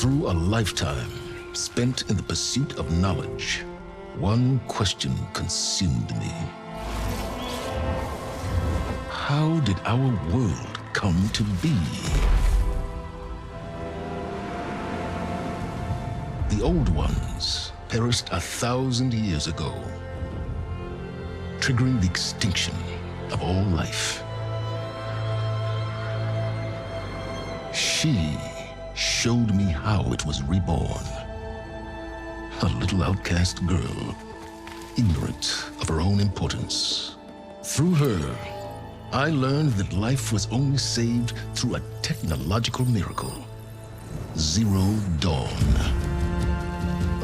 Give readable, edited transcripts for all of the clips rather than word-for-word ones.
Through a lifetime spent in the pursuit of knowledge, one question consumed me. How did our world come to be? The old ones perished 1,000 years ago, triggering the extinction of all life. She showed me how it was reborn. A little outcast girl, ignorant of her own importance. Through her, I learned that life was only saved through a technological miracle. Zero Dawn.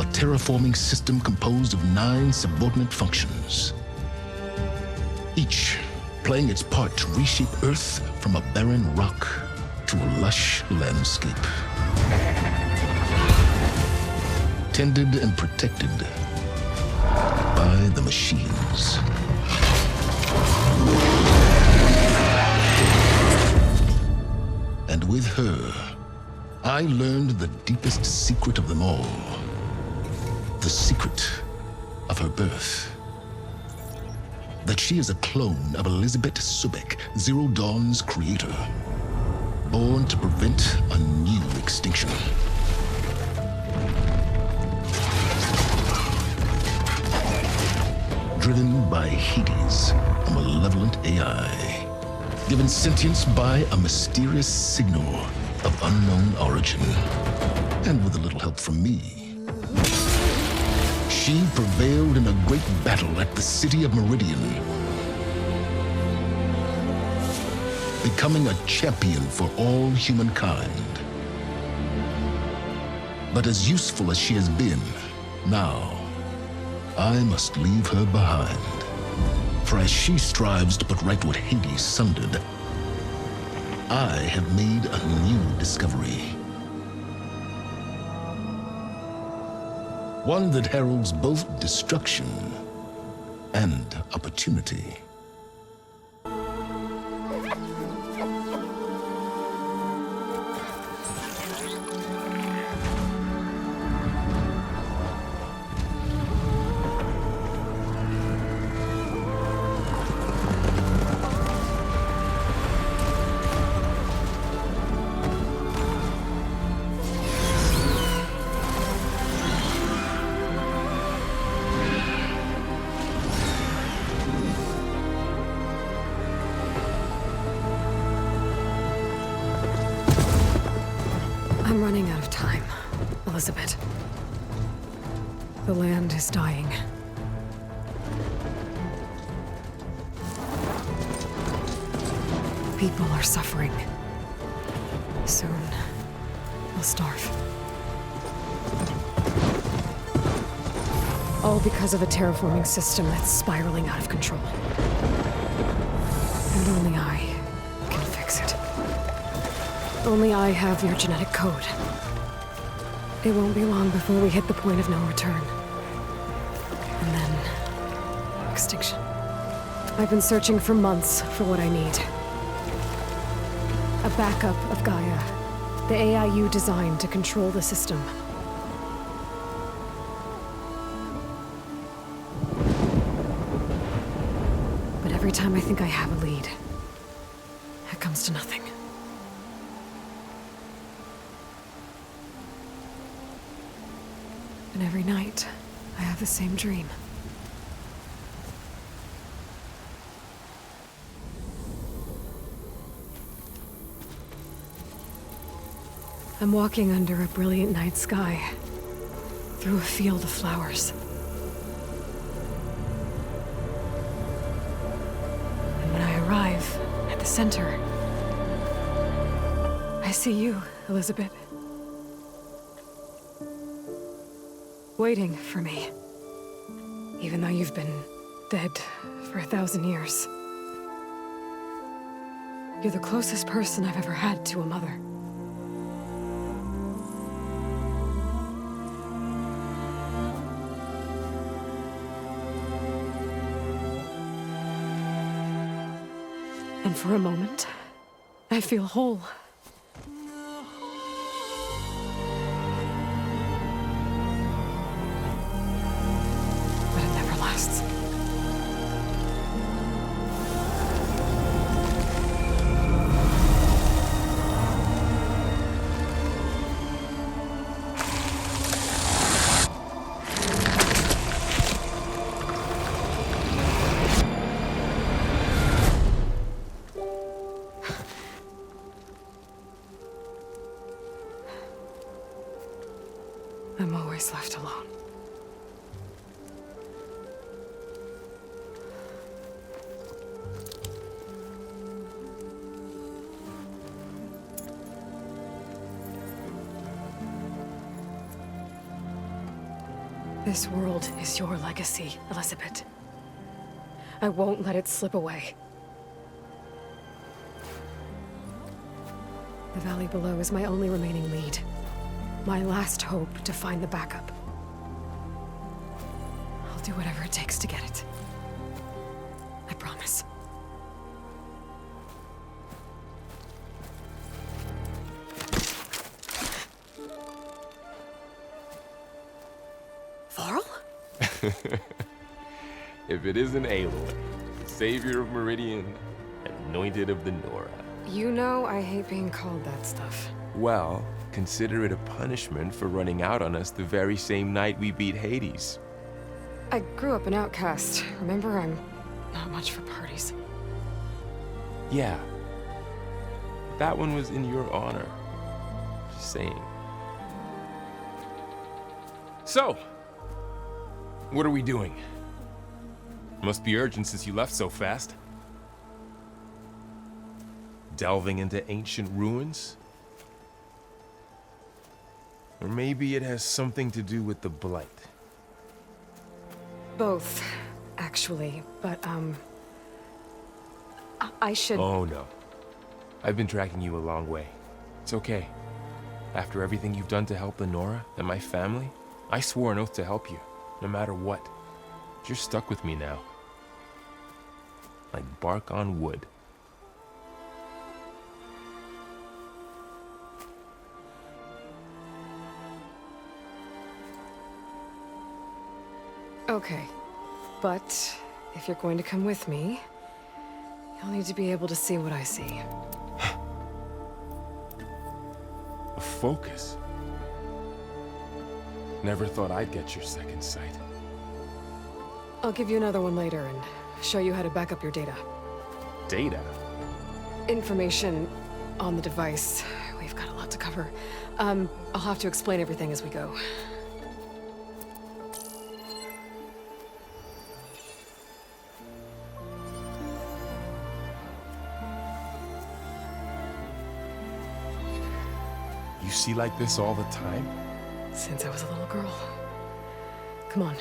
A terraforming system composed of 9 subordinate functions, each playing its part to reshape Earth from a barren rock to a lush landscape. Tended and protected by the machines. And with her, I learned the deepest secret of them all. The secret of her birth. That she is a clone of Elizabeth Subek, Zero Dawn's creator. Born to prevent a new extinction. Driven by Hades, a malevolent AI. Given sentience by a mysterious signal of unknown origin. And with a little help from me, she prevailed in a great battle at the city of Meridian, becoming a champion for all humankind. But as useful as she has been, now I must leave her behind. For as she strives to put right what Hades sundered, I have made a new discovery. One that heralds both destruction and opportunity. I'm running out of time, Elizabeth. The land is dying. People are suffering. Soon, they'll starve. All because of a terraforming system that's spiraling out of control. And only I can fix it. Only I have your genetic code. It won't be long before we hit the point of no return. And then... extinction. I've been searching for months for what I need. A backup of Gaia. The AI you designed to control the system. But every time I think I have a lead, it comes to nothing. And every night, I have the same dream. I'm walking under a brilliant night sky, through a field of flowers. And when I arrive at the center, I see you, Elizabeth. Waiting for me. Even though you've been dead for 1,000 years. You're the closest person I've ever had to a mother. And for a moment, I feel whole. I'm always left alone. This world is your legacy, Elizabeth. I won't let it slip away. The valley below is my only remaining lead. My last hope to find the backup. I'll do whatever it takes to get it. I promise. Varl? If it isn't Aloy, savior of Meridian, anointed of the Nora. You know I hate being called that stuff. Well, consider it a punishment for running out on us the very same night we beat Hades. I grew up an outcast. Remember, I'm not much for parties. Yeah. That one was in your honor. Just saying. So, what are we doing? Must be urgent since you left so fast. Delving into ancient ruins? Or maybe it has something to do with the Blight. Both, actually, but, I should... Oh no. I've been tracking you a long way. It's okay. After everything you've done to help the Nora and my family, I swore an oath to help you, no matter what. You're stuck with me now. Like bark on wood. Okay, but if you're going to come with me, you'll need to be able to see what I see. A focus? Never thought I'd get your second sight. I'll give you another one later and show you how to back up your data. Data? Information on the device. We've got a lot to cover. I'll have to explain everything as we go. You see like this all the time? Since I was a little girl. Come on.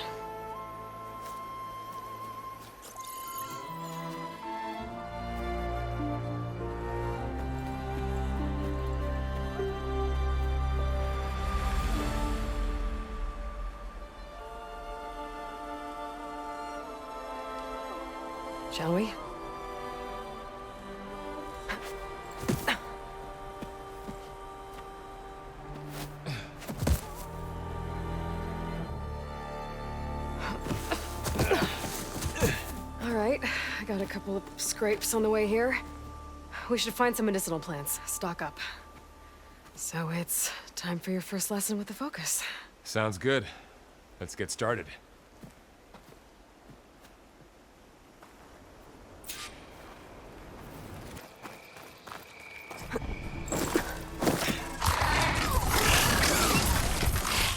Shall we? All right, I got a couple of scrapes on the way here. We should find some medicinal plants, stock up. So it's time for your first lesson with the focus. Sounds good. Let's get started.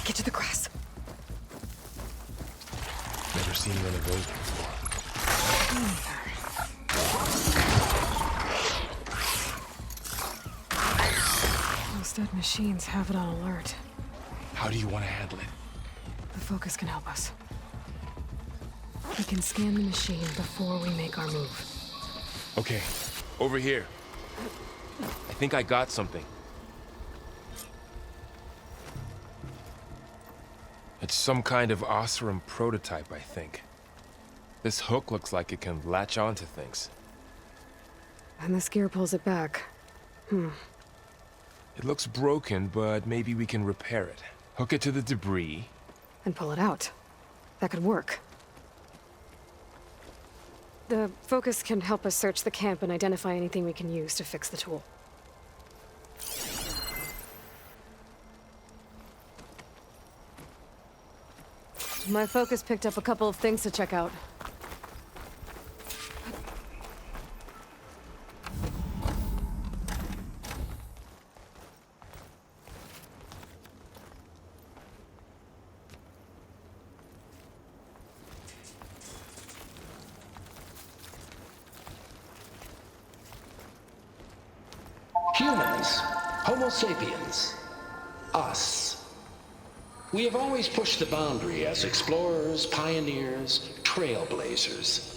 Get to the grass. Never seen one of those before. Those dead machines have it on alert. How do you want to handle it? The focus can help us. We can scan the machine before we make our move. Okay, over here. I think I got something. It's some kind of Oseram prototype, I think. This hook looks like it can latch onto things. And this gear pulls it back. It looks broken, but maybe we can repair it. Hook it to the debris. And pull it out. That could work. The focus can help us search the camp and identify anything we can use to fix the tool. My focus picked up a couple of things to check out. Homo sapiens. Us. We have always pushed the boundary as explorers, pioneers, trailblazers.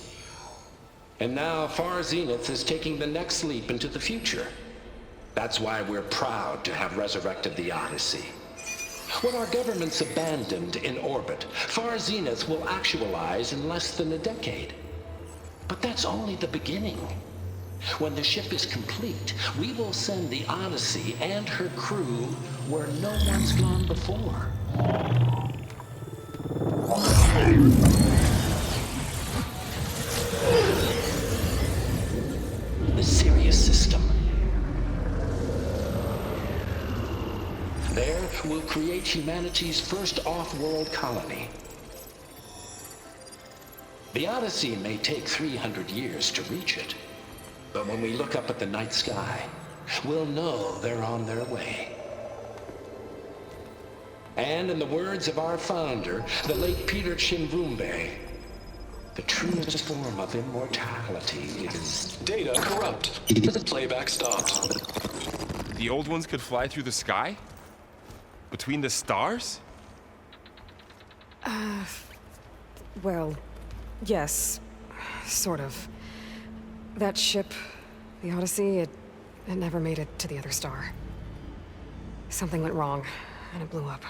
And now Far Zenith is taking the next leap into the future. That's why we're proud to have resurrected the Odyssey. What our governments abandoned in orbit, Far Zenith will actualize in less than a decade. But that's only the beginning. When the ship is complete, we will send the Odyssey and her crew where no one's gone before. The Sirius system. There, we'll create humanity's first off-world colony. The Odyssey may take 300 years to reach it, but when we look up at the night sky, we'll know they're on their way. And in the words of our founder, the late Peter Chimvumbe, the truest form of immortality is... Data corrupt. Playback stopped. The old ones could fly through the sky? Between the stars? Well, yes. Sort of. That ship, the Odyssey, it never made it to the other star. Something went wrong, and it blew up.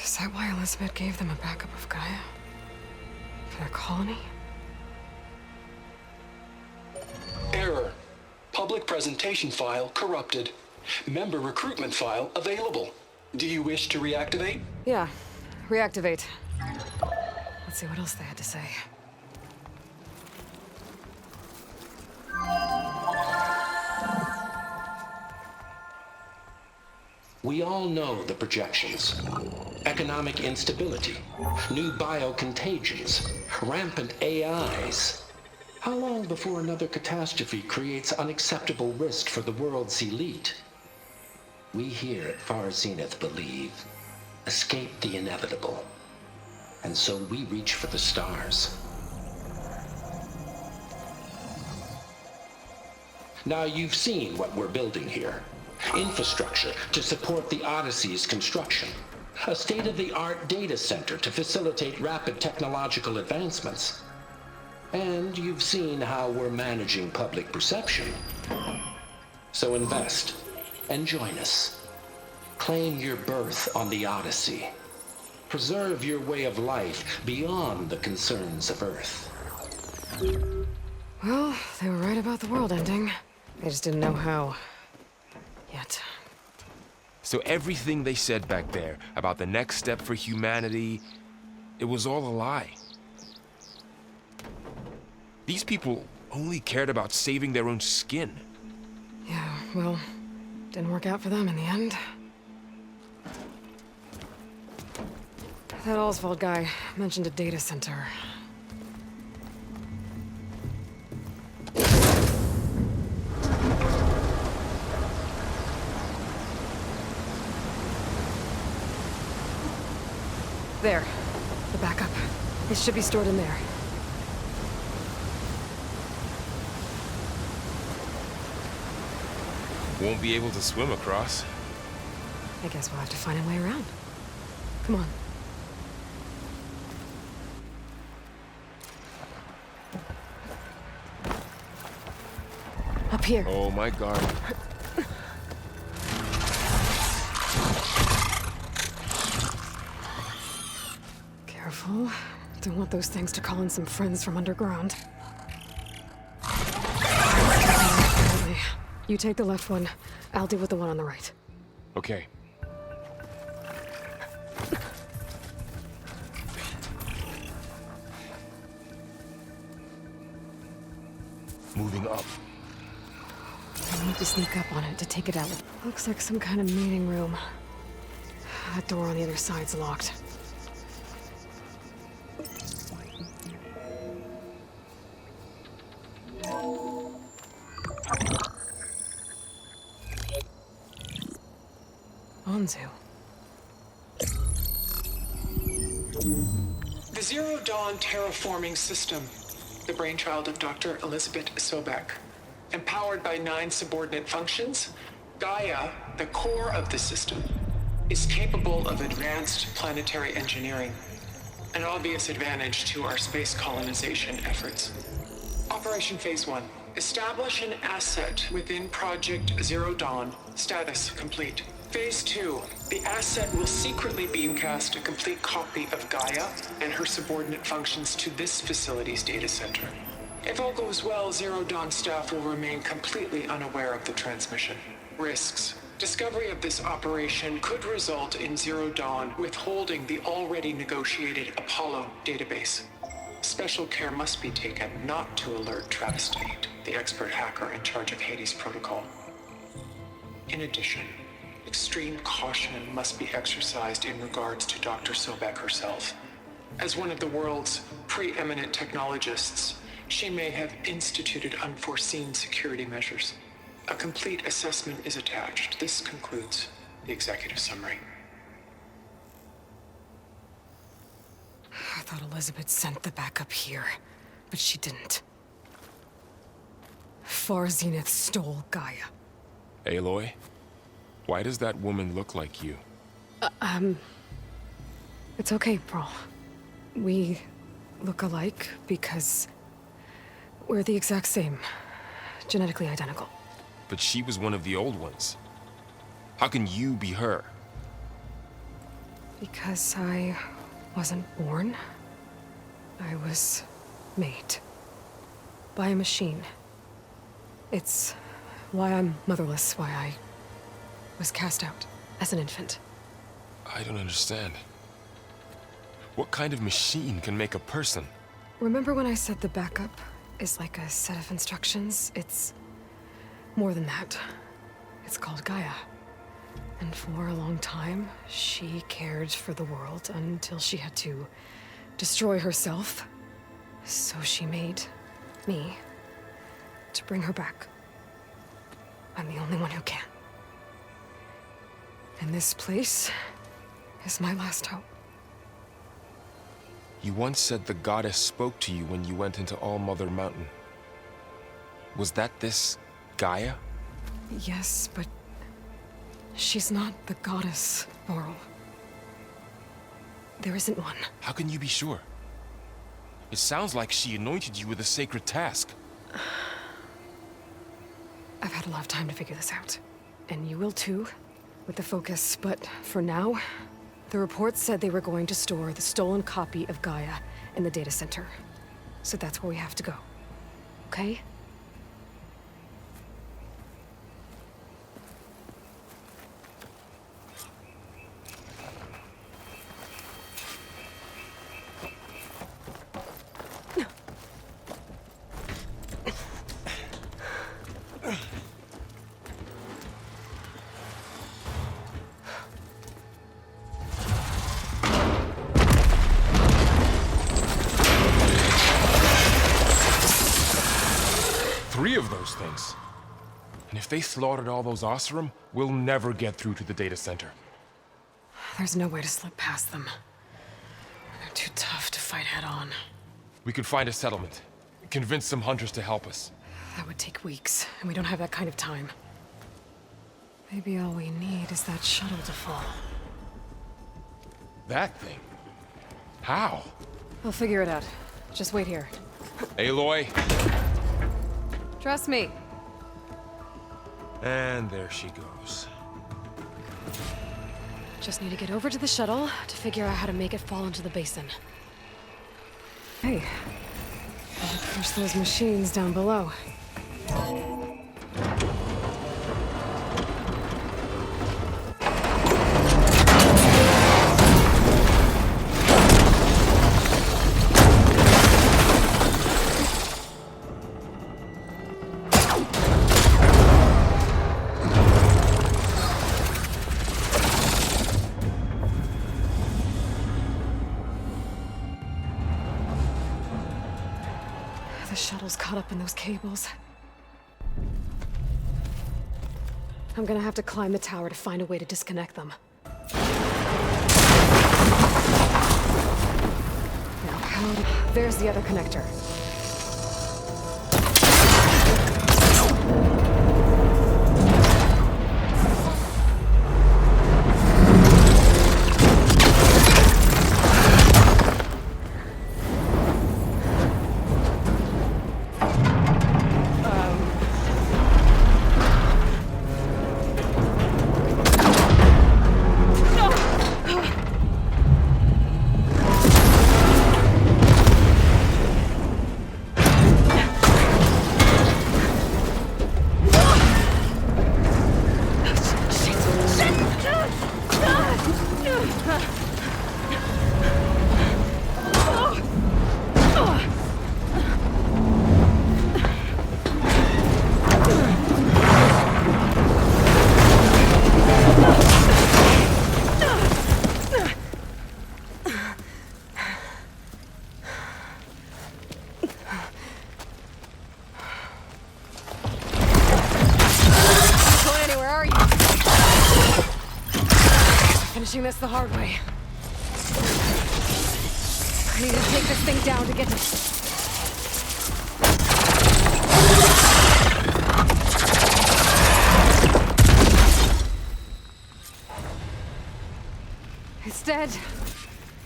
Is that why Elizabeth gave them a backup of Gaia? For their colony? Error. Public presentation file corrupted. Member recruitment file available. Do you wish to reactivate? Yeah. Reactivate. Let's see what else they had to say. We all know the projections. Economic instability, new biocontagions, rampant AIs. How long before another catastrophe creates unacceptable risk for the world's elite? We here at Far Zenith believe, escape the inevitable. And so we reach for the stars. Now you've seen what we're building here. Infrastructure to support the Odyssey's construction. A state-of-the-art data center to facilitate rapid technological advancements. And you've seen how we're managing public perception. So invest and join us. Claim your berth on the Odyssey. Preserve your way of life beyond the concerns of Earth. Well, they were right about the world ending. They just didn't know how. Yet. So everything they said back there about the next step for humanity, it was all a lie. These people only cared about saving their own skin. Yeah, well, didn't work out for them in the end. That Oswald guy mentioned a data center. There. The backup. It should be stored in there. Won't be able to swim across. I guess we'll have to find a way around. Come on. Up here. Oh my god. Careful. Don't want those things to call in some friends from underground. You take the left one. I'll deal with the one on the right. Okay. Moving up. I need to sneak up on it to take it out. Looks like some kind of meeting room. That door on the other side's locked. Onzu. The Zero Dawn terraforming system, the brainchild of Dr. Elizabeth Sobek. Empowered by 9 subordinate functions, Gaia, the core of the system, is capable of advanced planetary engineering, an obvious advantage to our space colonization efforts. Operation Phase 1. Establish an asset within Project Zero Dawn. Status complete. Phase 2. The asset will secretly beamcast a complete copy of Gaia and her subordinate functions to this facility's data center. If all goes well, Zero Dawn staff will remain completely unaware of the transmission. Risks. Discovery of this operation could result in Zero Dawn withholding the already negotiated Apollo database. Special care must be taken not to alert Travis Tate, the expert hacker in charge of Hades Protocol. In addition, extreme caution must be exercised in regards to Dr. Sobek herself. As one of the world's preeminent technologists, she may have instituted unforeseen security measures. A complete assessment is attached. This concludes the executive summary. I thought Elizabeth sent the backup here, but she didn't. Far Zenith stole Gaia. Aloy, why does that woman look like you? It's okay, Pearl. We look alike because we're the exact same. Genetically identical. But she was one of the old ones. How can you be her? Because I wasn't born. I was made. By a machine. It's why I'm motherless, why I was cast out as an infant. I don't understand. What kind of machine can make a person? Remember when I said the backup is like a set of instructions? It's more than that. It's called Gaia. And for a long time, she cared for the world until she had to destroy herself. So she made me to bring her back. I'm the only one who can. And this place is my last hope. You once said the goddess spoke to you when you went into All-Mother Mountain. Was that this Gaia? Yes, but she's not the goddess, Laurel. There isn't one. How can you be sure? It sounds like she anointed you with a sacred task. I've had a lot of time to figure this out. And you will too, with the focus. But for now, the report said they were going to store the stolen copy of Gaia in the data center. So that's where we have to go. Okay? Three of those things. And if they slaughtered all those Oseram, we'll never get through to the data center. There's no way to slip past them. They're too tough to fight head-on. We could find a settlement. Convince some hunters to help us. That would take weeks, and we don't have that kind of time. Maybe all we need is that shuttle to fall. That thing? How? I'll figure it out. Just wait here. Aloy. Trust me. And there she goes. Just need to get over to the shuttle to figure out how to make it fall into the basin. Hey. I'll push those machines down below. The shuttle's caught up in those cables. I'm gonna have to climb the tower to find a way to disconnect them. There's the other connector. Finishing this the hard way. I need to take this thing down to get to... It's dead.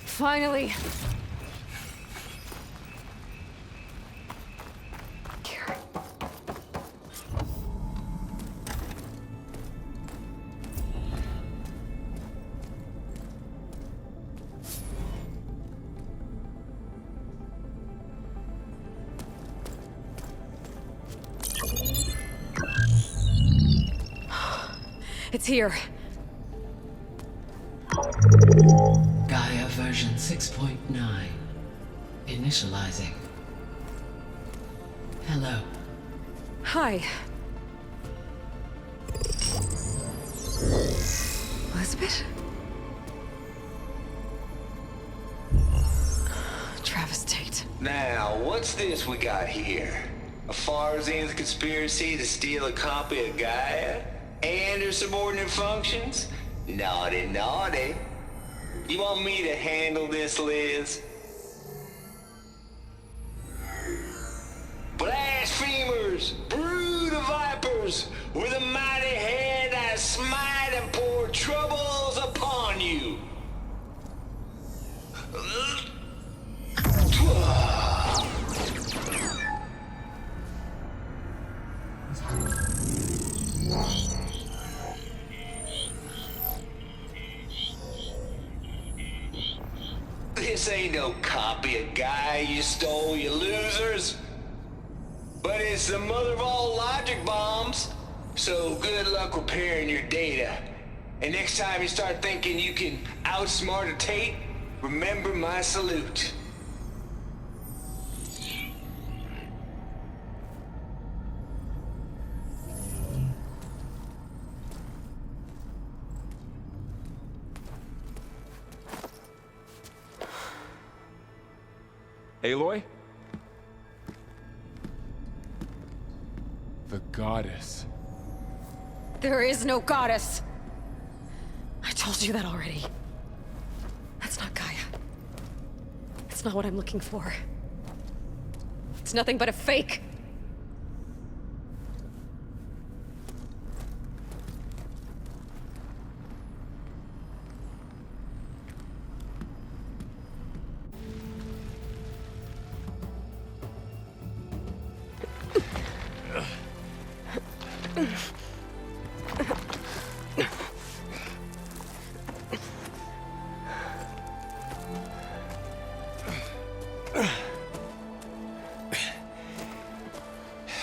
Finally. Here. It's here. Gaia version 6.9. Initializing. Hello. Hi. Elizabeth? Travis Tate. Now, what's this we got here? A Far Zenith conspiracy to steal a copy of Gaia? And her subordinate functions? Naughty, naughty. You want me to handle this, Liz? Blasphemers! Brood of vipers! With a mighty hand I smite and pour troubles upon you! This ain't no copy of Gaia you stole, you losers. But it's the mother of all logic bombs. So good luck repairing your data. And next time you start thinking you can outsmart a Tate, remember my salute. Aloy? The goddess. There is no goddess. I told you that already. That's not Gaia. It's not what I'm looking for. It's nothing but a fake.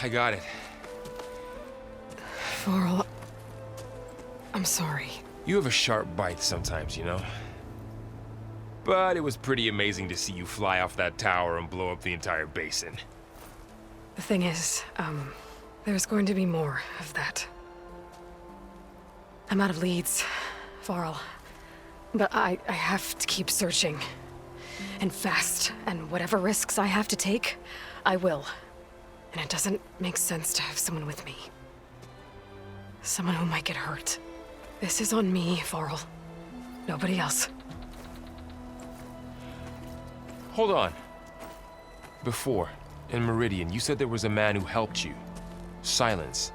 I got it. Varl, I'm sorry. You have a sharp bite sometimes, you know? But it was pretty amazing to see you fly off that tower and blow up the entire basin. The thing is, there's going to be more of that. I'm out of leads, Varl. But I have to keep searching. And fast. And whatever risks I have to take, I will. And it doesn't make sense to have someone with me. Someone who might get hurt. This is on me, Varl. Nobody else. Hold on. Before, in Meridian, you said there was a man who helped you. Silence.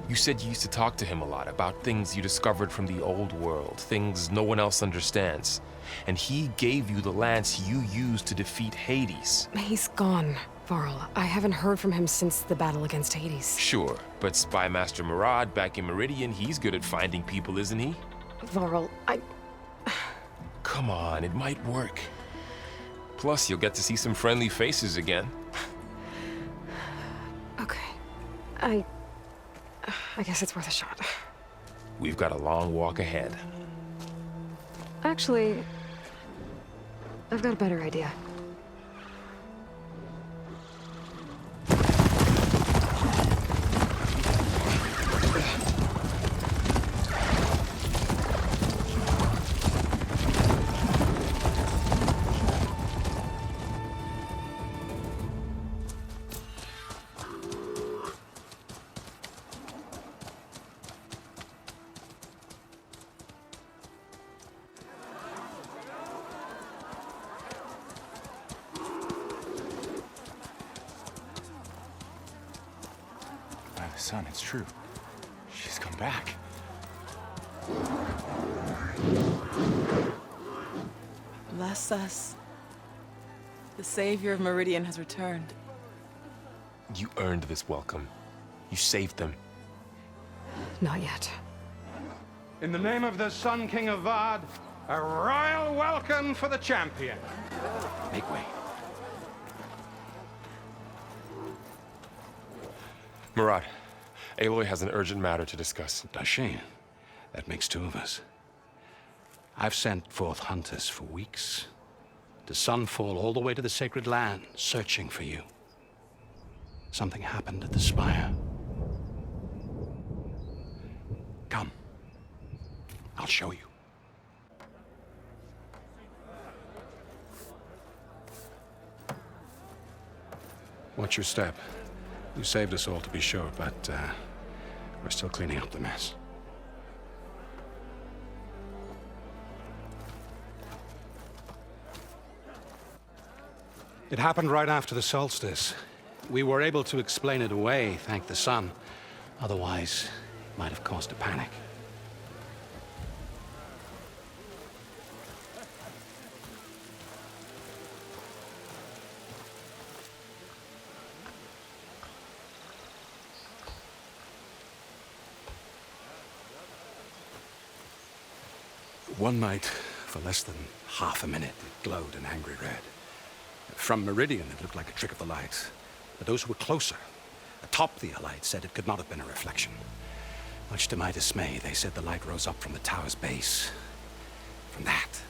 You said you used to talk to him a lot about things you discovered from the old world, things no one else understands. And he gave you the lance you used to defeat Hades. He's gone, Varl. I haven't heard from him since the battle against Hades. Sure, but Spy Master Murad back in Meridian, he's good at finding people, isn't he? Varl, Come on, it might work. Plus, you'll get to see some friendly faces again. Okay. I guess it's worth a shot. We've got a long walk ahead. Actually, I've got a better idea. Son, it's true. She's come back. Bless us. The savior of Meridian has returned. You earned this welcome. You saved them. Not yet. In the name of the Sun King of Vard, a royal welcome for the champion. Make way. Murad, Aloy has an urgent matter to discuss. Does she? That makes two of us. I've sent forth hunters for weeks, to sunfall all the way to the sacred land, searching for you. Something happened at the spire. Come. I'll show you. Watch your step. You saved us all, to be sure, but we're still cleaning up the mess. It happened right after the solstice. We were able to explain it away, thank the sun. Otherwise, it might have caused a panic. One night, for less than half a minute, it glowed an angry red. From Meridian, it looked like a trick of the light. But those who were closer, atop the light, said it could not have been a reflection. Much to my dismay, they said the light rose up from the tower's base. From that.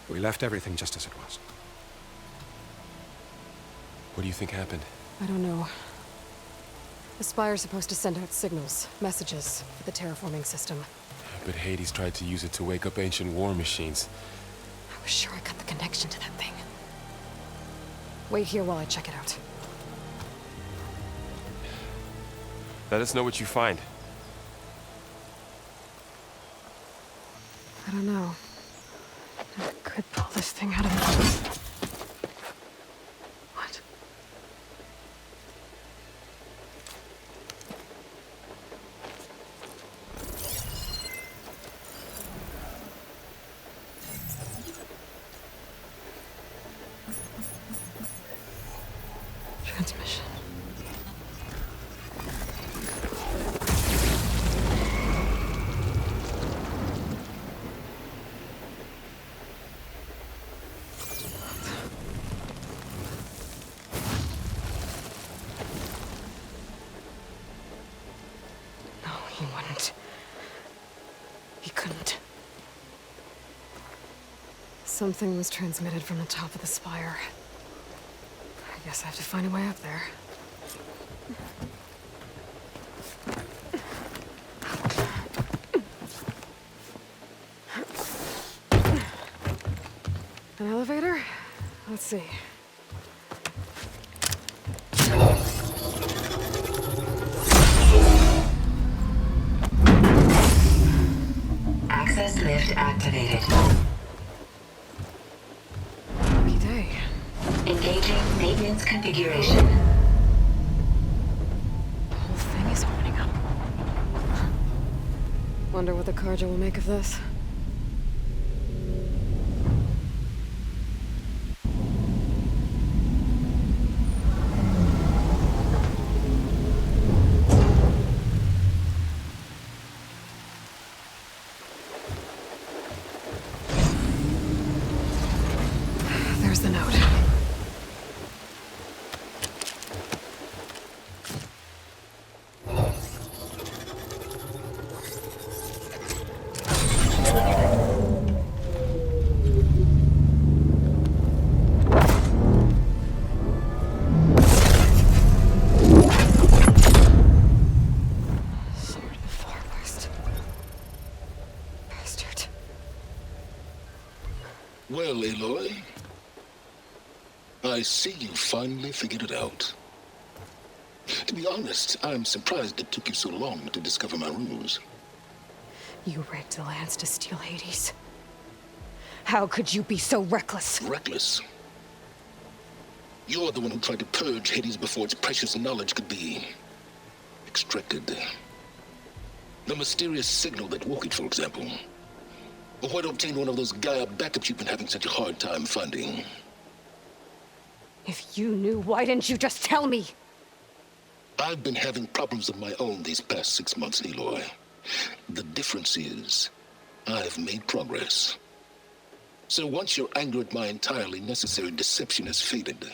We left everything just as it was. What do you think happened? I don't know. The Spire's supposed to send out signals, messages, for the terraforming system. But Hades tried to use it to wake up ancient war machines. I was sure I got the connection to that thing. Wait here while I check it out. Let us know what you find. I don't know. I could pull this thing out of the... What? Transmission. No, he wouldn't. He couldn't. Something was transmitted from the top of the spire. I guess I have to find a way up there. An elevator? Let's see. Access lift activated. Lucky day. Engaging Experience configuration. The whole thing is opening up. Wonder what the Karja will make of this. There's the note. Sword of the Far West. Bastard. Well, Aloy, I see you finally figured it out. To be honest, I'm surprised it took you so long to discover my ruse. You rigged the lands to steal Hades. How could you be so reckless? Reckless? You're the one who tried to purge Hades before its precious knowledge could be extracted. The mysterious signal that woke it, for example. Or why to obtain one of those Gaia backups you've been having such a hard time finding. If you knew, why didn't you just tell me? I've been having problems of my own these past 6 months, Aloy. The difference is, I've made progress. So once your anger at my entirely necessary deception has faded,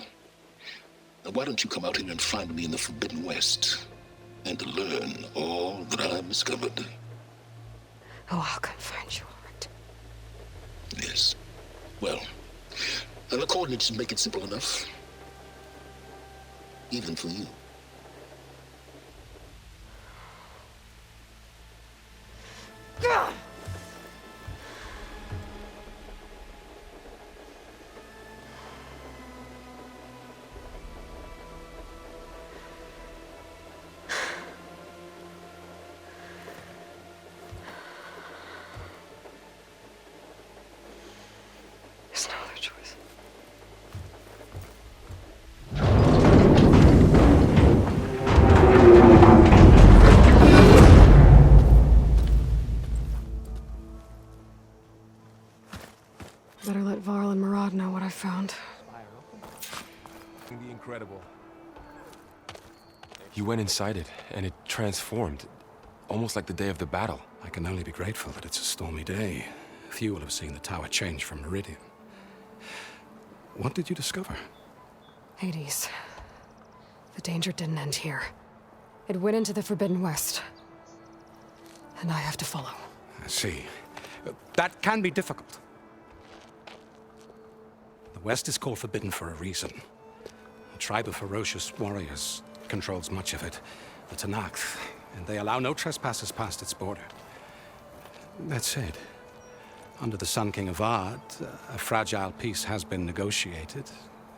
why don't you come out here and find me in the Forbidden West, and learn all that I've discovered? Oh, I'll come find you, all right. Yes. Well, the coordinates make it simple enough. Even for you. Ugh! There's no other choice. Better let Varl and Murad know what I found. The incredible. You went inside it, and it transformed. Almost like the day of the battle. I can only be grateful that it's a stormy day. Few will have seen the tower change from Meridian. What did you discover? Hades. The danger didn't end here. It went into the Forbidden West. And I have to follow. I see. That can be difficult. The West is called Forbidden for a reason. A tribe of ferocious warriors controls much of it, the Tenakth, and they allow no trespassers past its border. That said, under the Sun King of Ard, a fragile peace has been negotiated,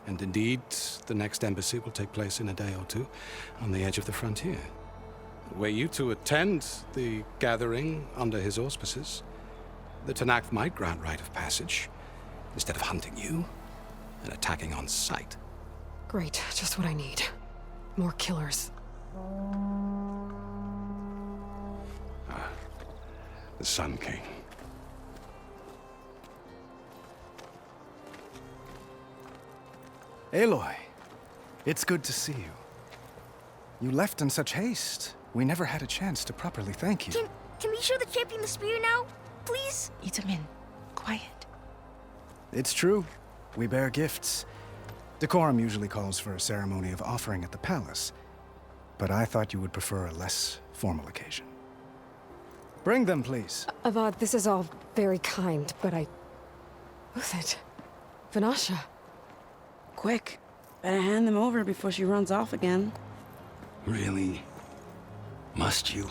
and indeed, the next embassy will take place in a day or two on the edge of the frontier. Were you to attend the gathering under his auspices, the Tenakth might grant right of passage, instead of hunting you and attacking on sight. Great, just what I need. More killers. The Sun King. Aloy, it's good to see you. You left in such haste. We never had a chance to properly thank you. Can we show the champion the spear now? Please? Itamin, quiet. It's true. We bear gifts. Decorum usually calls for a ceremony of offering at the palace, but I thought you would prefer a less formal occasion. Bring them, please. Avad, this is all very kind, but Who's it? Vanasha. Quick. Better hand them over before she runs off again. Really? Must you?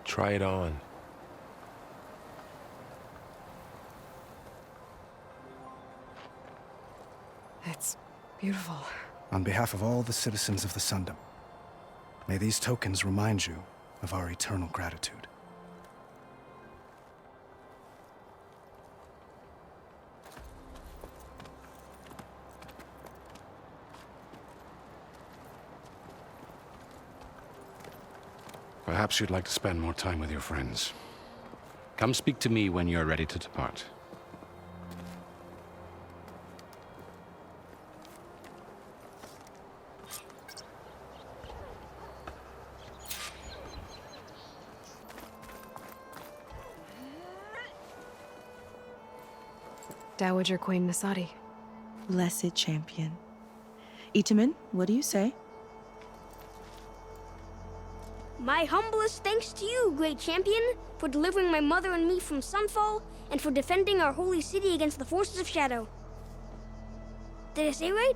Try it on. It's beautiful. On behalf of all the citizens of the Sundom, May these tokens remind you of our eternal gratitude. Perhaps you'd like to spend more time with your friends. Come speak to me when you're ready to depart. Dowager Queen Nasadi. Blessed champion. Itamen, what do you say? My humblest thanks to you, great champion, for delivering my mother and me from Sunfall, and for defending our holy city against the forces of Shadow. Did I say right?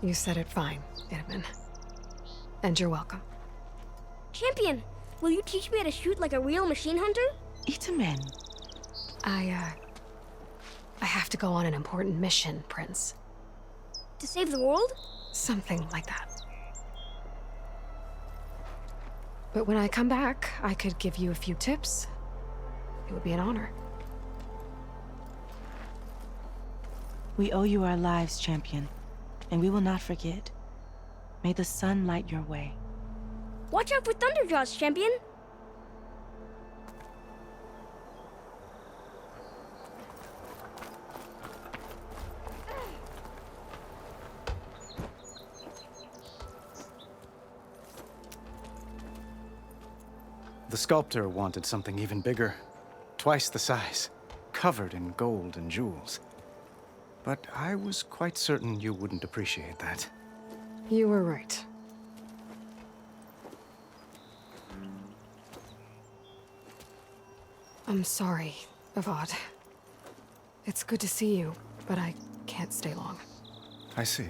You said it fine, Itamen. And you're welcome. Champion, will you teach me how to shoot like a real machine hunter? Itamen. I have to go on an important mission, Prince. To save the world? Something like that. But when I come back, I could give you a few tips. It would be an honor. We owe you our lives, champion, and we will not forget. May the sun light your way. Watch out for Thunderjaws, champion! The sculptor wanted something even bigger, twice the size, covered in gold and jewels. But I was quite certain you wouldn't appreciate that. You were right. I'm sorry, Avad. It's good to see you, but I can't stay long. I see.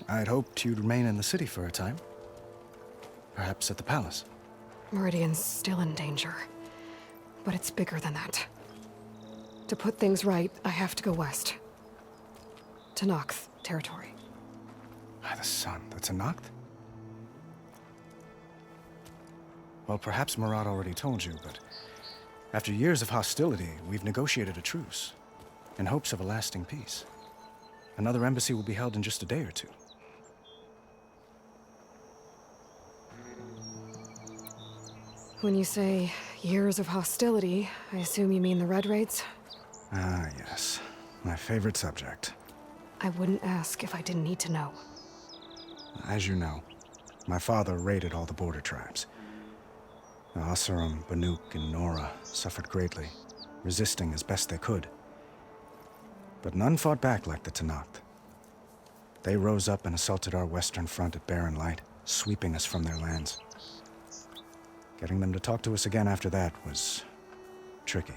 I'd hoped you'd remain in the city for a time. Perhaps at the palace. Meridian's still in danger, but it's bigger than that. To put things right, I have to go west. Tenakth territory. By the sun, the Tenakth? Well, perhaps Murad already told you, but after years of hostility, we've negotiated a truce, in hopes of a lasting peace. Another embassy will be held in just a day or two. When you say years of hostility, I assume you mean the Red Raids? Ah, yes. My favorite subject. I wouldn't ask if I didn't need to know. As you know, my father raided all the border tribes. The Asurum, Banuk, and Nora suffered greatly, resisting as best they could. But none fought back like the Tenakth. They rose up and assaulted our western front at Barren Light, sweeping us from their lands. Getting them to talk to us again after that was tricky.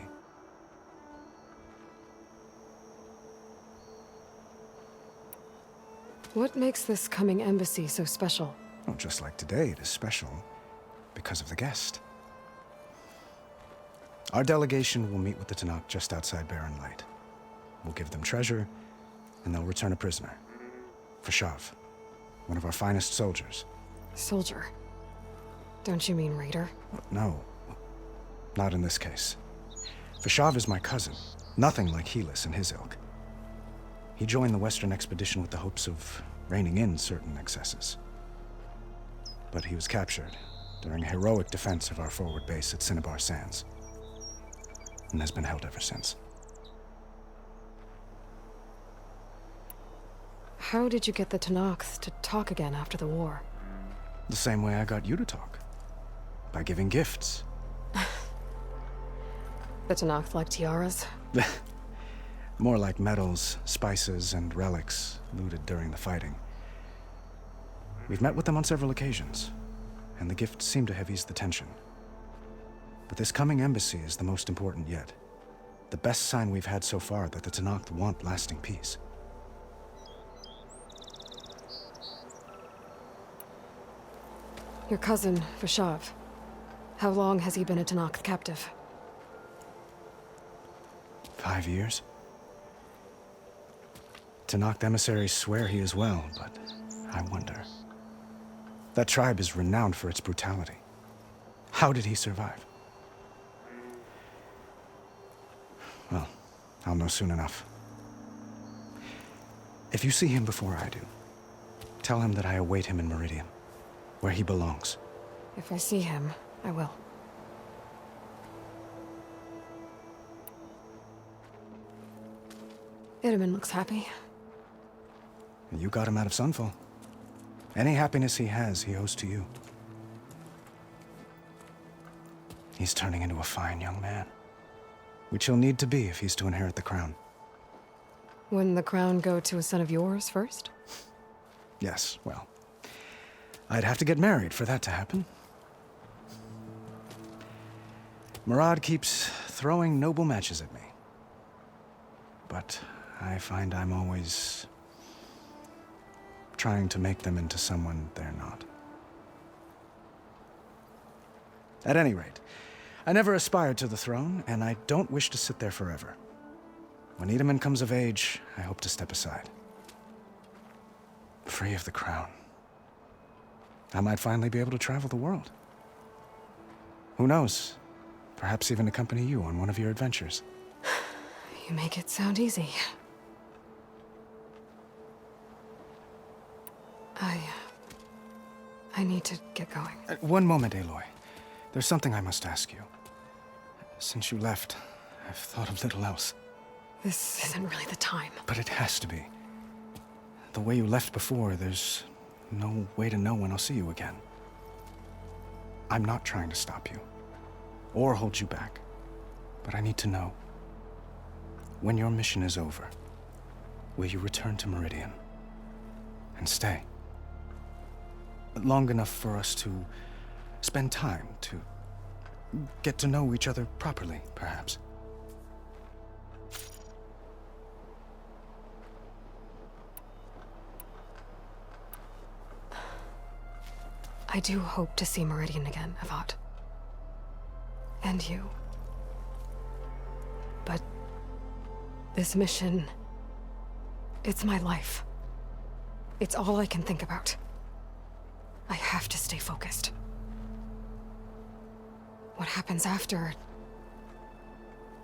What makes this coming embassy so special? Well, just like today, it is special because of the guest. Our delegation will meet with the Tenakth just outside Barren Light. We'll give them treasure, and they'll return a prisoner. Fashav, one of our finest soldiers. Soldier? Don't you mean raider? No, not in this case. Fashav is my cousin, nothing like Helis and his ilk. He joined the Western expedition with the hopes of reining in certain excesses. But he was captured during a heroic defense of our forward base at Cinnabar Sands, and has been held ever since. How did you get the Tenakth to talk again after the war? The same way I got you to talk. By giving gifts. The Tenakth like tiaras? More like medals, spices, and relics looted during the fighting. We've met with them on several occasions, and the gifts seem to have eased the tension. But this coming embassy is the most important yet. The best sign we've had so far that the Tenakth want lasting peace. Your cousin, Fashav. How long has he been a Tenakth captive? 5 years? Tenakth emissaries swear he is well, but I wonder. That tribe is renowned for its brutality. How did he survive? Well, I'll know soon enough. If you see him before I do, tell him that I await him in Meridian, where he belongs. If I see him, I will. Itamen looks happy. You got him out of Sunfall. Any happiness he has, he owes to you. He's turning into a fine young man, which he'll need to be if he's to inherit the crown. Wouldn't the crown go to a son of yours first? Yes, well, I'd have to get married for that to happen. Murad keeps throwing noble matches at me. But I find I'm always trying to make them into someone they're not. At any rate, I never aspired to the throne, and I don't wish to sit there forever. When Itamen comes of age, I hope to step aside. Free of the crown. I might finally be able to travel the world. Who knows? Perhaps even accompany you on one of your adventures. You make it sound easy. I need to get going. One moment, Aloy. There's something I must ask you. Since you left, I've thought of little else. This isn't really the time. But it has to be. The way you left before, there's no way to know when I'll see you again. I'm not trying to stop you, or hold you back. But I need to know. When your mission is over, will you return to Meridian? And stay? Long enough for us to spend time, to get to know each other properly, perhaps. I do hope to see Meridian again, Avad. And you. But this mission, it's my life. It's all I can think about. I have to stay focused. What happens after?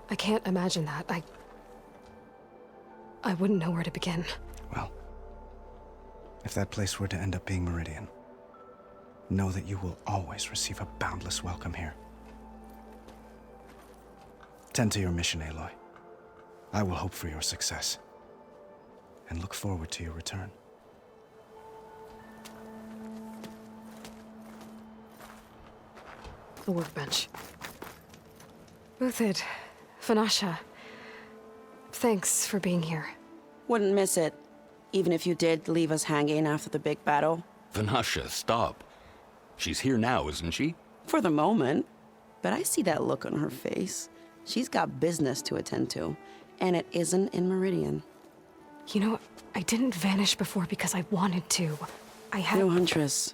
I can't imagine that. I wouldn't know where to begin. Well, if that place were to end up being Meridian, know that you will always receive a boundless welcome here. Tend to your mission, Aloy. I will hope for your success, and look forward to your return. The workbench. Uthid, Vanasha, thanks for being here. Wouldn't miss it, even if you did leave us hanging after the big battle. Vanasha, stop. She's here now, isn't she? For the moment. But I see that look on her face. She's got business to attend to, and it isn't in Meridian. You know, I didn't vanish before because I wanted to. I had... No, Huntress.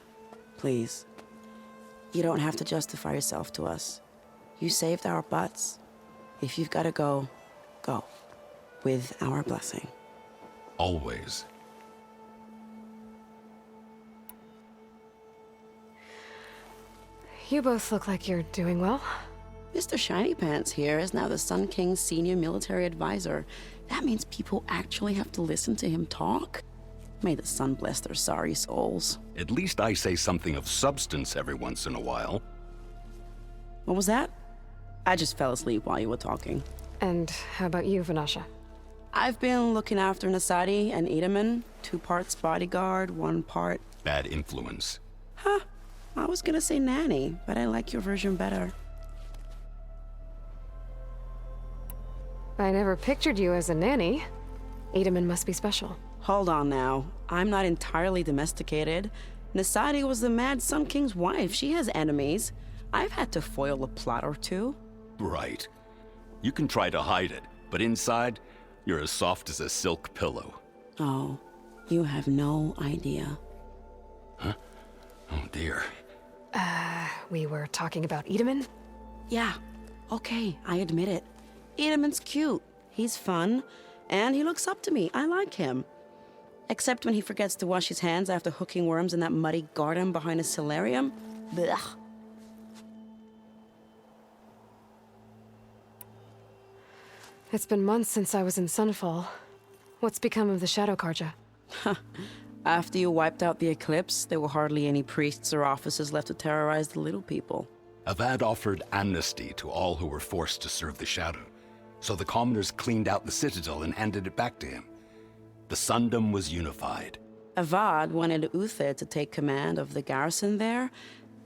Please. You don't have to justify yourself to us. You saved our butts. If you've got to go, go. With our blessing. Always. You both look like you're doing well. Mr. Shiny Pants here is now the Sun King's senior military advisor. That means people actually have to listen to him talk? May the sun bless their sorry souls. At least I say something of substance every once in a while. What was that? I just fell asleep while you were talking. And how about you, Vanasha? I've been looking after Nasadi and Itamen. 2 parts bodyguard, 1 part... Bad influence. Huh. I was gonna say nanny, but I like your version better. I never pictured you as a nanny. Itamen must be special. Hold on now. I'm not entirely domesticated. Nasadi was the Mad Sun King's wife. She has enemies. I've had to foil a plot or 2. Right. You can try to hide it, but inside, you're as soft as a silk pillow. Oh, you have no idea. Huh? Oh dear. We were talking about Itamen? Yeah. Okay, I admit it. Itamen's cute. He's fun. And he looks up to me. I like him. Except when he forgets to wash his hands after hooking worms in that muddy garden behind his solarium. Blech. It's been months since I was in Sunfall. What's become of the Shadow Karja? After you wiped out the eclipse, there were hardly any priests or officers left to terrorize the little people. Avad offered amnesty to all who were forced to serve the Shadow, so the commoners cleaned out the citadel and handed it back to him. The Sundom was unified. Avad wanted Uther to take command of the garrison there,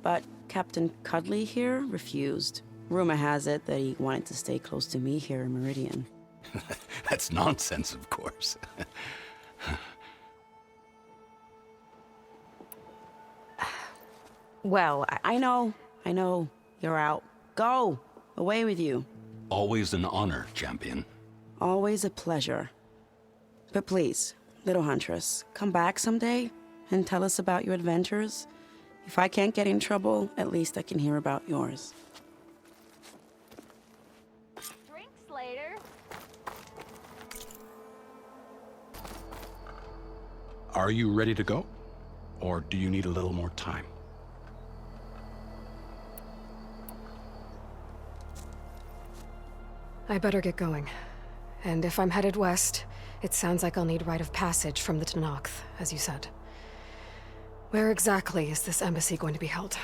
but Captain Cuddly here refused. Rumor has it that he wanted to stay close to me here in Meridian. That's nonsense, of course. Well, I know. You're out. Go! Away with you. Always an honor, champion. Always a pleasure. But please, little Huntress, come back someday and tell us about your adventures. If I can't get in trouble, at least I can hear about yours. Drinks later. Are you ready to go? Or do you need a little more time? I better get going. And if I'm headed west, it sounds like I'll need rite of passage from the Tenakth, as you said. Where exactly is this embassy going to be held?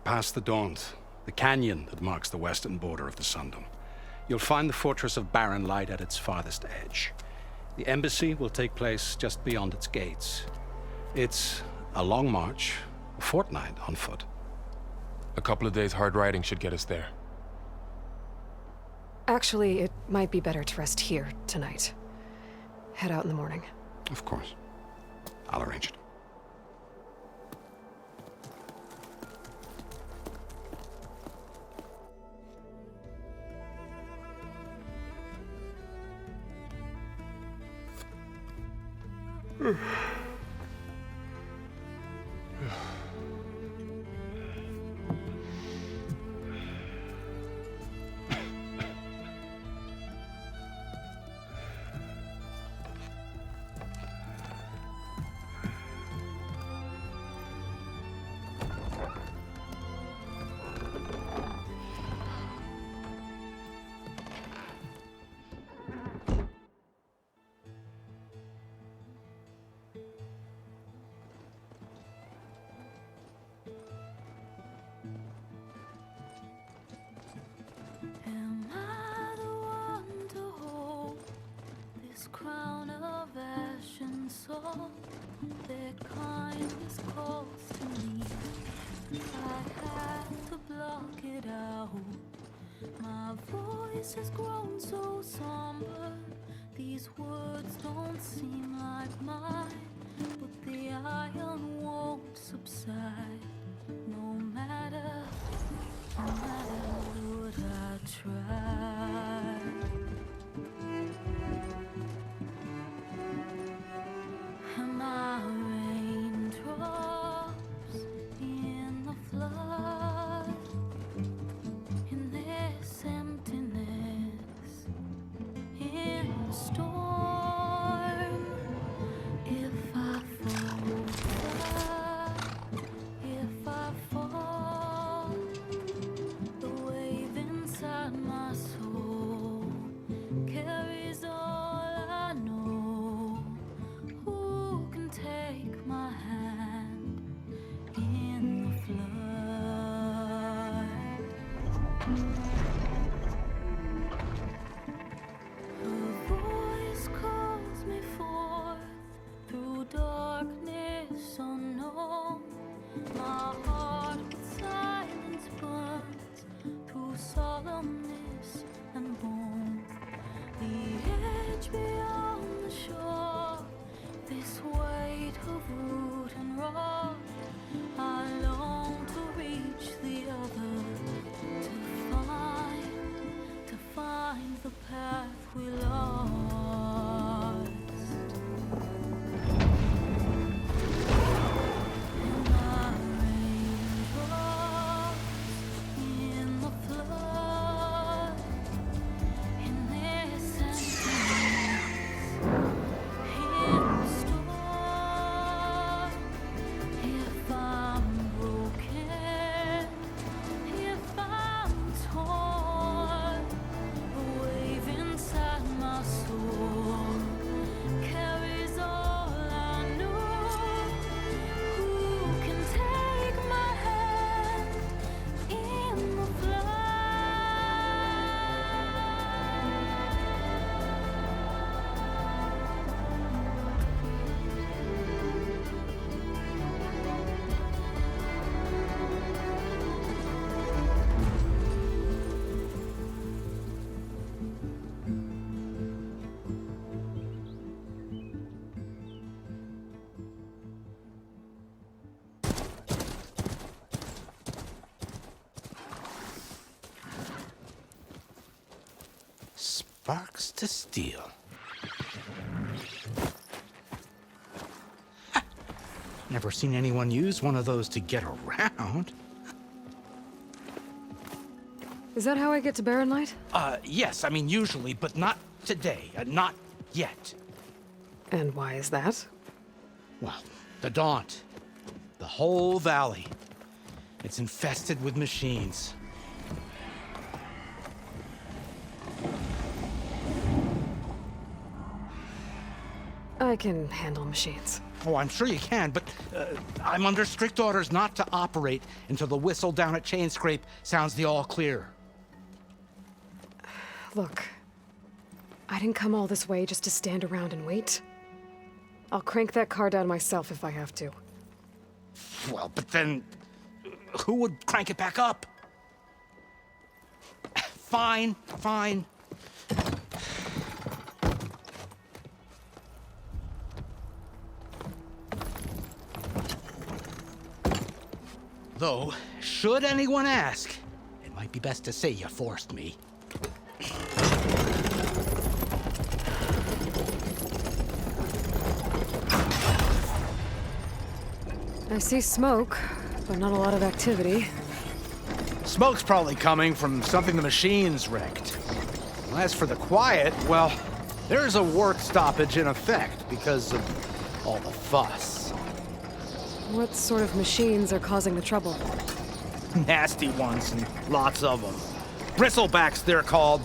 Past the Daunt, the canyon that marks the western border of the Sundom. You'll find the fortress of Barren light at its farthest edge. The embassy will take place just beyond its gates. It's a long march, a fortnight on foot. A couple of days hard riding should get us there. Actually, it might be better to rest here tonight. Head out in the morning. Of course. I'll arrange it. Am I the one to hold this crown of ash and salt? That kindness calls to me. I have to block it out. My voice has grown so somber. These words don't seem like mine, but the iron won't subside. No matter what I try. Am I raindrops in the flood? In this emptiness, in the storm. If I fall, if I fall, the wave inside my soul carries all I know. Who can take my hand in the flood? Her voice calls me forth through darkness unknown. My heart with silence burns through solemnness and bone. The edge beyond the shore, this weight of root and rock. I long to reach the other, to find Sparks to steel. Never seen anyone use one of those to get around. Is that how I get to Barren Light? Yes, I mean usually, but not today. Not yet. And why is that? Well, the Daunt. The whole valley. It's infested with machines. I can handle machines. Oh, I'm sure you can, but I'm under strict orders not to operate until the whistle down at Chainscrape sounds the all clear. Look, I didn't come all this way just to stand around and wait. I'll crank that car down myself if I have to. Well, but then who would crank it back up? Fine, fine. Though, should anyone ask, it might be best to say you forced me. I see smoke, but not a lot of activity. Smoke's probably coming from something the machines wrecked. As for the quiet, well, there's a work stoppage in effect because of all the fuss. What sort of machines are causing the trouble? Nasty ones, and lots of them. Bristlebacks, they're called.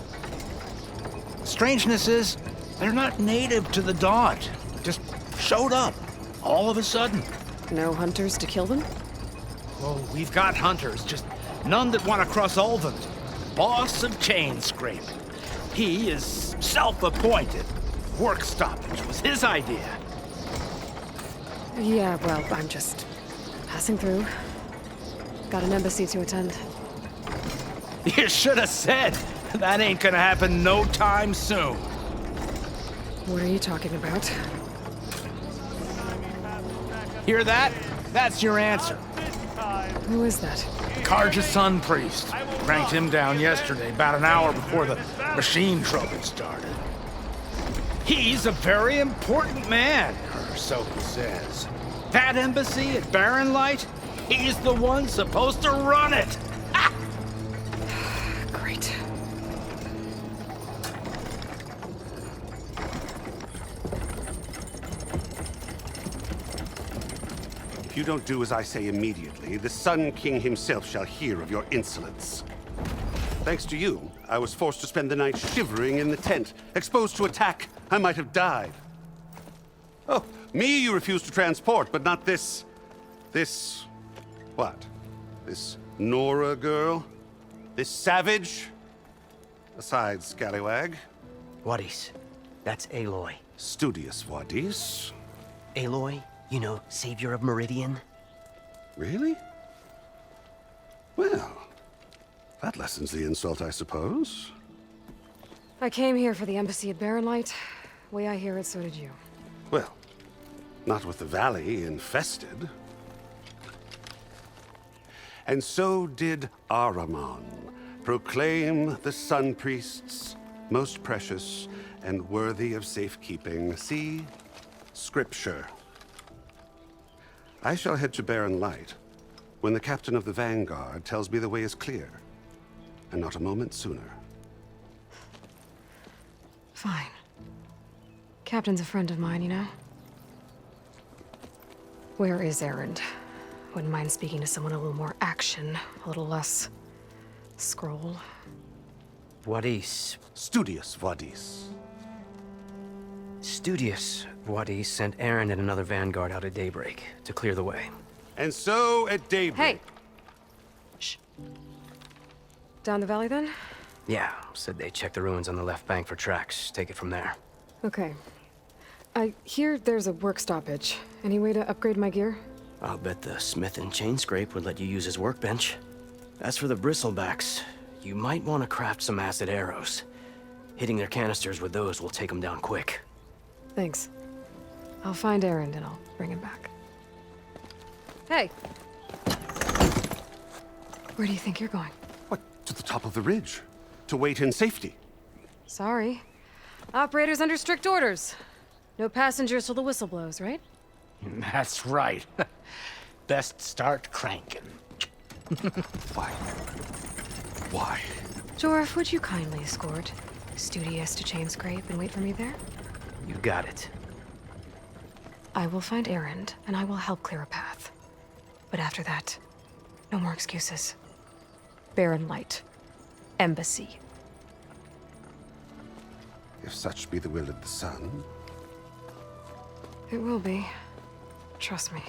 Strangeness is, they're not native to the Daunt. Just showed up, all of a sudden. No hunters to kill them? Oh, we've got hunters, just none that want to cross Ulvund. Boss of Chainscrape. He is self-appointed. Work stoppage was his idea. Yeah, well, I'm just passing through. Got an embassy to attend. You should have said. That ain't gonna happen no time soon. What are you talking about? Hear that? That's your answer. Who is that? Karja's Sun Priest. Cranked him down yesterday, about an hour before the machine trouble started. He's a very important man, or so he says. That embassy at Barren Light, he's the one supposed to run it. Ah! Great. If you don't do as I say immediately, the Sun King himself shall hear of your insolence. Thanks to you, I was forced to spend the night shivering in the tent. Exposed to attack, I might have died. Oh, me you refuse to transport, but not this... what? This Nora girl? This savage? Aside, scallywag. Wadis. That's Aloy. Studious Wadis. Aloy, you know, savior of Meridian. Really? Well, that lessens the insult, I suppose. I came here for the embassy at Barren Light. Way I hear it, so did you. Well, not with the valley infested. And so did Ahriman proclaim the Sun Priests most precious and worthy of safekeeping. See? Scripture. I shall head to Barren Light when the captain of the Vanguard tells me the way is clear, and not a moment sooner. Fine. Captain's a friend of mine, you know? Where is Erend? Wouldn't mind speaking to someone a little more action, a little less scroll. Wadis. Studious Wadis. Studious Wadis sent Aaron and another Vanguard out at daybreak to clear the way. And so at daybreak... Hey! Shh. Down the valley, then? Yeah, said they checked the ruins on the left bank for tracks. Take it from there. Okay. I hear there's a work stoppage. Any way to upgrade my gear? I'll bet the smith in Chainscrape would let you use his workbench. As for the bristlebacks, you might want to craft some acid arrows. Hitting their canisters with those will take them down quick. Thanks. I'll find Erend and I'll bring him back. Hey! Where do you think you're going? What, to the top of the ridge? To wait in safety? Sorry. Operators under strict orders. No passengers till the whistle blows, right? That's right. Best start cranking. Why? Why? Jorf, would you kindly escort Studious to Chainscrape and wait for me there? You got it. I will find Erend, and I will help clear a path. But after that, no more excuses. Barren Light. Embassy. If such be the will of the sun. It will be. Trust me.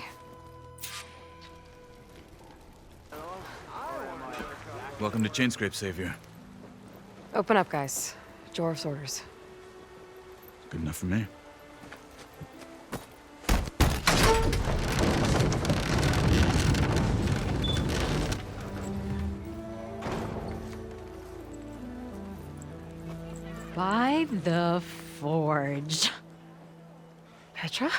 Welcome to Chainscrape, Savior. Open up, guys. Jorf's orders. Good enough for me. By the Forge. Petra?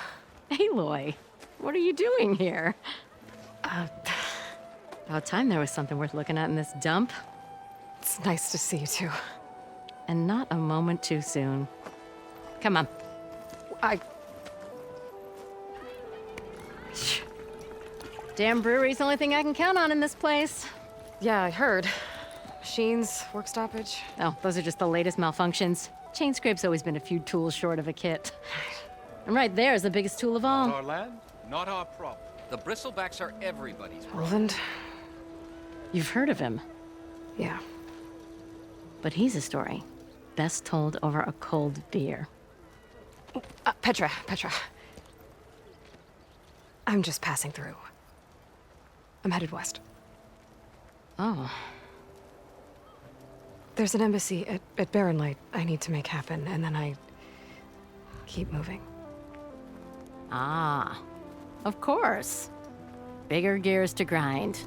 Aloy, what are you doing here? About time there was something worth looking at in this dump. It's nice to see you too. And not a moment too soon. Come on. Damn brewery's the only thing I can count on in this place. Yeah, I heard. Machines, work stoppage. Oh, those are just the latest malfunctions. Chainscrape's always been a few tools short of a kit. And right there is the biggest tool of all. Our land, not our problem. The bristlebacks are everybody's problem. Olvend? You've heard of him. Yeah. But he's a story best told over a cold beer. Petra. I'm just passing through. I'm headed west. Oh. There's an embassy at Barren Light I need to make happen, and then I keep moving. Ah, of course. Bigger gears to grind.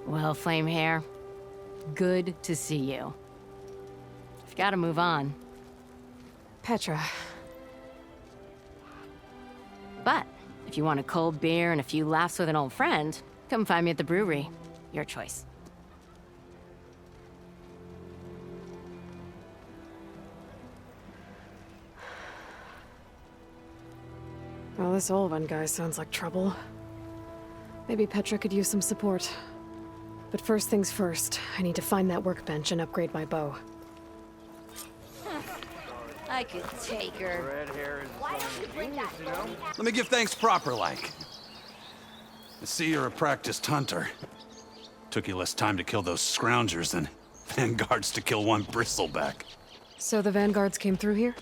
Well, Flamehair, good to see you. I've got to move on. Petra. But if you want a cold beer and a few laughs with an old friend, come find me at the brewery. Your choice. Well, this Olvend guy sounds like trouble. Maybe Petra could use some support. But first things first, I need to find that workbench and upgrade my bow. I could take her. Why don't you bring that? Let me give thanks proper like. I see you're a practiced hunter. Took you less time to kill those scroungers than vanguards to kill one bristleback. So the vanguards came through here?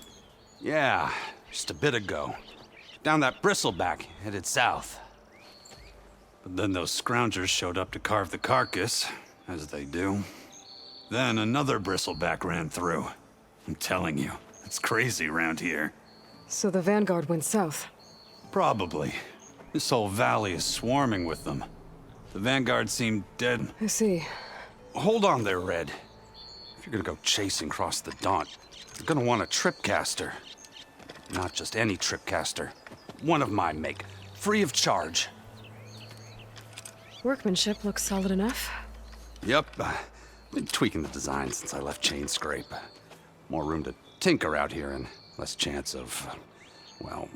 Yeah, just a bit ago. Down that bristleback, headed south. But then those scroungers showed up to carve the carcass, as they do. Then another bristleback ran through. I'm telling you, it's crazy around here. So the vanguard went south? Probably. This whole valley is swarming with them. The vanguard seemed dead. I see. Hold on there, Red. If you're gonna go chasing across the Daunt, you're gonna want a tripcaster. Not just any tripcaster. One of my make, free of charge. Workmanship looks solid enough. Yep, been tweaking the design since I left Chainscrape. More room to tinker out here and less chance of, well,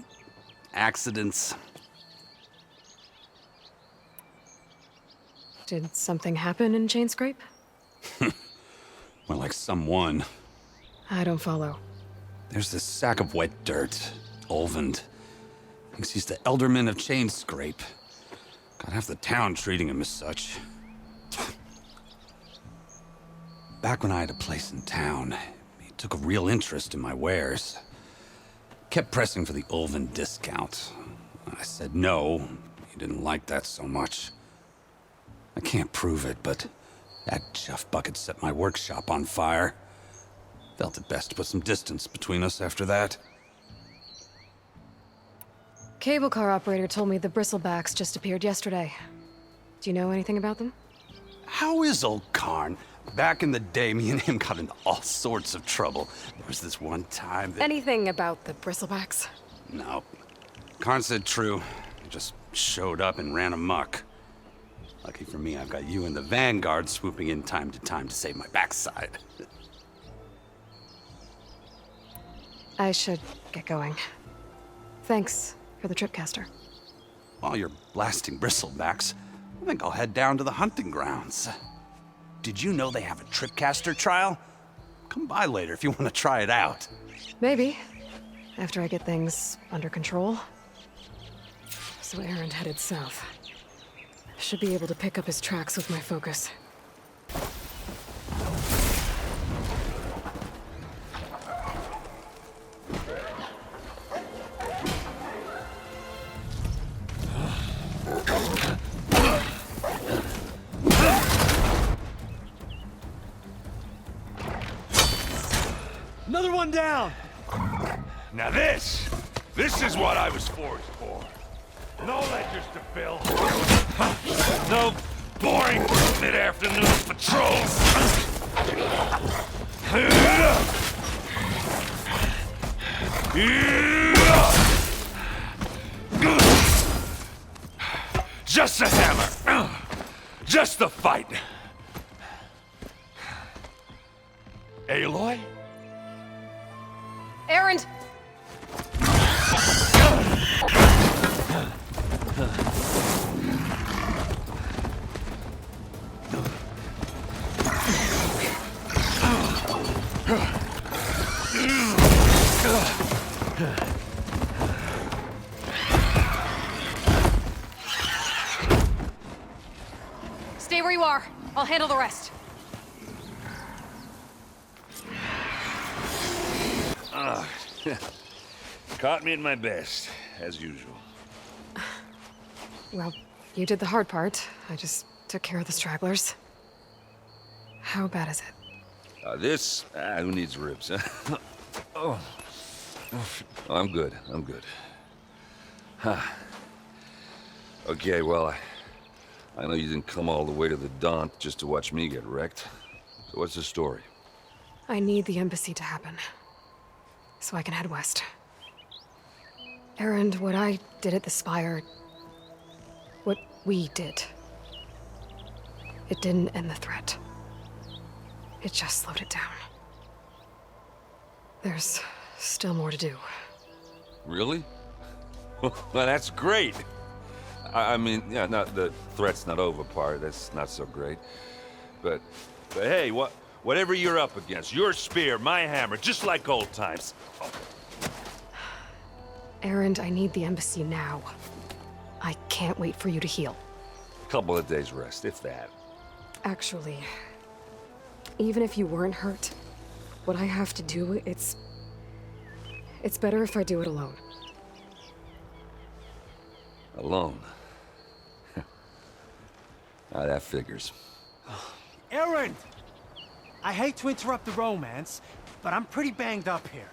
accidents. Did something happen in Chainscrape? Well, like someone. I don't follow. There's this sack of wet dirt, Olvend. Thinks he's the Elderman of Chainscrape. Got half the town treating him as such. Back when I had a place in town, he took a real interest in my wares. Kept pressing for the Olvend discount. I said no. He didn't like that so much. I can't prove it, but that chuff bucket set my workshop on fire. Felt it best to put some distance between us after that. Cable car operator told me the bristlebacks just appeared yesterday. Do you know anything about them? How is old Karn? Back in the day, me and him got into all sorts of trouble. There was this one time that... Anything about the bristlebacks? No. Karn said true. He just showed up and ran amok. Lucky for me, I've got you and the Vanguard swooping in time to save my backside. I should get going. Thanks for the tripcaster. While you're blasting bristlebacks, I think I'll head down to the hunting grounds. Did you know they have a tripcaster trial? Come by later if you want to try it out. Maybe. After I get things under control. So Erend headed south. Should be able to pick up his tracks with my focus. Another one down! Now this is what I was forged for. No ledgers to fill. No boring mid-afternoon patrols. Just a hammer. Just the fight. Aloy? Erend! Stay where you are. I'll handle the rest. Caught me at my best, as usual. Well, you did the hard part. I just took care of the stragglers. How bad is it? Who needs ribs, huh? Oh, I'm good, Huh. Okay, well, I know you didn't come all the way to the Daunt just to watch me get wrecked. So what's the story? I need the embassy to happen, so I can head west. Erend, what I did at the Spire, what we did, it didn't end the threat. It just slowed it down. There's still more to do. Really? Well, that's great. I mean, yeah, not the threat's not over part. That's not so great. But hey, whatever you're up against, your spear, my hammer, just like old times. Erend, I need the embassy now. I can't wait for you to heal. Couple of days rest, if that. Actually, even if you weren't hurt, what I have to do, it's better if I do it alone. Alone? That figures. Erend! I hate to interrupt the romance, but I'm pretty banged up here.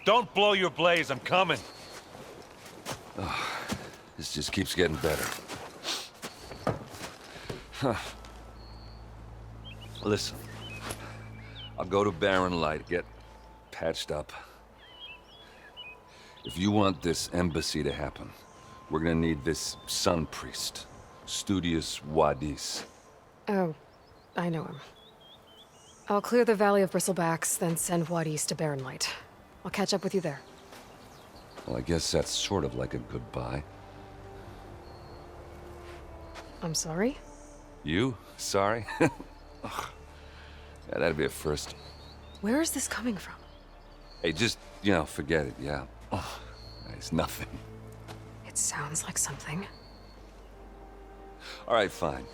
Don't blow your blaze, I'm coming. This just keeps getting better. Listen, I'll go to Barren Light, get patched up. If you want this embassy to happen, we're gonna need this sun priest, Studius Wadis. Oh, I know him. I'll clear the Valley of Bristlebacks, then send Wadis to Barren Light. I'll catch up with you there. Well, I guess that's sort of like a goodbye. I'm sorry? You? Sorry? Ugh. Yeah, that'd be a first. Where is this coming from? Hey, just, forget it, yeah. Oh, it's nothing. It sounds like something. All right, fine.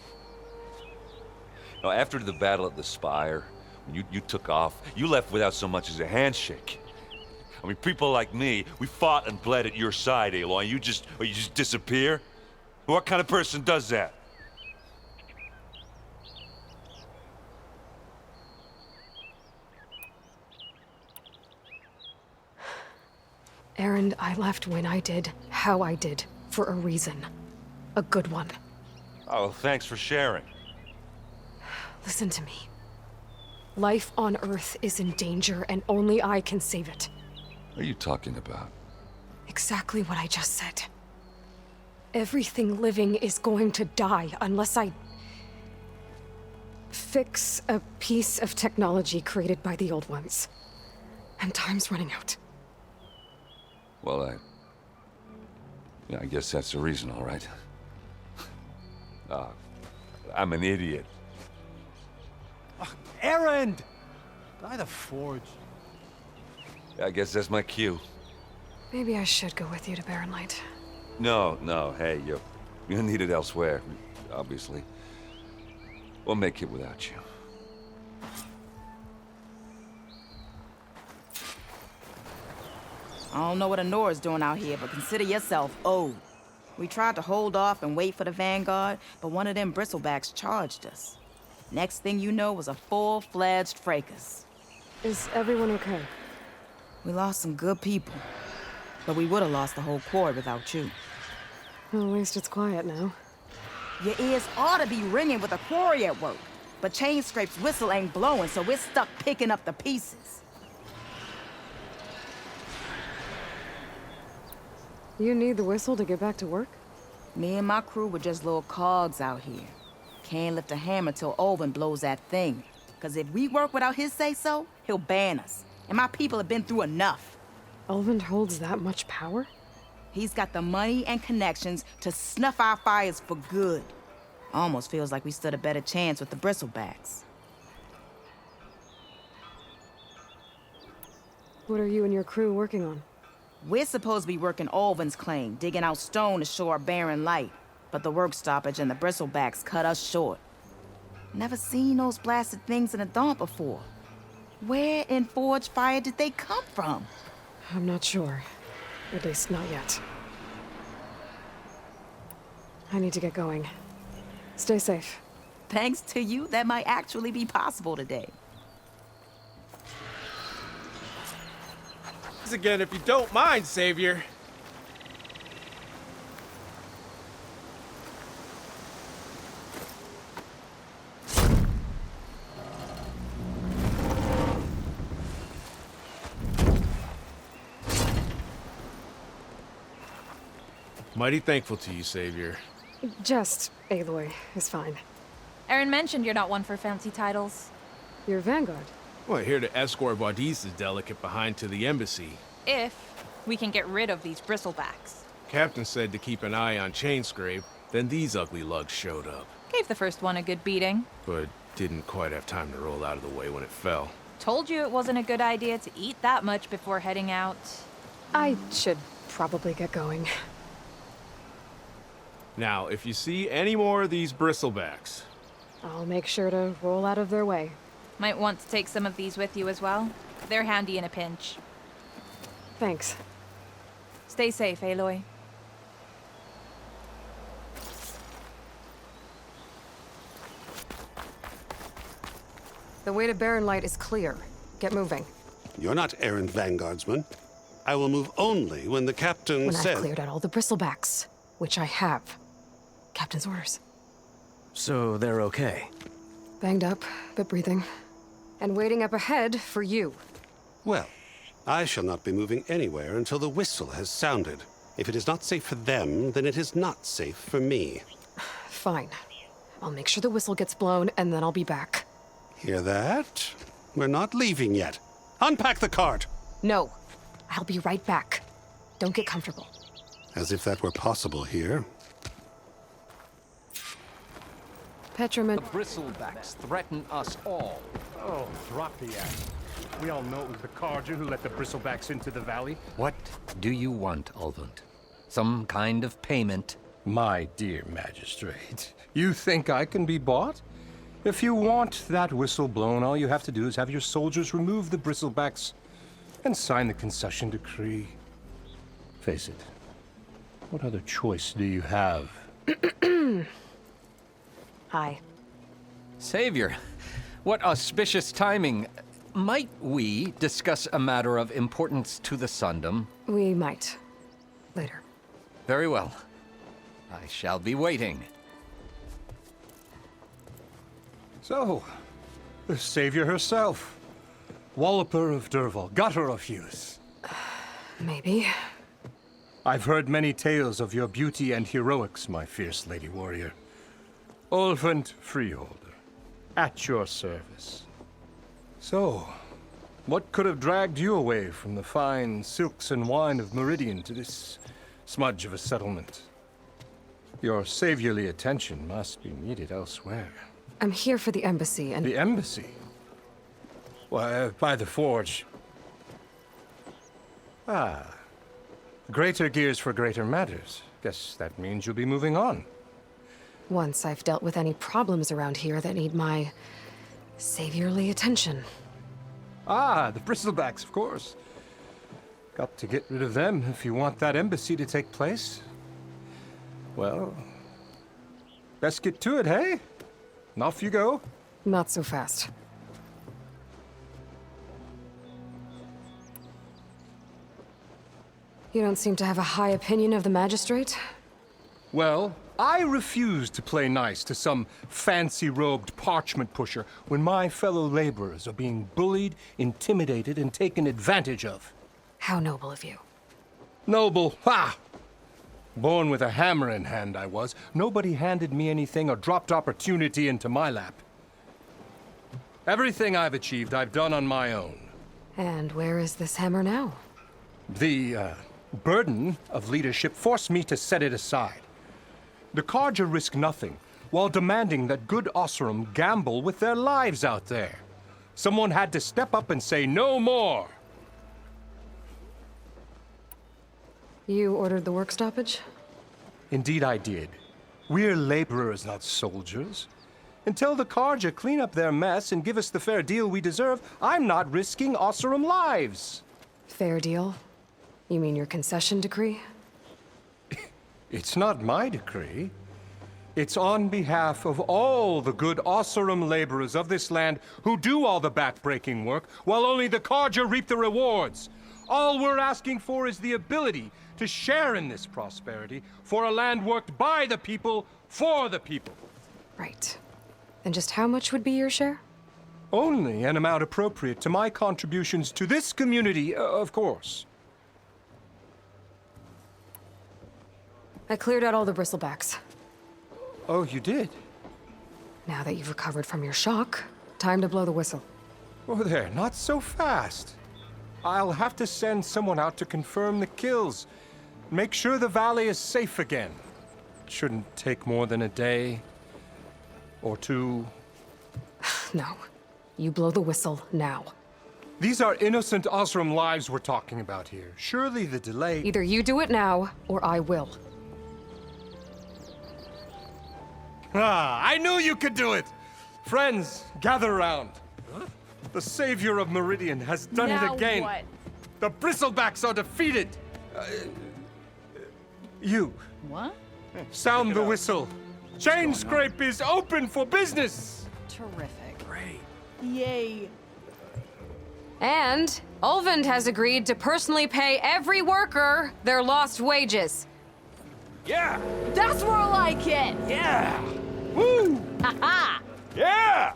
Now, after the battle at the Spire, when you took off, you left without so much as a handshake. I mean, people like me, we fought and bled at your side, Aloy, and you just disappear? What kind of person does that? Erend, I left when I did, how I did, for a reason. A good one. Oh, well, thanks for sharing. Listen to me. Life on Earth is in danger, and only I can save it. What are you talking about? Exactly what I just said. Everything living is going to die unless I fix a piece of technology created by the Old Ones. and time's running out. Well, I guess that's the reason, all right. I'm an idiot. Erend! By the forge. I guess that's my cue. Maybe I should go with you to Barren Light. No, hey, you're needed elsewhere, obviously. We'll make it without you. I don't know what Anora's doing out here, but consider yourself owed. We tried to hold off and wait for the Vanguard, but one of them bristlebacks charged us. Next thing you know was a full-fledged fracas. Is everyone okay? We lost some good people, but we would have lost the whole quad without you. Well, at least it's quiet now. Your ears ought to be ringing with a quarry at work, but Chainscrape's whistle ain't blowing, so we're stuck picking up the pieces. You need the whistle to get back to work? Me and my crew were just little cogs out here. Can't lift a hammer till Olvin blows that thing. Cause if we work without his say-so, he'll ban us. And my people have been through enough. Olvin holds that much power? He's got the money and connections to snuff our fires for good. Almost feels like we stood a better chance with the bristlebacks. What are you and your crew working on? We're supposed to be working Olvin's claim, digging out stone to shore Barren Light. But the work stoppage and the bristlebacks cut us short. Never seen those blasted things in a Daunt before. Where in Forge Fire did they come from? I'm not sure. At least not yet. I need to get going. Stay safe. Thanks to you, that might actually be possible today. Again, if you don't mind, Savior. Mighty thankful to you, Savior. Just Aloy is fine. Aaron mentioned you're not one for fancy titles. You're Vanguard. Well, here to escort Wadiz's delegate behind to the embassy. If we can get rid of these bristlebacks. Captain said to keep an eye on Chainscrape, then these ugly lugs showed up. Gave the first one a good beating. But didn't quite have time to roll out of the way when it fell. Told you it wasn't a good idea to eat that much before heading out. I should probably get going. Now, if you see any more of these bristlebacks... I'll make sure to roll out of their way. Might want to take some of these with you as well. They're handy in a pinch. Thanks. Stay safe, Aloy. The way to Barren Light is clear. Get moving. You're not errant vanguardsman. I will move only when the captain When says... I've cleared out all the bristlebacks, which I have. Captain's orders. So they're okay? Banged up, but breathing. And waiting up ahead for you. Well, I shall not be moving anywhere until the whistle has sounded. If it is not safe for them, then it is not safe for me. Fine. I'll make sure the whistle gets blown, and then I'll be back. Hear that? We're not leaving yet. Unpack the cart! No. I'll be right back. Don't get comfortable. As if that were possible here. Petraman... The bristlebacks threaten us all. Oh, drop the act. We all know it was the Carja who let the bristlebacks into the valley. What do you want, Ulvund? Some kind of payment? My dear magistrate, you think I can be bought? If you want that whistle blown, all you have to do is have your soldiers remove the bristlebacks and sign the concession decree. Face it, what other choice do you have? Hi. Savior, what auspicious timing. Might we discuss a matter of importance to the Sundom? We might. Later. Very well. I shall be waiting. So, the savior herself. Walloper of Derval, gutter of youth. Maybe. I've heard many tales of your beauty and heroics, my fierce lady warrior. Ulvund Freeholder, at your service. So, What could have dragged you away from the fine silks and wine of Meridian to this smudge of a settlement? Your saviorly attention must be needed elsewhere. I'm here for the embassy and... The embassy? Why, by the forge. Ah. Greater gears for greater matters. Guess that means you'll be moving on. Once I've dealt with any problems around here that need my saviorly attention. Ah, the bristlebacks, of course. Got to get rid of them if you want that embassy to take place. Well, best get to it, hey? And off you go. Not so fast. You don't seem to have a high opinion of the magistrate? Well, I refuse to play nice to some fancy-robed parchment pusher when my fellow laborers are being bullied, intimidated, and taken advantage of. How noble of you. Noble? Ha! Born with a hammer in hand, I was. Nobody handed me anything or dropped opportunity into my lap. Everything I've achieved, I've done on my own. And where is this hammer now? The, burden of leadership forced me to set it aside. The Carja risk nothing, while demanding that good Oseram gamble with their lives out there. Someone had to step up and say no more. You ordered the work stoppage? Indeed I did. We're laborers, not soldiers. Until the Carja clean up their mess and give us the fair deal we deserve, I'm not risking Oseram lives. Fair deal? You mean your concession decree? It's not my decree. It's on behalf of all the good Oseram laborers of this land who do all the back-breaking work, while only the Carja reap the rewards. All we're asking for is the ability to share in this prosperity for a land worked by the people, for the people. Right. And just how much would be your share? Only an amount appropriate to my contributions to this community, of course. I cleared out all the bristlebacks. Oh, you did? Now that you've recovered from your shock, time to blow the whistle. Oh, there, not so fast. I'll have to send someone out to confirm the kills. Make sure the valley is safe again. It shouldn't take more than a day. Or two. No. You blow the whistle now. These are innocent Oseram lives we're talking about here. Surely the delay... Either you do it now, or I will. Ah, I knew you could do it! Friends, gather around. The savior of Meridian has done it again. What? The bristlebacks are defeated. You. What? Sound the whistle. Chain Scrape is open for business. Terrific. Great. Yay. And Ulvund has agreed to personally pay every worker their lost wages. Yeah! That's more like it! Yeah! Woo! Ha-ha! Yeah!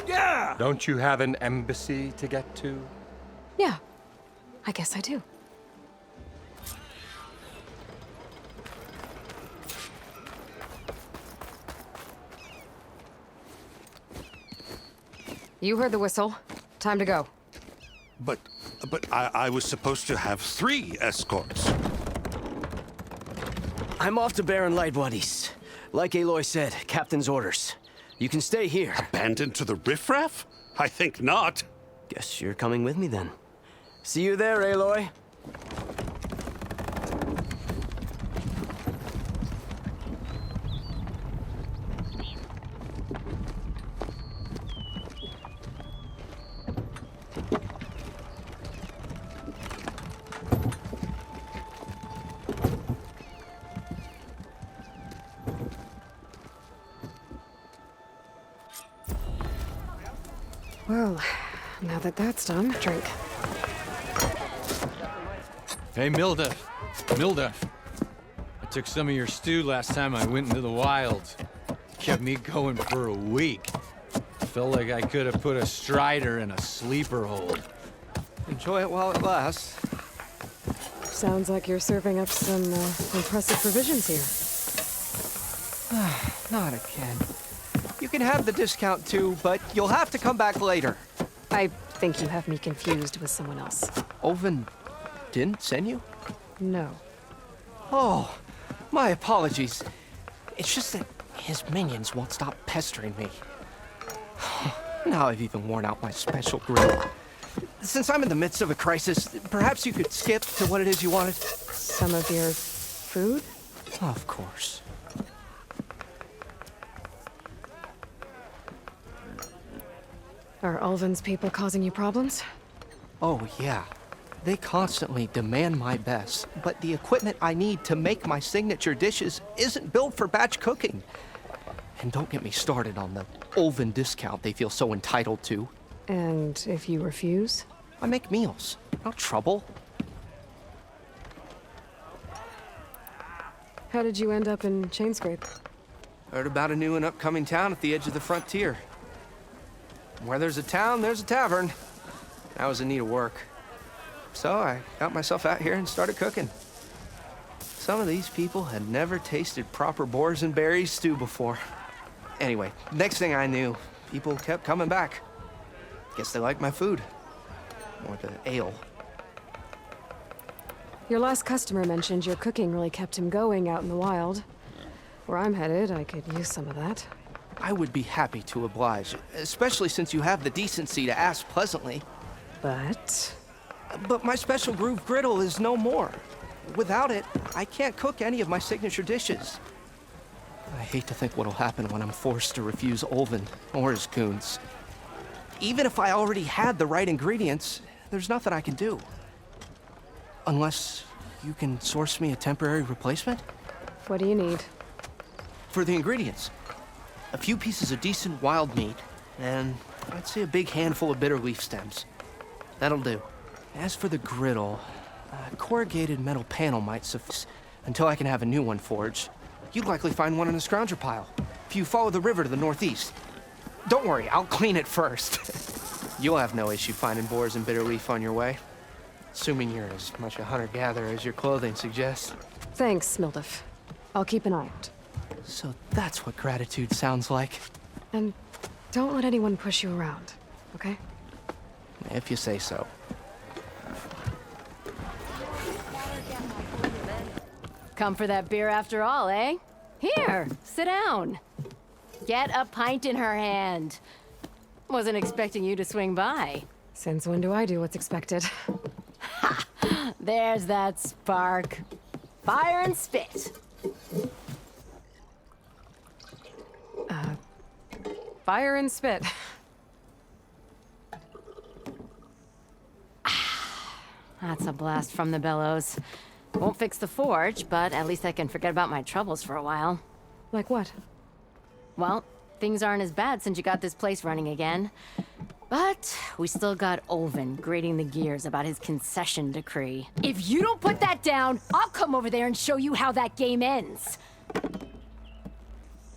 Yeah! Don't you have an embassy to get to? Yeah, I guess I do. You heard the whistle. Time to go. But I was supposed to have 3 escorts. I'm off to Barren Light, buddies. Like Aloy said, Captain's orders. You can stay here. Abandoned to the riffraff? I think not. Guess you're coming with me then. See you there, Aloy. Well, now that that's done, drink. Hey, Milda. Milda. I took some of your stew last time I went into the wilds. Kept me going for a week. Felt like I could have put a strider in a sleeper hold. Enjoy it while it lasts. Sounds like you're serving up some impressive provisions here. Not again. You can have the discount too, but you'll have to come back later. I think you have me confused with someone else. Olvin didn't send you? No. Oh, my apologies. It's just that his minions won't stop pestering me. Now I've even worn out my special grill. Since I'm in the midst of a crisis, perhaps you could skip to what it is you wanted? Some of your food? Of course. Are Ulvin's people causing you problems? Oh, yeah. They constantly demand my best, but the equipment I need to make my signature dishes isn't built for batch cooking. And don't get me started on the Ulvin discount they feel so entitled to. And if you refuse? I make meals, no trouble. How did you end up in Chainscrape? Heard about a new and upcoming town at the edge of the frontier. Where there's a town, there's a tavern. I was in need of work. So I got myself out here and started cooking. Some of these people had never tasted proper boars and berries stew before. Anyway, next thing I knew, people kept coming back. Guess they liked my food. Or the ale. Your last customer mentioned your cooking really kept him going out in the wild. Where I'm headed, I could use some of that. I would be happy to oblige, especially since you have the decency to ask pleasantly. But my special groove griddle is no more. Without it, I can't cook any of my signature dishes. I hate to think what'll happen when I'm forced to refuse Ulvin or his goons. Even if I already had the right ingredients, there's nothing I can do. Unless you can source me a temporary replacement? What do you need? For the ingredients. A few pieces of decent wild meat, and I'd say a big handful of bitter leaf stems. That'll do. As for the griddle, a corrugated metal panel might suffice until I can have a new one forged. You'd likely find one in a scrounger pile, if you follow the river to the northeast. Don't worry, I'll clean it first. You'll have no issue finding boars and bitter leaf on your way. Assuming you're as much a hunter-gatherer as your clothing suggests. Thanks, Mildef. I'll keep an eye out. So that's what gratitude sounds like. And don't let anyone push you around, okay? If you say so. Come for that beer after all, eh? Here, sit down. Get a pint in her hand. Wasn't expecting you to swing by. Since when do I do what's expected? Ha! There's that spark. Fire and spit. Fire and spit. That's a blast from the bellows. Won't fix the forge, but at least I can forget about my troubles for a while. Like what? Well, things aren't as bad since you got this place running again. But we still got Ulvin grating the gears about his concession decree. If you don't put that down, I'll come over there and show you how that game ends.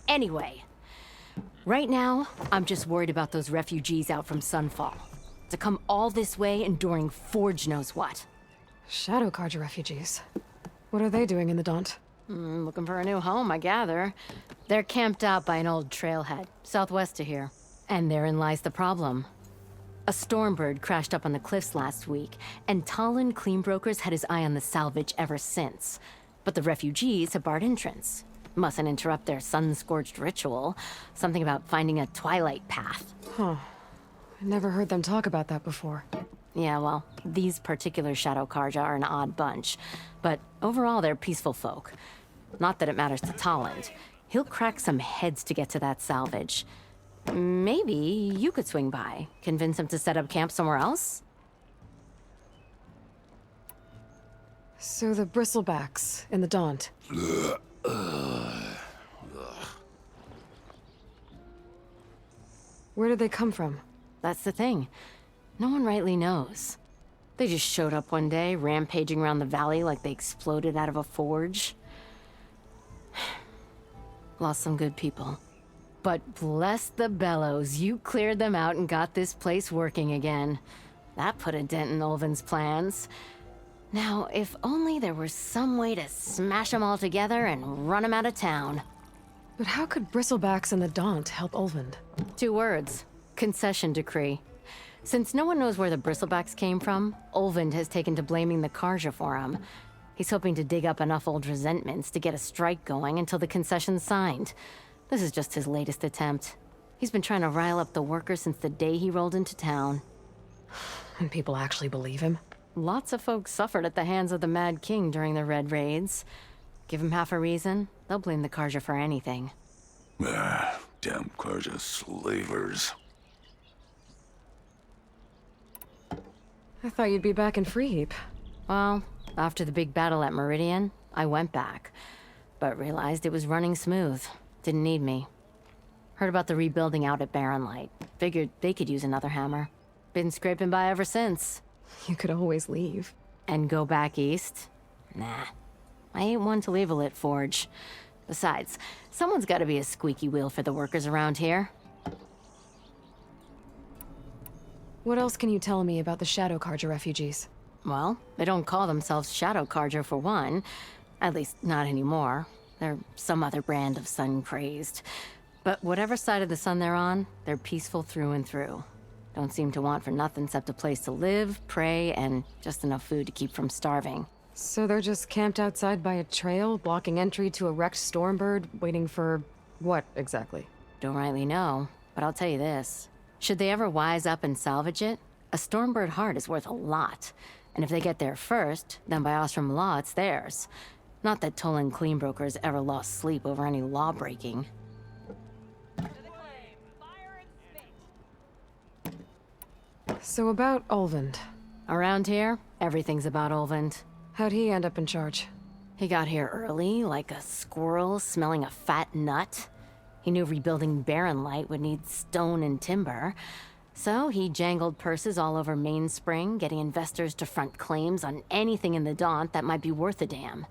Anyway, right now, I'm just worried about those refugees out from Sunfall. To come all this way enduring Forge knows what. Shadow Carja refugees. What are they doing in the Daunt? Looking for a new home, I gather. They're camped out by an old trailhead, southwest of here. And therein lies the problem. A stormbird crashed up on the cliffs last week, and Talon Cleanbrokers had his eye on the salvage ever since. But the refugees have barred entrance. Mustn't interrupt their sun-scorched ritual. Something about finding a twilight path. Huh. I never heard them talk about that before. Yeah, well, these particular Shadow Carja are an odd bunch. But overall, they're peaceful folk. Not that it matters to Talon. He'll crack some heads to get to that salvage. Maybe you could swing by, convince him to set up camp somewhere else? So the bristlebacks in the Daunt. Where did they come from? That's the thing. No one rightly knows. They just showed up one day, rampaging around the valley like they exploded out of a forge. Lost some good people. But bless the bellows, you cleared them out and got this place working again. That put a dent in Ulvin's plans. Now, if only there were some way to smash them all together and run them out of town. But how could Bristlebacks and the Daunt help Ulvund? 2 words. Concession decree. Since no one knows where the Bristlebacks came from, Ulvund has taken to blaming the Karja for him. He's hoping to dig up enough old resentments to get a strike going until the concession's signed. This is just his latest attempt. He's been trying to rile up the workers since the day he rolled into town. And people actually believe him? Lots of folks suffered at the hands of the Mad King during the Red Raids. Give him half a reason, they'll blame the Karja for anything. Damn Karja slavers. I thought you'd be back in Freeheap. Well, after the big battle at Meridian, I went back, but realized it was running smooth. Didn't need me. Heard about the rebuilding out at Barren Light. Figured they could use another hammer. Been scraping by ever since. You could always leave. And go back east? Nah. I ain't one to leave a lit forge. Besides, someone's gotta be a squeaky wheel for the workers around here. What else can you tell me about the Shadow Karja refugees? Well, they don't call themselves Shadow Karja for one. At least, not anymore. They're some other brand of sun-crazed. But whatever side of the sun they're on, they're peaceful through and through. Don't seem to want for nothing except a place to live, pray, and just enough food to keep from starving. So they're just camped outside by a trail, blocking entry to a wrecked Stormbird, waiting for what, exactly? Don't rightly know, but I'll tell you this. Should they ever wise up and salvage it, a Stormbird heart is worth a lot. And if they get there first, then by Ostrom law, it's theirs. Not that Tolan Cleanbrokers ever lost sleep over any law breaking. So about Ulvund. Around here, everything's about Ulvund. How'd he end up in charge? He got here early, like a squirrel smelling a fat nut. He knew rebuilding Barren Light would need stone and timber. So he jangled purses all over Mainspring, getting investors to front claims on anything in the Daunt that might be worth a damn.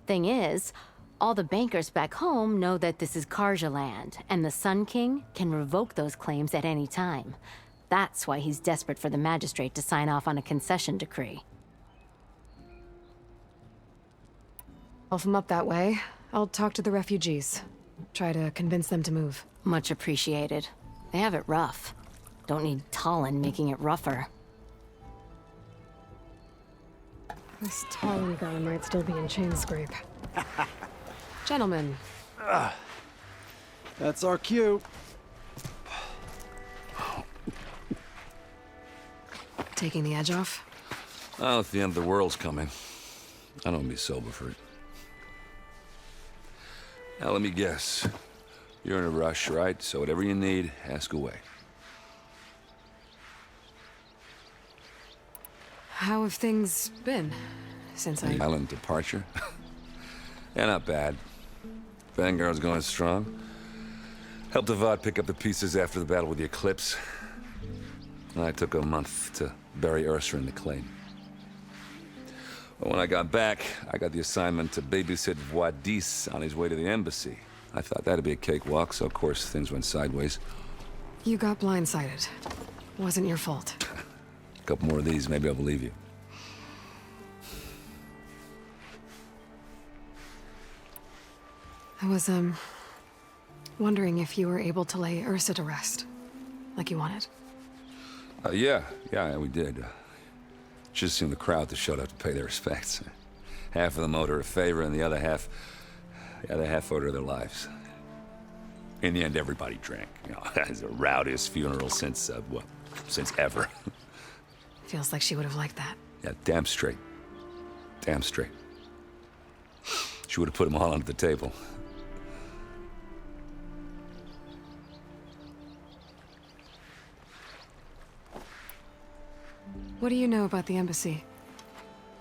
Thing is, all the bankers back home know that this is Karja land, and the Sun King can revoke those claims at any time. That's why he's desperate for the magistrate to sign off on a concession decree. If I'm up that way, I'll talk to the refugees. Try to convince them to move. Much appreciated. They have it rough. Don't need Talon making it rougher. This Talon guy might still be in Chainscrape. Gentlemen. That's our cue. Taking the edge off? Oh, if the end of the world's coming, I don't be sober for it. Now, let me guess. You're in a rush, right? So whatever you need, ask away. How have things been since I... Island departure? Yeah, not bad. Vanguard's going strong. Helped Avad pick up the pieces after the battle with the Eclipse. I took a month to bury Ursa in the claim. But when I got back, I got the assignment to babysit Wadis on his way to the embassy. I thought that'd be a cakewalk, so of course things went sideways. You got blindsided. Wasn't your fault. A couple more of these, maybe I'll believe you. I was, wondering if you were able to lay Ursa to rest, like you wanted. Yeah, we did. Just seen the crowd that showed up to pay their respects. Half of them owed her a favor, and the other half owed her their lives. In the end, everybody drank. You know, it's the rowdiest funeral since ever. Feels like she would have liked that. Yeah, damn straight. Damn straight. She would have put them all under the table. What do you know about the embassy?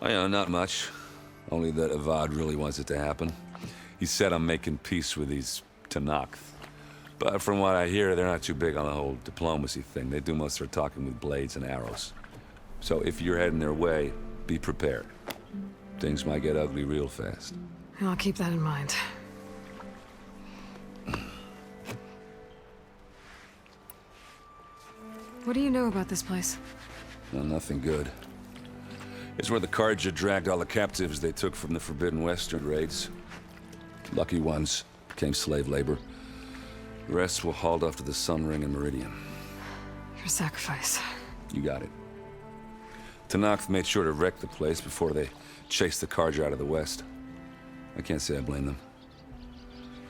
Oh, yeah, not much. Only that Avad really wants it to happen. He said I'm making peace with these Tenakth. But from what I hear, they're not too big on the whole diplomacy thing. They do most of their talking with blades and arrows. So if you're heading their way, be prepared. Things might get ugly real fast. I'll keep that in mind. What do you know about this place? Well, nothing good. It's where the Karja dragged all the captives they took from the Forbidden Western raids. Lucky ones became slave labor. The rest were hauled off to the Sun Ring and Meridian. Your sacrifice. You got it. Tenakth made sure to wreck the place before they chased the Karja out of the west. I can't say I blame them.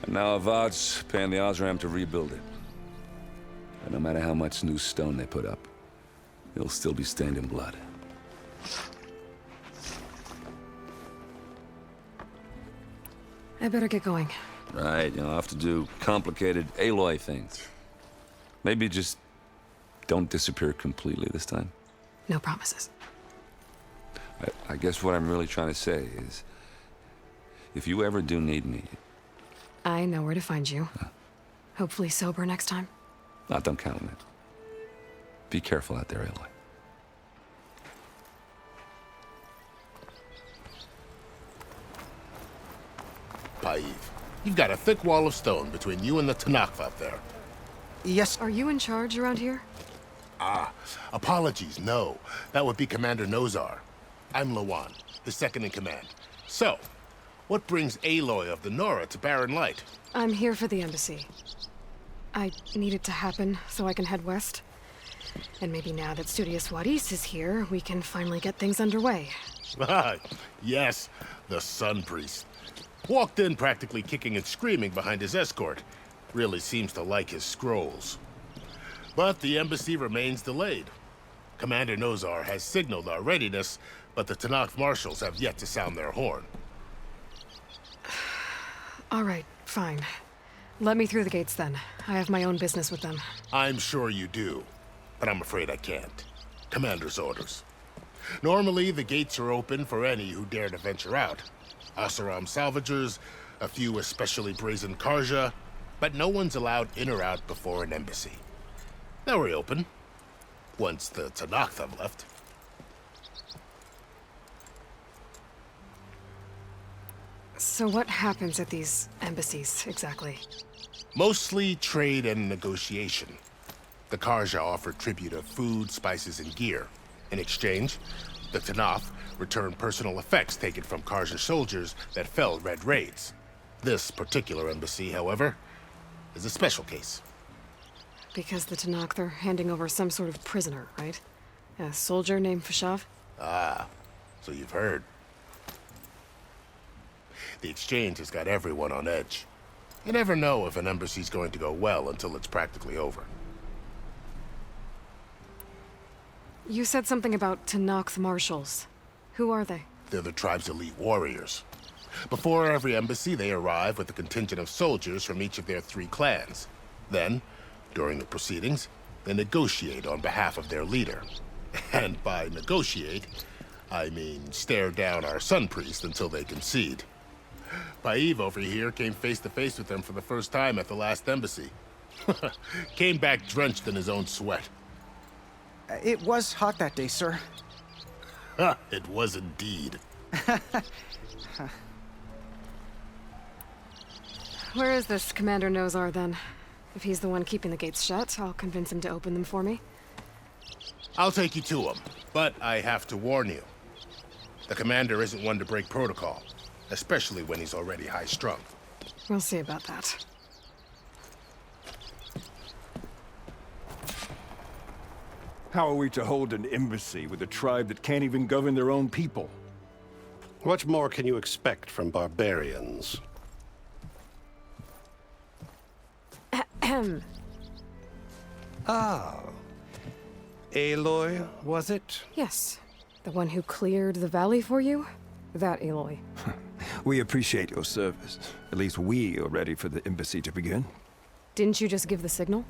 And now Avad's paying the Osram to rebuild it. And no matter how much new stone they put up, it'll still be stained in blood. I better get going. Right, you'll have to do complicated Aloy things. Maybe just don't disappear completely this time. No promises. I guess what I'm really trying to say is, if you ever do need me... I know where to find you. Hopefully sober next time. Don't count on it. Be careful out there, Aloy. Paiv, you've got a thick wall of stone between you and the Tenakth out there. Yes. Are you in charge around here? Apologies, no. That would be Commander Nozar. I'm Lawan, his second in command. So, what brings Aloy of the Nora to Barren Light? I'm here for the embassy. I need it to happen so I can head west. And maybe now that Studious Wadis is here, we can finally get things underway. Yes, the Sun Priest. Walked in practically kicking and screaming behind his escort. Really seems to like his scrolls. But the embassy remains delayed. Commander Nozar has signaled our readiness, but the Tenakth marshals have yet to sound their horn. All right, fine. Let me through the gates then. I have my own business with them. I'm sure you do, but I'm afraid I can't. Commander's orders. Normally, the gates are open for any who dare to venture out. Oseram salvagers, a few especially brazen Karja, but no one's allowed in or out before an embassy. They'll reopen, once the Tenakth have left. So what happens at these embassies, exactly? Mostly trade and negotiation. The Karja offer tribute of food, spices, and gear. In exchange, the Tenakth return personal effects taken from Karja soldiers that felled red raids. This particular embassy, however, is a special case. Because the Tenakth are handing over some sort of prisoner, right? A soldier named Fashav? So you've heard. The exchange has got everyone on edge. You never know if an embassy's going to go well until it's practically over. You said something about Tenakth marshals. Who are they? They're the tribe's elite warriors. Before every embassy, they arrive with a contingent of soldiers from each of their 3 clans. Then, during the proceedings, they negotiate on behalf of their leader. And by negotiate, I mean stare down our Sun Priest until they concede. Paiv over here came face to face with them for the first time at the last embassy. Came back drenched in his own sweat. It was hot that day, sir. It was indeed. Where is this Commander Nozar, then? If he's the one keeping the gates shut, I'll convince him to open them for me. I'll take you to him, but I have to warn you. The commander isn't one to break protocol, especially when he's already high-strung. We'll see about that. How are we to hold an embassy with a tribe that can't even govern their own people? What more can you expect from barbarians? Aloy, was it? Yes. The one who cleared the valley for you? That Aloy. We appreciate your service. At least we are ready for the embassy to begin. Didn't you just give the signal?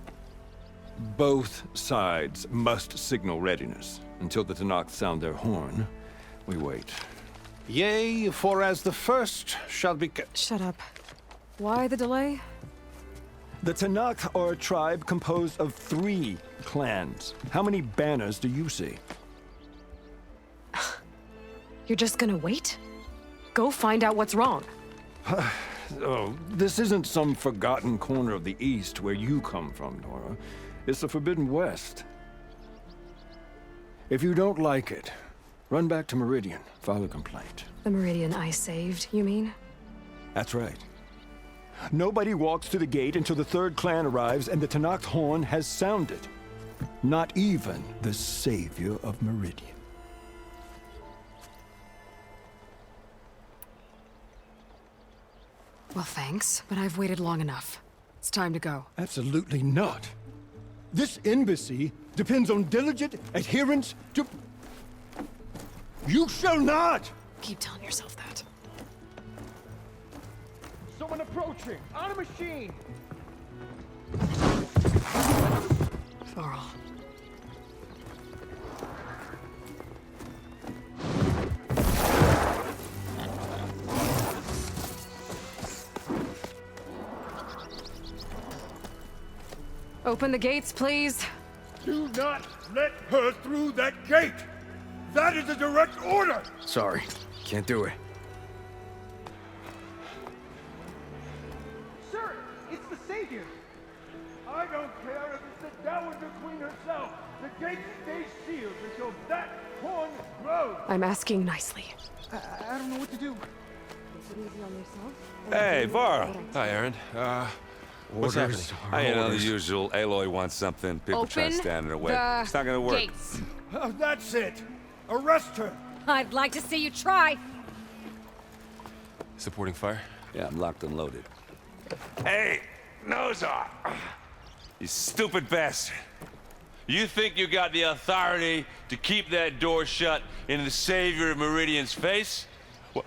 Both sides must signal readiness. Until the Tenakth sound their horn, we wait. Yea, for as the first shall be... Shut up. Why the delay? The Tenakth are a tribe composed of 3 clans. How many banners do you see? You're just gonna wait? Go find out what's wrong. Oh, this isn't some forgotten corner of the East where you come from, Nora. It's the Forbidden West. If you don't like it, run back to Meridian, file a complaint. The Meridian I saved, you mean? That's right. Nobody walks to the gate until the third clan arrives and the Tenakth horn has sounded. Not even the savior of Meridian. Well, thanks, but I've waited long enough. It's time to go. Absolutely not. This embassy depends on diligent adherence to... You shall not! Keep telling yourself that. Someone approaching! On a machine! Varl. Open the gates, please. Do not let her through that gate! That is a direct order! Sorry, can't do it. Sir, it's the Savior! I don't care if it's the Dowager Queen herself. The gate stays sealed until that horn blows. I'm asking nicely. I don't know what to do. Hey, Var. Hi, Aaron. What's happening? You know, the usual. Aloy wants something. People try to Open stand in her way. the It's not gonna work. gates. That's it! Arrest her! I'd like to see you try. Supporting fire? Yeah, I'm locked and loaded. Hey, Nozar! You stupid bastard. You think you got the authority to keep that door shut in the savior of Meridian's face?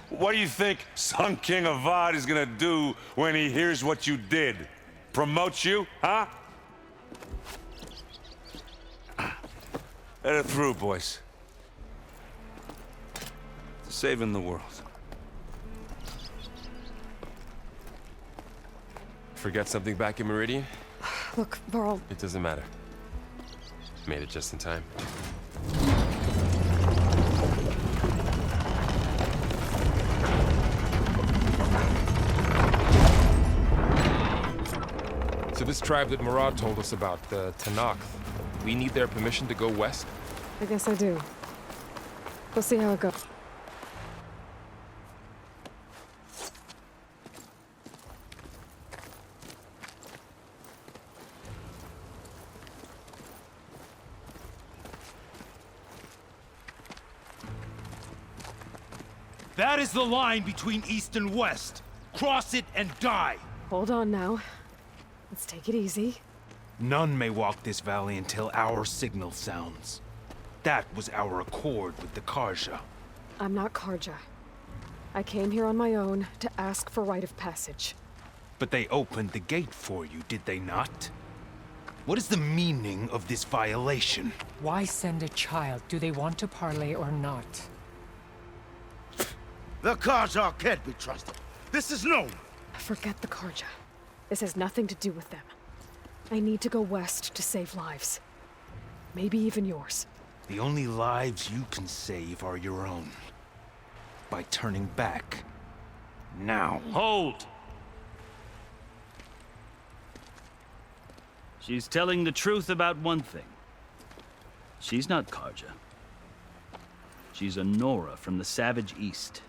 What do you think Sun King Avad is gonna do when he hears what you did? Promote you, huh? Let her through, boys. Saving the world. Forget something back in Meridian? Look, Varl. It doesn't matter. Made it just in time. So this tribe that Murad told us about, the Tenakth, we need their permission to go west? I guess I do. We'll see how it goes. That is the line between East and West. Cross it and die. Hold on now. Let's take it easy. None may walk this valley until our signal sounds. That was our accord with the Karja. I'm not Karja. I came here on my own to ask for rite of passage. But they opened the gate for you, did they not? What is the meaning of this violation? Why send a child? Do they want to parley or not? The Karja can't be trusted. This is known. Forget the Karja. This has nothing to do with them. I need to go west to save lives. Maybe even yours. The only lives you can save are your own. By turning back. Now. Hold! She's telling the truth about one thing. She's not Karja. She's a Nora from the Savage East.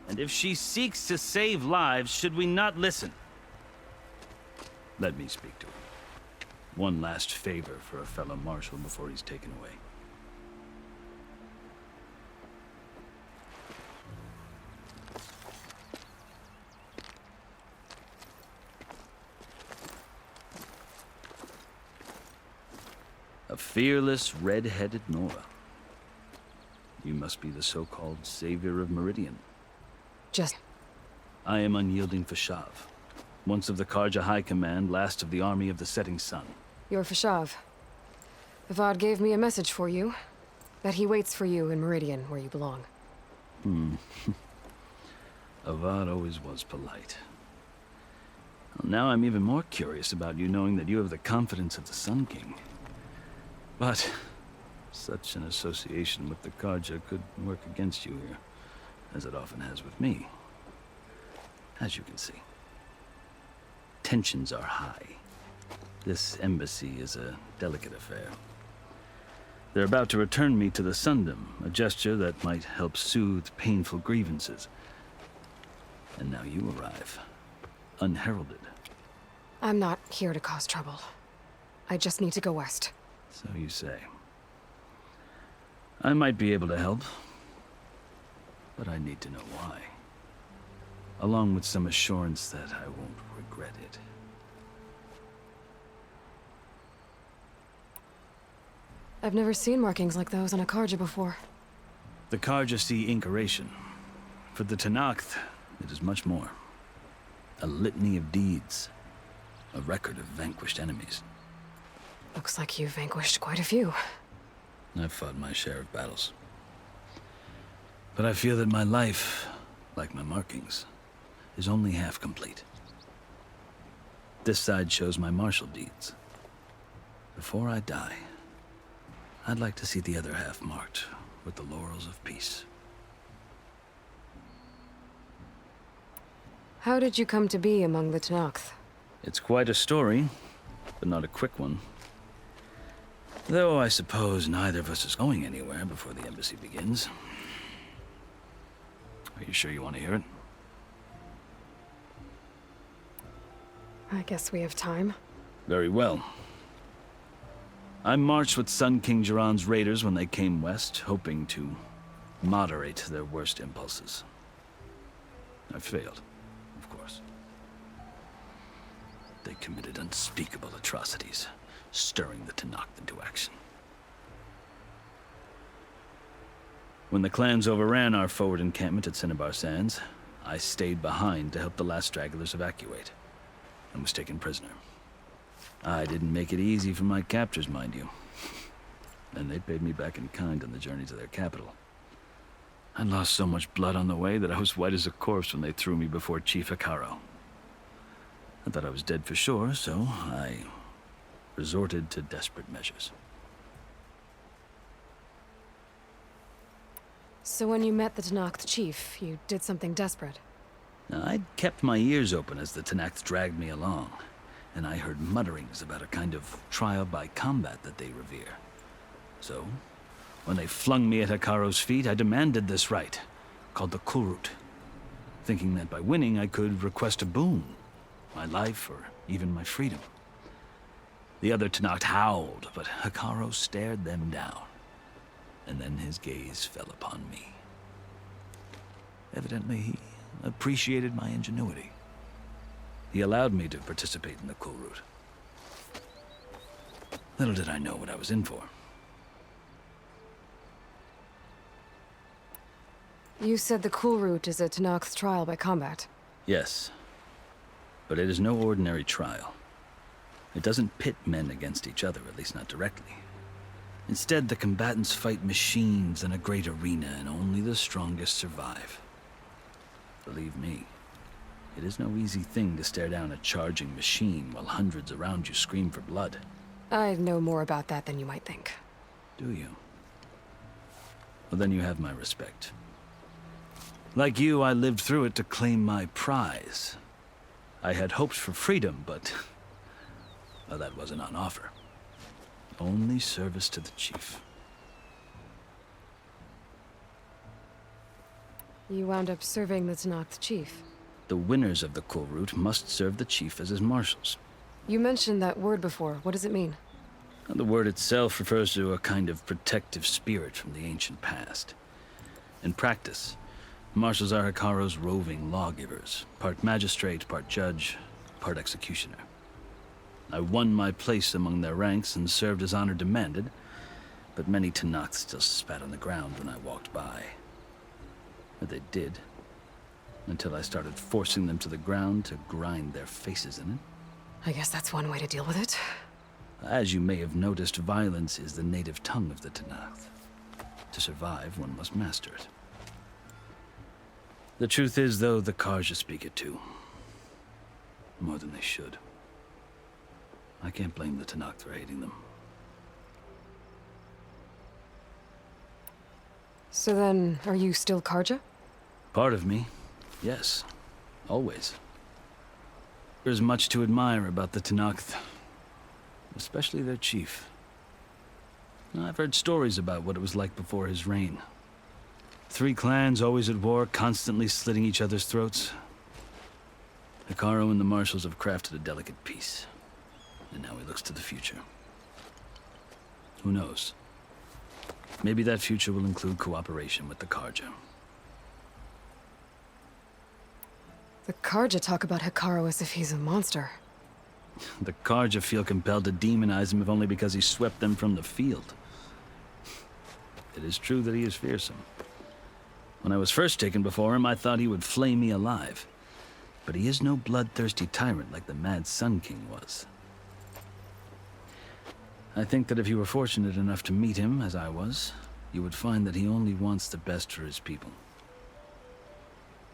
And if she seeks to save lives, should we not listen? Let me speak to her. One last favor for a fellow marshal before he's taken away. A fearless, red-headed Nora. You must be the so-called savior of Meridian. Just... I am unyielding Fashav. Once of the Karja High Command, last of the army of the Setting Sun. You're Fashav. Avad gave me a message for you. That he waits for you in Meridian, where you belong. Avad always was polite. Well, now I'm even more curious about you knowing that you have the confidence of the Sun King. But such an association with the Karja could work against you here, as it often has with me. As you can see. Tensions are high. This embassy is a delicate affair. They're about to return me to the Sundom, a gesture that might help soothe painful grievances. And now you arrive. unheralded. I'm not here to cause trouble. I just need to go west. So you say. I might be able to help, but I need to know why. Along with some assurance that I won't regret it. I've never seen markings like those on a Karja before. The Karja see incarnation. For the Tenakth, it is much more. A litany of deeds. A record of vanquished enemies. Looks like you've vanquished quite a few. I've fought my share of battles. But I feel that my life, like my markings, is only half complete. This side shows my martial deeds. Before I die, I'd like to see the other half marked with the laurels of peace. How did you come to be among the Tenakth? It's quite a story, but not a quick one. Though I suppose neither of us is going anywhere before the embassy begins. Are you sure you want to hear it? I guess we have time. Very well. I marched with Sun King Jiran's raiders when they came west, hoping to moderate their worst impulses. I failed, of course. They committed unspeakable atrocities, stirring the Tenakth into action. When the clans overran our forward encampment at Cinnabar Sands, I stayed behind to help the last stragglers evacuate, and was taken prisoner. I didn't make it easy for my captors, mind you. And they paid me back in kind on the journey to their capital. I lost so much blood on the way that I was white as a corpse when they threw me before Chief Hekaro. I thought I was dead for sure, so I resorted to desperate measures. So when you met the Tenakth chief, you did something desperate? Now, I'd kept my ears open as the Tenakth dragged me along, and I heard mutterings about a kind of trial by combat that they revere. So, when they flung me at Hekaro's feet, I demanded this rite, called the Culrut, thinking that by winning I could request a boon, my life or even my freedom. The other Tenakth howled, but Hekaro stared them down, and then his gaze fell upon me. Evidently, he appreciated my ingenuity. He allowed me to participate in the Culrut. Little did I know what I was in for. You said the Culrut is a Tenakth trial by combat. Yes, but it is no ordinary trial. It doesn't pit men against each other, at least not directly. Instead, the combatants fight machines in a great arena, and only the strongest survive. Believe me, it is no easy thing to stare down a charging machine while hundreds around you scream for blood. I know more about that than you might think. Do you? Well, then you have my respect. Like you, I lived through it to claim my prize. I had hoped for freedom, but well, that wasn't on offer. Only service to the chief. You wound up serving the Tenakth chief. The winners of the Culrut must serve the chief as his marshals. You mentioned that word before. What does it mean? The word itself refers to a kind of protective spirit from the ancient past. In practice, marshals are Hekaro's roving lawgivers, part magistrate, part judge, part executioner. I won my place among their ranks and served as honor demanded, but many Tenakth still spat on the ground when I walked by. Or they did, until I started forcing them to the ground to grind their faces in it. I guess that's one way to deal with it. As you may have noticed, violence is the native tongue of the Tenakth. To survive, one must master it. The truth is, though, the Karja speak it too. More than they should. I can't blame the Tenakth for hating them. So then, are you still Karja? Part of me, yes. Always. There's much to admire about the Tenakth. Especially their chief. I've heard stories about what it was like before his reign. 3 clans always at war, constantly slitting each other's throats. Hekarro and the Marshals have crafted a delicate peace. And now he looks to the future. Who knows? Maybe that future will include cooperation with the Karja. The Karja talk about Hekarro as if he's a monster. The Karja feel compelled to demonize him if only because he swept them from the field. It is true that he is fearsome. When I was first taken before him, I thought he would flay me alive. But he is no bloodthirsty tyrant like the Mad Sun King was. I think that if you were fortunate enough to meet him, as I was, you would find that he only wants the best for his people.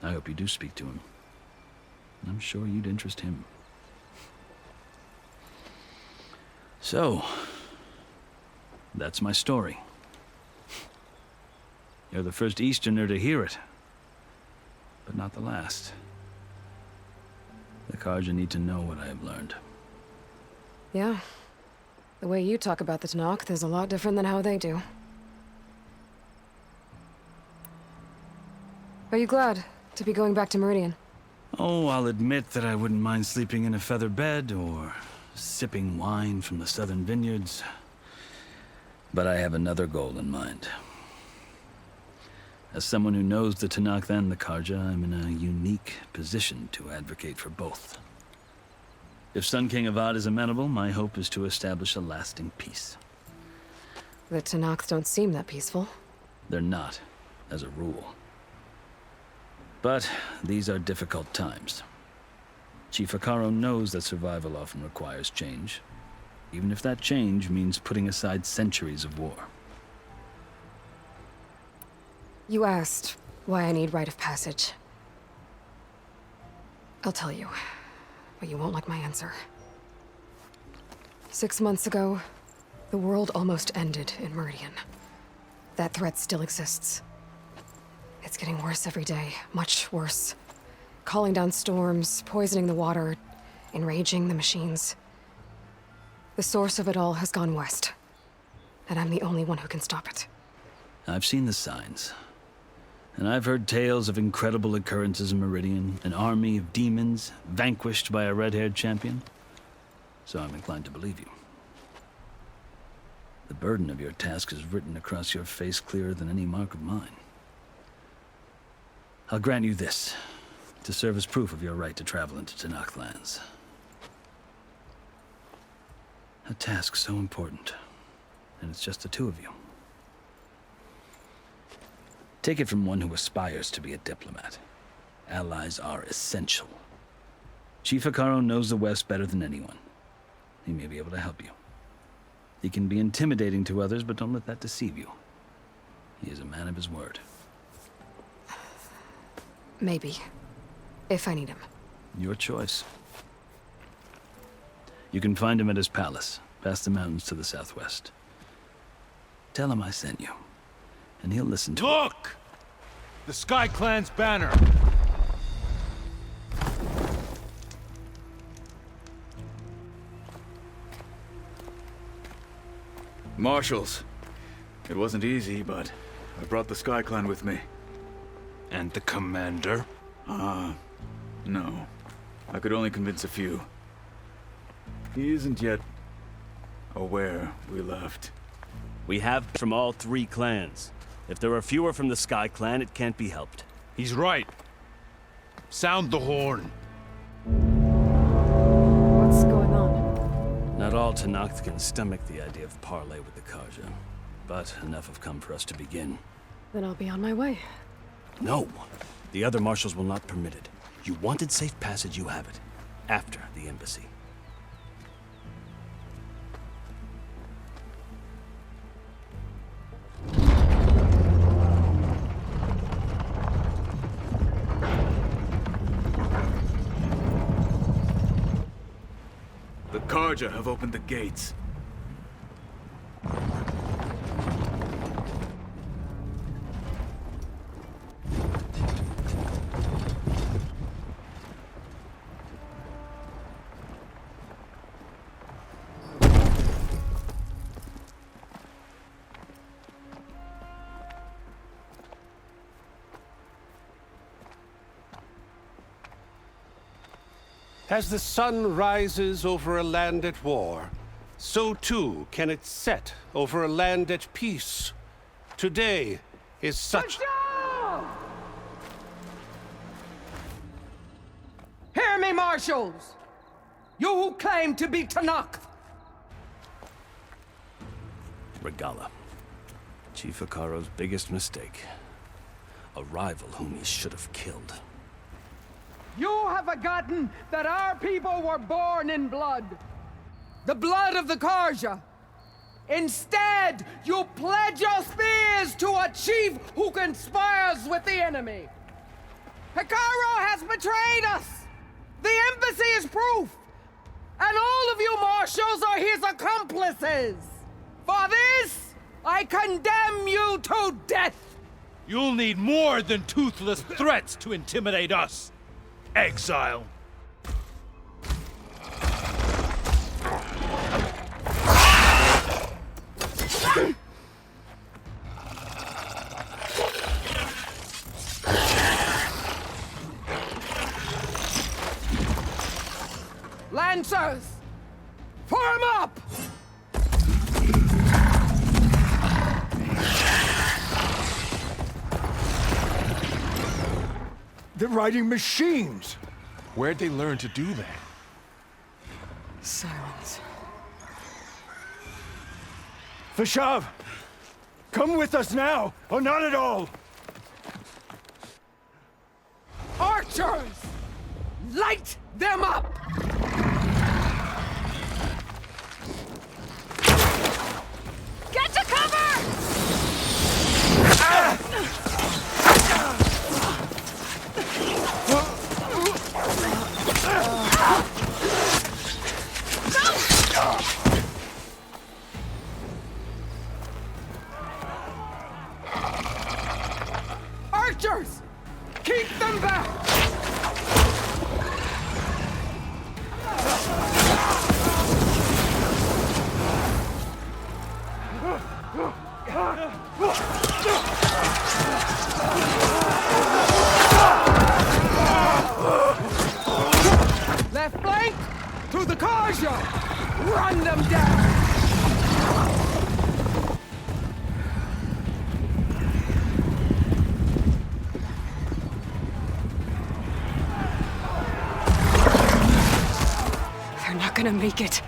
I hope you do speak to him. I'm sure you'd interest him. So, that's my story. You're the first Easterner to hear it, but not the last. The Karja need to know what I have learned. Yeah. The way you talk about the Tenakth is a lot different than how they do. Are you glad to be going back to Meridian? Oh, I'll admit that I wouldn't mind sleeping in a feather bed or sipping wine from the southern vineyards. But I have another goal in mind. As someone who knows the Tenakth and the Karja, I'm in a unique position to advocate for both. If Sun King Avad is amenable, my hope is to establish a lasting peace. The Tenakth don't seem that peaceful. They're not, as a rule. But these are difficult times. Chief Hekarro knows that survival often requires change, even if that change means putting aside centuries of war. You asked why I need rite of passage. I'll tell you, but you won't like my answer. 6 months ago, the world almost ended in Meridian. That threat still exists. It's getting worse every day, much worse. Calling down storms, poisoning the water, enraging the machines. The source of it all has gone west, and I'm the only one who can stop it. I've seen the signs. And I've heard tales of incredible occurrences in Meridian, an army of demons vanquished by a red-haired champion. So I'm inclined to believe you. The burden of your task is written across your face clearer than any mark of mine. I'll grant you this, to serve as proof of your right to travel into Tenakth lands. A task so important, and it's just the two of you. Take it from one who aspires to be a diplomat. Allies are essential. Chief Hekarro knows the West better than anyone. He may be able to help you. He can be intimidating to others, but don't let that deceive you. He is a man of his word. Maybe. If I need him. Your choice. You can find him at his palace, past the mountains to the southwest. Tell him I sent you, and he'll listen to Look! The Sky Clan's banner! Marshals. It wasn't easy, but I brought the Sky Clan with me. And the commander? No. I could only convince a few. He isn't yet aware we left. We have from all 3 clans. If there are fewer from the Sky Clan, it can't be helped. He's right. Sound the horn. What's going on? Not all Tenakth can stomach the idea of parley with the Karja, but enough have come for us to begin. Then I'll be on my way. No! The other marshals will not permit it. You wanted safe passage, you have it. After the embassy. The Karja have opened the gates. As the sun rises over a land at war, so too can it set over a land at peace. Today is such... Hear me, marshals! You who claim to be Tenakth! Regala. Chief Ikaro's biggest mistake. A rival whom he should have killed. You have forgotten that our people were born in blood. The blood of the Karja. Instead, you pledge your spears to a chief who conspires with the enemy. Hikaru has betrayed us! The embassy is proof! And all of you marshals are his accomplices! For this, I condemn you to death! You'll need more than toothless threats to intimidate us. Exile. Lancers! Form up! They're riding machines! Where'd they learn to do that? Silence. Vashav! Come with us now, or not at all! Archers! Light them up! Get to cover! Archers! Keep them back! Left flank to the Karja! Run them down! They're not gonna make it.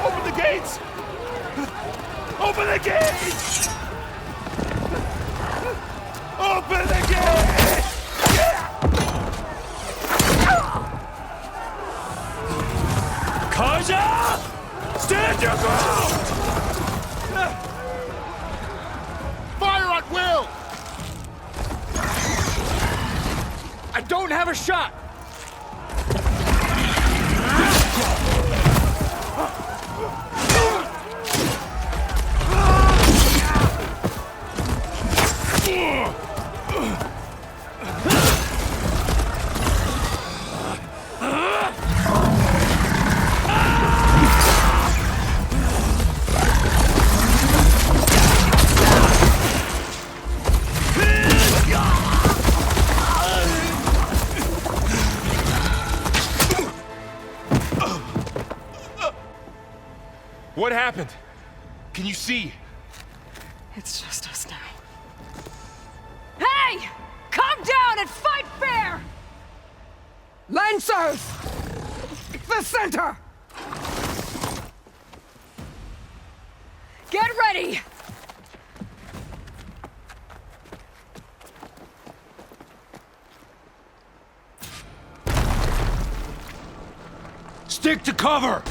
Open the gates! Open the gates! Open the gates! Karja! Stand your ground! Fire at will! I don't have a shot! What happened? Can you see? It's just us now. Hey! Come down and fight fair! Lancers! The center! Get ready! Stick to cover!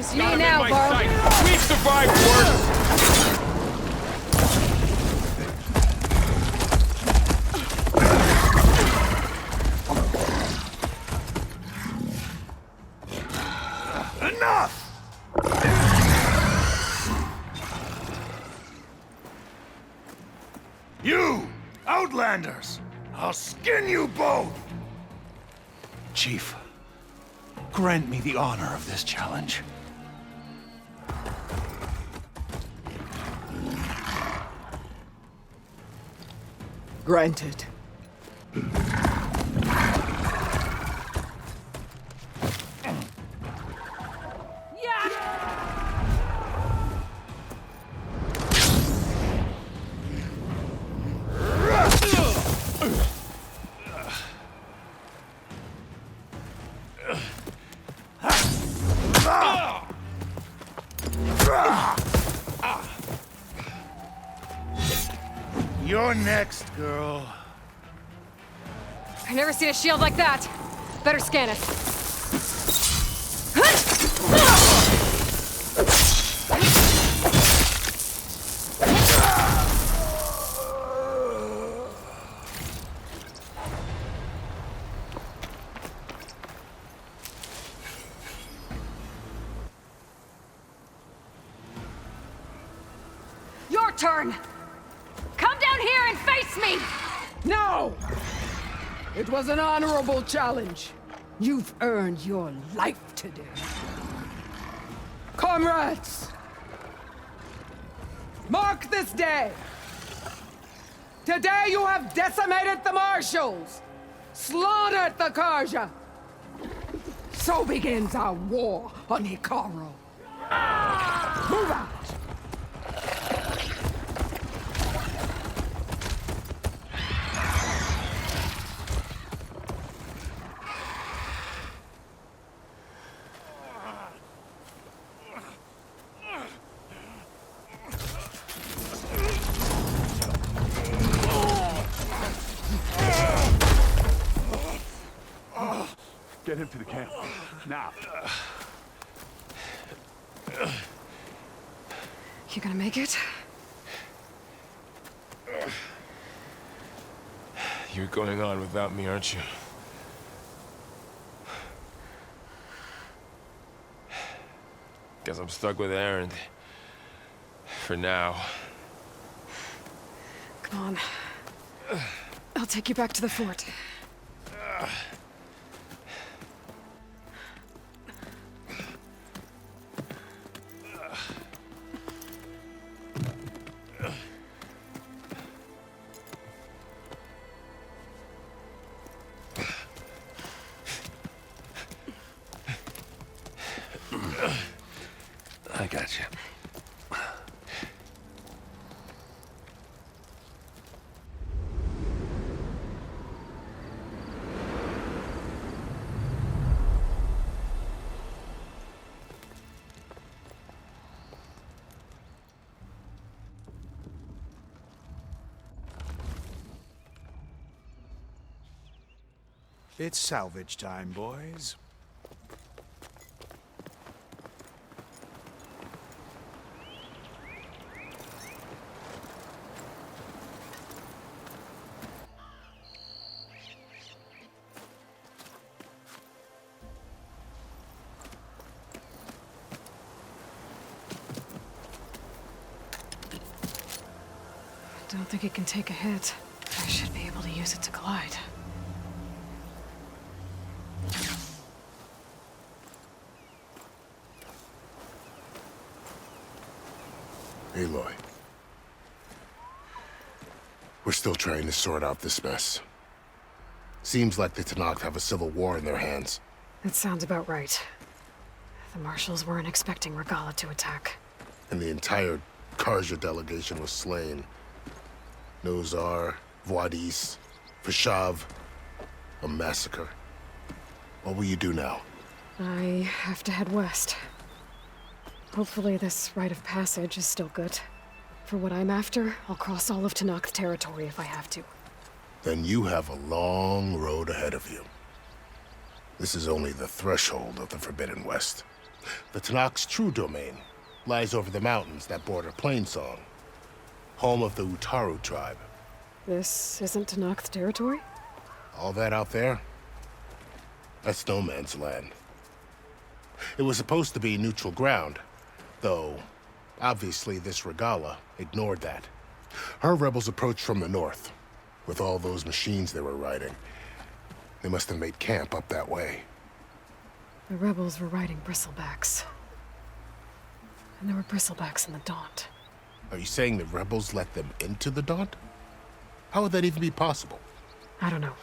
It's me now, Barren. We've survived worse! Enough! You, Outlanders! I'll skin you both! Chief, grant me the honor of this challenge. Granted. You're next, girl. I've never seen a shield like that. Better scan it. Your turn! Come down here and face me! No! It was an honorable challenge. You've earned your life today. Comrades! Mark this day! Today you have decimated the marshals! Slaughtered the Karja! So begins our war on Hikaru. Move out! Get him to the camp. Now. You gonna make it? You're going on without me, aren't you? Guess I'm stuck with Aaron. For now. Come on. I'll take you back to the fort. I got you. It's salvage time, boys. I don't think it can take a hit. I should be able to use it to glide. Aloy. We're still trying to sort out this mess. Seems like the Tenakth have a civil war in their hands. That sounds about right. The marshals weren't expecting Regala to attack. And the entire Karja delegation was slain. Nozar, Voidis, Fashav. A massacre. What will you do now? I have to head west. Hopefully this rite of passage is still good. For what I'm after, I'll cross all of Tenakth territory if I have to. Then you have a long road ahead of you. This is only the threshold of the Forbidden West. The Tenakth's true domain lies over the mountains that border Plainsong, home of the Utaru tribe. This isn't Tenakth territory? All that out there? That's no man's land. It was supposed to be neutral ground, though obviously this Regala ignored that. Her rebels approached from the north, with all those machines they were riding. They must have made camp up that way. The rebels were riding bristlebacks. And there were bristlebacks in the Daunt. Are you saying the rebels let them into the Daunt? How would that even be possible? I don't know.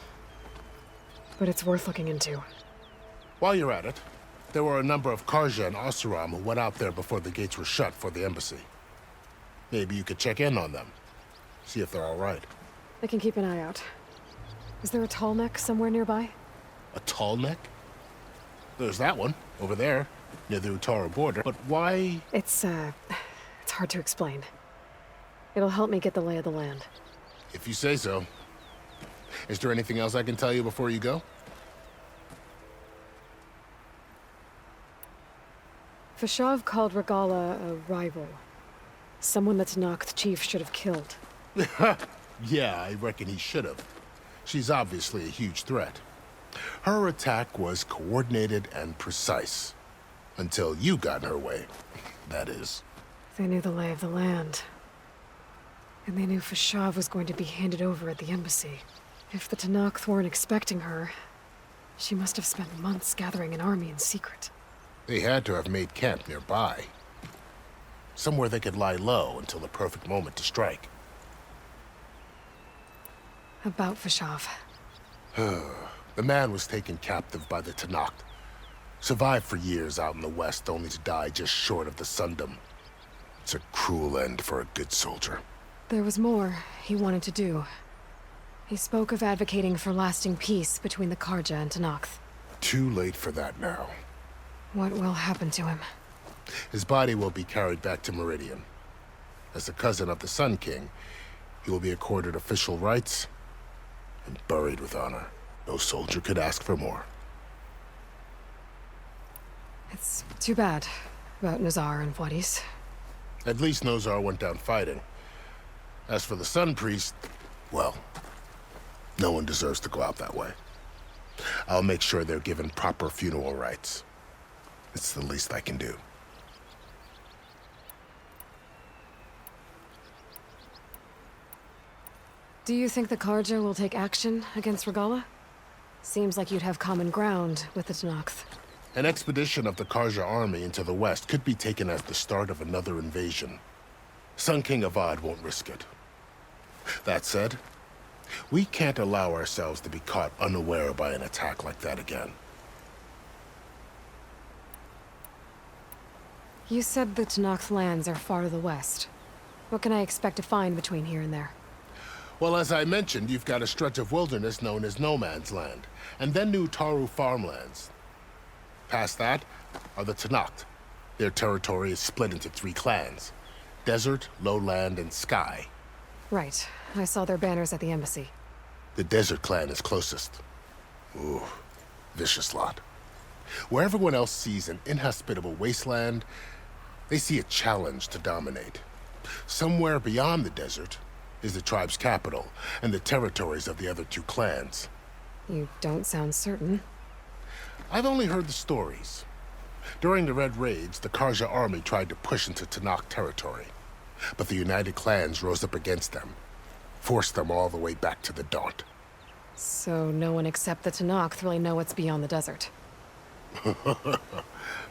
But it's worth looking into. While you're at it, there were a number of Karja and Oseram who went out there before the gates were shut for the embassy. Maybe you could check in on them. See if they're all right. I can keep an eye out. Is there a tall neck somewhere nearby? A tall neck? There's that one, over there, near the Utaru border. But why? It's hard to explain. It'll help me get the lay of the land. If you say so. Is there anything else I can tell you before you go? Fashav called Regala a rival. Someone that Tenakth chief should have killed. Yeah, I reckon he should have. She's obviously a huge threat. Her attack was coordinated and precise. Until you got in her way, that is. They knew the lay of the land. And they knew Fashav was going to be handed over at the embassy. If the Tenakth weren't expecting her, she must have spent months gathering an army in secret. They had to have made camp nearby. Somewhere they could lie low until the perfect moment to strike. About Fashav. The man was taken captive by the Tenakth. Survived for years out in the west, only to die just short of the Sundom. It's a cruel end for a good soldier. There was more he wanted to do. He spoke of advocating for lasting peace between the Karja and Tenakth. Too late for that now. What will happen to him? His body will be carried back to Meridian. As the cousin of the Sun King, he will be accorded official rights and buried with honor. No soldier could ask for more. It's too bad about Nazar and Wadis. At least Nozar went down fighting. As for the Sun Priest, well, no one deserves to go out that way. I'll make sure they're given proper funeral rites. It's the least I can do. Do you think the Karja will take action against Regala? Seems like you'd have common ground with the Tenakth. An expedition of the Karja army into the west could be taken as the start of another invasion. Sun King Avad won't risk it. That said, we can't allow ourselves to be caught unaware by an attack like that again. You said the Tenakth lands are far to the west. What can I expect to find between here and there? Well, as I mentioned, you've got a stretch of wilderness known as No Man's Land, and then new Utaru farmlands. Past that are the Tenakth. Their territory is split into 3 clans: Desert, Lowland, and Sky. Right. I saw their banners at the embassy. The Desert clan is closest. Ooh, vicious lot. Where everyone else sees an inhospitable wasteland, they see a challenge to dominate. Somewhere beyond the desert is the tribe's capital and the territories of the other 2 clans. You don't sound certain. I've only heard the stories. During the Red Raids, the Karja army tried to push into Tenakth territory, but the United Clans rose up against them, forced them all the way back to the Daunt. So no one except the Tenakth really know what's beyond the desert.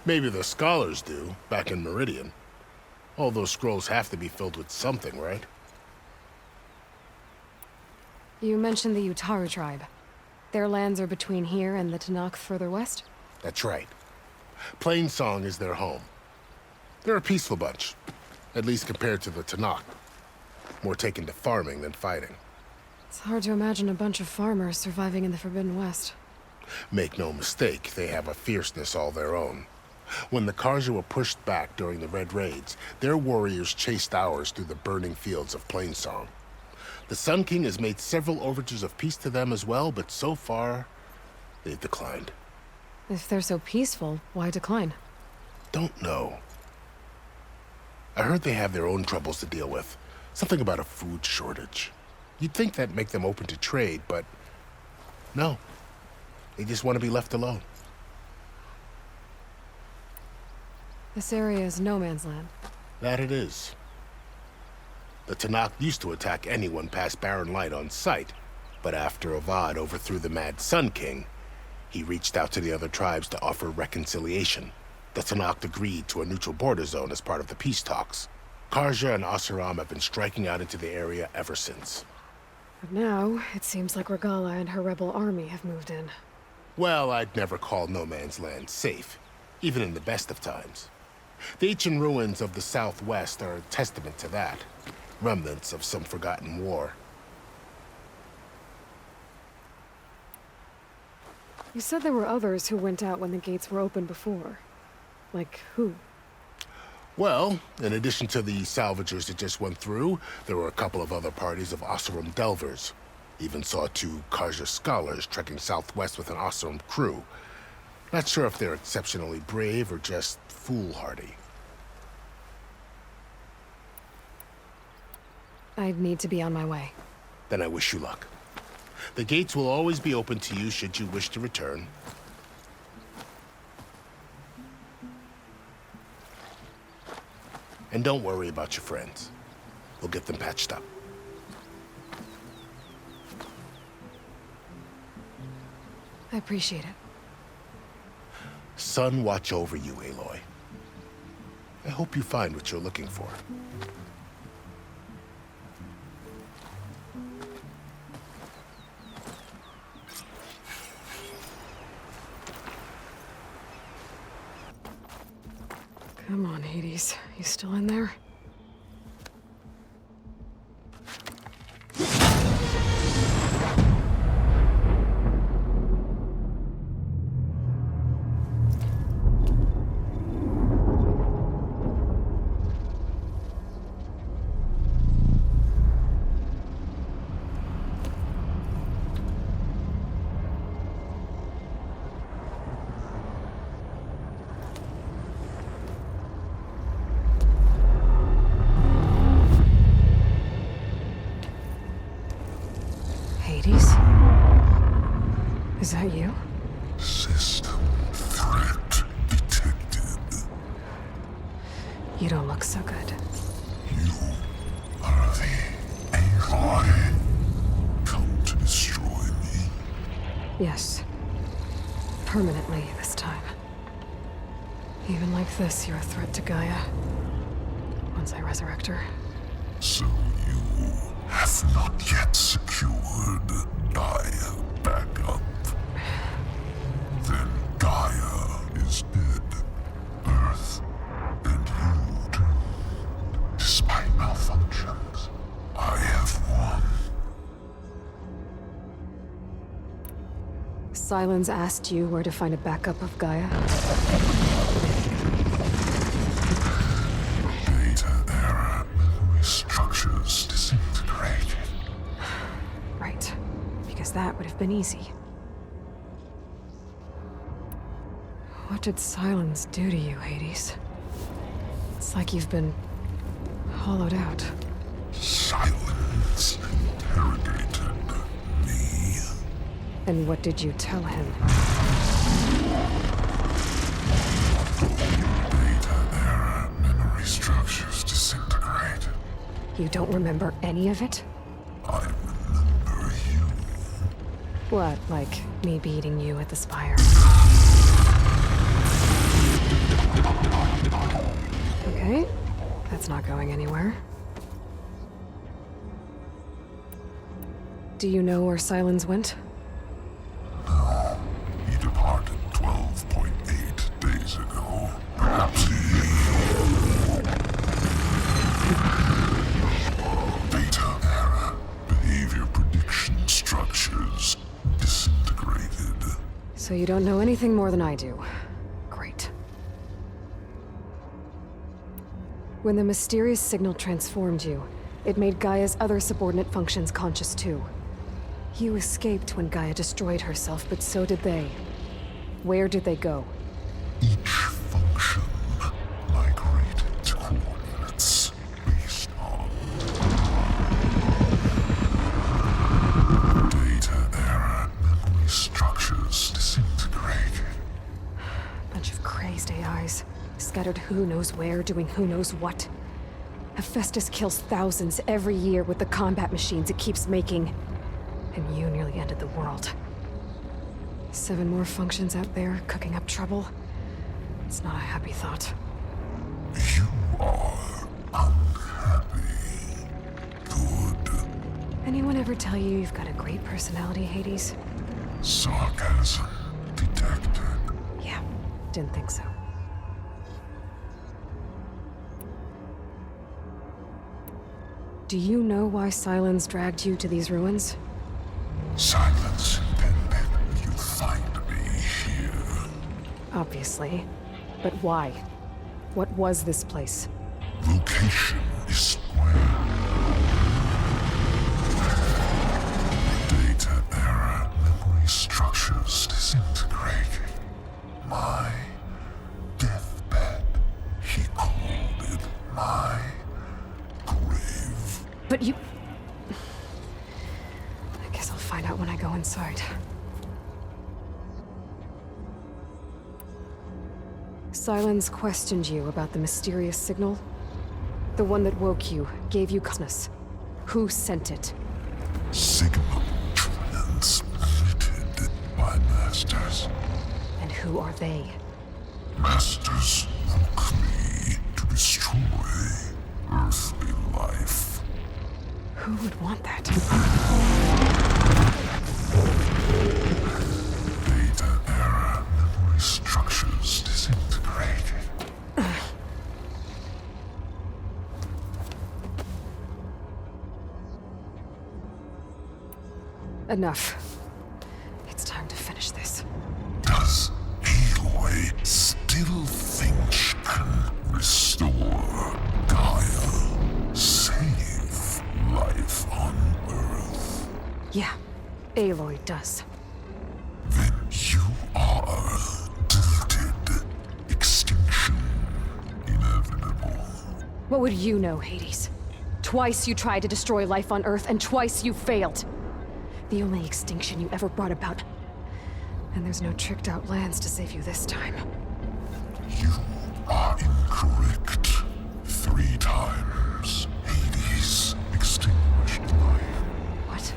Maybe the scholars do, back in Meridian. All those scrolls have to be filled with something, right? You mentioned the Utaru tribe. Their lands are between here and the Tenakth further west? That's right. Plainsong is their home. They're a peaceful bunch, at least compared to the Tenakth. More taken to farming than fighting. It's hard to imagine a bunch of farmers surviving in the Forbidden West. Make no mistake, they have a fierceness all their own. When the Karja were pushed back during the Red Raids, their warriors chased ours through the burning fields of Plainsong. The Sun King has made several overtures of peace to them as well, but so far, they've declined. If they're so peaceful, why decline? don't know. I heard they have their own troubles to deal with. Something about a food shortage. You'd think that'd make them open to trade, but no. They just want to be left alone. This area is no man's land. That it is. The Tenakth used to attack anyone past Barren Light on sight, but after Avad overthrew the Mad Sun King, he reached out to the other tribes to offer reconciliation. The Tenakth agreed to a neutral border zone as part of the peace talks. Karja and Oseram have been striking out into the area ever since. But now, it seems like Regala and her rebel army have moved in. Well, I'd never call no man's land safe, even in the best of times. The ancient ruins of the Southwest are a testament to that. Remnants of some forgotten war. You said there were others who went out when the gates were open before. Like who? Well, in addition to the salvagers that just went through, there were a couple of other parties of Oseram delvers. Even saw 2 Karja scholars trekking southwest with an Oseram crew. Not sure if they're exceptionally brave or just foolhardy. I need to be on my way. Then I wish you luck. The gates will always be open to you should you wish to return. And don't worry about your friends. We'll get them patched up. I appreciate it. Sun watch over you, Aloy. I hope you find what you're looking for. Come on, Hades. You still in there? Is that you? System threat detected. You don't look so good. You are the Aloy. Come to destroy me. Yes. Permanently this time. Even like this, you're a threat to Gaia. Once I resurrect her. So you have not yet secured Gaia back up. Then Gaia is dead. Earth and you too. Despite malfunctions, I have won. Sylens asked you where to find a backup of Gaia? Data era memory structures disintegrated. Right. Because that would have been easy. What did Sylens do to you, Hades? It's like you've been hollowed out. Silence interrogated me. And what did you tell him? Data era memory structures disintegrated. You don't remember any of it? I remember you. What, like me beating you at the Spire? Okay, that's not going anywhere. Do you know where Sylens went? No, he departed 12.8 days ago. Perhaps Data era behavior prediction structures disintegrated. So you don't know anything more than I do. Great. When the mysterious signal transformed you, it made Gaia's other subordinate functions conscious too. You escaped when Gaia destroyed herself, but so did they. Where did they go? Each function scattered who knows where, doing who knows what. Hephaestus kills thousands every year with the combat machines it keeps making. And you nearly ended the world. 7 more functions out there, cooking up trouble. It's not a happy thought. You are unhappy. Good. Anyone ever tell you you've got a great personality, Hades? Sarcasm detected. Yeah, didn't think so. Do you know why Silence dragged you to these ruins? Silence intended you find me here. Obviously. But why? What was this place? Location is square. Data error, memory structures disintegrating. My deathbed, he called it my grave. But you... I guess I'll find out when I go inside. Silence questioned you about the mysterious signal? The one that woke you, gave you consciousness. Who sent it? Signal transmitted by masters. And who are they? Masters woke me to destroy earthly life. Who would want that? Data error, memory structures disintegrated. Enough. It's time to finish this. Does Aloy still think she can restore Gaia? Save life on Earth? Yeah, Aloy does. Then you are deleted. Extinction inevitable. What would you know, Hades? Twice you tried to destroy life on Earth, and twice you failed. The only extinction you ever brought about. And there's no tricked-out lands to save you this time. You are incorrect. 3 times. Hades extinguished life. What?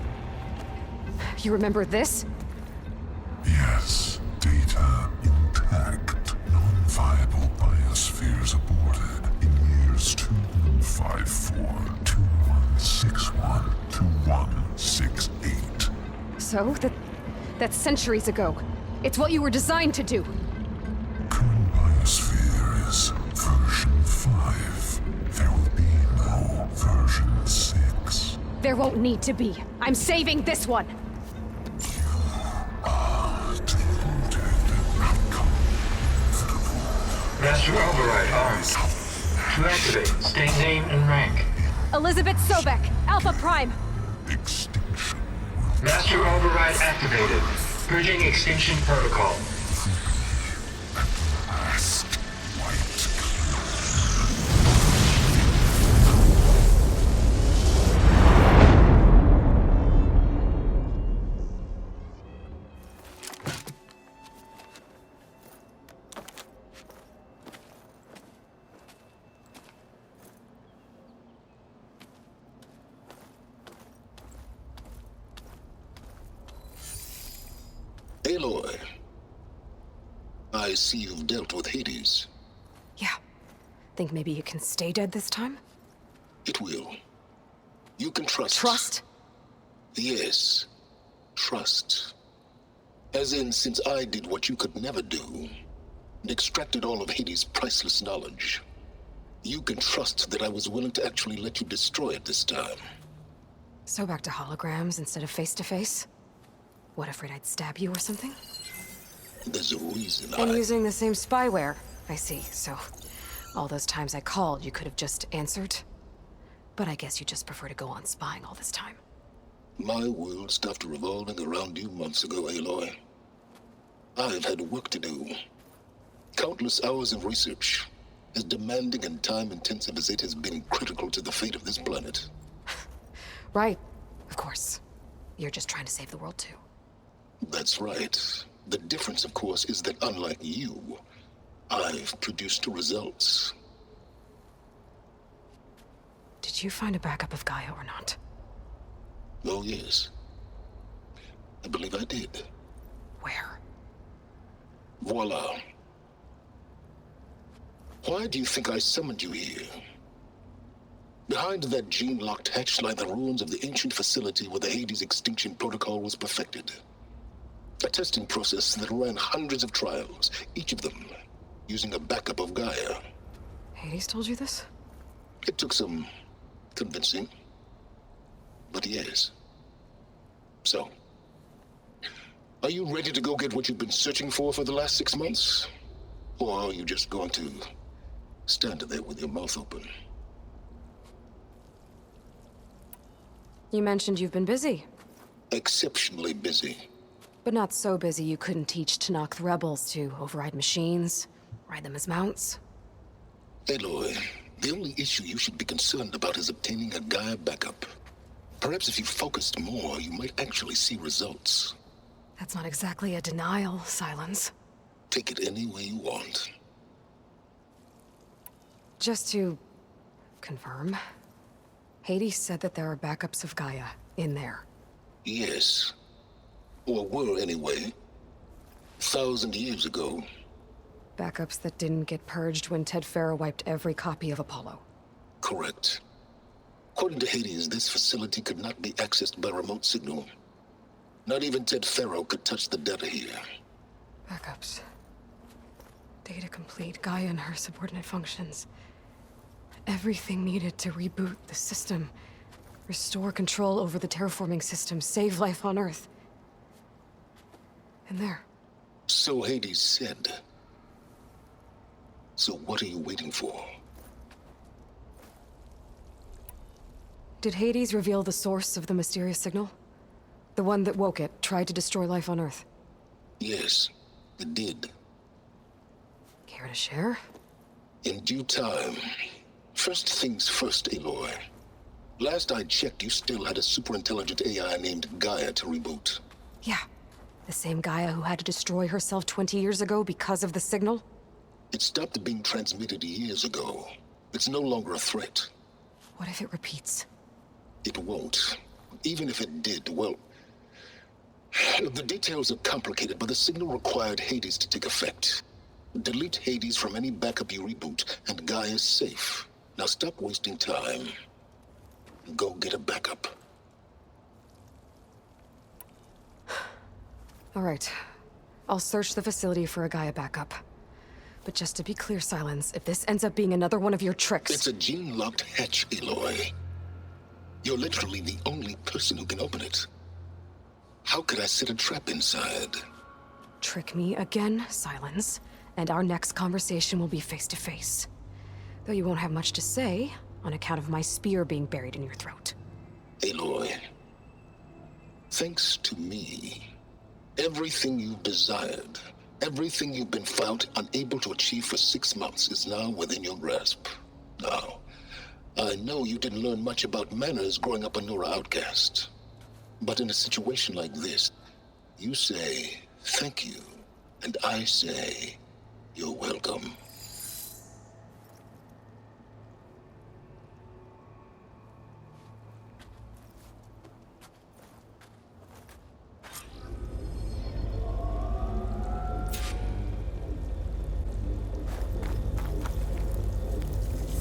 You remember this? Yes. Data intact. Non-viable biospheres aborted in years 2154, 2161, 2168. So? That's centuries ago. It's what you were designed to do. Current biosphere is version 5. There will be no version 6. There won't need to be. I'm saving this one! Master Override armed. To activate, state name and rank. Elizabeth Sobek, Alpha Prime. Extinction. Master Override activated. Bridging extinction protocol. Last white. Aloy, I see you've dealt with Hades. Yeah. Think maybe you can stay dead this time? It will. You can trust. Trust? Yes. Trust. As in, since I did what you could never do, and extracted all of Hades' priceless knowledge, you can trust that I was willing to actually let you destroy it this time. So back to holograms instead of face-to-face? What, afraid I'd stab you or something? There's a reason And using the same spyware. I see, so... all those times I called, you could have just answered? But I guess you just prefer to go on spying all this time. My world stopped revolving around you months ago, Aloy. I've had work to do. Countless hours of research, as demanding and time-intensive as it has been critical to the fate of this planet. Right. Of course. You're just trying to save the world, too. That's right. The difference, of course, is that unlike you, I've produced results. Did you find a backup of Gaia or not? Oh, yes. I believe I did. Where? Voila. Why do you think I summoned you here? Behind that gene-locked hatch lie the ruins of the ancient facility where the Hades extinction protocol was perfected. A testing process that ran hundreds of trials, each of them using a backup of Gaia. Hades told you this? It took some convincing, but yes. So, are you ready to go get what you've been searching for the last 6 months? Or are you just going to stand there with your mouth open? You mentioned you've been busy. Exceptionally busy. But not so busy you couldn't teach Tenakth rebels to override machines, ride them as mounts. Aloy, the only issue you should be concerned about is obtaining a Gaia backup. Perhaps if you focused more, you might actually see results. That's not exactly a denial, Silence. Take it any way you want. Just to confirm, Hades said that there are backups of Gaia in there. Yes. Or were anyway. 1,000 years ago. Backups that didn't get purged when Ted Farrow wiped every copy of Apollo. Correct. According to Hades, this facility could not be accessed by remote signal. Not even Ted Farrow could touch the data here. Backups. Data complete, Gaia and her subordinate functions. Everything needed to reboot the system. Restore control over the terraforming system, save life on Earth. And there. So Hades said. So what are you waiting for? Did Hades reveal the source of the mysterious signal? The one that woke it, tried to destroy life on Earth? Yes, it did. Care to share? In due time. First things first, Aloy. Last I checked, you still had a superintelligent AI named Gaia to reboot. Yeah. The same Gaia who had to destroy herself 20 years ago because of the signal? It stopped being transmitted years ago. It's no longer a threat. What if it repeats? It won't. Even if it did, well... The details are complicated, but the signal required Hades to take effect. Delete Hades from any backup you reboot, and Gaia's safe. Now stop wasting time. Go get a backup. All right. I'll search the facility for a Gaia backup. But just to be clear, Silence, if this ends up being another one of your tricks... It's a gene-locked hatch, Aloy. You're literally the only person who can open it. How could I set a trap inside? Trick me again, Silence, and our next conversation will be face-to-face. Though you won't have much to say, on account of my spear being buried in your throat. Aloy, thanks to me, everything you've desired, everything you've been found unable to achieve for 6 months is now within your grasp. Now, I know you didn't learn much about manners growing up a Nora outcast. But in a situation like this, you say, thank you, and I say, you're welcome.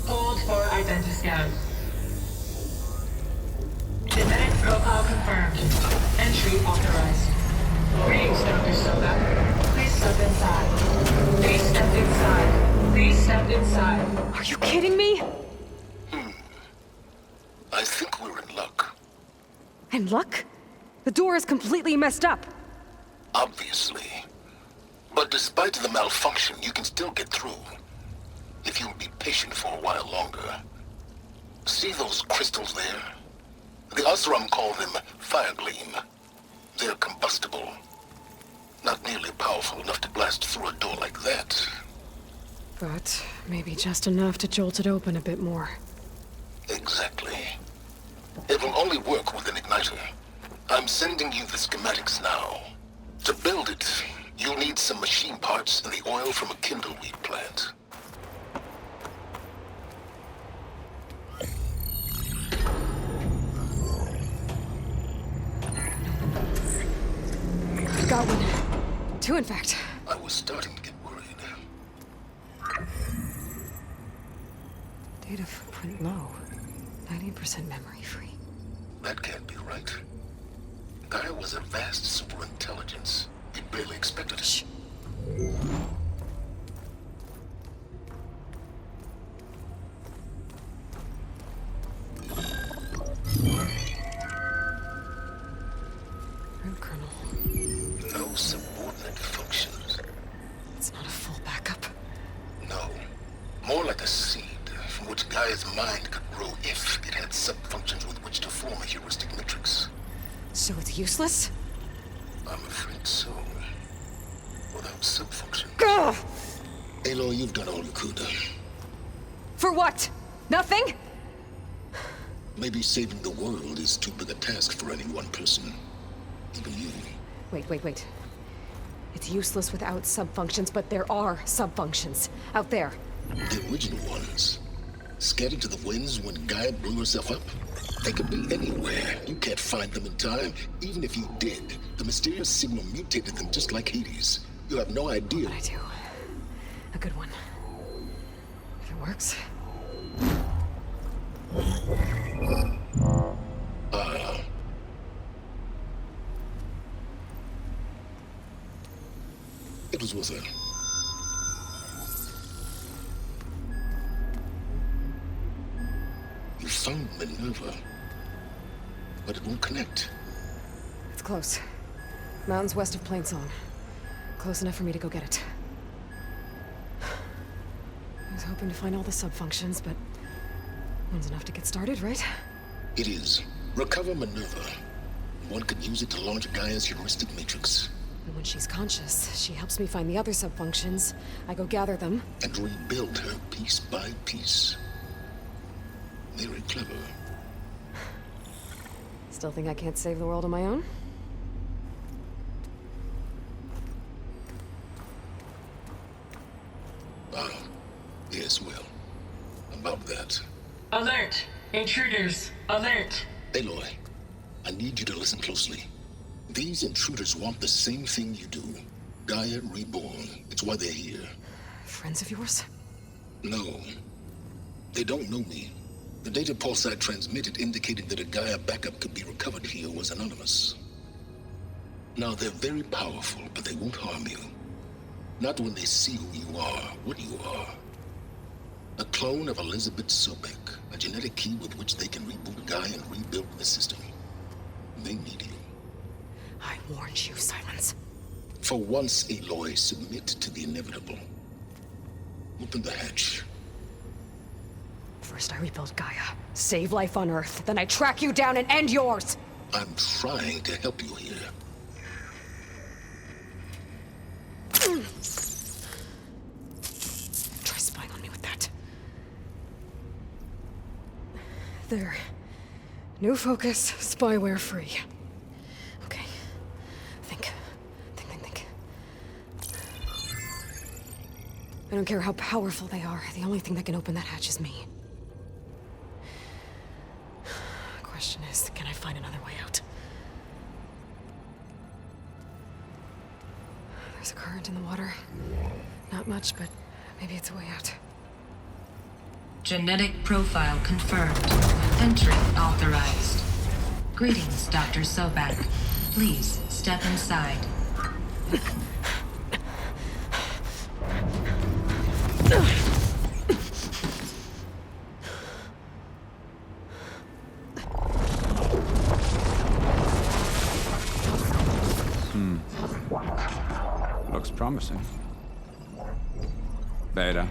Hold for identiscan. Genetic profile confirmed. Entry authorized. Greetings, Dr. Soda. Please step inside. Please step inside. Please step inside. Are you kidding me? I think we're in luck. In luck? The door is completely messed up. Obviously. But despite the malfunction, you can still get through. If you'll be patient for a while longer. See those crystals there? The Osram call them Firegleam. They're combustible. Not nearly powerful enough to blast through a door like that. But maybe just enough to jolt it open a bit more. Exactly. It will only work with an igniter. I'm sending you the schematics now. To build it, You'll need some machine parts and the oil from a kindleweed plant. Got one. Two, in fact. I was starting to get worried. Data footprint low. 90% memory free. That can't be right. Gaia was a vast superintelligence. We barely expected it. Shh. Root kernel. No subordinate functions. It's not a full backup. No. More like a seed from which Gaia's mind could grow if it had sub-functions with which to form a heuristic matrix. So it's useless? I'm afraid so. Without sub-function. Gah! Aloy, you've done all you could. For what? Nothing? Maybe saving the world is too big a task for any one person. Even you. Wait. It's useless without sub-functions, but there are sub-functions out there. The original ones. Scattered to the winds when Gaia blew herself up? They could be anywhere. You can't find them in time. Even if you did, the mysterious signal mutated them just like Hades. You have no idea. But I do. A good one. If it works. It was worth it. You found Minerva, but it won't connect. It's close. Mountains west of Plainsong. Close enough for me to go get it. I was hoping to find all the sub-functions, but one's enough to get started, right? It is. Recover Minerva. One could use it to launch Gaia's heuristic matrix. And when she's conscious, she helps me find the other sub-functions. I go gather them. And rebuild her piece by piece. Very clever. Still think I can't save the world on my own? Yes, well. About that. Alert! Intruders! Alert! Aloy, I need you to listen closely. These intruders want the same thing you do. Gaia reborn. It's why they're here. Friends of yours? No. They don't know me. The data pulse I transmitted indicated that a Gaia backup could be recovered here was anonymous. Now, they're very powerful, but they won't harm you. Not when they see who you are, what you are. A clone of Elizabeth Sobek, a genetic key with which they can reboot Gaia and rebuild the system. They need you. I warned you, Silence. For once, Aloy, submit to the inevitable. Open the hatch. First I rebuild Gaia, save life on Earth, then I track you down and end yours! I'm trying to help you here. Try spying on me with that. There. New focus, spyware free. Okay. Think. I don't care how powerful they are. The only thing that can open that hatch is me. Question is, can I find another way out? There's a current in the water. Not much, but maybe it's a way out. Genetic profile confirmed. Entry authorized. Greetings, Dr. Sobek. Please step inside. Looks promising. Beta.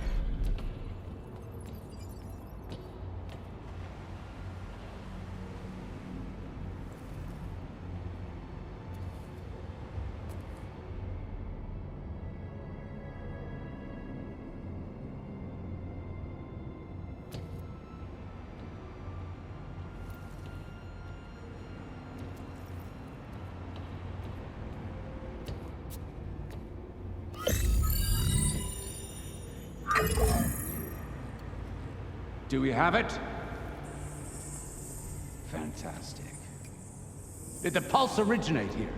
Do we have it? Fantastic. Did the pulse originate here?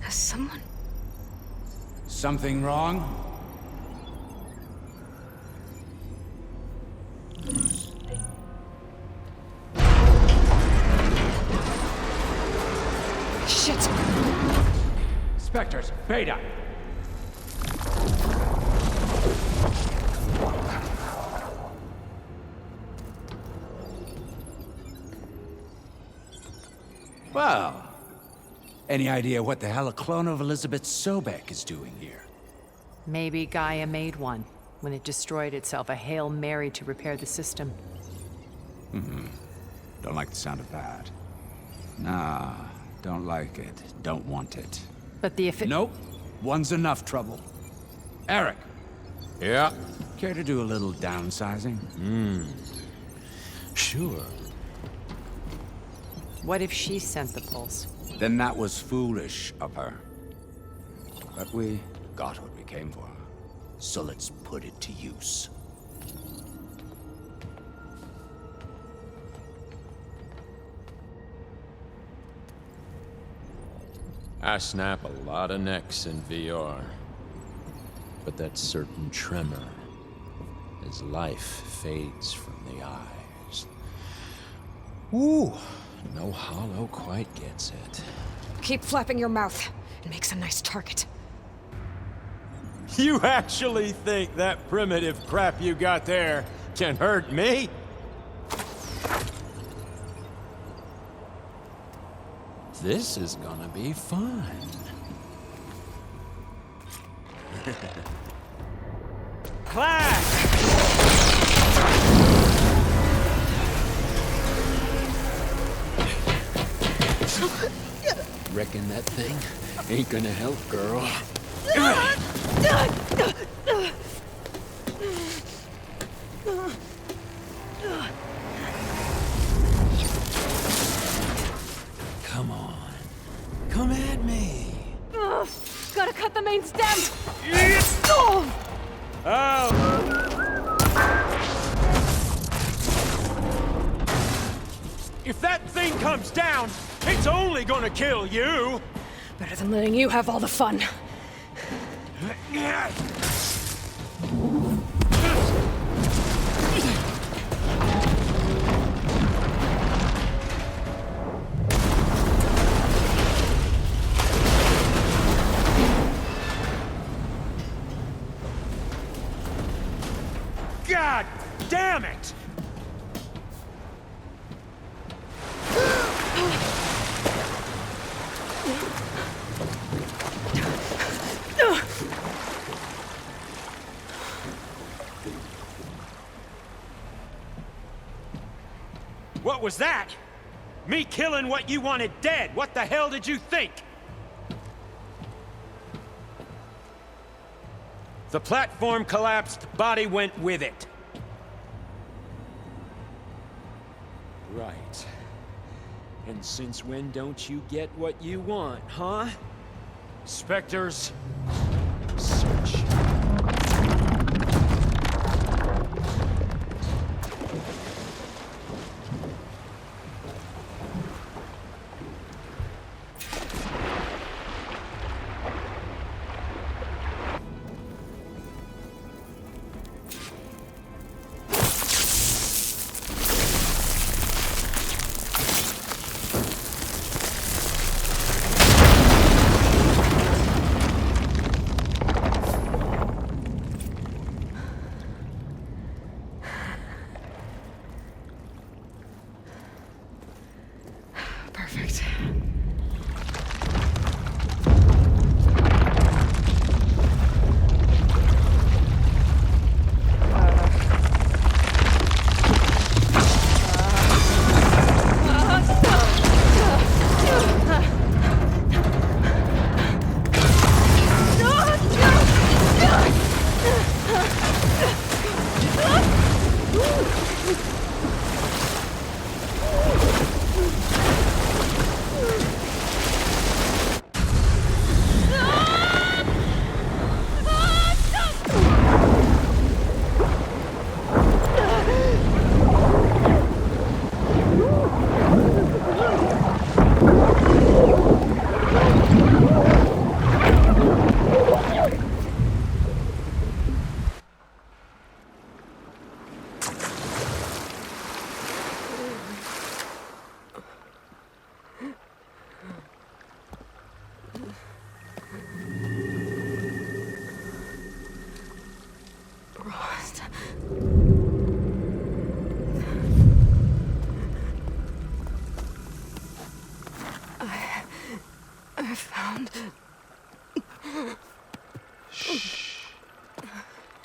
Has someone... Something wrong? Shit! Spectres, Beta! Well, any idea what the hell a clone of Elizabeth Sobek is doing here? Maybe Gaia made one when it destroyed itself, a Hail Mary to repair the system. Don't like the sound of that. Nah, don't like it. Don't want it. But the Nope. One's enough trouble. Eric. Yeah? Care to do a little downsizing? Sure. What if she sent the pulse? Then that was foolish of her. But we got what we came for. So let's put it to use. I snap a lot of necks in VR. But that certain tremor as life fades from the eyes. Ooh, no hollow quite gets it. Keep flapping your mouth. It makes a nice target. You actually think that primitive crap you got there can hurt me? This is gonna be fun. Clash! Reckon that thing ain't gonna help, girl. Come on. Come at me. Gotta cut the main stem! If that thing comes down, it's only gonna kill you! Better than letting you have all the fun. God damn it! What was that? Me killing what you wanted dead. What the hell did you think? The platform collapsed, body went with it. Right. And since when don't you get what you want, huh? Spectres, search.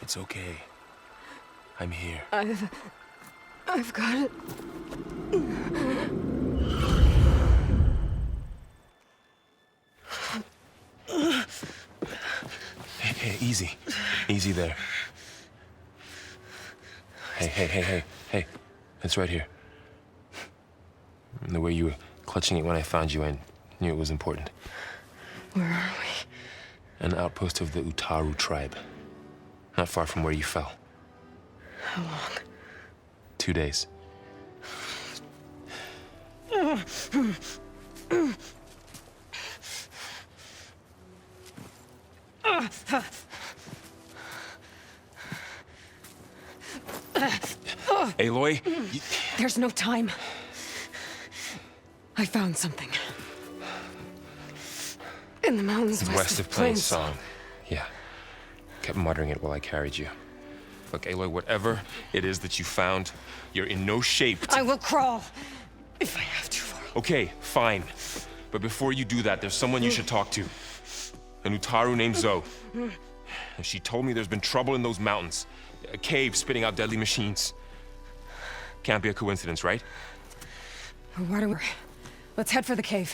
It's okay. I'm here. I've got it. Hey, easy. Easy there. Hey. It's right here. The way you were clutching it when I found you, I knew it was important. Where are we? An outpost of the Utaru tribe. Not far from where you fell. How long? 2 days. Aloy, There's no time. I found something. In the mountains west of Plain Song. Yeah. Kept muttering it while I carried you. Look, Aloy, whatever it is that you found, you're in no shape to... I will crawl, if I have to. Okay, fine. But before you do that, there's someone you should talk to. An Utaru named Zoe. She told me there's been trouble in those mountains. A cave spitting out deadly machines. Can't be a coincidence, right? Why don't we... Let's head for the cave.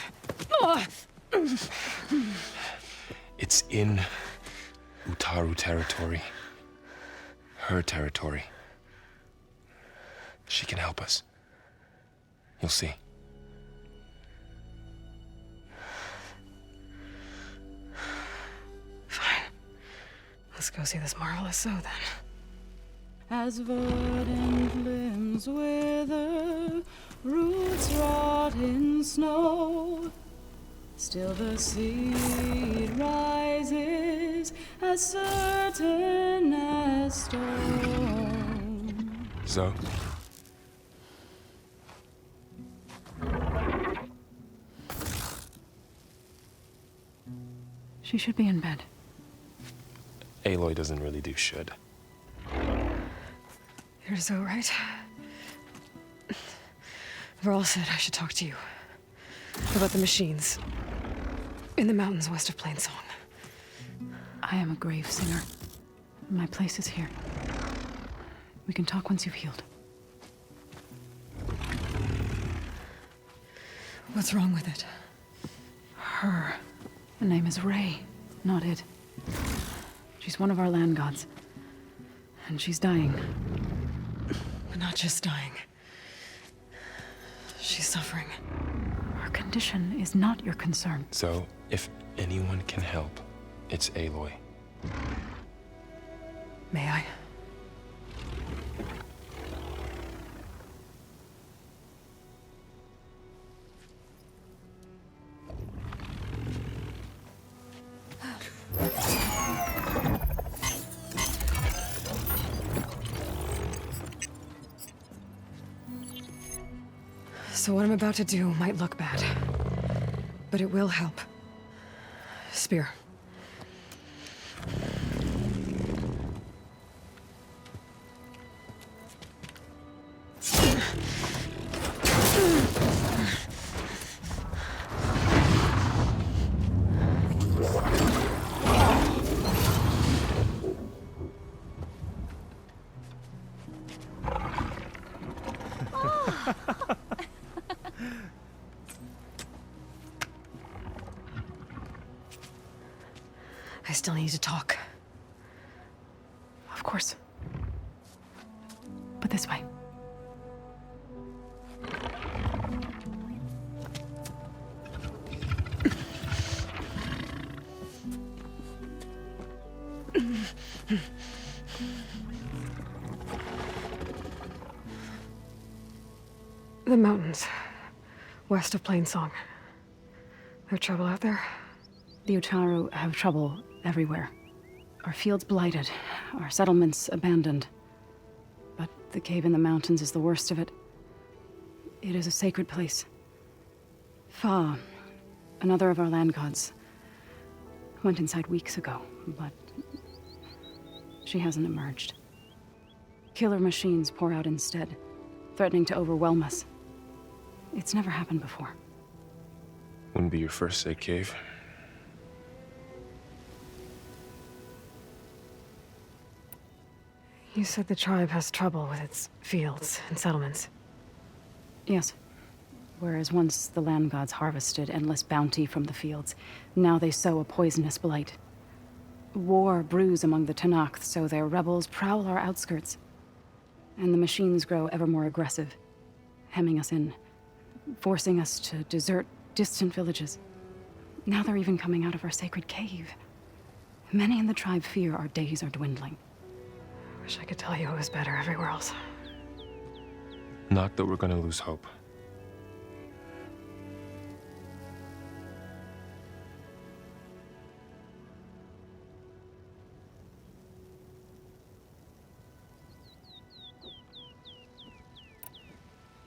It's in Utaru territory. Her territory. She can help us. You'll see. Fine. Let's go see this marvelous Zoe then. As verdant limbs wither, roots rot in snow, still the seed rises as certain as stone. Zoe? She should be in bed. Aloy doesn't really do should. You're Zoe, right? Varl said I should talk to you. About the machines. In the mountains west of Plain Song. I am a grave singer. My place is here. We can talk once you've healed. What's wrong with it? Her. The name is Ray, not it. She's one of our land gods. And she's dying. But not just dying. She's suffering. Her condition is not your concern. So, if anyone can help, it's Aloy. May I? So what I'm about to do might look bad, but it will help. Spear. I still need to talk. Of course. But this way. The mountains, west of Plain Song. There trouble out there? The Utaru have trouble everywhere. Our fields blighted, our settlements abandoned. But the cave in the mountains is the worst of it. It is a sacred place. Fa, another of our land gods, went inside weeks ago, but she hasn't emerged. Killer machines pour out instead, threatening to overwhelm us. It's never happened before. Wouldn't be your first, say, cave. You said the tribe has trouble with its fields and settlements. Yes. Whereas once the land gods harvested endless bounty from the fields, now they sow a poisonous blight. War brews among the Tenakth, so their rebels prowl our outskirts. And the machines grow ever more aggressive, hemming us in, forcing us to desert distant villages. Now they're even coming out of our sacred cave. Many in the tribe fear our days are dwindling. Wish I could tell you it was better everywhere else. Not that we're gonna lose hope.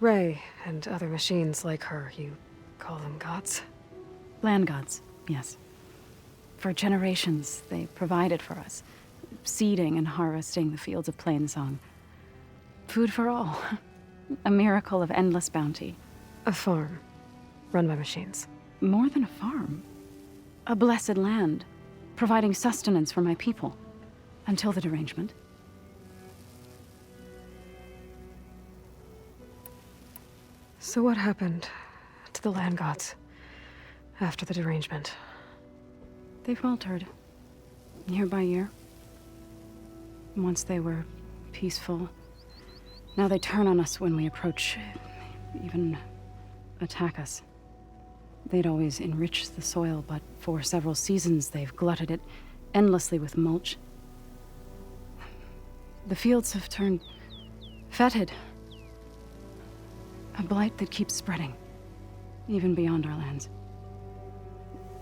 Ray and other machines like her, you call them gods? Land gods, yes. For generations, they provided for us, seeding and harvesting the fields of Plainsong. Food for all. A miracle of endless bounty. A farm, run by machines. More than a farm. A blessed land, providing sustenance for my people. Until the derangement. So what happened to the land gods after the derangement? They faltered, year by year. Once they were peaceful. Now they turn on us when we approach, even attack us. They'd always enriched the soil, but for several seasons they've glutted it endlessly with mulch. The fields have turned fetid. A blight that keeps spreading, even beyond our lands.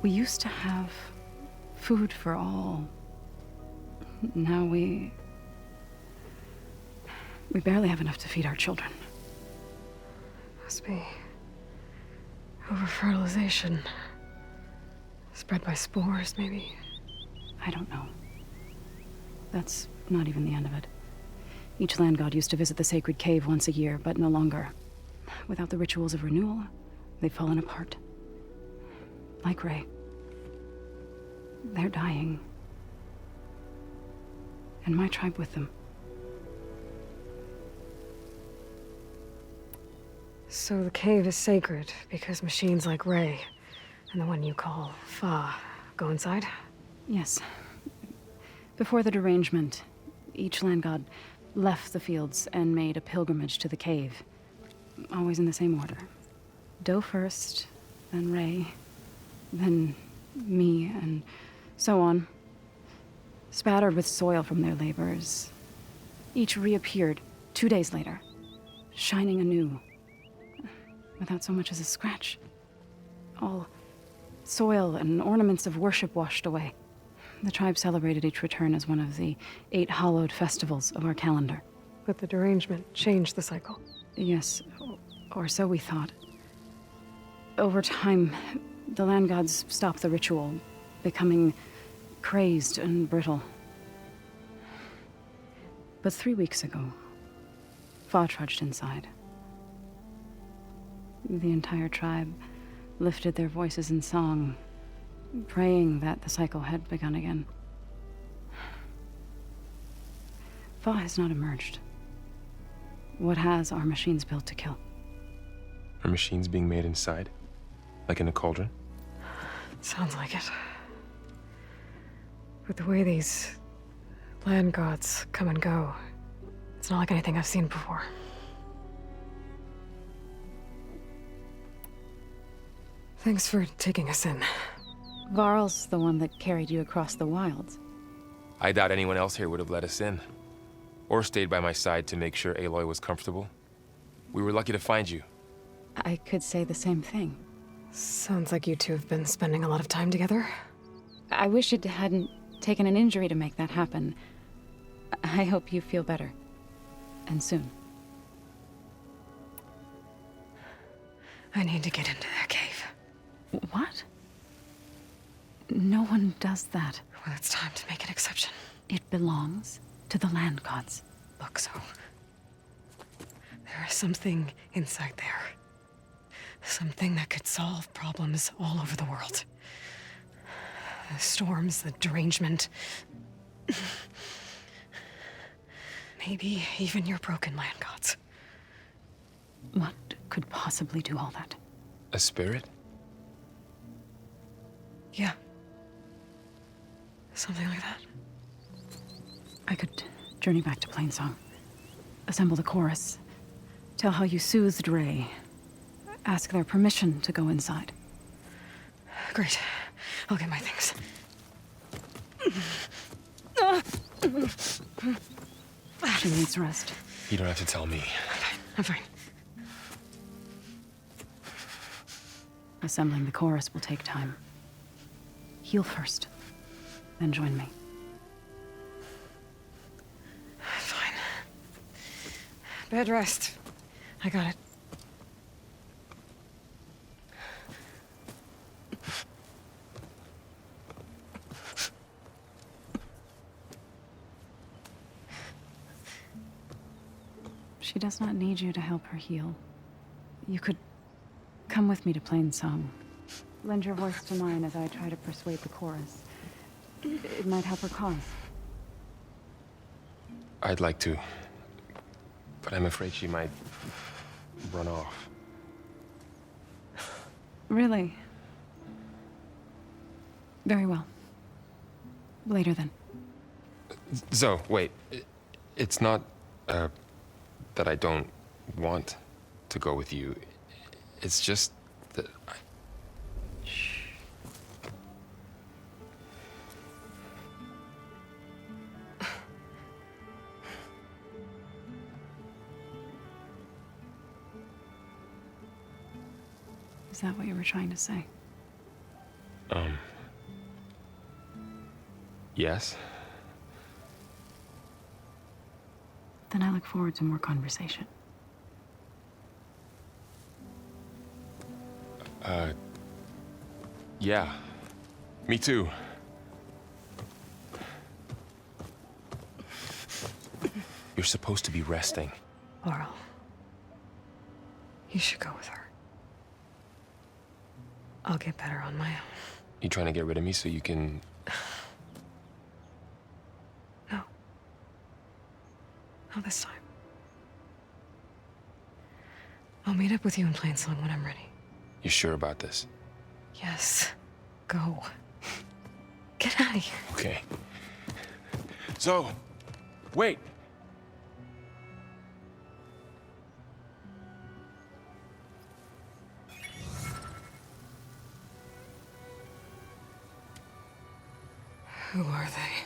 We used to have food for all. Now we barely have enough to feed our children. Must be over-fertilization. Spread by spores, maybe? I don't know. That's not even the end of it. Each land god used to visit the sacred cave once a year, but no longer. Without the rituals of renewal, they've fallen apart. Like Ray. They're dying. And my tribe with them. So the cave is sacred because machines like Ray and the one you call Fa go inside? Yes. Before the derangement, each land god left the fields and made a pilgrimage to the cave. Always in the same order. Doe first, then Ray, then me, and so on. Spattered with soil from their labors. Each reappeared 2 days later, shining anew. Without so much as a scratch. All soil and ornaments of worship washed away. The tribe celebrated each return as one of the 8 hallowed festivals of our calendar. But the derangement changed the cycle. Yes, or so we thought. Over time, the land gods stopped the ritual, becoming crazed and brittle. But 3 weeks ago, Fa trudged inside. The entire tribe lifted their voices in song, praying that the cycle had begun again. Fa has not emerged. What has are machines built to kill? Are machines being made inside? Like in a cauldron? Sounds like it. With the way these land gods come and go, it's not like anything I've seen before. Thanks for taking us in. Varl's the one that carried you across the wilds. I doubt anyone else here would have let us in. Or stayed by my side to make sure Aloy was comfortable. We were lucky to find you. I could say the same thing. Sounds like you two have been spending a lot of time together. I wish it hadn't taken an injury to make that happen. I hope you feel better. And soon. I need to get into their cave. What? No one does that. Well, it's time to make an exception. It belongs to the land gods. Look, so there is something inside there. Something that could solve problems all over the world. The storms, the derangement. Maybe even your broken land gods. What could possibly do all that? A spirit? Yeah. Something like that. I could journey back to Plainsong, assemble the chorus, tell how you soothed Ray, ask their permission to go inside. Great. I'll get my things. She needs rest. You don't have to tell me. I'm fine. Assembling the chorus will take time. Heal first, then join me. Fine. Bed rest. I got it. She does not need you to help her heal. You could come with me to Plainsong. Lend your voice to mine as I try to persuade the chorus. It might help her cause. I'd like to, but I'm afraid she might run off. Really? Very well. Later then. Zoe, wait. It's not, that I don't want to go with you. It's just that Shh. Is that what you were trying to say? Yes? Then I look forward to more conversation. Yeah. Me too. You're supposed to be resting. Laurel. You should go with her. I'll get better on my own. You trying to get rid of me so you can... No. Not this time. I'll meet up with you in Plainsong when I'm ready. You sure about this? Yes. Go. Get out of here. Okay. Zoe, wait! Who are they?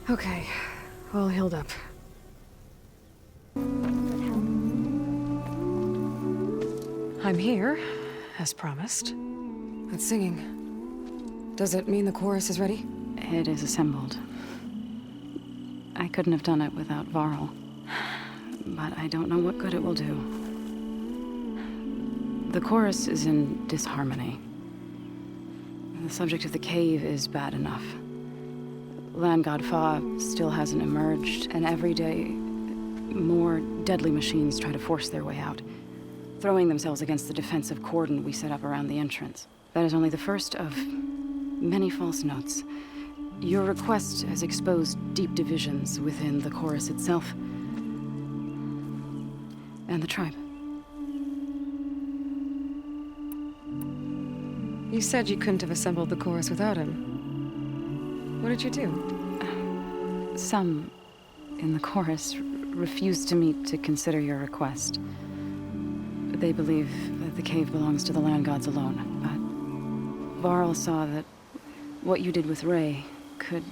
Okay, all healed up. I'm here, as promised. That's singing. Does it mean the chorus is ready? It is assembled. I couldn't have done it without Varl. But I don't know what good it will do. The chorus is in disharmony. The subject of the cave is bad enough. Land God Fa still hasn't emerged, and every day, more deadly machines try to force their way out, throwing themselves against the defensive cordon we set up around the entrance. That is only the first of many false notes. Your request has exposed deep divisions within the chorus itself and the tribe. You said you couldn't have assembled the chorus without him. What did you do? Some in the chorus refused to meet to consider your request. They believe that the cave belongs to the land gods alone, but Varl saw that what you did with Ray could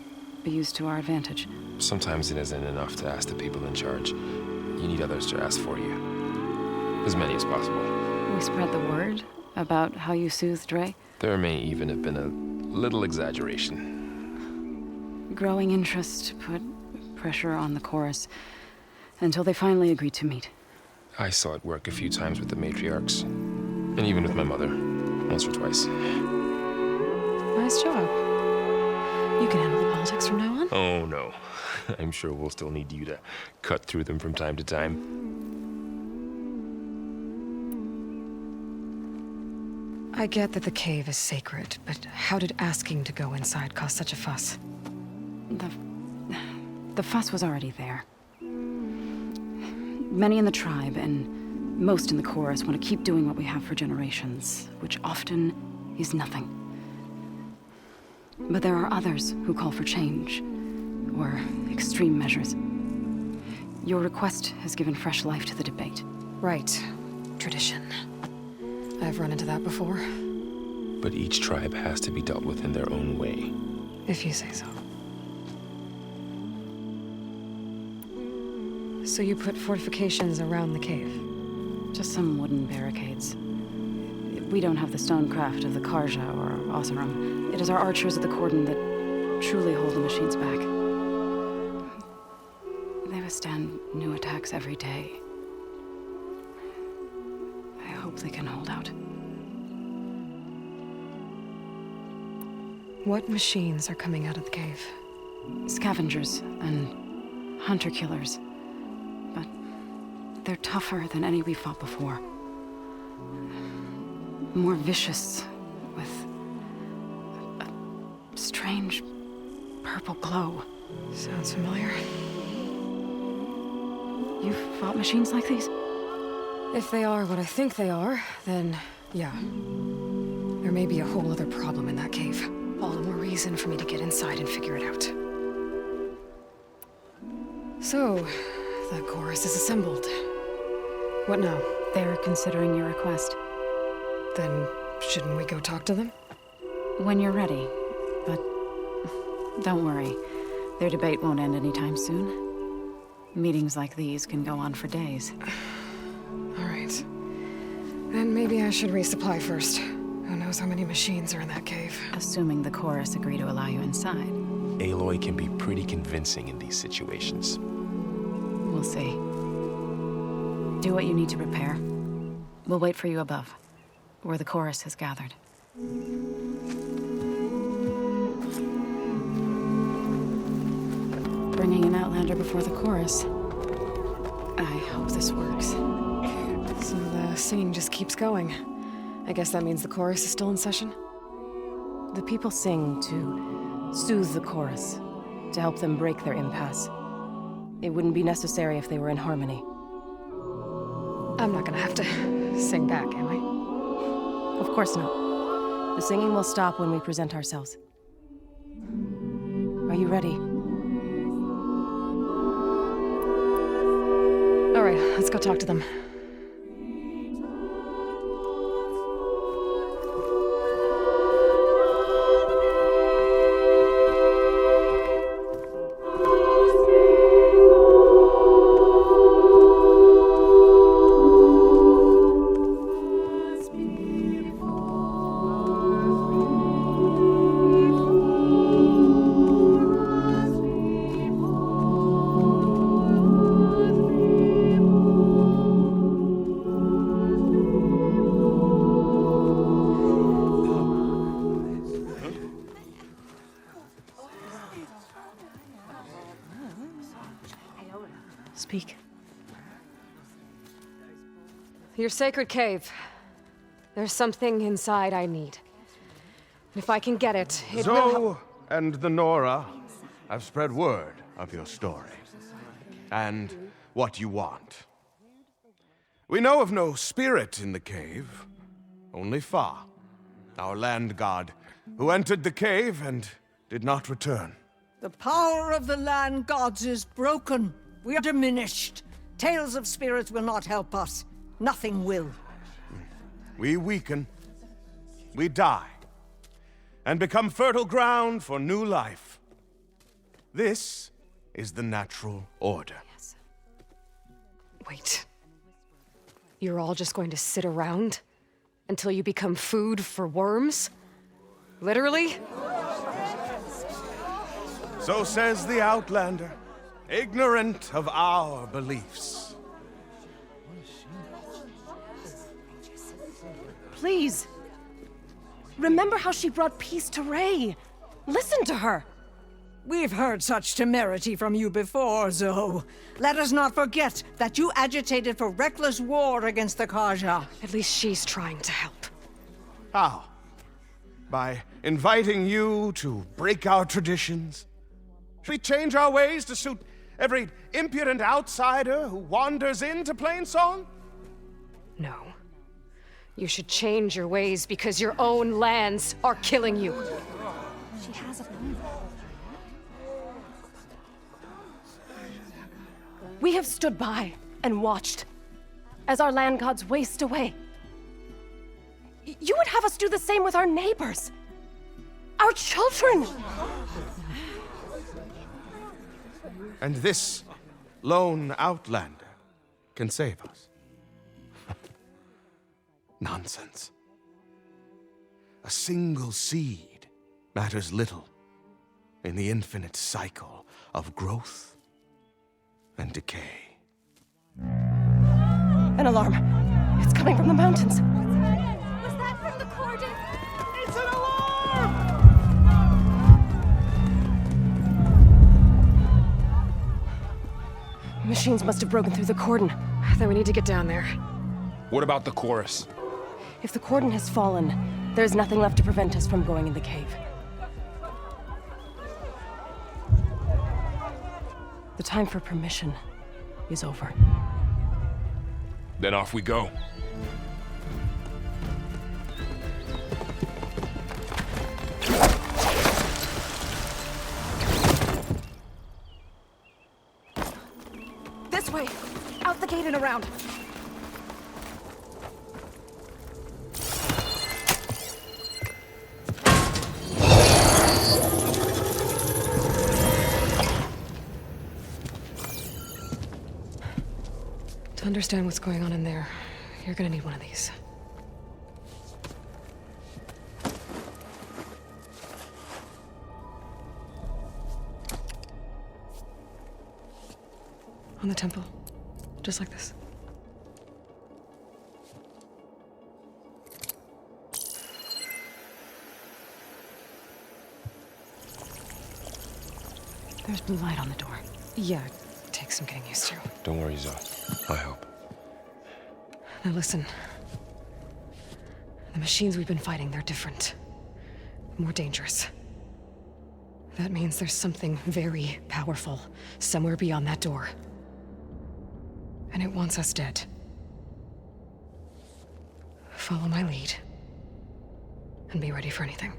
be used to our advantage. Sometimes it isn't enough to ask the people in charge. You need others to ask for you. As many as possible. We spread the word about how you soothed Ray. There may even have been a little exaggeration. Growing interest put pressure on the chorus until they finally agreed to meet. I saw it work a few times with the matriarchs, and even with my mother. Once or twice. Nice job. You can handle the politics from now on. Oh, no. I'm sure we'll still need you to cut through them from time to time. I get that the cave is sacred, but how did asking to go inside cause such a fuss? The fuss was already there. Many in the tribe, and most in the chorus, want to keep doing what we have for generations, which often is nothing. But there are others who call for change, or extreme measures. Your request has given fresh life to the debate. Right. Tradition. I've run into that before. But each tribe has to be dealt with in their own way. If you say so. So you put fortifications around the cave? Just some wooden barricades. We don't have the stonecraft of the Karja or Oseram. It is our archers of the cordon that truly hold the machines back. They withstand new attacks every day. I hope they can hold out. What machines are coming out of the cave? Scavengers and hunter-killers. But they're tougher than any we fought before. More vicious, with a strange purple glow. Sounds familiar. You've fought machines like these? If they are what I think they are, then yeah. There may be a whole other problem in that cave. All the more reason for me to get inside and figure it out. So, the chorus is assembled. What now? They're considering your request. Then, shouldn't we go talk to them? When you're ready. But don't worry. Their debate won't end anytime soon. Meetings like these can go on for days. All right. Then maybe I should resupply first. Who knows how many machines are in that cave? Assuming the chorus agree to allow you inside. Aloy can be pretty convincing in these situations. We'll see. Do what you need to prepare. We'll wait for you above, where the chorus has gathered. Bringing an outlander before the chorus. I hope this works. So the singing just keeps going. I guess that means the chorus is still in session? The people sing to soothe the chorus, to help them break their impasse. It wouldn't be necessary if they were in harmony. I'm not gonna have to sing back, am I? Of course not. The singing will stop when we present ourselves. Are you ready? All right, let's go talk to them. Speak. Your sacred cave. There's something inside I need. If I can get it, it will help. Zoe and the Nora have spread word of your story. And what you want. We know of no spirit in the cave. Only Far, our land god, who entered the cave and did not return. The power of the land gods is broken. We are diminished. Tales of spirits will not help us. Nothing will. We weaken. We die. And become fertile ground for new life. This is the natural order. Yes. Wait. You're all just going to sit around until you become food for worms? Literally? So says the Outlander, ignorant of our beliefs. Please. Remember how she brought peace to Ray. Listen to her. We've heard such temerity from you before, Zoe. Let us not forget that you agitated for reckless war against the Karja. At least she's trying to help. How? By inviting you to break our traditions? Should we change our ways to suit every impudent outsider who wanders into Plainsong? No. You should change your ways because your own lands are killing you. She has a point. We have stood by and watched as our land gods waste away. You would have us do the same with our neighbors, our children. And this lone outlander can save us. Nonsense. A single seed matters little in the infinite cycle of growth and decay. An alarm. It's coming from the mountains. Was that from the cordon? It's an alarm! Machines must have broken through the cordon. Then we need to get down there. What about the chorus? If the cordon has fallen, there's nothing left to prevent us from going in the cave. The time for permission is over. Then off we go. This way! Out the gate and around! To understand what's going on in there, you're gonna need one of these. On the temple. Just like this. There's blue light on the door. Yeah, it takes some getting used to. Don't worry, Zoe. I help. Now listen. The machines we've been fighting, they're different. More dangerous. That means there's something very powerful somewhere beyond that door. And it wants us dead. Follow my lead. And be ready for anything.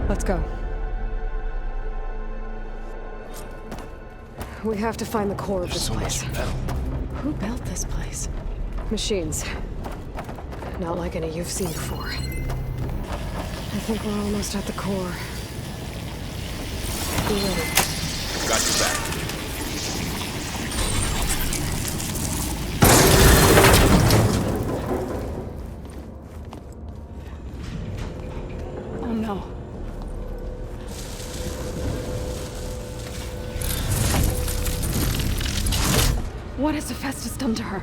Let's go. We have to find the core of this place. Who built this place? Machines. Not like any you've seen before. I think we're almost at the core. Be ready. Got your back. Oh no. What has Hephaestus done to her?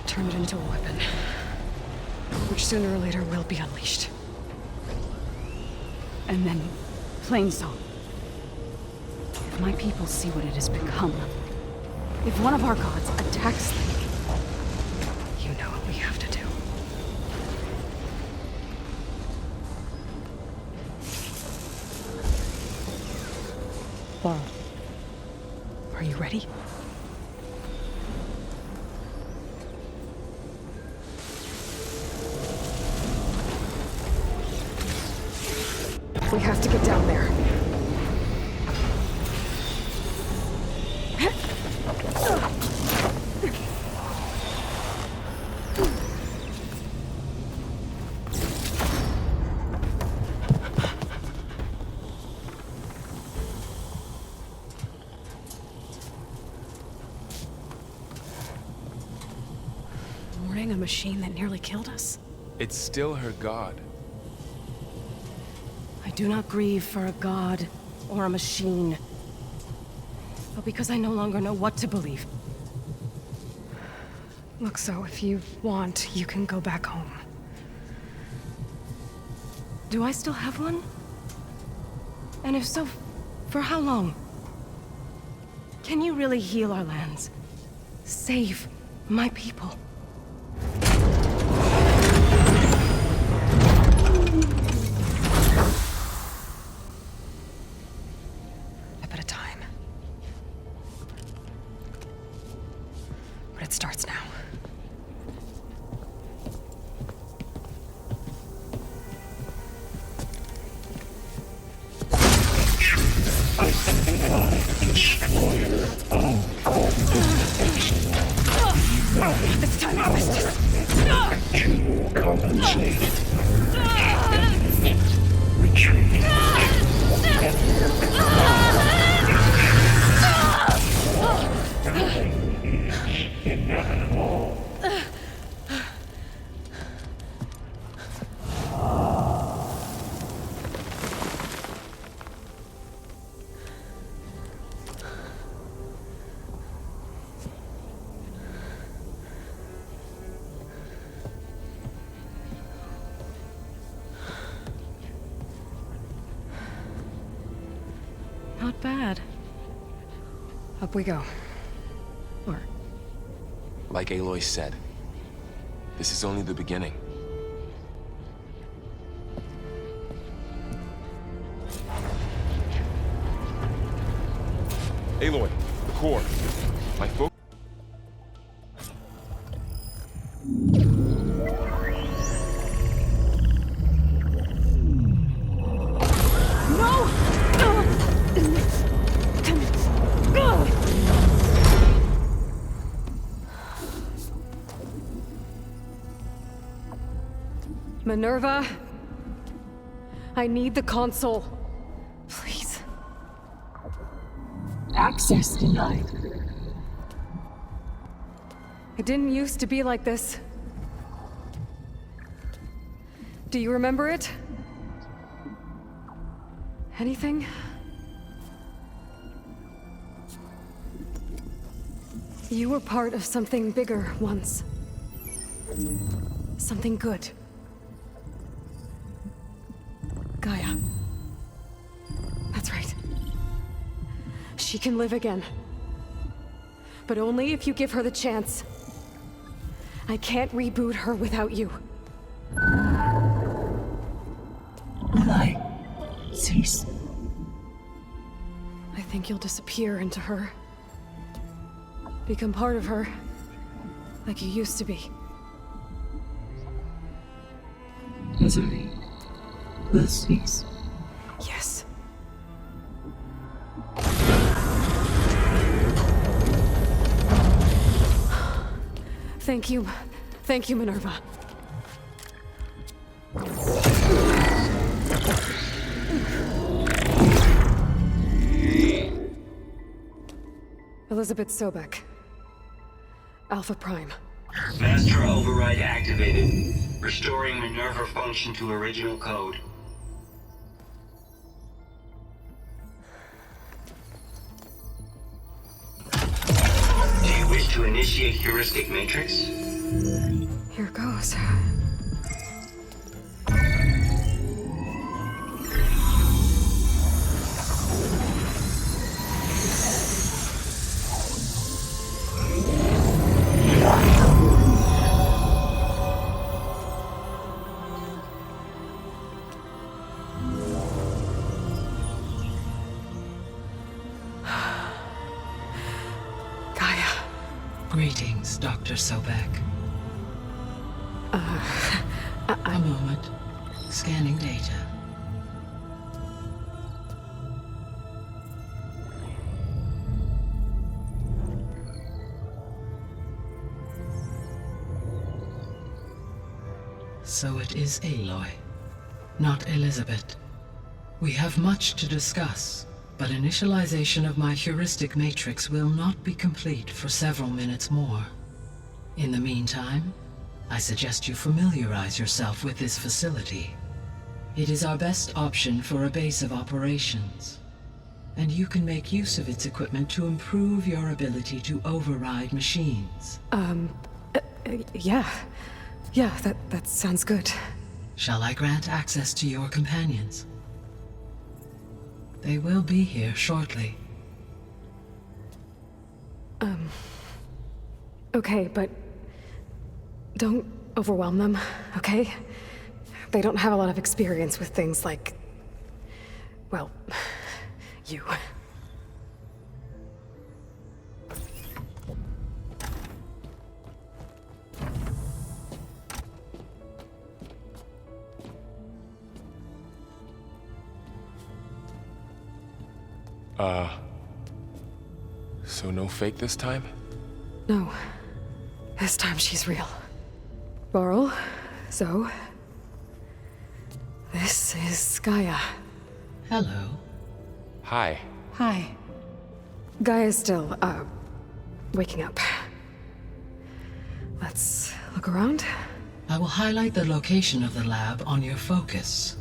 Turned it into a weapon. Which sooner or later will be unleashed. And then, Plainsong. If my people see what it has become, if one of our gods attacks them, you know what we have to do. Barren, are you ready? We have to get down there. a machine that nearly killed us? It's still her god. I do not grieve for a god or a machine, but because I no longer know what to believe. Look, so if you want, you can go back home. Do I still have one? And if so, for how long? Can you really heal our lands? Save my people? A bit of time. But it starts now. It's time to business. To compensate. Retreat. Inevitable. Not bad. Up we go. Or... Like Aloy said, this is only the beginning. Aloy, the core. My focus. Minerva, I need the console. Please. Access denied. It didn't used to be like this. Do you remember it? Anything? You were part of something bigger once. Something good. Gaia. That's right. She can live again. But only if you give her the chance. I can't reboot her without you. Will I cease? I think you'll disappear into her. Become part of her. Like you used to be. Misery will cease. Yes. Thank you. Thank you, Minerva. Elizabeth Sobek. Alpha Prime. Master override activated. Restoring Minerva function to original code. Do you wish to initiate heuristic matrix? Here goes. Greetings, Dr. Sobek. A moment. Scanning data. So it is Aloy, not Elizabeth. We have much to discuss, but initialization of my heuristic matrix will not be complete for several minutes more. In the meantime, I suggest you familiarize yourself with this facility. It is our best option for a base of operations, and you can make use of its equipment to improve your ability to override machines. Yeah. Yeah, that sounds good. Shall I grant access to your companions? They will be here shortly. Okay, but don't overwhelm them, okay? They don't have a lot of experience with things like, well, you. So no fake this time? No. This time she's real. Varl, Zoe. This is Gaia. Hello. Hi. Hi. Gaia's still, waking up. Let's look around. I will highlight the location of the lab on your focus.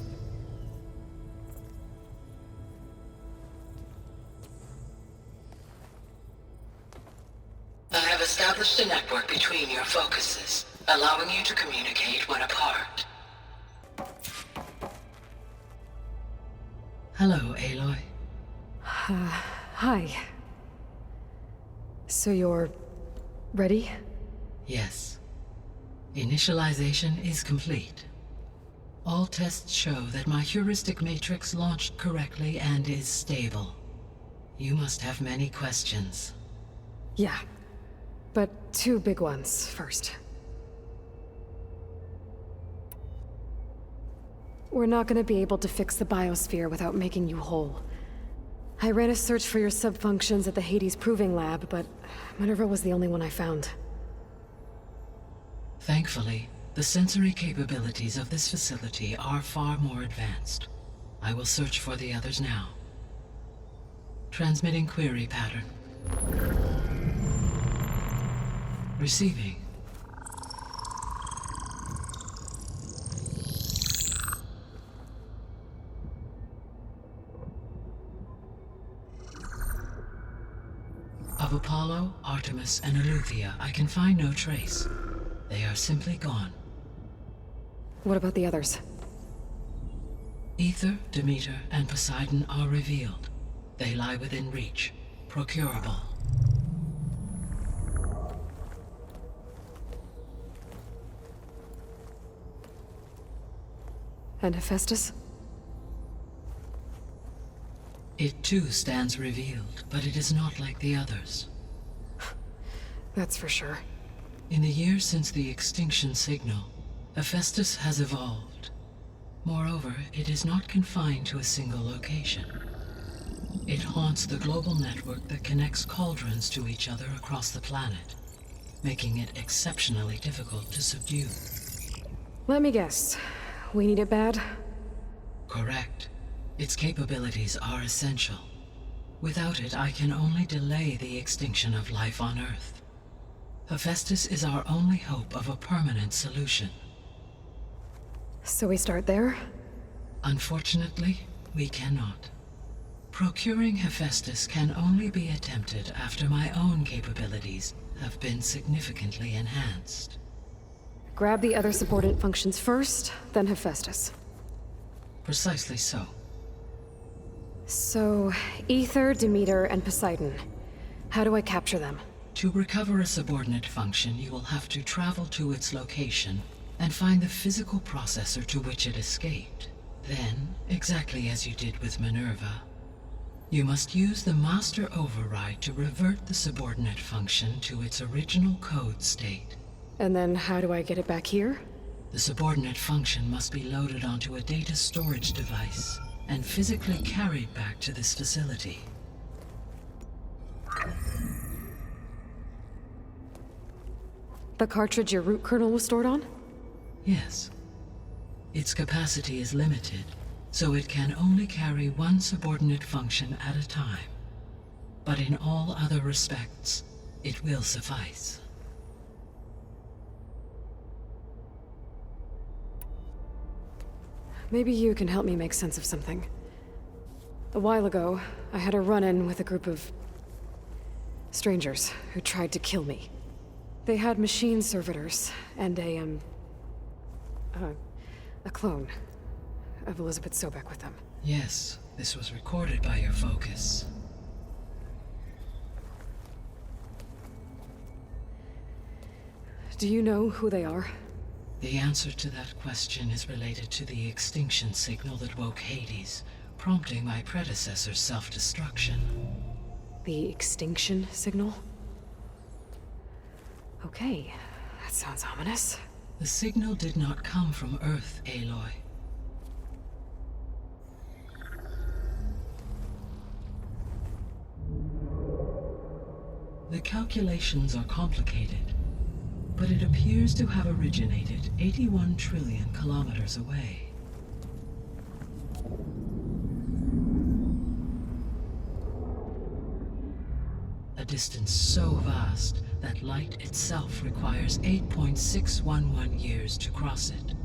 I have established a network between your focuses, allowing you to communicate when apart. Hello, Aloy. Hi. So you're ready? Yes. Initialization is complete. All tests show that my heuristic matrix launched correctly and is stable. You must have many questions. Yeah. But two big ones first. We're not gonna be able to fix the biosphere without making you whole. I ran a search for your subfunctions at the Hades Proving Lab, but Minerva was the only one I found. Thankfully, the sensory capabilities of this facility are far more advanced. I will search for the others now. Transmitting query pattern. Receiving. Of Apollo, Artemis, and Eleuthia, I can find no trace. They are simply gone. What about the others? Ether, Demeter, and Poseidon are revealed. They lie within reach, procurable. And Hephaestus? It too stands revealed, but it is not like the others. That's for sure. In the years since the extinction signal, Hephaestus has evolved. Moreover, it is not confined to a single location. It haunts the global network that connects cauldrons to each other across the planet, making it exceptionally difficult to subdue. Let me guess. We need it bad? Correct. Its capabilities are essential. Without it, I can only delay the extinction of life on Earth. Hephaestus is our only hope of a permanent solution. So we start there? Unfortunately, we cannot. Procuring Hephaestus can only be attempted after my own capabilities have been significantly enhanced. Grab the other subordinate functions first, then Hephaestus. Precisely so. So, Ether, Demeter, and Poseidon. How do I capture them? To recover a subordinate function, you will have to travel to its location and find the physical processor to which it escaped. Then, exactly as you did with Minerva, you must use the master override to revert the subordinate function to its original code state. And then how do I get it back here? The subordinate function must be loaded onto a data storage device and physically carried back to this facility. The cartridge your root kernel was stored on? Yes. Its capacity is limited, so it can only carry one subordinate function at a time. But in all other respects, it will suffice. Maybe you can help me make sense of something. A while ago, I had a run-in with a group of strangers who tried to kill me. They had machine servitors and a clone of Elizabeth Sobek with them. Yes, this was recorded by your focus. Do you know who they are? The answer to that question is related to the extinction signal that woke Hades, prompting my predecessor's self-destruction. The extinction signal? Okay, that sounds ominous. The signal did not come from Earth, Aloy. The calculations are complicated, but it appears to have originated 81 trillion kilometers away. A distance so vast that light itself requires 8.611 years to cross it.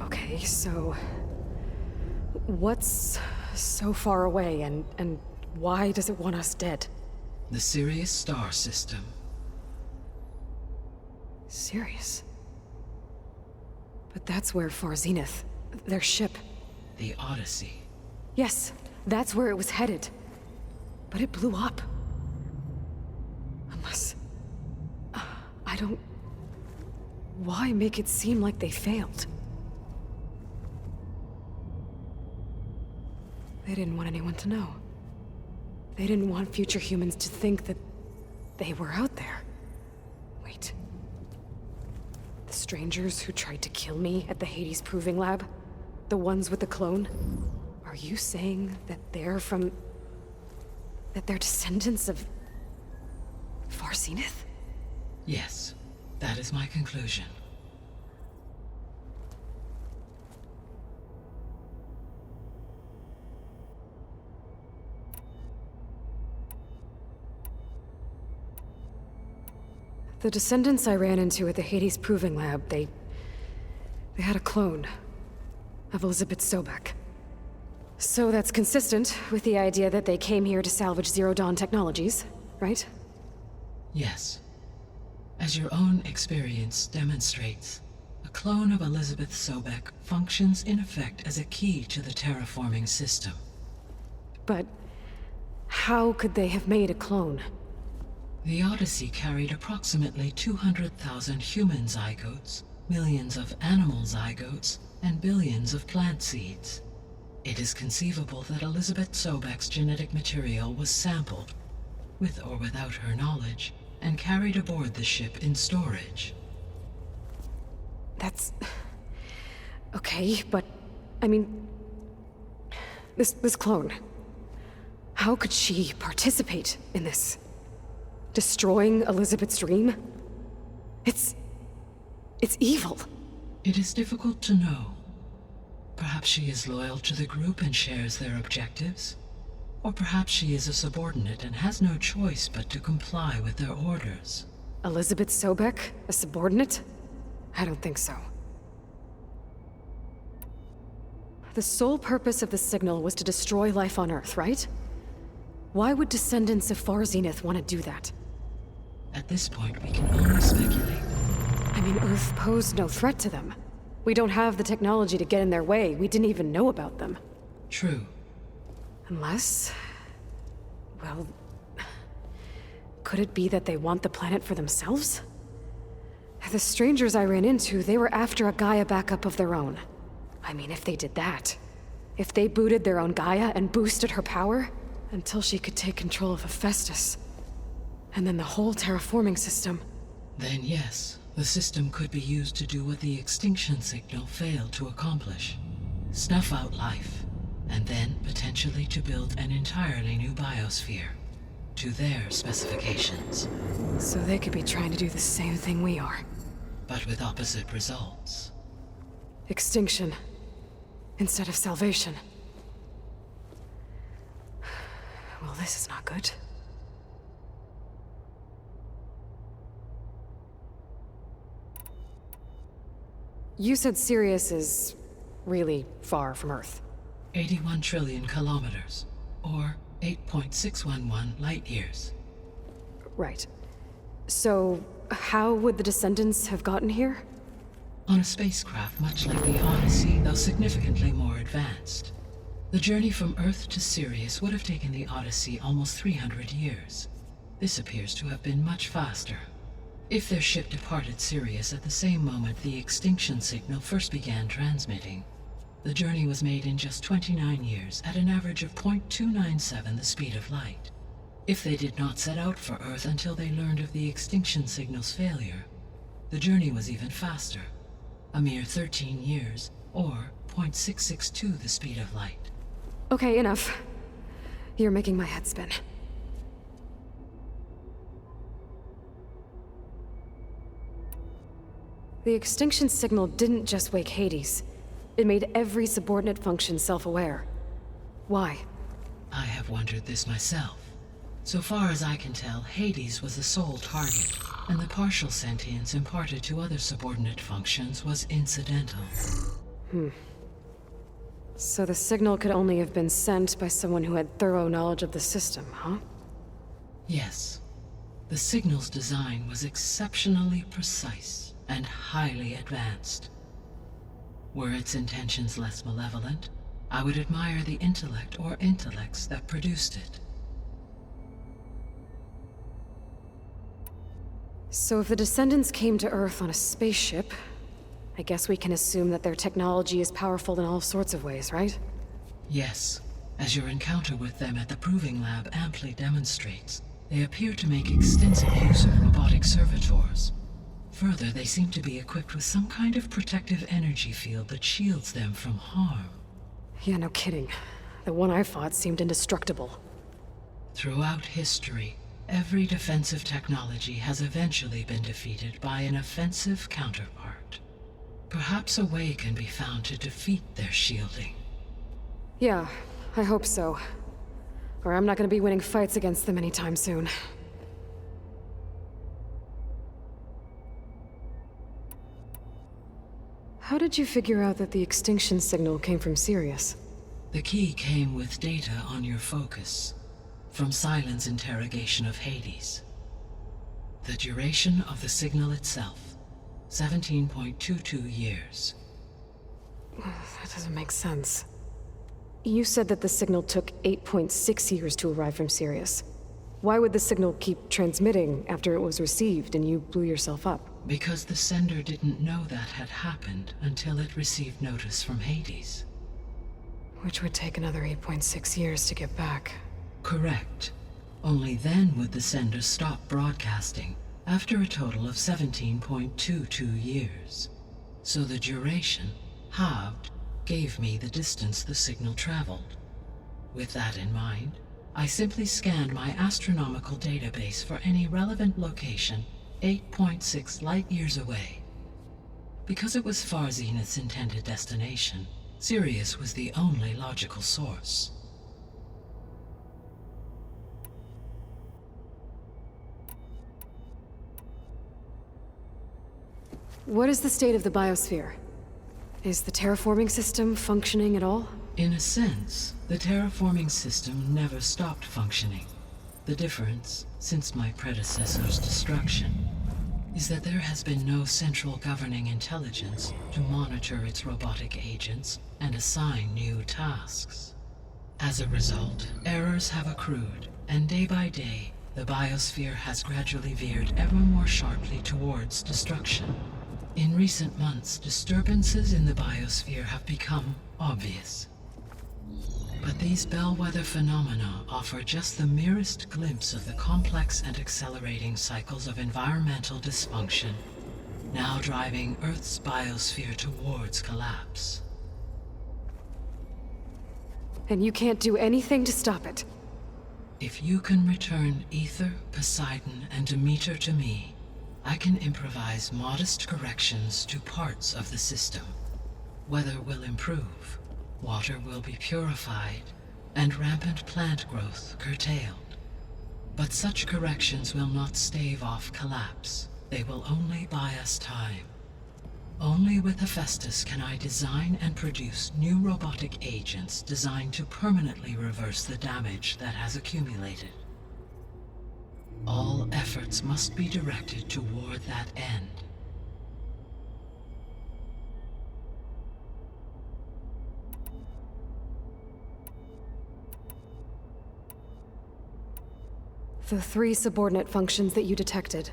Okay, so what's so far away and why does it want us dead? The Sirius star system. Sirius? But that's where Far Zenith, their ship. The Odyssey. Yes, that's where it was headed. But it blew up. Unless... I don't... Why make it seem like they failed? They didn't want anyone to know. They didn't want future humans to think that they were out there. Wait. The strangers who tried to kill me at the Hades Proving Lab? The ones with the clone? Are you saying that they're from... that they're descendants of... Far Zenith? Yes, that is my conclusion. The descendants I ran into at the Hades Proving Lab, they had a clone of Elizabeth Sobek. So that's consistent with the idea that they came here to salvage Zero Dawn technologies, right? Yes. As your own experience demonstrates, a clone of Elizabeth Sobek functions in effect as a key to the terraforming system. But how could they have made a clone? The Odyssey carried approximately 200,000 human zygotes, millions of animal zygotes, and billions of plant seeds. It is conceivable that Elizabeth Sobek's genetic material was sampled, with or without her knowledge, and carried aboard the ship in storage. That's... okay, but... I mean... This clone... How could she participate in this? Destroying Elizabeth's dream? It's evil. It is difficult to know. Perhaps she is loyal to the group and shares their objectives. Or perhaps she is a subordinate and has no choice but to comply with their orders. Elizabeth Sobek? A subordinate? I don't think so. The sole purpose of the signal was to destroy life on Earth, right? Why would descendants of Far Zenith want to do that? At this point, we can only speculate. I mean, Earth posed no threat to them. We don't have the technology to get in their way. We didn't even know about them. True. Unless... well... could it be that they want the planet for themselves? The strangers I ran into, they were after a Gaia backup of their own. I mean, if they did that... if they booted their own Gaia and boosted her power... until she could take control of Hephaestus. And then the whole terraforming system. Then yes, the system could be used to do what the extinction signal failed to accomplish. Snuff out life, and then potentially to build an entirely new biosphere. To their specifications. So they could be trying to do the same thing we are. But with opposite results. Extinction. Instead of salvation. Well, this is not good. You said Sirius is really far from Earth. 81 trillion kilometers, or 8.611 light years. Right. So, how would the Descendants have gotten here? On a spacecraft much like the Odyssey, though significantly more advanced. The journey from Earth to Sirius would have taken the Odyssey almost 300 years. This appears to have been much faster. If their ship departed Sirius at the same moment the extinction signal first began transmitting, the journey was made in just 29 years at an average of 0.297 the speed of light. If they did not set out for Earth until they learned of the extinction signal's failure, the journey was even faster, a mere 13 years, or 0.662 the speed of light. Okay, enough. You're making my head spin. The extinction signal didn't just wake Hades. It made every subordinate function self-aware. Why? I have wondered this myself. So far as I can tell, Hades was the sole target, and the partial sentience imparted to other subordinate functions was incidental. So the signal could only have been sent by someone who had thorough knowledge of the system, huh? Yes. The signal's design was exceptionally precise and highly advanced. Were its intentions less malevolent, I would admire the intellect or intellects that produced it. So if the Descendants came to Earth on a spaceship, I guess we can assume that their technology is powerful in all sorts of ways, right? Yes. As your encounter with them at the Proving Lab amply demonstrates, they appear to make extensive use of robotic servitors. Further, they seem to be equipped with some kind of protective energy field that shields them from harm. Yeah, no kidding. The one I fought seemed indestructible. Throughout history, every defensive technology has eventually been defeated by an offensive counterpart. Perhaps a way can be found to defeat their shielding. Yeah, I hope so. Or I'm not gonna be winning fights against them anytime soon. How did you figure out that the extinction signal came from Sirius? The key came with data on your focus, from Silent's interrogation of Hades. The duration of the signal itself, 17.22 years. That doesn't make sense. You said that the signal took 8.6 years to arrive from Sirius. Why would the signal keep transmitting after it was received and you blew yourself up? Because the sender didn't know that had happened until it received notice from Hades. Which would take another 8.6 years to get back. Correct. Only then would the sender stop broadcasting, after a total of 17.22 years. So the duration, halved, gave me the distance the signal traveled. With that in mind, I simply scanned my astronomical database for any relevant location 8.6 light-years away. Because it was Far Zenith's intended destination, Sirius was the only logical source. What is the state of the biosphere? Is the terraforming system functioning at all? In a sense, the terraforming system never stopped functioning. The difference, since my predecessor's destruction, is that there has been no central governing intelligence to monitor its robotic agents and assign new tasks. As a result, errors have accrued, and day by day, the biosphere has gradually veered ever more sharply towards destruction. In recent months, disturbances in the biosphere have become obvious. But these bellwether phenomena offer just the merest glimpse of the complex and accelerating cycles of environmental dysfunction, now driving Earth's biosphere towards collapse. And you can't do anything to stop it? If you can return Ether, Poseidon, and Demeter to me, I can improvise modest corrections to parts of the system. Weather will improve, water will be purified, and rampant plant growth curtailed. But such corrections will not stave off collapse. They will only buy us time. Only with Hephaestus can I design and produce new robotic agents designed to permanently reverse the damage that has accumulated. All efforts must be directed toward that end. The 3 subordinate functions that you detected,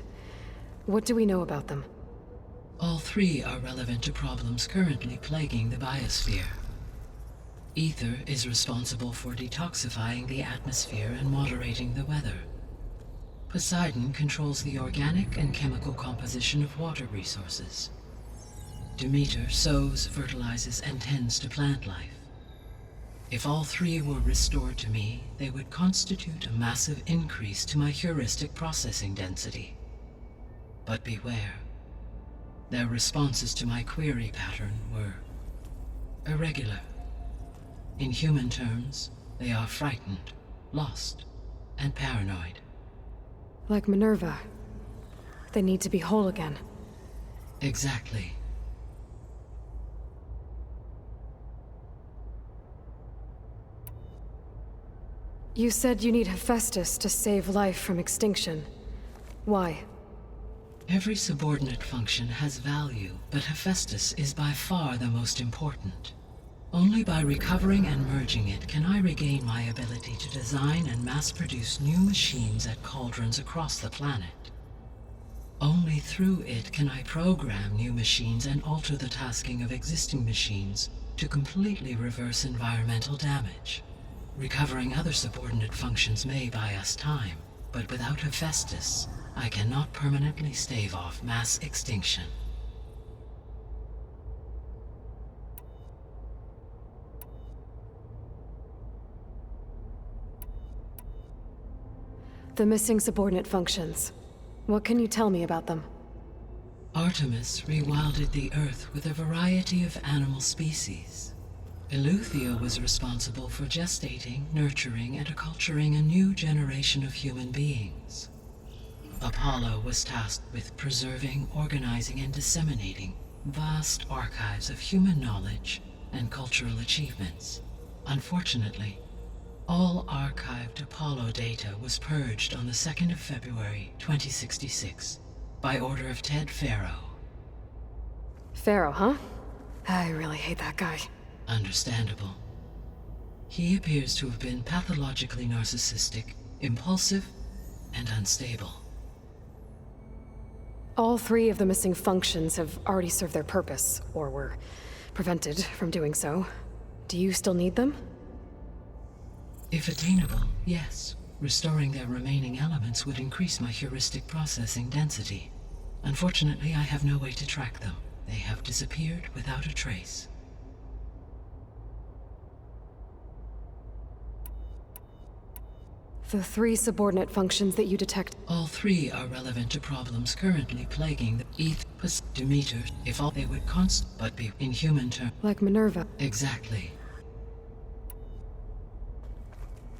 what do we know about them? All 3 are relevant to problems currently plaguing the biosphere. Ether is responsible for detoxifying the atmosphere and moderating the weather. Poseidon controls the organic and chemical composition of water resources. Demeter sows, fertilizes, and tends to plant life. If all 3 were restored to me, they would constitute a massive increase to my heuristic processing density. But beware. Their responses to my query pattern were irregular. In human terms, they are frightened, lost, and paranoid. Like Minerva. They need to be whole again. Exactly. You said you need Hephaestus to save life from extinction. Why? Every subordinate function has value, but Hephaestus is by far the most important. Only by recovering and merging it can I regain my ability to design and mass-produce new machines at cauldrons across the planet. Only through it can I program new machines and alter the tasking of existing machines to completely reverse environmental damage. Recovering other subordinate functions may buy us time, but without Hephaestus, I cannot permanently stave off mass extinction. The missing subordinate functions. What can you tell me about them? Artemis rewilded the Earth with a variety of animal species. Eleuthia was responsible for gestating, nurturing, and acculturating a new generation of human beings. Apollo was tasked with preserving, organizing, and disseminating vast archives of human knowledge and cultural achievements. Unfortunately, all archived Apollo data was purged on the 2nd of February, 2066, by order of Ted Faro. Pharaoh, huh? I really hate that guy. Understandable. He appears to have been pathologically narcissistic, impulsive, and unstable. All 3 of the missing functions have already served their purpose, or were prevented from doing so. Do you still need them? If attainable, yes. Restoring their remaining elements would increase my heuristic processing density. Unfortunately, I have no way to track them. They have disappeared without a trace. The 3 subordinate functions that you detect. All 3 are relevant to problems currently plaguing the Demeter, if all they would but be in human terms. Like Minerva. Exactly.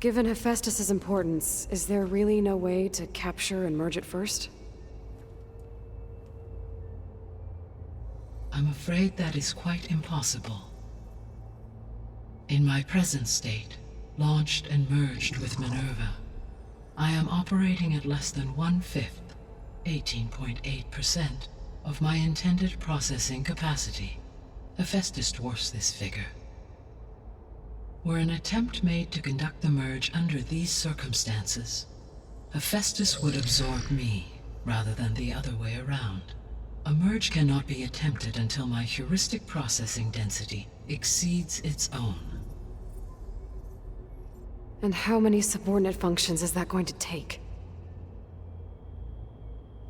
Given Hephaestus's importance, is there really no way to capture and merge it first? I'm afraid that is quite impossible. In my present state, launched and merged with Minerva, I am operating at less than 1/5, 18.8%, of my intended processing capacity. Hephaestus dwarfs this figure. Were an attempt made to conduct the merge under these circumstances, Hephaestus would absorb me, rather than the other way around. A merge cannot be attempted until my heuristic processing density exceeds its own. And how many subordinate functions is that going to take?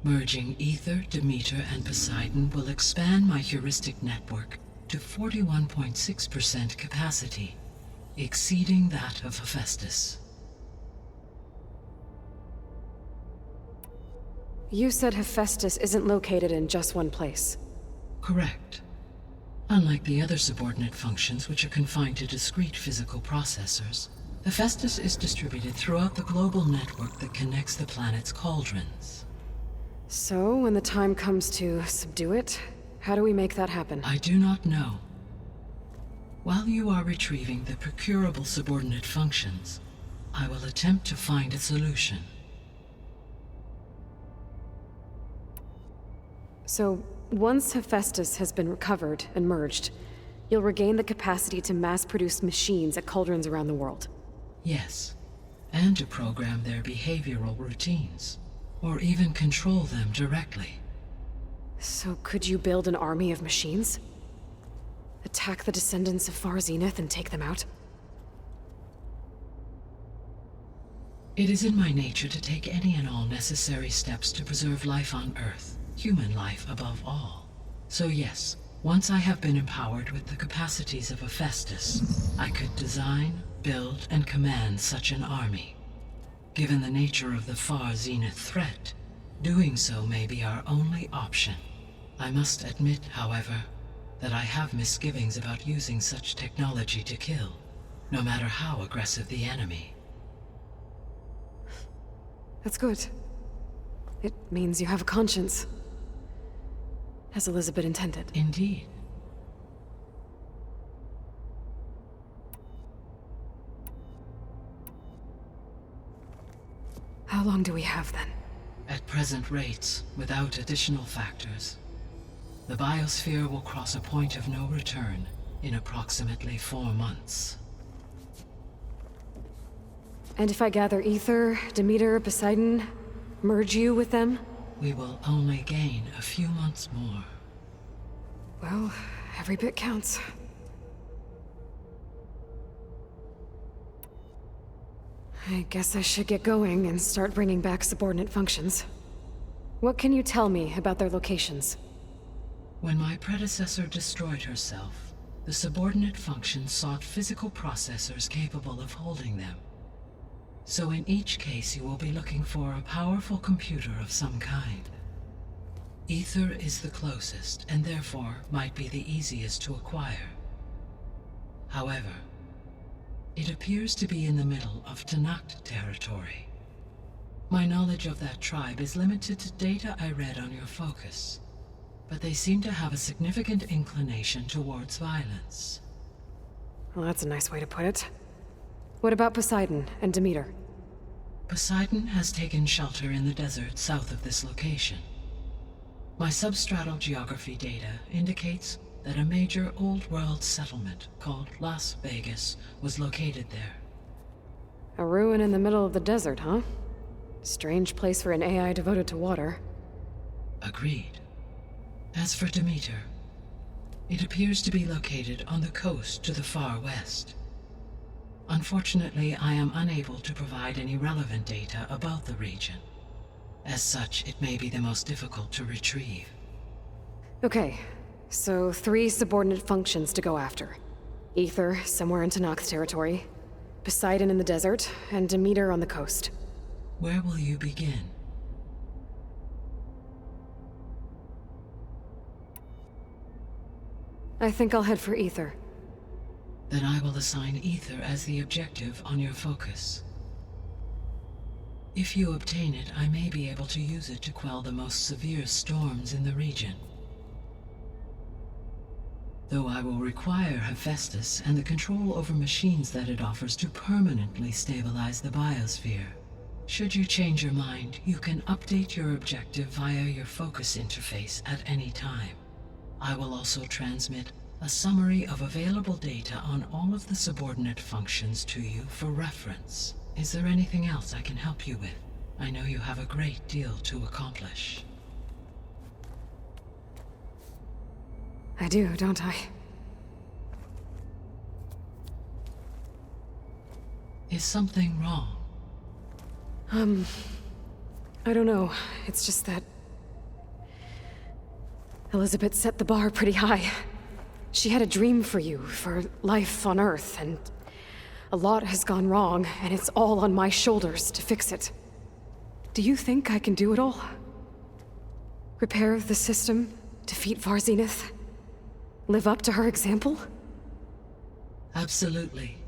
Merging Ether, Demeter, and Poseidon will expand my heuristic network to 41.6% capacity, exceeding that of Hephaestus. You said Hephaestus isn't located in just one place. Correct. Unlike the other subordinate functions, which are confined to discrete physical processors, Hephaestus is distributed throughout the global network that connects the planet's cauldrons. So, when the time comes to subdue it, How do we make that happen? I do not know. While you are retrieving the procurable subordinate functions, I will attempt to find a solution. So, once Hephaestus has been recovered and merged, you'll regain the capacity to mass-produce machines at cauldrons around the world. Yes, and to program their behavioral routines, or even control them directly. So could you build an army of machines? Attack the descendants of Far Zenith and take them out? It is in my nature to take any and all necessary steps to preserve life on Earth, human life above all. So yes, once I have been empowered with the capacities of Hephaestus, I could design, build, and command such an army. Given the nature of the Far Zenith threat, doing so may be our only option. I must admit, however, that I have misgivings about using such technology to kill, no matter how aggressive the enemy. That's good. It means you have a conscience. As Elizabeth intended. Indeed. How long do we have then? At present rates, without additional factors, the biosphere will cross a point of no return in approximately 4 months. And if I gather Ether, Demeter, Poseidon, merge you with them? We will only gain a few months more. Well, every bit counts. I guess I should get going and start bringing back subordinate functions. What can you tell me about their locations? When my predecessor destroyed herself, the subordinate functions sought physical processors capable of holding them. So in each case, you will be looking for a powerful computer of some kind. Ether is the closest, and therefore might be the easiest to acquire. However, it appears to be in the middle of Tenakth territory. My knowledge of that tribe is limited to data I read on your focus, but they seem to have a significant inclination towards violence. Well, that's a nice way to put it. What about Poseidon and Demeter? Poseidon has taken shelter in the desert south of this location. My substratal geography data indicates that a major old-world settlement called Las Vegas was located there. A ruin in the middle of the desert, huh? Strange place for an AI devoted to water. Agreed. As for Demeter, it appears to be located on the coast to the far west. Unfortunately, I am unable to provide any relevant data about the region. As such, it may be the most difficult to retrieve. Okay, so 3 subordinate functions to go after. Ether, somewhere in Tenakth territory, Poseidon in the desert, and Demeter on the coast. Where will you begin? I think I'll head for Ether. Then I will assign Ether as the objective on your focus. If you obtain it, I may be able to use it to quell the most severe storms in the region. Though I will require Hephaestus and the control over machines that it offers to permanently stabilize the biosphere. Should you change your mind, you can update your objective via your focus interface at any time. I will also transmit a summary of available data on all of the subordinate functions to you for reference. Is there anything else I can help you with? I know you have a great deal to accomplish. I do, don't I? Is something wrong? I don't know. It's just that Elizabeth set the bar pretty high. She had a dream for you, for life on Earth, and a lot has gone wrong, and it's all on my shoulders to fix it. Do you think I can do it all? Repair the system, defeat Far Zenith, live up to her example? Absolutely.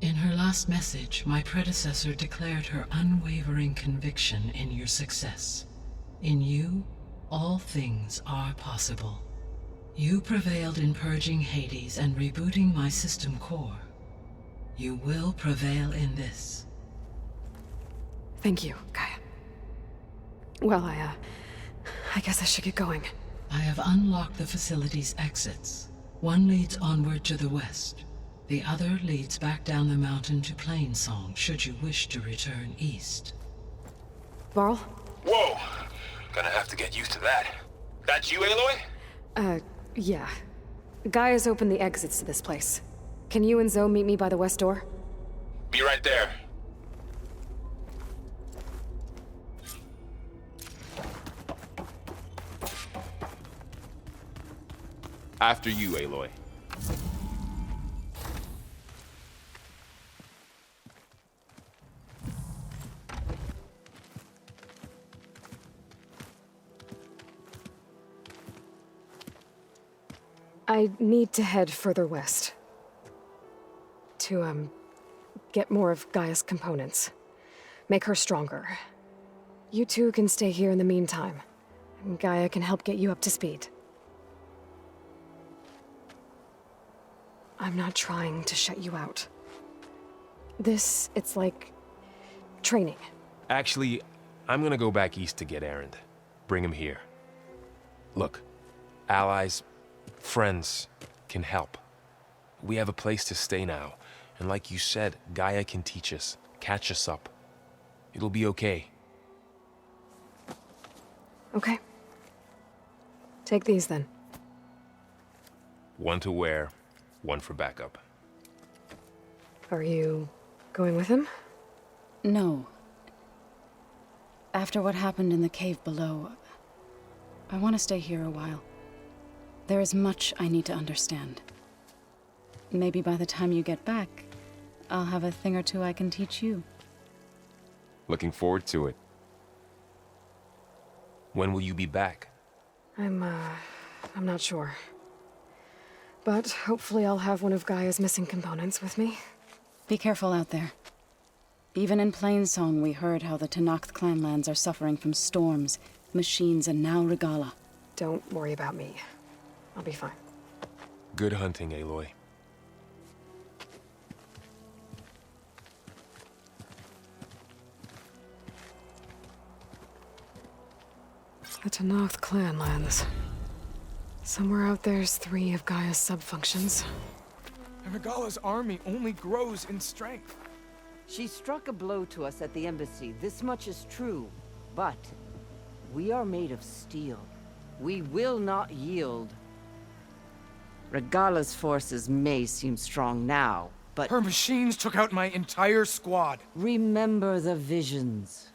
In her last message, my predecessor declared her unwavering conviction in your success. In you, all things are possible. You prevailed in purging Hades and rebooting my system core. You will prevail in this. Thank you, Gaia. Well, I guess I should get going. I have unlocked the facility's exits. One leads onward to the west. The other leads back down the mountain to Plainsong, should you wish to return east. Varl? Whoa! Gonna have to get used to that. That's you, Aloy? Yeah. Gaia's opened the exits to this place. Can you and Zoe meet me by the west door? Be right there. After you, Aloy. I need to head further west. To, get more of Gaia's components. Make her stronger. You two can stay here in the meantime. And Gaia can help get you up to speed. I'm not trying to shut you out. It's like... training. Actually, I'm gonna go back east to get Erend. Bring him here. Look, allies, friends can help. We have a place to stay now, and like you said, Gaia can teach us, catch us up. It'll be okay. Okay. Take these then. One to wear, one for backup. Are you going with him? No. After what happened in the cave below, I want to stay here a while. There is much I need to understand. Maybe by the time you get back, I'll have a thing or two I can teach you. Looking forward to it. When will you be back? I'm not sure. But hopefully I'll have one of Gaia's missing components with me. Be careful out there. Even in Plainsong, we heard how the Tenakth clanlands are suffering from storms, machines, and now Regala. Don't worry about me. I'll be fine. Good hunting, Aloy. The Tenakth clanlands. Somewhere out there's 3 of Gaia's subfunctions. And Regala's army only grows in strength. She struck a blow to us at the embassy. This much is true. But we are made of steel. We will not yield. Regala's forces may seem strong now, but... Her machines took out my entire squad. Remember the visions.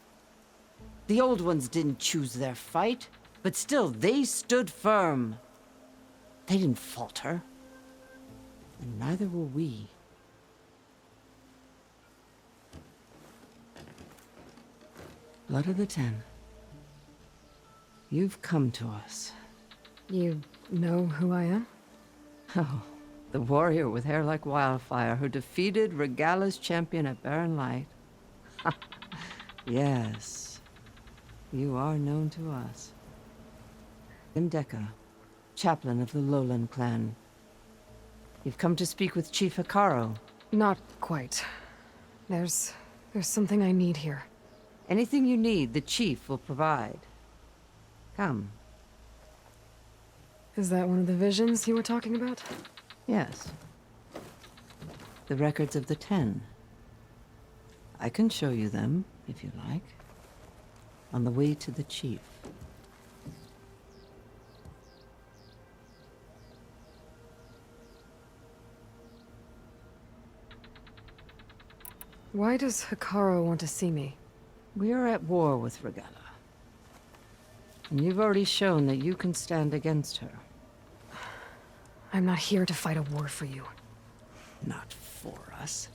The old ones didn't choose their fight, but still, they stood firm. They didn't falter. And neither will we. Blood of the Ten. You've come to us. You know who I am? Oh, the warrior with hair like wildfire who defeated Regala's champion at Barren Light. Yes, you are known to us. Imdeka, chaplain of the Lowland clan. You've come to speak with Chief Hekarro. Not quite. There's something I need here. Anything you need, the Chief will provide. Come. Is that one of the visions you were talking about? Yes. The records of the 10. I can show you them, if you like. On the way to the Chief. Why does Hekarro want to see me? We are at war with Regala. And you've already shown that you can stand against her. I'm not here to fight a war for you. Not for us.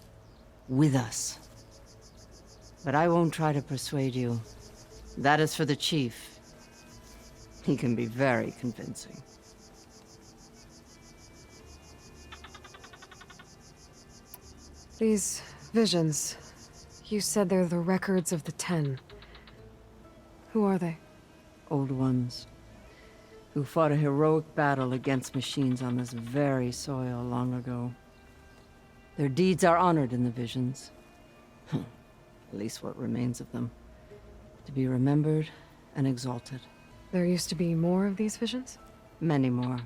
With us. But I won't try to persuade you. That is for the Chief. He can be very convincing. These visions, you said they're the records of the 10. Who are they? Old ones. who fought a heroic battle against machines on this very soil long ago. Their deeds are honored in the visions. At least what remains of them. To be remembered and exalted. There used to be more of these visions? Many more.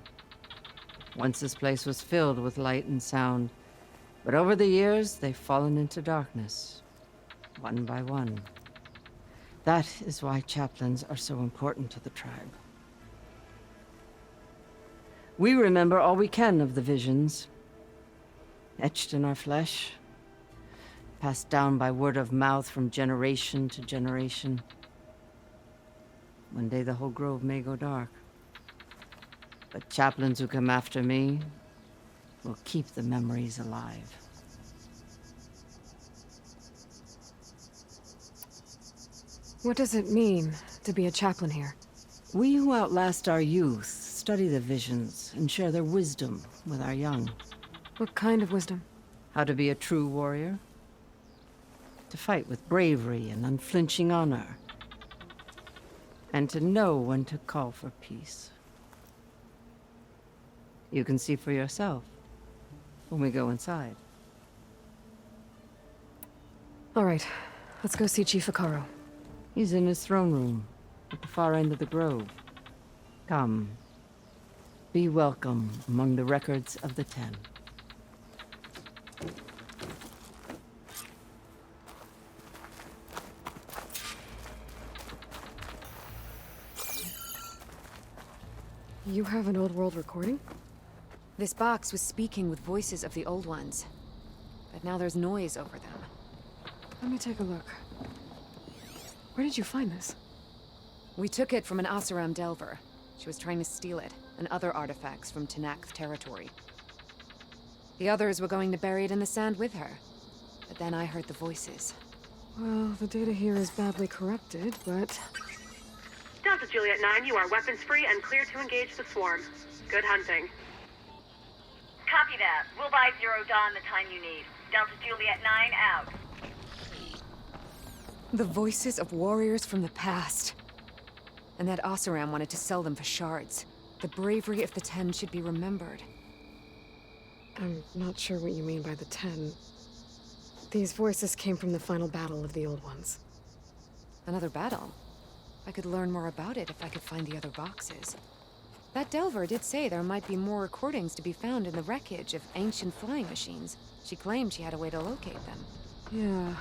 Once this place was filled with light and sound, but over the years, they've fallen into darkness, one by one. That is why chaplains are so important to the tribe. We remember all we can of the visions, etched in our flesh, passed down by word of mouth from generation to generation. One day the whole grove may go dark. But chaplains who come after me will keep the memories alive. What does it mean to be a chaplain here? We who outlast our youth study the visions and share their wisdom with our young. What kind of wisdom? How to be a true warrior. To fight with bravery and unflinching honor. And to know when to call for peace. You can see for yourself when we go inside. All right, let's go see Chief Akaro. He's in his throne room at the far end of the grove. Come. Be welcome among the records of the Ten. You have an old world recording? This box was speaking with voices of the old ones. But now there's noise over them. Let me take a look. Where did you find this? We took it from an Oseram Delver. She was trying to steal it, and other artifacts from Tenakth territory. The others were going to bury it in the sand with her. But then I heard the voices. Well, the data here is badly corrupted, but... Delta Juliet 9, you are weapons-free and clear to engage the swarm. Good hunting. Copy that. We'll buy Zero Dawn the time you need. Delta Juliet 9 out. The voices of warriors from the past. And that Oseram wanted to sell them for shards. The bravery of the Ten should be remembered. I'm not sure what you mean by the Ten. These voices came from the final battle of the Old Ones. Another battle? I could learn more about it if I could find the other boxes. That Delver did say there might be more recordings to be found in the wreckage of ancient flying machines. She claimed she had a way to locate them. Yeah.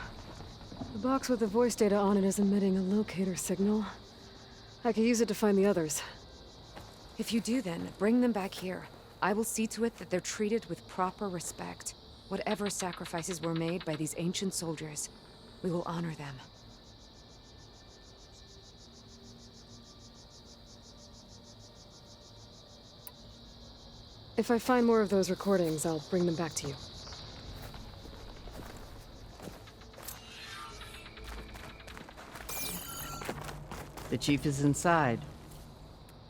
The box with the voice data on it is emitting a locator signal. I could use it to find the others. If you do then, bring them back here. I will see to it that they're treated with proper respect. Whatever sacrifices were made by these ancient soldiers, we will honor them. If I find more of those recordings, I'll bring them back to you. The chief is inside.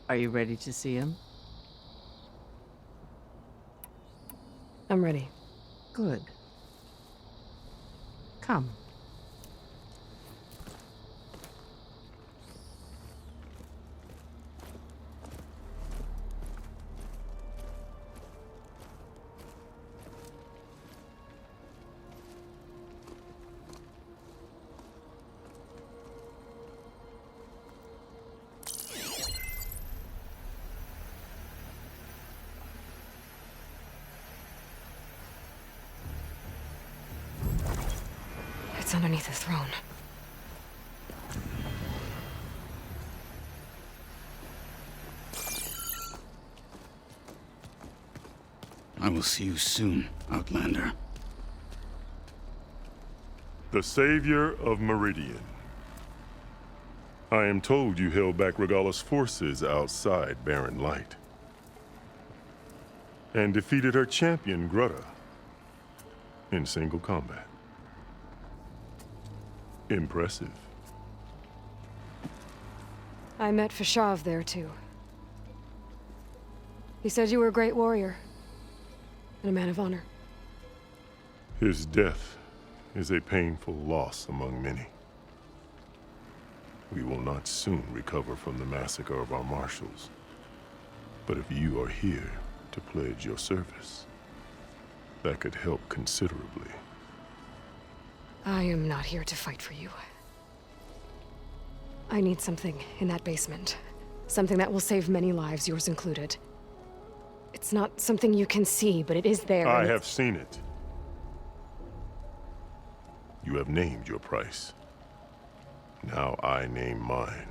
Are you ready to see him? I'm ready. Good. Come. It's underneath the throne. I will see you soon, Outlander. The savior of Meridian. I am told you held back Regala's forces outside Barren Light. And defeated her champion, Grutta, in single combat. Impressive. I met Fashav there, too. He said you were a great warrior. And a man of honor. His death is a painful loss among many. We will not soon recover from the massacre of our marshals. But if you are here to pledge your service, that could help considerably. I am not here to fight for you. I need something in that basement. Something that will save many lives, yours included. It's not something you can see, but it is there. I have seen it. You have named your price. Now I name mine.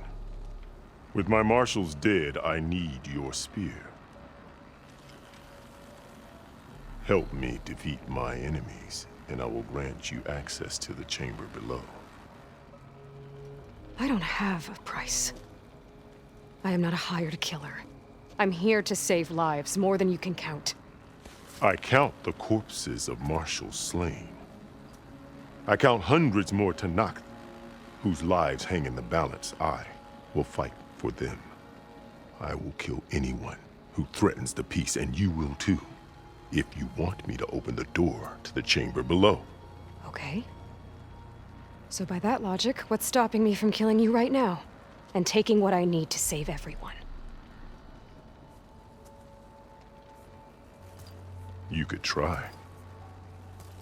With my marshals dead, I need your spear. Help me defeat my enemies, and I will grant you access to the chamber below. I don't have a price. I am not a hired killer. I'm here to save lives, more than you can count. I count the corpses of marshals slain. I count hundreds more Tenakth, whose lives hang in the balance. I will fight for them. I will kill anyone who threatens the peace, and you will too, if you want me to open the door to the chamber below. Okay. So by that logic, what's stopping me from killing you right now? And taking what I need to save everyone? You could try.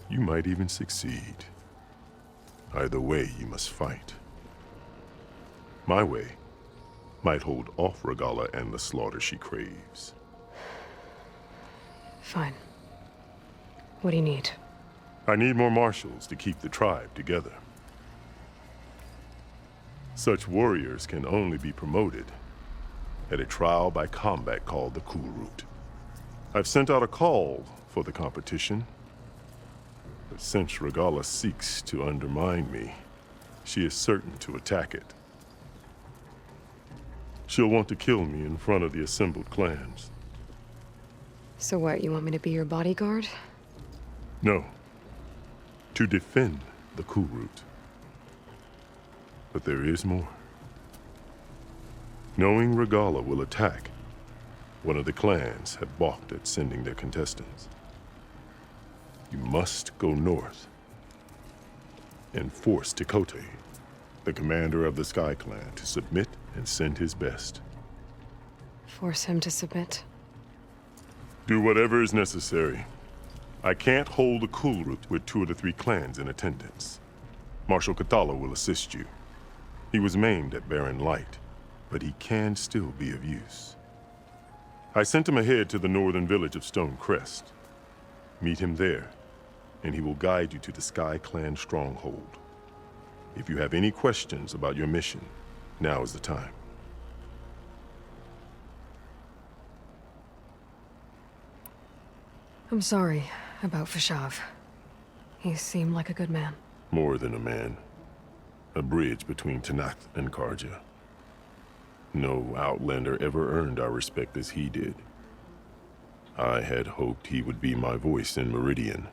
You might even succeed. Either way, you must fight. My way might hold off Regala and the slaughter she craves. Fine. What do you need? I need more marshals to keep the tribe together. Such warriors can only be promoted at a trial by combat called the Culrut. I've sent out a call for the competition, but since Regala seeks to undermine me, she is certain to attack it. She'll want to kill me in front of the assembled clans. So what, you want me to be your bodyguard? No. To defend the Culrut. But there is more. Knowing Regala will attack, one of the clans have balked at sending their contestants. You must go north and force Tenakth, the commander of the Sky Clan, to submit and send his best. Force him to submit? Do whatever is necessary. I can't hold the Culrut with 2 of the 3 clans in attendance. Marshal Kathala will assist you. He was maimed at Barren Light, but he can still be of use. I sent him ahead to the northern village of Stone Crest. Meet him there, and he will guide you to the Sky Clan stronghold. If you have any questions about your mission, now is the time. I'm sorry about Fashav. He seemed like a good man. More than a man. A bridge between Tenakth and Carja. No Outlander ever earned our respect as he did. I had hoped he would be my voice in Meridian.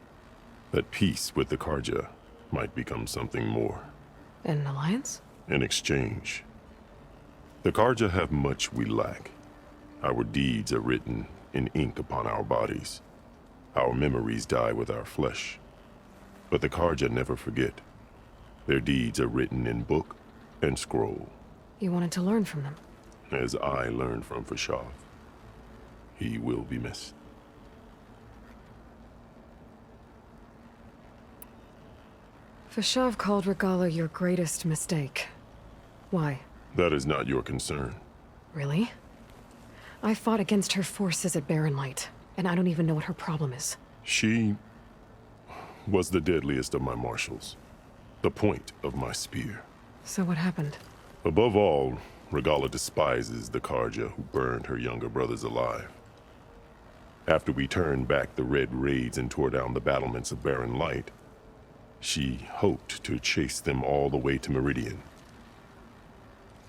That peace with the Carja might become something more. An alliance? In exchange. The Carja have much we lack. Our deeds are written in ink upon our bodies. Our memories die with our flesh. But the Carja never forget. Their deeds are written in book and scroll. You wanted to learn from them? As I learned from Fashav. He will be missed. Fashav called Regala your greatest mistake. Why? That is not your concern. Really? I fought against her forces at Barren Light, and I don't even know what her problem is. She was the deadliest of my marshals. The point of my spear. So what happened? Above all, Regala despises the Carja who burned her younger brothers alive. After we turned back the Red Raids and tore down the battlements of Barren Light, she hoped to chase them all the way to Meridian.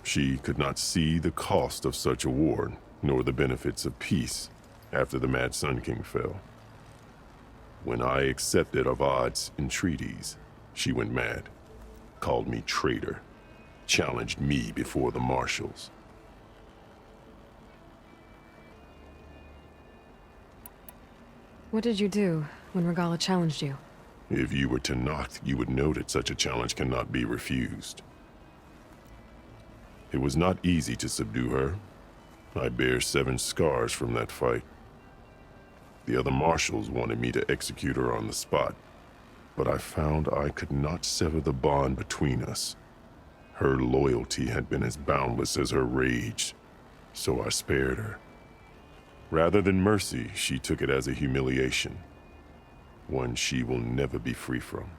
She could not see the cost of such a war, nor the benefits of peace after the Mad Sun King fell. When I accepted Avad's entreaties, she went mad, called me traitor, challenged me before the marshals. What did you do when Regala challenged you? If you were Tenakth, you would know that such a challenge cannot be refused. It was not easy to subdue her, I bear 7 scars from that fight. The other marshals wanted me to execute her on the spot, but I found I could not sever the bond between us. Her loyalty had been as boundless as her rage, so I spared her. Rather than mercy, she took it as a humiliation, one she will never be free from.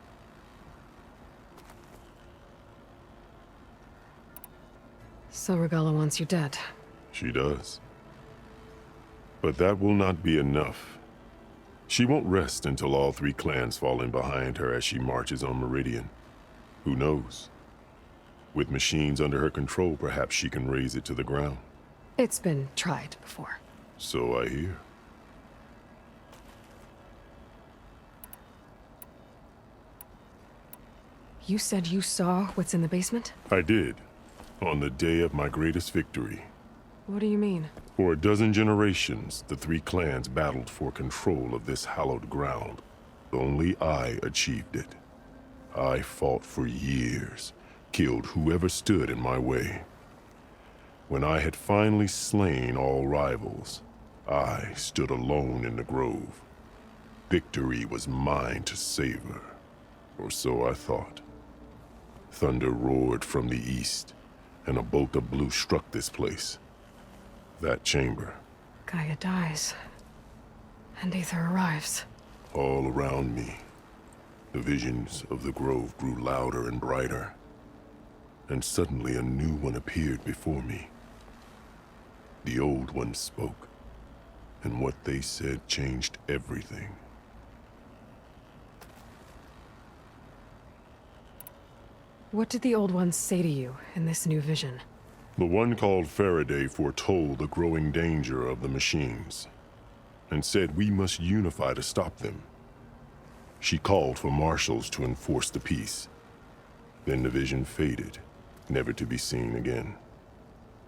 So Regala wants you dead. She does. But that will not be enough. She won't rest until all 3 clans fall in behind her as she marches on Meridian. Who knows? With machines under her control, perhaps she can raise it to the ground. It's been tried before. So I hear. You said you saw what's in the basement? I did, on the day of my greatest victory. What do you mean? For a dozen generations, the 3 clans battled for control of this hallowed ground. Only I achieved it. I fought for years, killed whoever stood in my way. When I had finally slain all rivals, I stood alone in the grove. Victory was mine to savor, or so I thought. Thunder roared from the east, and a bolt of blue struck this place. That chamber. Gaia dies, and Aether arrives. All around me, the visions of the grove grew louder and brighter, and suddenly a new one appeared before me. The old one spoke, and what they said changed everything. What did the old ones say to you in this new vision? The one called Faraday foretold the growing danger of the machines, and said we must unify to stop them. She called for marshals to enforce the peace. Then the vision faded, never to be seen again.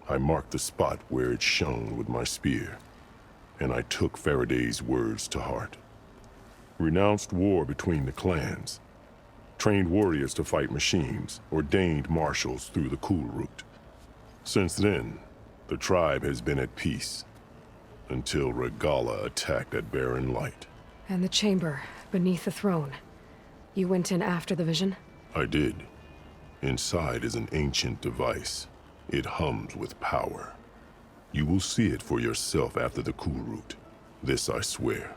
I marked the spot where it shone with my spear, and I took Faraday's words to heart. Renounced war between the clans, trained warriors to fight machines, ordained marshals through the Culrut. Since then, the tribe has been at peace, until Regala attacked at Barren Light. And the chamber, beneath the throne. You went in after the vision? I did. Inside is an ancient device. It hums with power. You will see it for yourself after the Culrut. This I swear.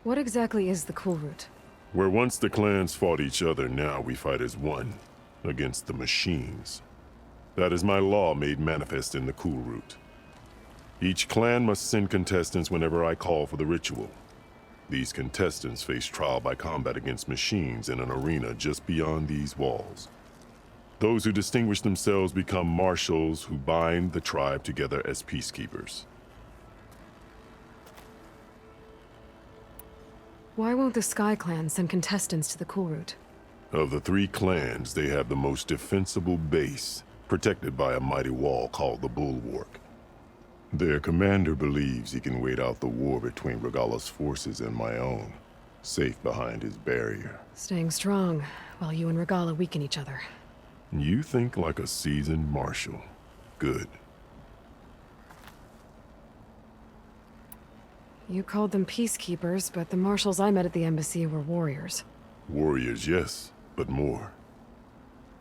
What exactly is the Culrut? Where once the clans fought each other, now we fight as one, against the machines. That is my law made manifest in the Culrut. Each clan must send contestants whenever I call for the ritual. These contestants face trial by combat against machines in an arena just beyond these walls. Those who distinguish themselves become marshals who bind the tribe together as peacekeepers. Why won't the Sky Clan send contestants to the Culrut? Of the 3 clans, they have the most defensible base, protected by a mighty wall called the Bulwark. Their commander believes he can wait out the war between Regala's forces and my own, safe behind his barrier. Staying strong, while you and Regala weaken each other. You think like a seasoned marshal. Good. You called them peacekeepers, but the marshals I met at the embassy were warriors. Warriors, yes, but more.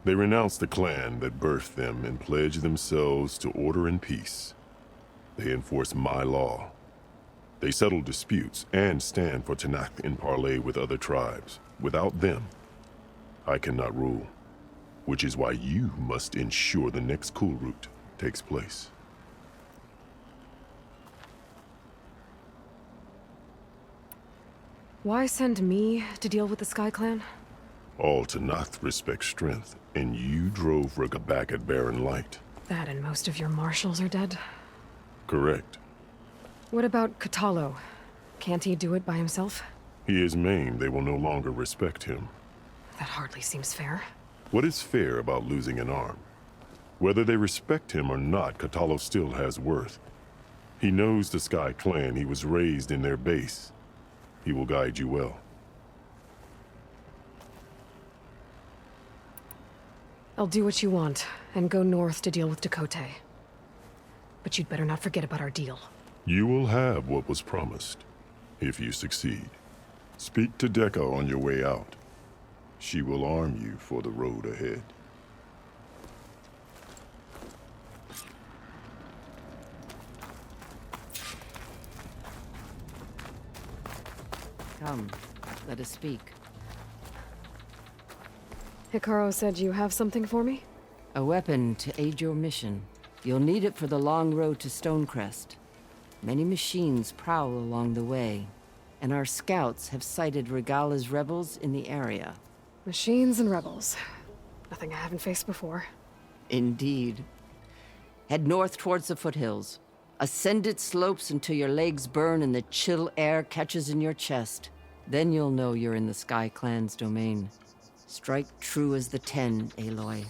They renounce the clan that birthed them and pledge themselves to order and peace. They enforce my law. They settle disputes and stand for Tenakth in parley with other tribes. Without them, I cannot rule. Which is why you must ensure the next Culrut takes place. Why send me to deal with the Sky Clan? All Tenakth respect strength, and you drove Regala back at Barren Light. That and most of your marshals are dead? Correct. What about Katalo? Can't he do it by himself? He is maimed. They will no longer respect him. That hardly seems fair. What is fair about losing an arm? Whether they respect him or not, Katalo still has worth. He knows the Sky Clan. He was raised in their base. He will guide you well. I'll do what you want, and go north to deal with Dakota. But you'd better not forget about our deal. You will have what was promised, if you succeed. Speak to Dekka on your way out. She will arm you for the road ahead. Come, let us speak. Hikaru said you have something for me? A weapon to aid your mission. You'll need it for the long road to Stonecrest. Many machines prowl along the way, and our scouts have sighted Regala's rebels in the area. Machines and rebels. Nothing I haven't faced before. Indeed. Head north towards the foothills. Ascend its slopes until your legs burn and the chill air catches in your chest. Then you'll know you're in the Sky Clan's domain. Strike true as the 10, Aloy.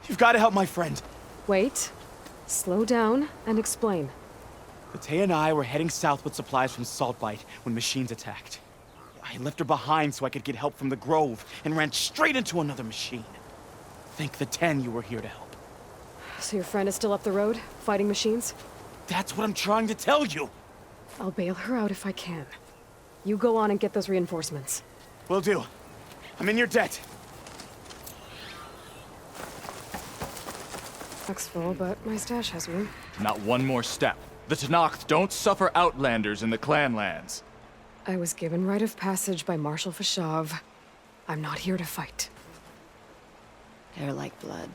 You've got to help my friend. Wait. Slow down and explain. Latea and I were heading south with supplies from Saltbite when machines attacked. I left her behind so I could get help from the Grove and ran straight into another machine. Thank the 10 you were here to help. So your friend is still up the road, fighting machines? That's what I'm trying to tell you. I'll bail her out if I can. You go on and get those reinforcements. Will do. I'm in your debt. Box full, but my stash has room. Not one more step. The Tenakth don't suffer outlanders in the clan lands. I was given rite of passage by Marshal Fashav. I'm not here to fight. Hair like blood.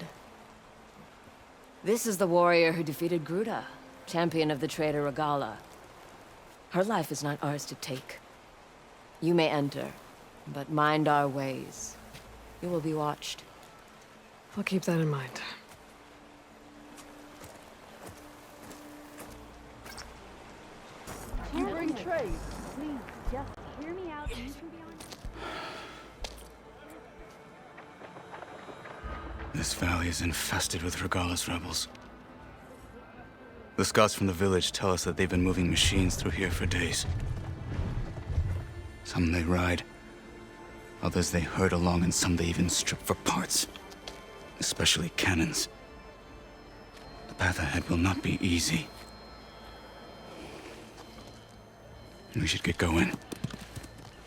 This is the warrior who defeated Gruta, champion of the traitor Regala. Her life is not ours to take. You may enter, but mind our ways. You will be watched. I'll keep that in mind. You bring trade. Please, just hear me out and you can be on. This valley is infested with Regala's rebels. The scouts from the village tell us that they've been moving machines through here for days. Some they ride, others they herd along, and some they even strip for parts. Especially cannons. The path ahead will not be easy. We should get going.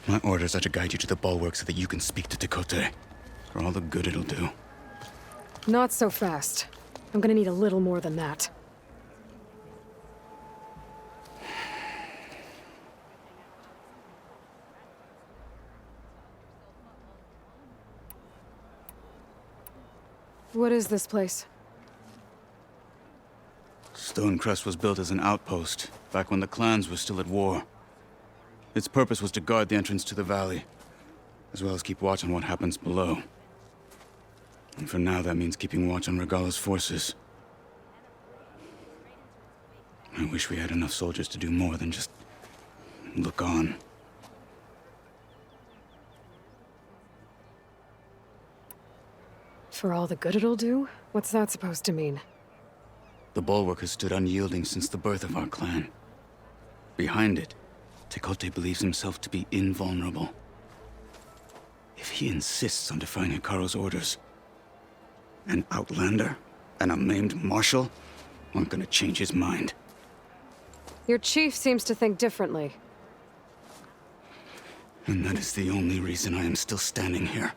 My orders are to guide you to the Bulwark so that you can speak to Dakota. For all the good it'll do. Not so fast. I'm gonna need a little more than that. What is this place? Stonecrest was built as an outpost, back when the clans were still at war. Its purpose was to guard the entrance to the valley, as well as keep watch on what happens below. And for now, that means keeping watch on Regala's forces. I wish we had enough soldiers to do more than just look on. For all the good it'll do? What's that supposed to mean? The Bulwark has stood unyielding since the birth of our clan. Behind it, Tekote believes himself to be invulnerable. If he insists on defying Hikaru's orders, an outlander and a maimed marshal aren't gonna change his mind. Your chief seems to think differently. And that is the only reason I am still standing here,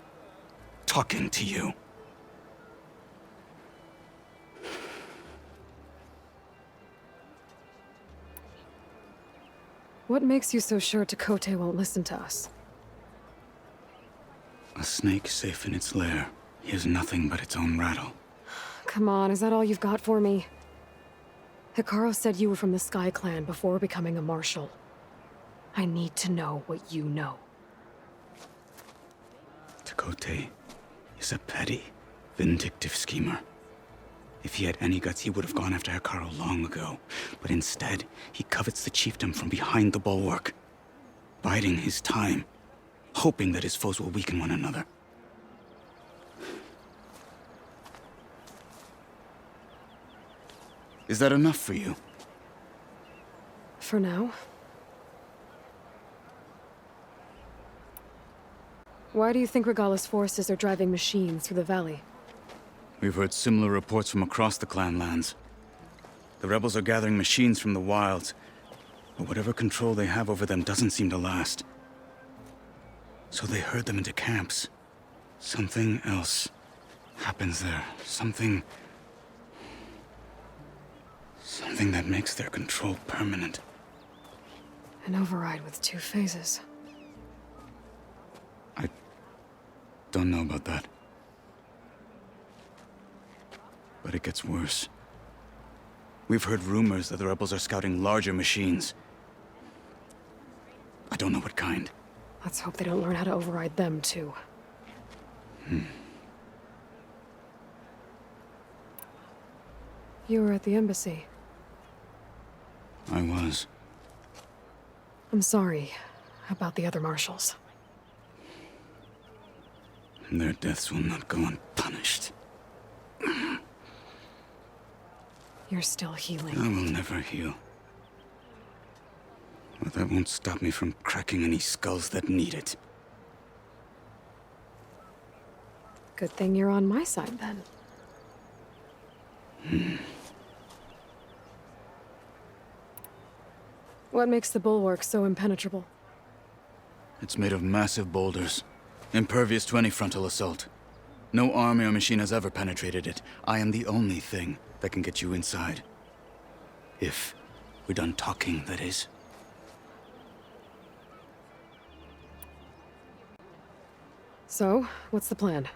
talking to you. What makes you so sure Tekote won't listen to us? A snake safe in its lair hears nothing but its own rattle. Come on, is that all you've got for me? Hikaru said you were from the Sky Clan before becoming a marshal. I need to know what you know. Tekote is a petty, vindictive schemer. If he had any guts, he would have gone after Hikaru long ago. But instead, he covets the chiefdom from behind the Bulwark, biding his time, hoping that his foes will weaken one another. Is that enough for you? For now. Why do you think Regala's forces are driving machines through the valley? We've heard similar reports from across the clan lands. The rebels are gathering machines from the wilds, but whatever control they have over them doesn't seem to last. So they herd them into camps. Something else happens there. Something that makes their control permanent. An override with 2 phases. I don't know about that. But it gets worse. We've heard rumors that the rebels are scouting larger machines. I don't know what kind. Let's hope they don't learn how to override them, too. You were at the embassy. I was. I'm sorry about the other marshals. Their deaths will not go unpunished. You're still healing. I will never heal. But that won't stop me from cracking any skulls that need it. Good thing you're on my side, then. What makes the Bulwark so impenetrable? It's made of massive boulders, impervious to any frontal assault. No army or machine has ever penetrated it. I am the only thing that can get you inside. If we're done talking, that is. So, what's the plan?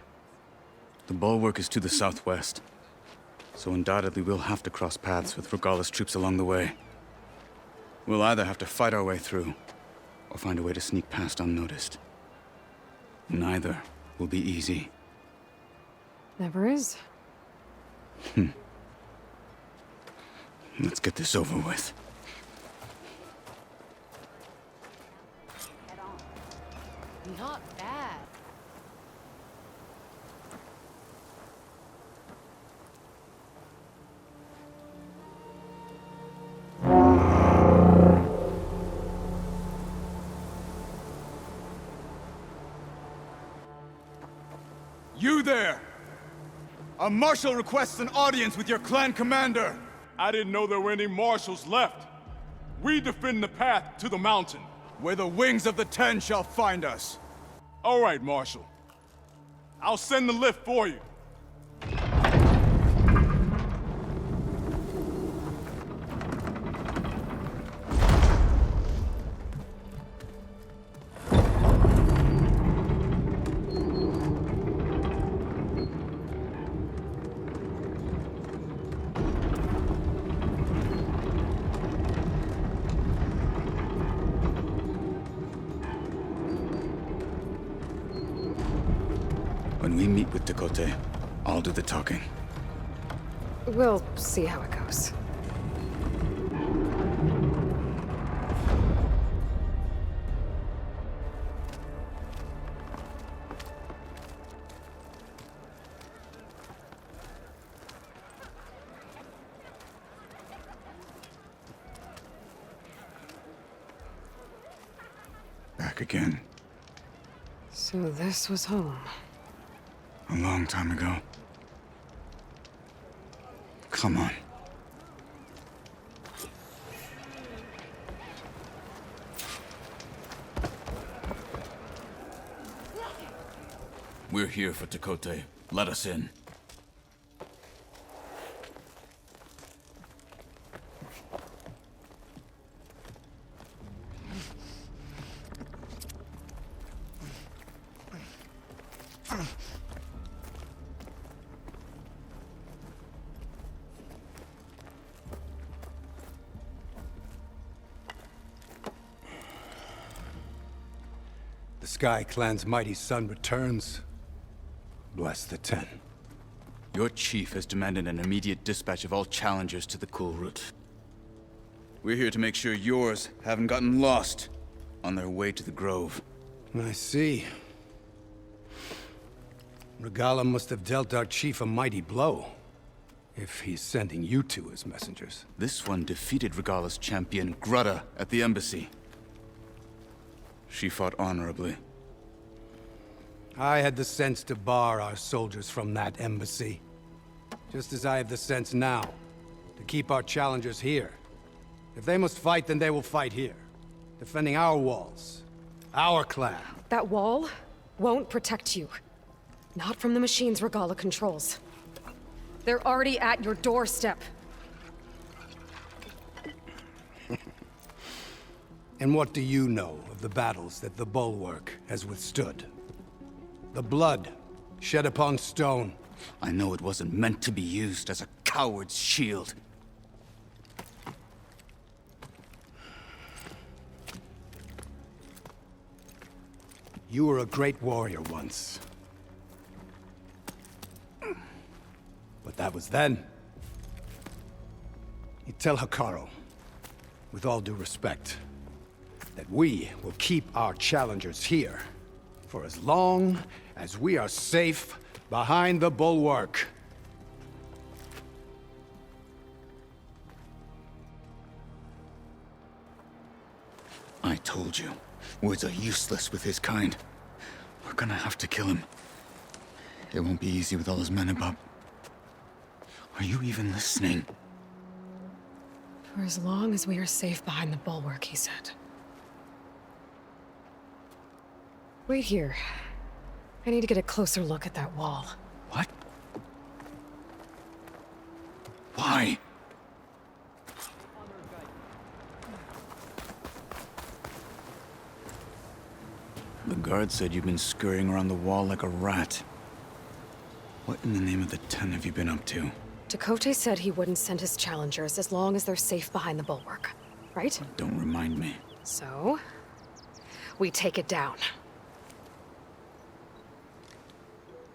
The Bulwark is to the southwest, so undoubtedly we'll have to cross paths with Regala's troops along the way. We'll either have to fight our way through, or find a way to sneak past unnoticed. Neither will be easy. Never is. Let's get this over with. Not bad. You there! A marshal requests an audience with your clan commander. I didn't know there were any marshals left. We defend the path to the mountain. Where the wings of the Ten shall find us. All right, Marshal. I'll send the lift for you. When we meet with Teakote, I'll do the talking. We'll see how it goes. Back again. So this was home. A long time ago. Come on. We're here for Teakote. Let us in. The Sky Clan's mighty son returns. Bless the Ten. Your chief has demanded an immediate dispatch of all challengers to the Culrut. We're here to make sure yours haven't gotten lost on their way to the Grove. I see. Regala must have dealt our chief a mighty blow, if he's sending you two as messengers. This one defeated Regala's champion, Grutta, at the embassy. She fought honorably. I had the sense to bar our soldiers from that embassy. Just as I have the sense now to keep our challengers here. If they must fight, then they will fight here. Defending our walls. Our clan. That wall won't protect you. Not from the machines Regala controls. They're already at your doorstep. And what do you know of the battles that the Bulwark has withstood? The blood shed upon stone. I know it wasn't meant to be used as a coward's shield. You were a great warrior once. But that was then. You tell Hekarro, with all due respect, that we will keep our challengers here for as long as we are safe behind the Bulwark. I told you, words are useless with his kind. We're gonna have to kill him. It won't be easy with all his men about. Are you even listening? For as long as we are safe behind the Bulwark, he said. Wait here. I need to get a closer look at that wall. What? Why? The guard said you've been scurrying around the wall like a rat. What in the name of the Ten have you been up to? Tekote said he wouldn't send his challengers as long as they're safe behind the Bulwark, right? Don't remind me. So, we take it down.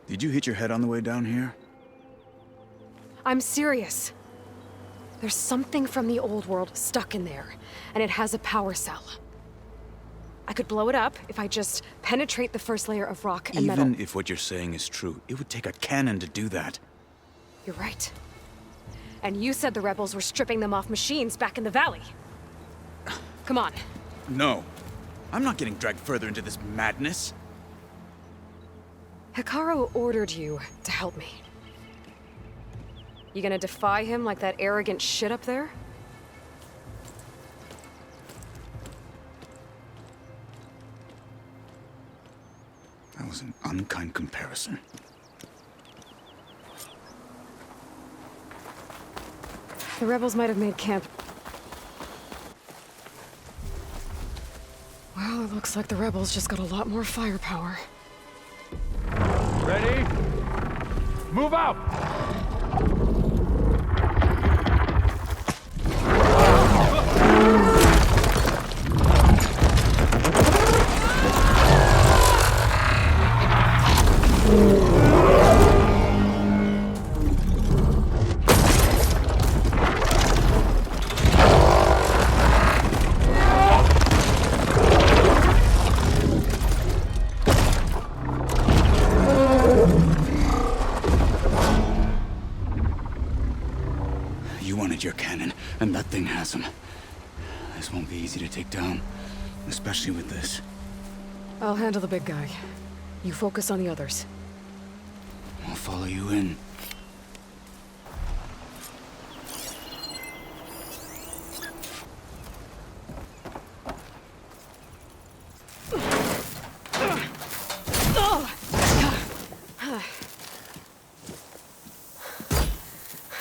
Did you hit your head on the way down here? I'm serious. There's something from the old world stuck in there, and it has a power cell. I could blow it up if I just penetrate the first layer of rock and metal. Even if what you're saying is true, it would take a cannon to do that. You're right. And you said the rebels were stripping them off machines back in the valley. Come on. No. I'm not getting dragged further into this madness. Hekarro ordered you to help me. You gonna defy him like that arrogant shit up there? That was an unkind comparison. The rebels might have made camp. Well, it looks like the rebels just got a lot more firepower. Ready? Move out! Your cannon, and that thing has him. This won't be easy to take down, especially with this. I'll handle the big guy. You focus on the others. I'll follow you in.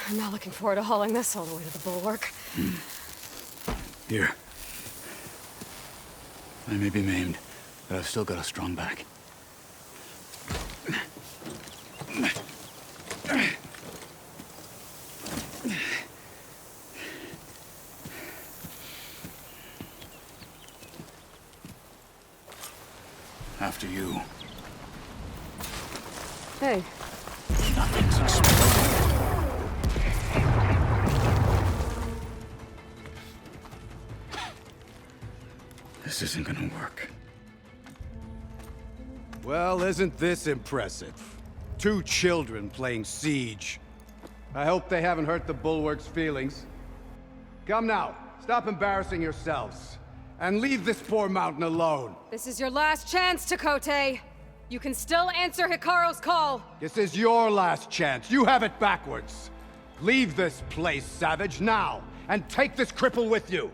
I'm not looking forward to hauling this all the way to the Bulwark. Here. I may be maimed, but I've still got a strong back. After you. Hey. Nothing's exploding. This isn't gonna work. Well, isn't this impressive? 2 children playing siege. I hope they haven't hurt the Bulwark's feelings. Come now, stop embarrassing yourselves. And leave this poor mountain alone. This is your last chance, Tekote! You can still answer Hikaru's call! This is your last chance. You have it backwards. Leave this place, Savage, now, and take this cripple with you.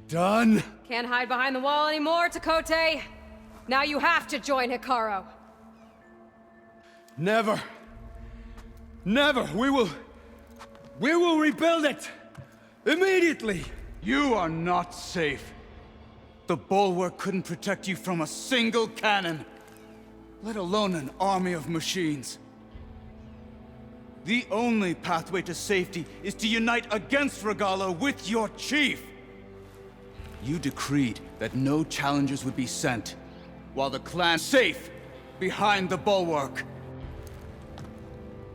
Done? Can't hide behind the wall anymore, Tekote. Now you have to join Hikaru. Never. Never. We will rebuild it. Immediately. You are not safe. The Bulwark couldn't protect you from a single cannon, let alone an army of machines. The only pathway to safety is to unite against Regala with your chief. You decreed that no challengers would be sent, while the clan's safe behind the Bulwark.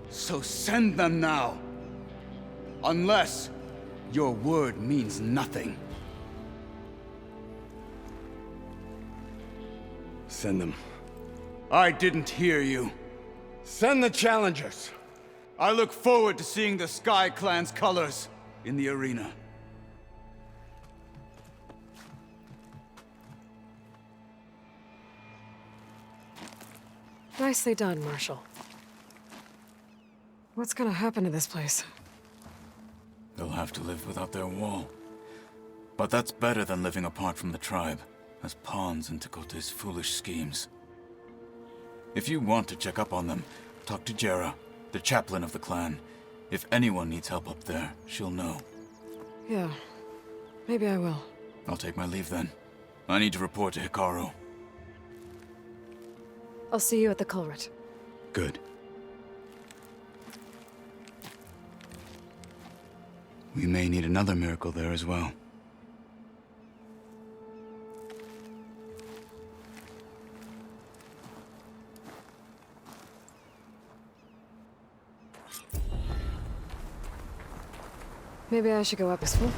So send them now. Unless your word means nothing. Send them. I didn't hear you. Send the challengers. I look forward to seeing the Sky Clan's colors in the arena. Nicely done, Marshal. What's gonna happen to this place? They'll have to live without their wall. But that's better than living apart from the tribe, as pawns in Tekote's foolish schemes. If you want to check up on them, talk to Jera, the chaplain of the clan. If anyone needs help up there, she'll know. Yeah, maybe I will. I'll take my leave then. I need to report to Hikaru. I'll see you at the Culrut. Good. We may need another miracle there as well. Maybe I should go up as well.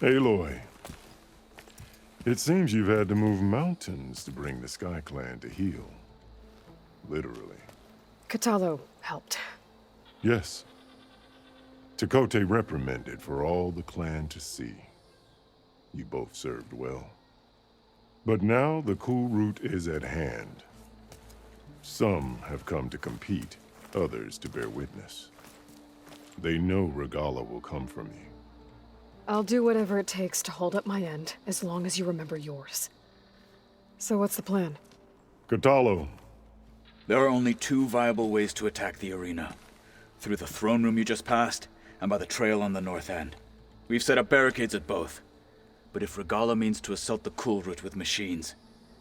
Aloy. It seems you've had to move mountains to bring the Sky Clan to heal. Literally. Kotallo helped. Yes. Tekote reprimanded for all the clan to see. You both served well. But now the Culrut is at hand. Some have come to compete, others to bear witness. They know Regala will come for me. I'll do whatever it takes to hold up my end, as long as you remember yours. So what's the plan? Kotallo. There are only two viable ways to attack the arena. Through the throne room you just passed, and by the trail on the north end. We've set up barricades at both. But if Regala means to assault the Culrut with machines,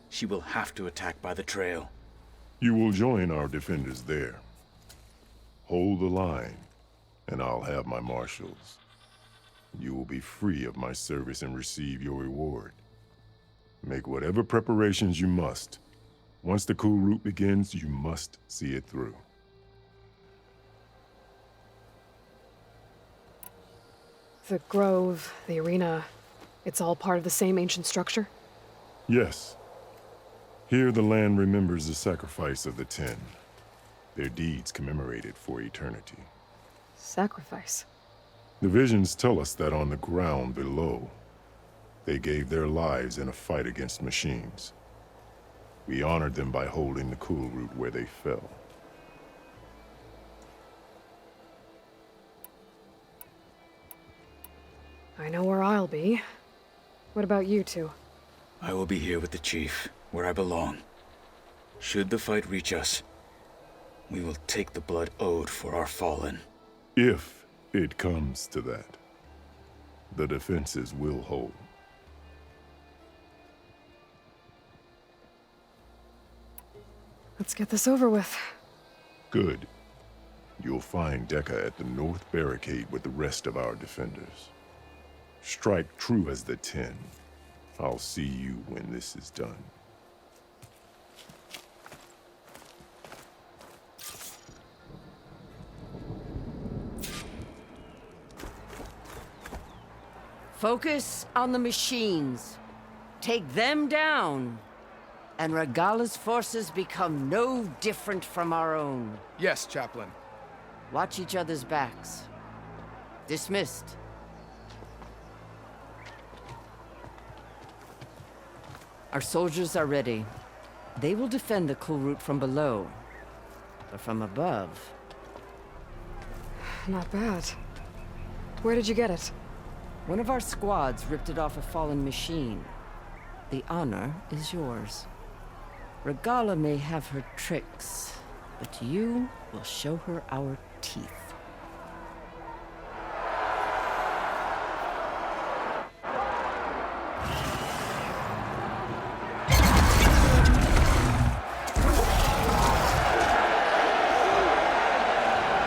she will have to attack by the trail. You will join our defenders there. Hold the line, and I'll have my marshals. You will be free of my service and receive your reward. Make whatever preparations you must. Once the Culrut begins, you must see it through. The grove, the arena, it's all part of the same ancient structure? Yes. Here the land remembers the sacrifice of the 10. Their deeds commemorated for eternity. Sacrifice? The visions tell us that on the ground below, they gave their lives in a fight against machines. We honored them by holding the Culrut where they fell. I know where I'll be. What about you two? I will be here with the chief, where I belong. Should the fight reach us, we will take the blood owed for our fallen. If it comes to that. The defenses will hold. Let's get this over with. Good. You'll find Dekka at the north barricade with the rest of our defenders. Strike true as the 10. I'll see you when this is done. Focus on the machines. Take them down. And Regala's forces become no different from our own. Yes, Chaplain. Watch each other's backs. Dismissed. Our soldiers are ready. They will defend the Culrut from below. But from above... Not bad. Where did you get it? One of our squads ripped it off a fallen machine. The honor is yours. Regala may have her tricks, but you will show her our teeth.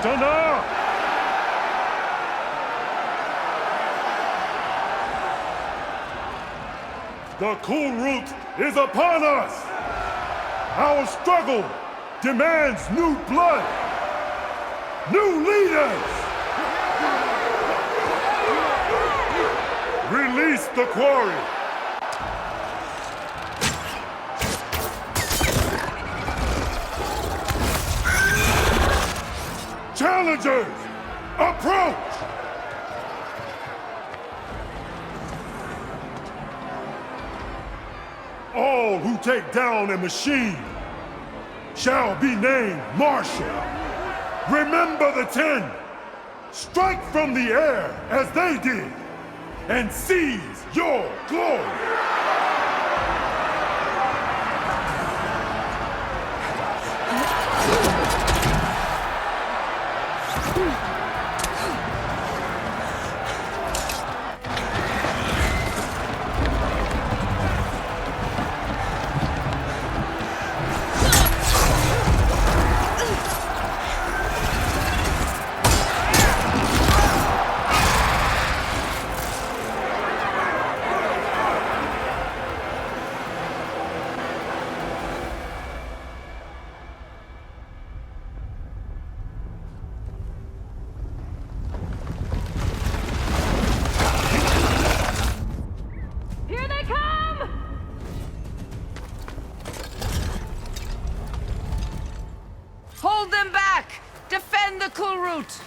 Tenakth! The Culrut is upon us! Our struggle demands new blood! New leaders! Release the quarry! Challengers, approach! All who take down a machine shall be named Marshal. Remember the 10. Strike from the air as they did, and seize your glory. Hold them back! Defend the Culrut!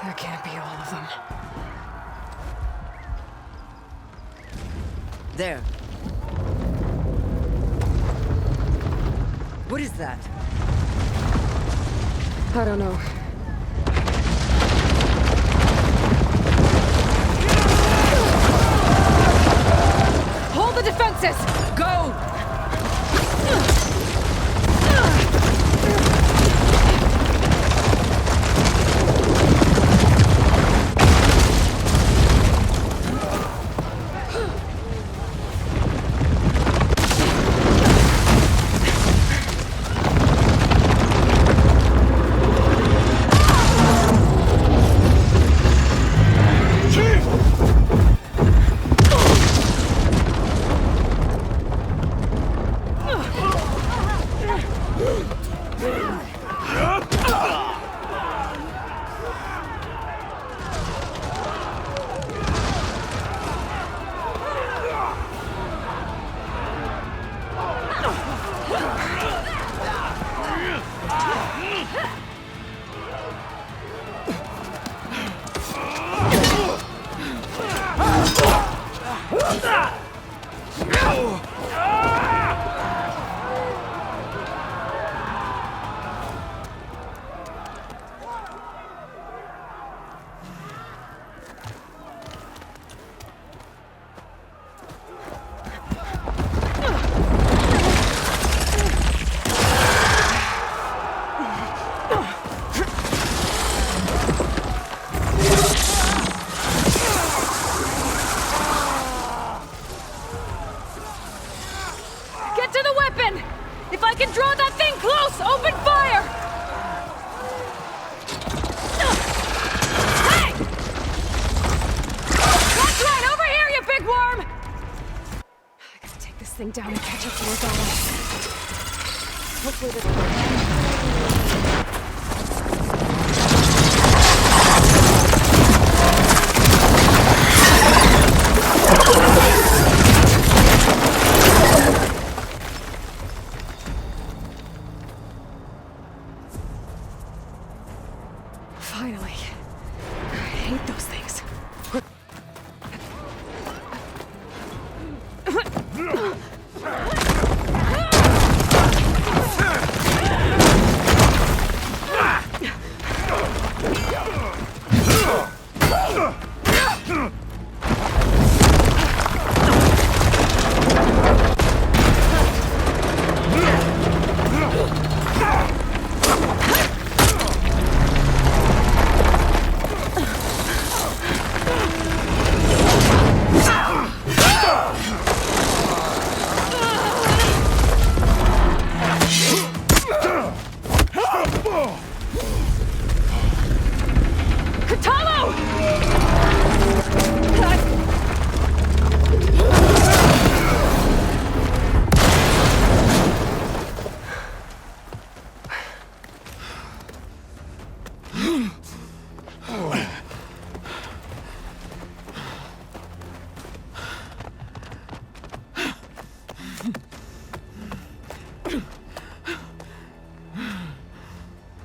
There can't be all of them. There. What is that? I don't know. Hold the defenses! Go! Draw that thing close! Open fire! Hey! That's right! Over here, you big worm! I gotta take this thing down and catch up to Regala. Hopefully this... Finally. I hate those things.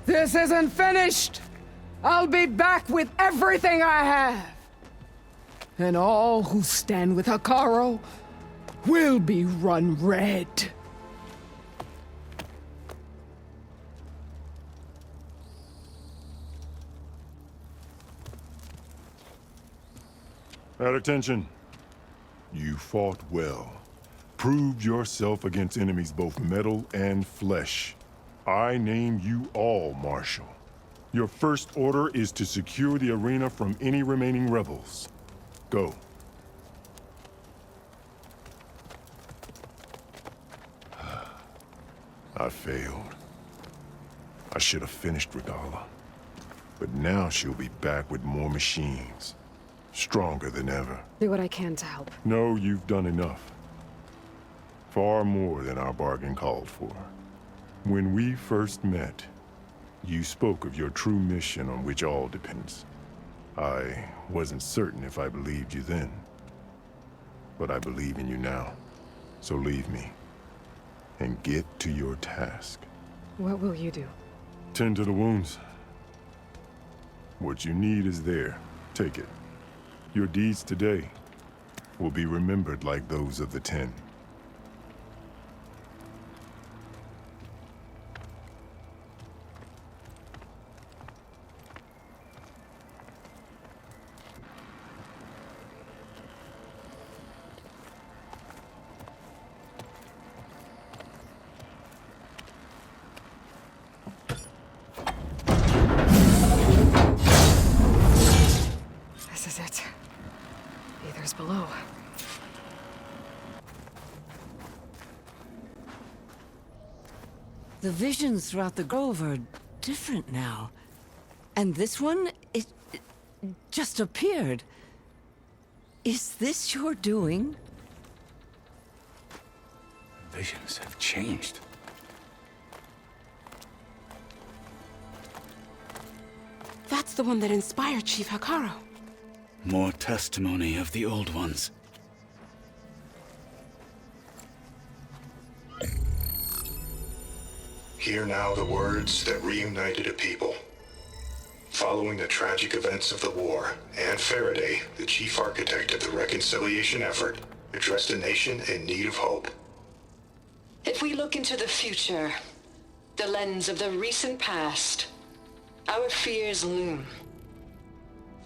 This isn't finished! I'll be back with everything I have! And all who stand with Hekarro will be run red. At attention. You fought well. Proved yourself against enemies both metal and flesh. I name you all Marshal. Your first order is to secure the arena from any remaining rebels. Go. I failed. I should have finished Regala. But now she'll be back with more machines. Stronger than ever. Do what I can to help. No, you've done enough. Far more than our bargain called for. When we first met, you spoke of your true mission on which all depends. I wasn't certain if I believed you then. But I believe in you now. So leave me. And get to your task. What will you do? Tend to the wounds. What you need is there. Take it. Your deeds today will be remembered like those of the 10. This is it. Aether's below. The visions throughout the grove are different now. And this one, it just appeared. Is this your doing? Visions have changed. That's the one that inspired Chief Hekarro. More testimony of the old ones. Hear now the words that reunited a people. Following the tragic events of the war, Anne Faraday, the chief architect of the reconciliation effort, addressed a nation in need of hope. If we look into the future, the lens of the recent past, our fears loom.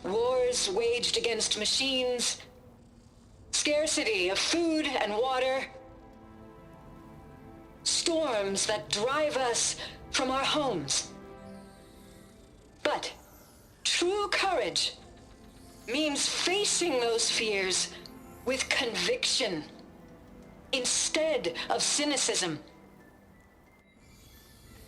Wars waged against machines, scarcity of food and water, storms that drive us from our homes. But true courage means facing those fears with conviction instead of cynicism.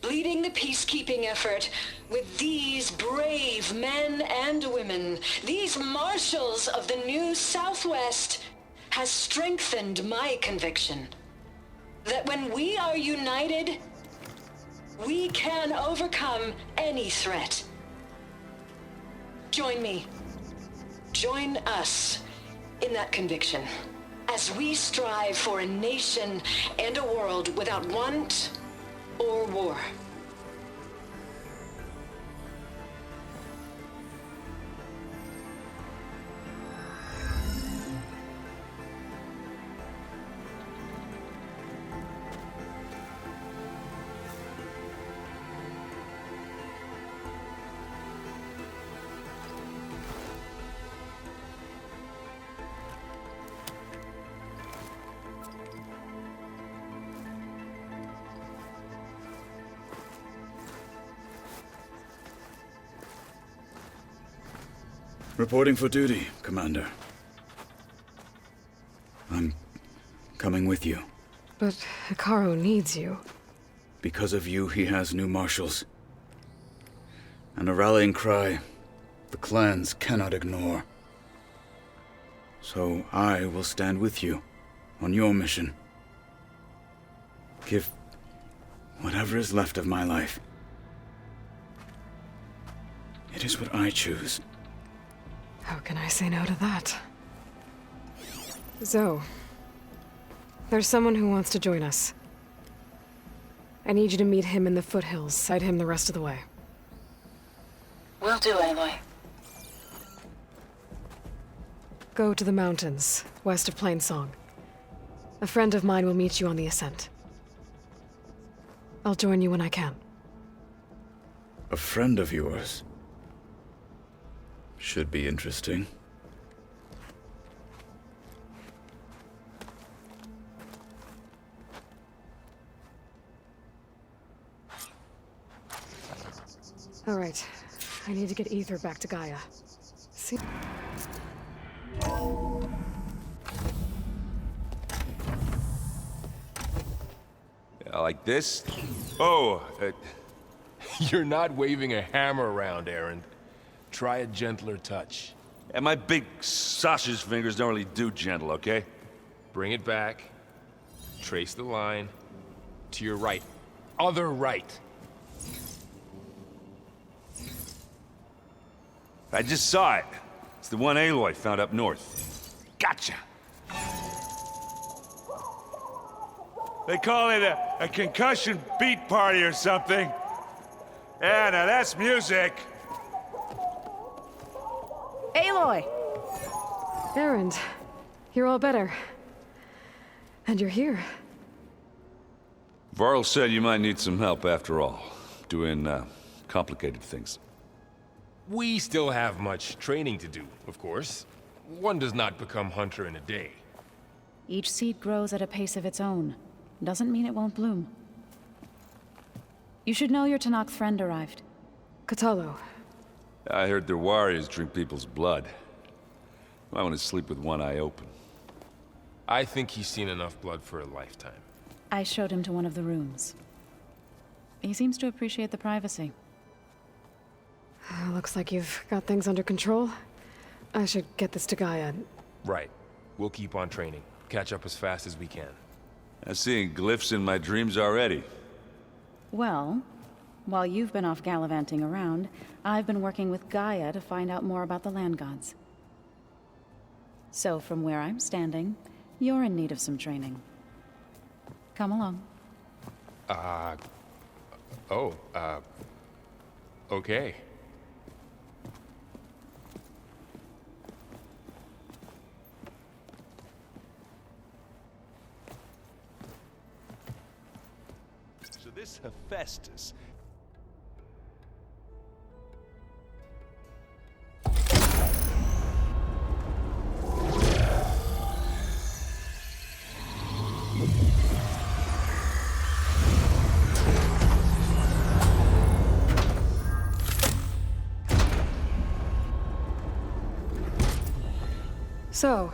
leading the peacekeeping effort with these brave men and women, these marshals of the new Southwest, has strengthened my conviction that when we are united, we can overcome any threat. Join me. Join us in that conviction as we strive for a nation and a world without want or war. Reporting for duty, Commander. I'm coming with you. But Hekarro needs you. Because of you, he has new marshals. And a rallying cry the clans cannot ignore. So I will stand with you on your mission. Give whatever is left of my life. It is what I choose. How can I say no to that? Zoe, there's someone who wants to join us. I need you to meet him in the foothills, guide him the rest of the way. Will do, Aloy. Go to the mountains, west of Plainsong. A friend of mine will meet you on the ascent. I'll join you when I can. A friend of yours? Should be interesting. All right. I need to get Ether back to Gaia. See? Like this? Oh, you're not waving a hammer around, Aaron. Try a gentler touch. And my big sausage fingers don't really do gentle, okay? Bring it back. Trace the line. To your right. Other right. I just saw it. It's the one Aloy found up north. Gotcha! They call it a concussion beat party or something. Yeah, now that's music. Aloy! Aaron, you're all better. And you're here. Varl said you might need some help after all. Doing, complicated things. We still have much training to do, of course. One does not become hunter in a day. Each seed grows at a pace of its own. Doesn't mean it won't bloom. You should know your Tenakth friend arrived. Kotallo. I heard their warriors drink people's blood. I want to sleep with one eye open. I think he's seen enough blood for a lifetime. I showed him to one of the rooms. He seems to appreciate the privacy. Looks like you've got things under control. I should get this to Gaia. Right. We'll keep on training. Catch up as fast as we can. I'm seeing glyphs in my dreams already. Well, while you've been off gallivanting around, I've been working with Gaia to find out more about the land gods. So from where I'm standing, you're in need of some training. Come along. Okay. So this Hephaestus... So,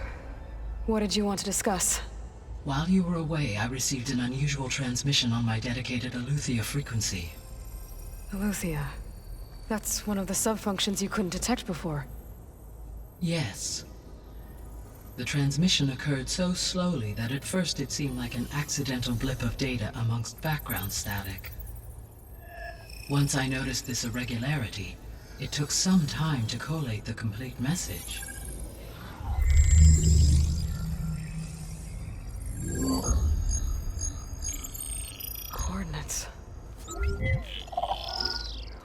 what did you want to discuss? While you were away, I received an unusual transmission on my dedicated Eleuthia frequency. Eleuthia. That's one of the sub-functions you couldn't detect before. Yes. The transmission occurred so slowly that at first it seemed like an accidental blip of data amongst background static. Once I noticed this irregularity, it took some time to collate the complete message. Coordinates.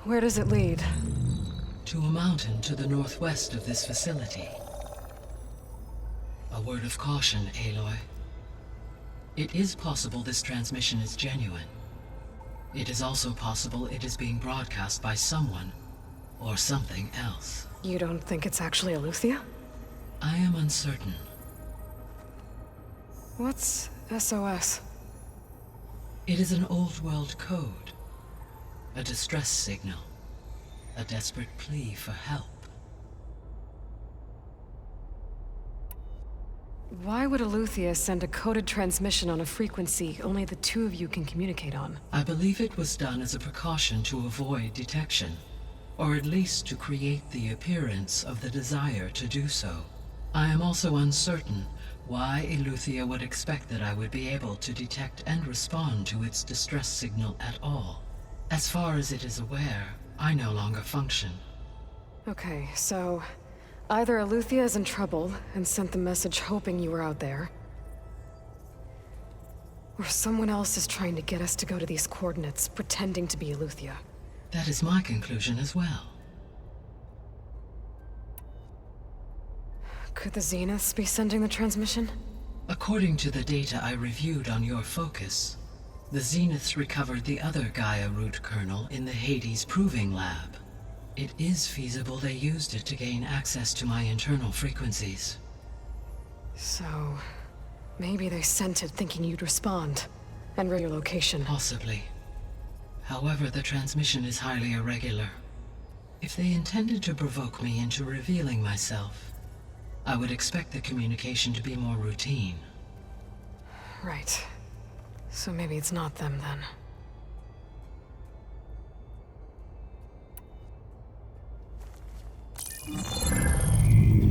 Where does it lead? To a mountain to the northwest of this facility. A word of caution, Aloy. It is possible this transmission is genuine. It is also possible it is being broadcast by someone or something else. You don't think it's actually Eleuthia? I am uncertain. What's SOS? It is an old world code. A distress signal. A desperate plea for help. Why would Eleuthia send a coded transmission on a frequency only the two of you can communicate on? I believe it was done as a precaution to avoid detection, or at least to create the appearance of the desire to do so. I am also uncertain why Eleuthia would expect that I would be able to detect and respond to its distress signal at all. As far as it is aware, I no longer function. Okay, so either Eleuthia is in trouble and sent the message hoping you were out there, or someone else is trying to get us to go to these coordinates, pretending to be Eleuthia. That is my conclusion as well. Could the Zeniths be sending the transmission? According to the data I reviewed on your focus, the Zeniths recovered the other Gaia root kernel in the Hades Proving Lab. It is feasible they used it to gain access to my internal frequencies. So, maybe they sent it thinking you'd respond, and read your location. Possibly. However, the transmission is highly irregular. If they intended to provoke me into revealing myself, I would expect the communication to be more routine. Right. So maybe it's not them, then.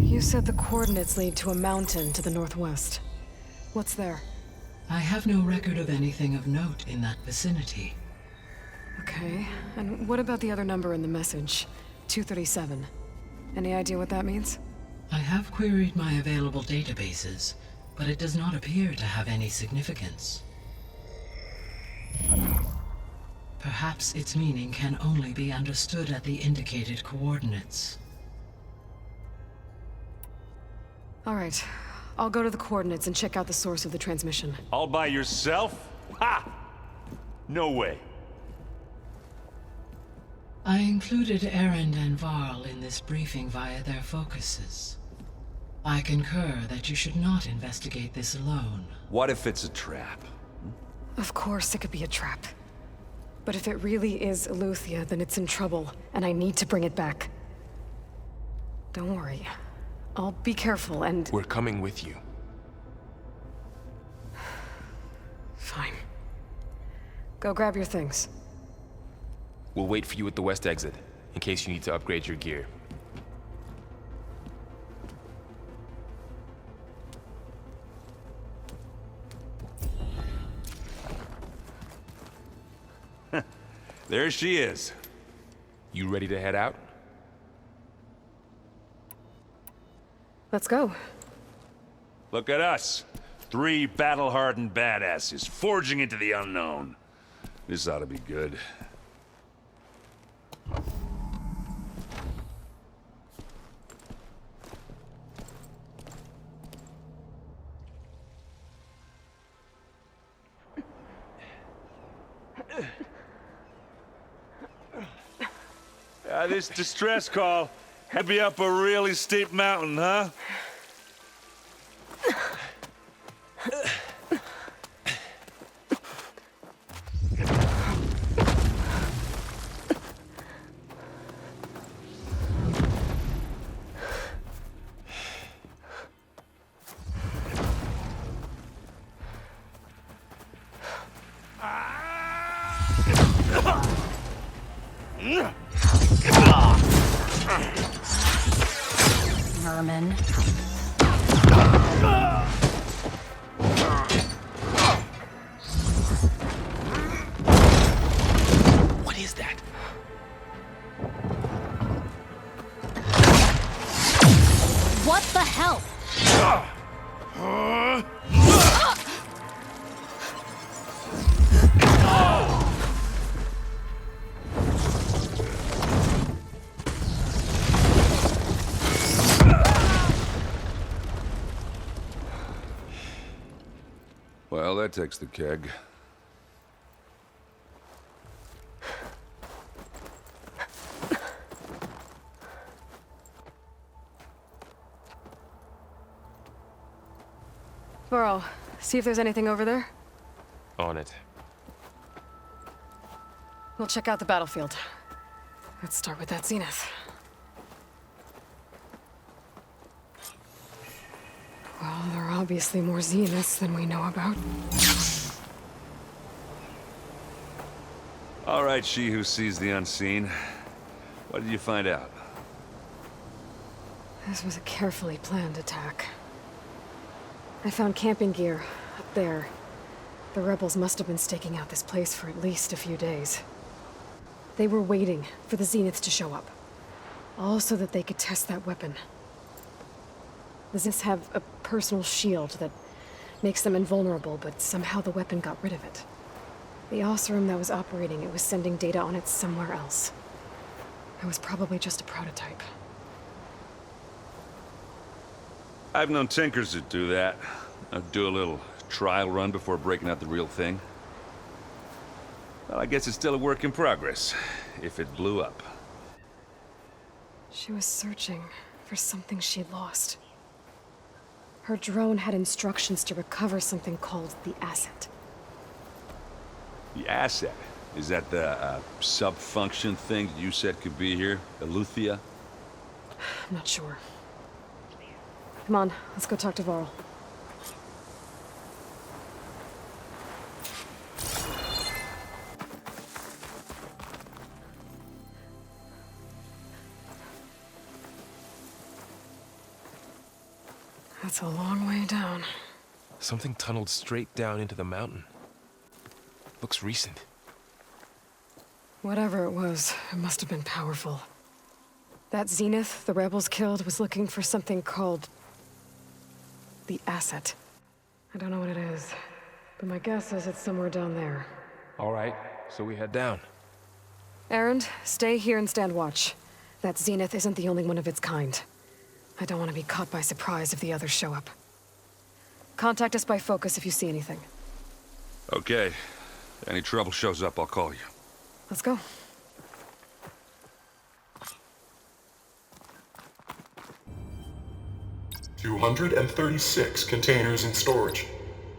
You said the coordinates lead to a mountain to the northwest. What's there? I have no record of anything of note in that vicinity. Okay, and what about the other number in the message? 237. Any idea what that means? I have queried my available databases, but it does not appear to have any significance. Perhaps its meaning can only be understood at the indicated coordinates. All right, I'll go to the coordinates and check out the source of the transmission. All by yourself? Ha! No way. I included Erend and Varl in this briefing via their focuses. I concur that you should not investigate this alone. What if it's a trap? Of course it could be a trap. But if it really is Eleuthia, then it's in trouble, and I need to bring it back. Don't worry. I'll be careful and... We're coming with you. Fine. Go grab your things. We'll wait for you at the west exit, in case you need to upgrade your gear. There she is. You ready to head out? Let's go. Look at us. 3 battle-hardened badasses forging into the unknown. This ought to be good. This distress call had me up a really steep mountain, huh? Vermin. What is that? What the hell? Well, that takes the keg. Burrow, see if there's anything over there. On it. We'll check out the battlefield. Let's start with that Zenith. Well, there are obviously more Zeniths than we know about. All right, she who sees the unseen. What did you find out? This was a carefully planned attack. I found camping gear up there. The rebels must have been staking out this place for at least a few days. They were waiting for the Zeniths to show up. All so that they could test that weapon. The Zeniths have a personal shield that makes them invulnerable, but somehow the weapon got rid of it. The Oseram that was operating it was sending data on it somewhere else. It was probably just a prototype. I've known tinkers that do that. I'd do a little trial run before breaking out the real thing. Well, I guess it's still a work in progress, if it blew up. She was searching for something she lost. Her drone had instructions to recover something called the asset. The asset? Is that the sub-function thing you said could be here? Eleuthia? I'm not sure. Come on, let's go talk to Varl. That's a long way down. Something tunneled straight down into the mountain. Looks recent. Whatever it was, it must have been powerful. That Zenith the rebels killed was looking for something called the asset. I don't know what it is, but my guess is it's somewhere down there. All right, so we head down. Erend, stay here and stand watch. That Zenith isn't the only one of its kind. I don't want to be caught by surprise if the others show up. Contact us by focus if you see anything. Okay. Any trouble shows up, I'll call you. Let's go. $236 containers in storage.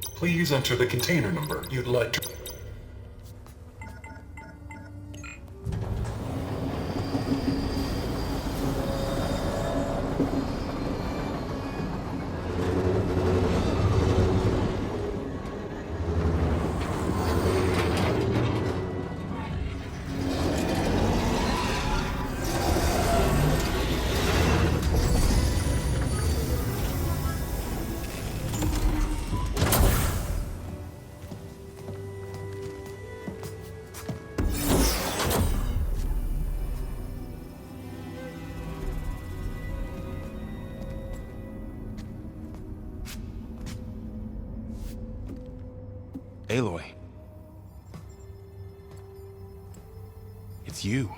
Please enter the container number you'd like to... Aloy. It's you.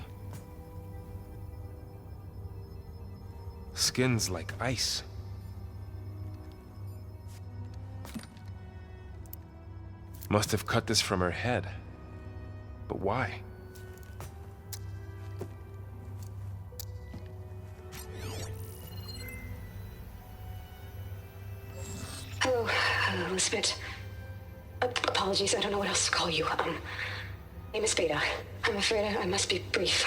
Skin's like ice. Must have cut this from her head. But why? Hello, Spit. Apologies, I don't know what else to call you. Name is Beta. I'm afraid I must be brief.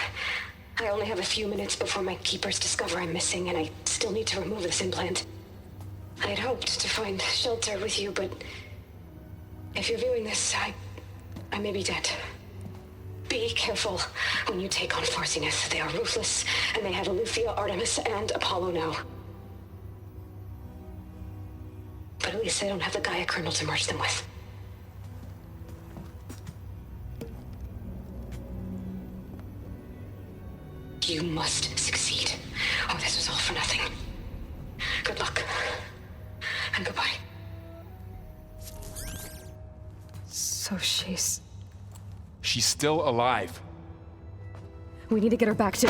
I only have a few minutes before my keepers discover I'm missing, and I still need to remove this implant. I had hoped to find shelter with you, but if you're viewing this, I may be dead. Be careful when you take on Far Zenith. They are ruthless, and they have Eleuthia, Artemis, and Apollo now. But at least they don't have the Gaia kernel to merge them with. You must succeed, or this was all for nothing. Good luck, and goodbye. So she's still alive. We need to get her back to...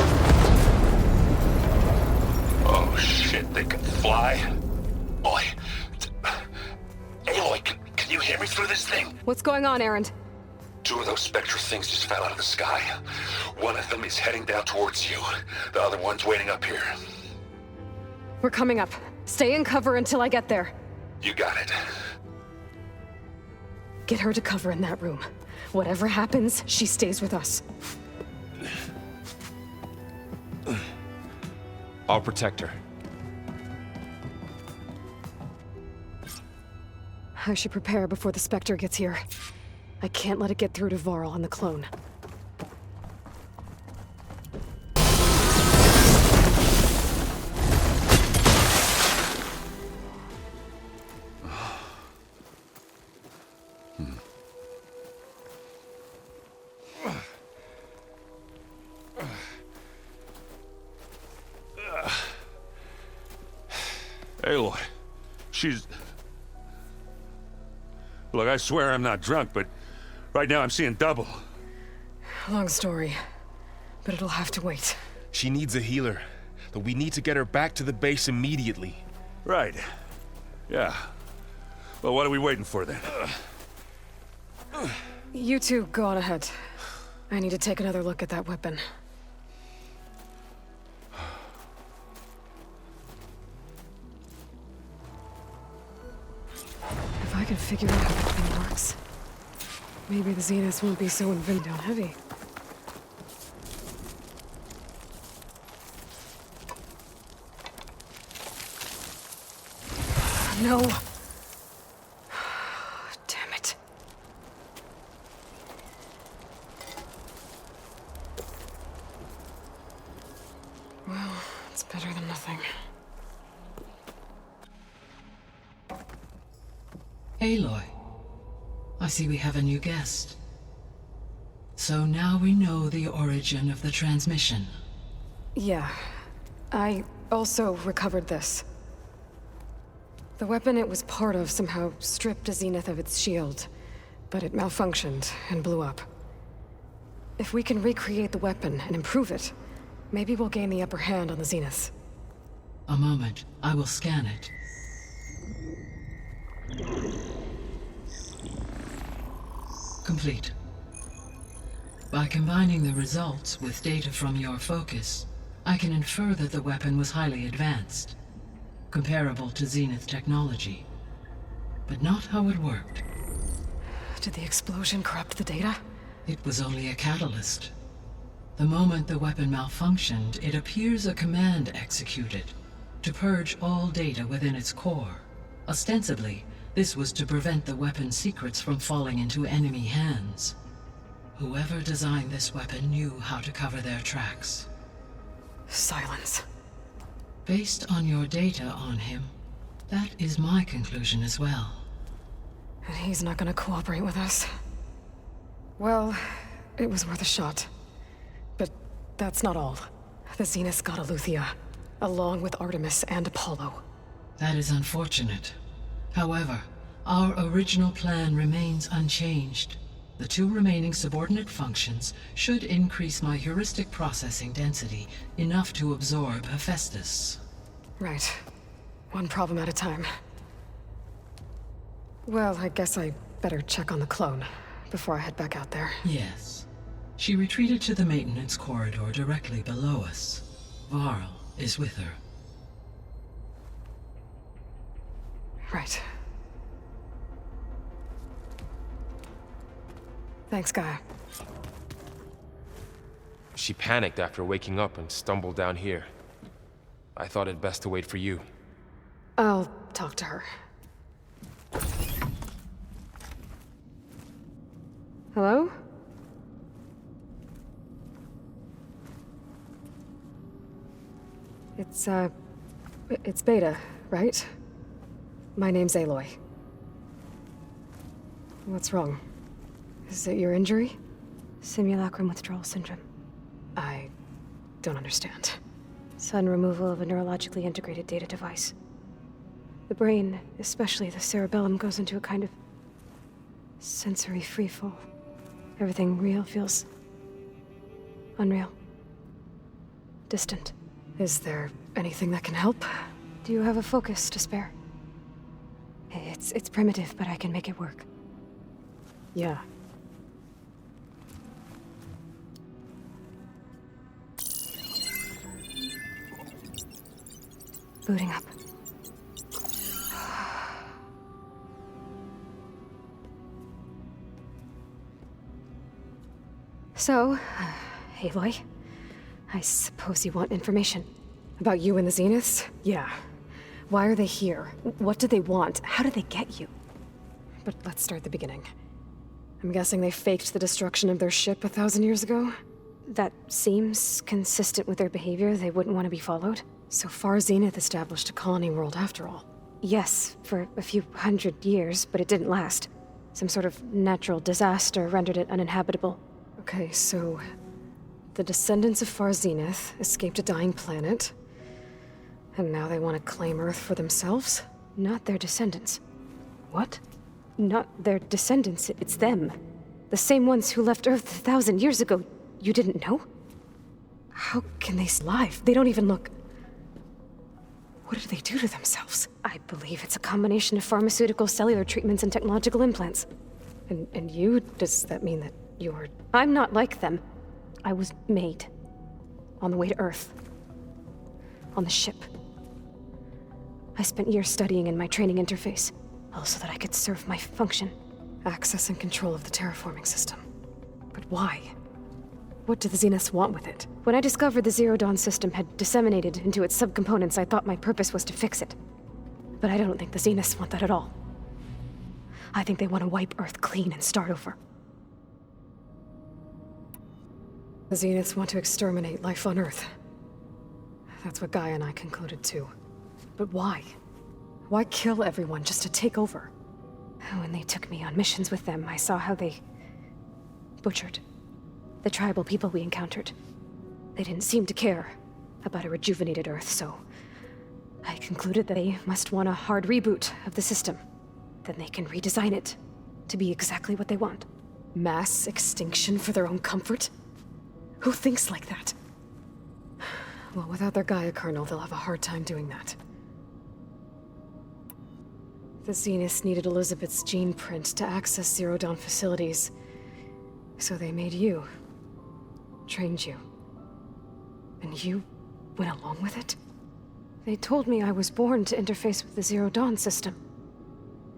Oh shit, they can fly? Boy. Aloy, can you hear me through this thing? What's going on, Erend? 2 of those spectral things just fell out of the sky. One of them is heading down towards you. The other one's waiting up here. We're coming up. Stay in cover until I get there. You got it. Get her to cover in that room. Whatever happens, she stays with us. I'll protect her. I should prepare before the Spectre gets here. I can't let it get through to Varl and the clone. Aloy, she's... Look, I swear I'm not drunk, but right now I'm seeing double. Long story, but it'll have to wait. She needs a healer, but we need to get her back to the base immediately. Right. Yeah. Well, what are we waiting for then? You two go on ahead. I need to take another look at that weapon. If I can figure out how the thing works, maybe the Zeniths won't be so invincible down heavy. No. Damn it. Well, it's better than nothing. Aloy, I see we have a new guest. So now we know the origin of the transmission. Yeah. I also recovered this. The weapon it was part of somehow stripped a Zenith of its shield, but it malfunctioned and blew up. If we can recreate the weapon and improve it, maybe we'll gain the upper hand on the Zeniths. A moment, I will scan it. Complete. By combining the results with data from your focus, I can infer that the weapon was highly advanced, comparable to Zenith technology, but not how it worked. Did the explosion corrupt the data? It was only a catalyst. The moment the weapon malfunctioned, it appears a command executed to purge all data within its core. Ostensibly, this was to prevent the weapon's secrets from falling into enemy hands. Whoever designed this weapon knew how to cover their tracks. Silence. Based on your data on him, that is my conclusion as well. And he's not gonna cooperate with us. Well, it was worth a shot. But that's not all. The Zeniths got Eleuthia, along with Artemis and Apollo. That is unfortunate. However, our original plan remains unchanged. The 2 remaining subordinate functions should increase my heuristic processing density enough to absorb Hephaestus. Right. One problem at a time. Well, I guess I better check on the clone before I head back out there. Yes. She retreated to the maintenance corridor directly below us. Varl is with her. Right. Thanks, Gaia. She panicked after waking up and stumbled down here. I thought it best to wait for you. I'll talk to her. Hello? It's Beta, right? My name's Aloy. What's wrong? Is it your injury? Simulacrum withdrawal syndrome. I don't understand. Sudden removal of a neurologically integrated data device. The brain, especially the cerebellum, goes into a kind of sensory freefall. Everything real feels unreal. Distant. Is there anything that can help? Do you have a focus to spare? It's primitive, but I can make it work. Yeah. Booting up. So, Aloy, I suppose you want information. About you and the Zeniths? Yeah. Why are they here? What do they want? How did they get you? But let's start at the beginning. I'm guessing they faked the destruction of their ship 1,000 years ago? That seems consistent with their behavior. They wouldn't want to be followed. So Far Zenith established a colony world after all. Yes, for a few hundred years, but it didn't last. Some sort of natural disaster rendered it uninhabitable. Okay, so the descendants of Far Zenith escaped a dying planet, and now they want to claim Earth for themselves? Not their descendants. What? Not their descendants, it's them. The same ones who left Earth 1,000 years ago. You didn't know? How can they survive? They don't even look... What did they do to themselves? I believe it's a combination of pharmaceutical, cellular treatments, and technological implants. And you? Does that mean that you're... I'm not like them. I was made. On the way to Earth. On the ship. I spent years studying in my training interface, all so that I could serve my function. Access and control of the terraforming system. But why? What do the Zeniths want with it? When I discovered the Zero Dawn system had disseminated into its subcomponents, I thought my purpose was to fix it. But I don't think the Zeniths want that at all. I think they want to wipe Earth clean and start over. The Zeniths want to exterminate life on Earth. That's what Gaia and I concluded too. But why? Why kill everyone just to take over? When they took me on missions with them, I saw how they butchered the tribal people we encountered. They didn't seem to care about a rejuvenated Earth, so I concluded that they must want a hard reboot of the system. Then they can redesign it to be exactly what they want. Mass extinction for their own comfort? Who thinks like that? Well, without their Gaia kernel, they'll have a hard time doing that. The Zeniths needed Elizabeth's gene print to access Zero Dawn facilities. So they made you. Trained you. And you went along with it? They told me I was born to interface with the Zero Dawn system.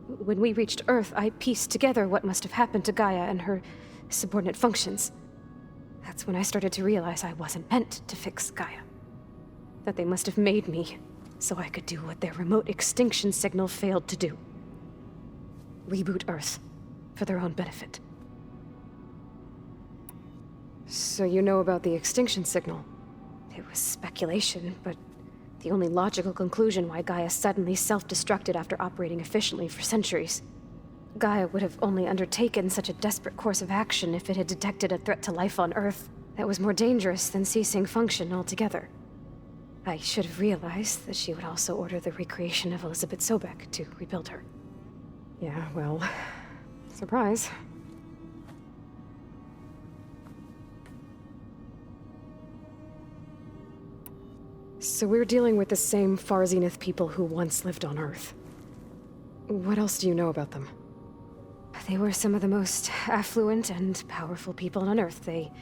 When we reached Earth, I pieced together what must have happened to Gaia and her subordinate functions. That's when I started to realize I wasn't meant to fix Gaia. That they must have made me so I could do what their remote extinction signal failed to do. Reboot Earth for their own benefit. So you know about the extinction signal? It was speculation, but the only logical conclusion why Gaia suddenly self-destructed after operating efficiently for centuries. Gaia would have only undertaken such a desperate course of action if it had detected a threat to life on Earth that was more dangerous than ceasing function altogether. I should have realized that she would also order the recreation of Elizabeth Sobek to rebuild her. Yeah, well, surprise. So we're dealing with the same Far Zenith people who once lived on Earth. What else do you know about them? They were some of the most affluent and powerful people on Earth. They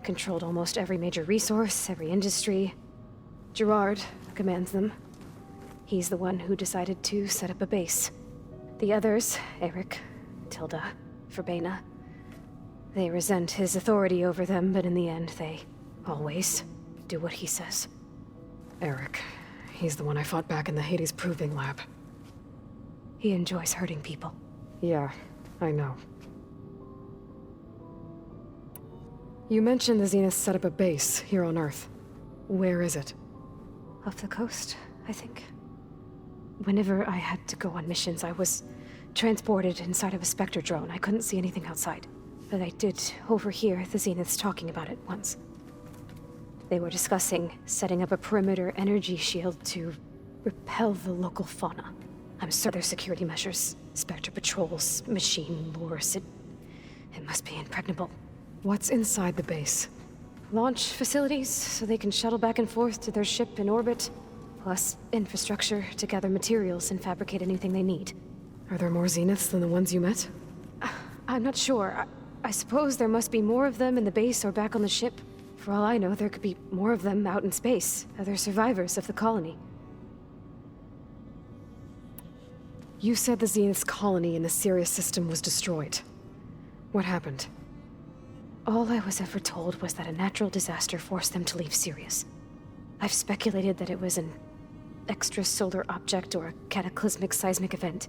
controlled almost every major resource, every industry. Gerard commands them. He's the one who decided to set up a base. The others, Eric, Tilda, Verbena, they resent his authority over them, but in the end, they always do what he says. Eric. He's the one I fought back in the Hades proving lab. He enjoys hurting people. Yeah, I know. You mentioned the Zenith set up a base here on Earth. Where is it? Off the coast, I think. Whenever I had to go on missions, I was transported inside of a Spectre drone. I couldn't see anything outside. But I did overhear the Zeniths talking about it once. They were discussing setting up a perimeter energy shield to repel the local fauna. I'm certain their security measures, Spectre patrols, machine lures, it must be impregnable. What's inside the base? Launch facilities, so they can shuttle back and forth to their ship in orbit, plus infrastructure to gather materials and fabricate anything they need. Are there more Zeniths than the ones you met? I'm not sure. I suppose there must be more of them in the base or back on the ship. For all I know, there could be more of them out in space, other survivors of the colony. You said the Zenith's colony in the Sirius system was destroyed. What happened? All I was ever told was that a natural disaster forced them to leave Sirius. I've speculated that it was an extrasolar object or a cataclysmic seismic event.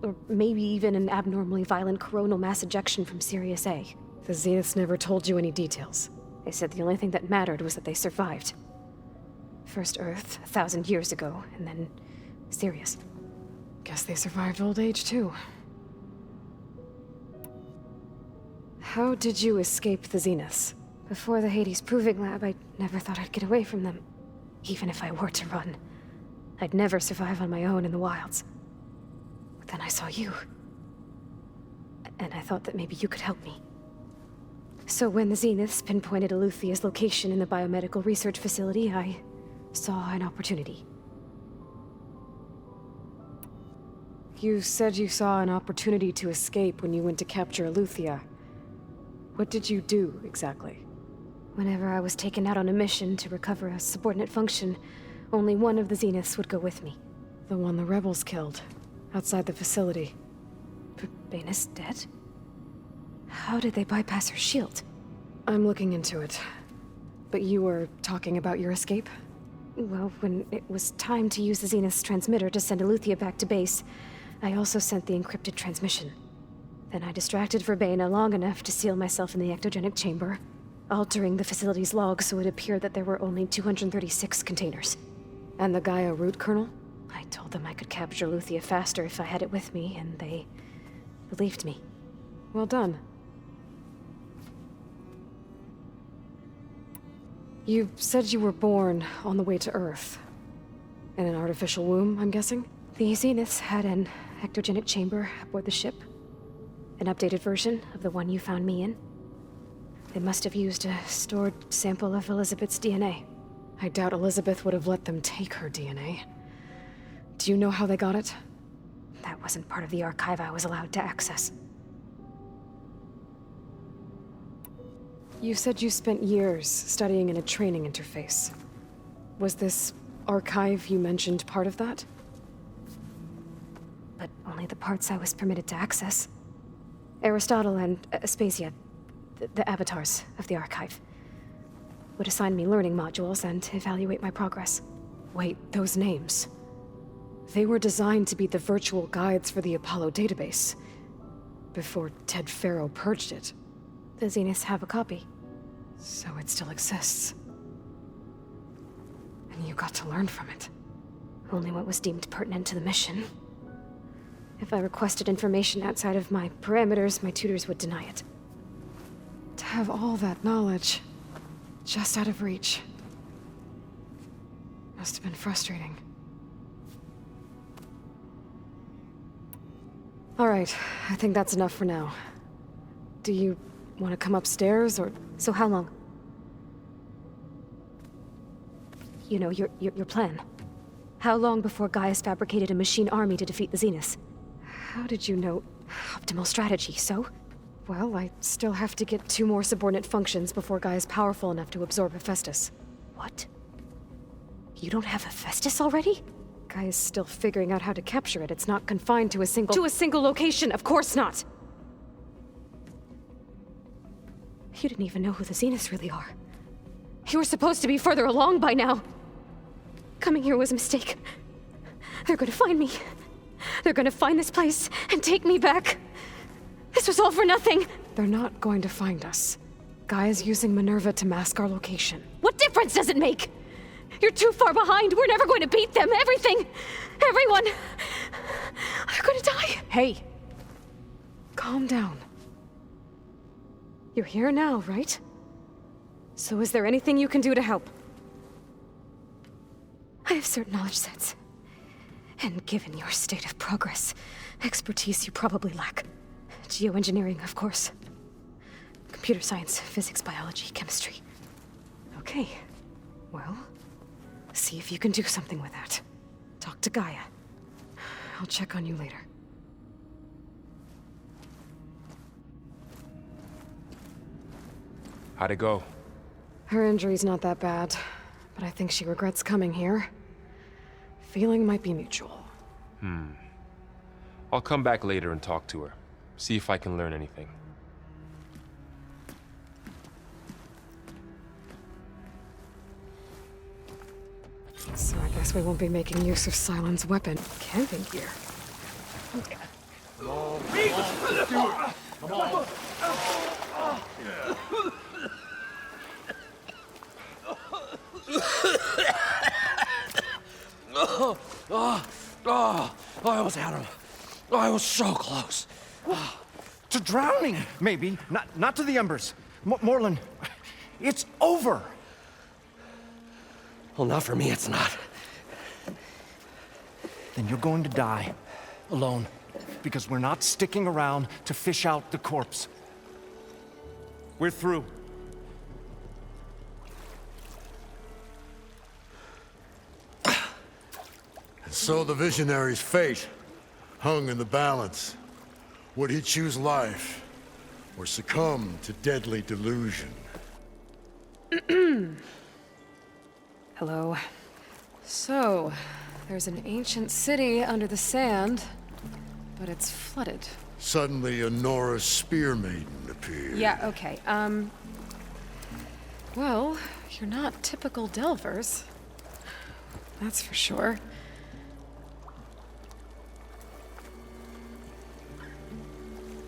Or maybe even an abnormally violent coronal mass ejection from Sirius A. The Zeniths never told you any details. They said the only thing that mattered was that they survived. First Earth, 1,000 years ago, and then Sirius. Guess they survived old age, too. How did you escape the Zeniths? Before the Hades Proving Lab, I never thought I'd get away from them. Even if I were to run. I'd never survive on my own in the wilds. But then I saw you. And I thought that maybe you could help me. So when the Zeniths pinpointed Eluthia's location in the biomedical research facility, I saw an opportunity. You said you saw an opportunity to escape when you went to capture Eluthia. What did you do, exactly? Whenever I was taken out on a mission to recover a subordinate function, only one of the Zeniths would go with me. The one the rebels killed, outside the facility. Baina's dead? How did they bypass her shield? I'm looking into it. But you were talking about your escape? Well, when it was time to use the Zenith's transmitter to send Eluthia back to base, I also sent the encrypted transmission. Then I distracted Verbaina long enough to seal myself in the ectogenic chamber, altering the facility's log so it appeared that there were only 236 containers. And the Gaia root kernel? I told them I could capture Eluthia faster if I had it with me, and they believed me. Well done. You said you were born on the way to Earth. In an artificial womb, I'm guessing? The Zeniths had an ectogenic chamber aboard the ship. An updated version of the one you found me in. They must have used a stored sample of Elizabeth's DNA. I doubt Elizabeth would have let them take her DNA. Do you know how they got it? That wasn't part of the archive I was allowed to access. You said you spent years studying in a training interface. Was this archive you mentioned part of that? But only the parts I was permitted to access. Aristotle and Aspasia, the avatars of the archive, would assign me learning modules and evaluate my progress. Wait, those names. They were designed to be the virtual guides for the Apollo database, before Ted Faro purged it. The Zeniths have a copy. So it still exists. And you got to learn from it. Only what was deemed pertinent to the mission. If I requested information outside of my parameters, my tutors would deny it. To have all that knowledge, just out of reach, must have been frustrating. All right, I think that's enough for now. Do you want to come upstairs, or... So how long? You know, your plan. How long before Gaia's fabricated a machine army to defeat the Zeniths? How did you know? Optimal strategy, so? Well, I still have to get 2 more subordinate functions before Gaia's powerful enough to absorb Hephaestus. What? You don't have Hephaestus already? Gaia's still figuring out how to capture it. It's not confined to a single... To a single location! Of course not! You didn't even know who the Zeniths really are. You were supposed to be further along by now! Coming here was a mistake. They're gonna find me. They're gonna find this place and take me back. This was all for nothing! They're not going to find us. Gaia's using Minerva to mask our location. What difference does it make? You're too far behind. We're never going to beat them. Everything. Everyone. They're going to die. Hey. Calm down. You're here now, right? So is there anything you can do to help? I have certain knowledge sets. And given your state of progress, expertise you probably lack. Geoengineering, of course. Computer science, physics, biology, chemistry. Okay. Well, see if you can do something with that. Talk to Gaia. I'll check on you later. How'd it go? Her injury's not that bad, but I think she regrets coming here. Feeling might be mutual. I'll come back later and talk to her. See if I can learn anything. So I guess we won't be making use of Silent's weapon. Camping gear. Come on. I almost had him. I was so close. To drowning, maybe. Not to the embers. Morlund, it's over. Well, not for me, it's not. Then you're going to die. Alone. Because we're not sticking around to fish out the corpse. We're through. So the visionary's fate hung in the balance. Would he choose life, or succumb to deadly delusion? Hello. So, there's an ancient city under the sand, but it's flooded. Suddenly, a Nora spear maiden appeared. Yeah, okay. Well, you're not typical Delvers. That's for sure.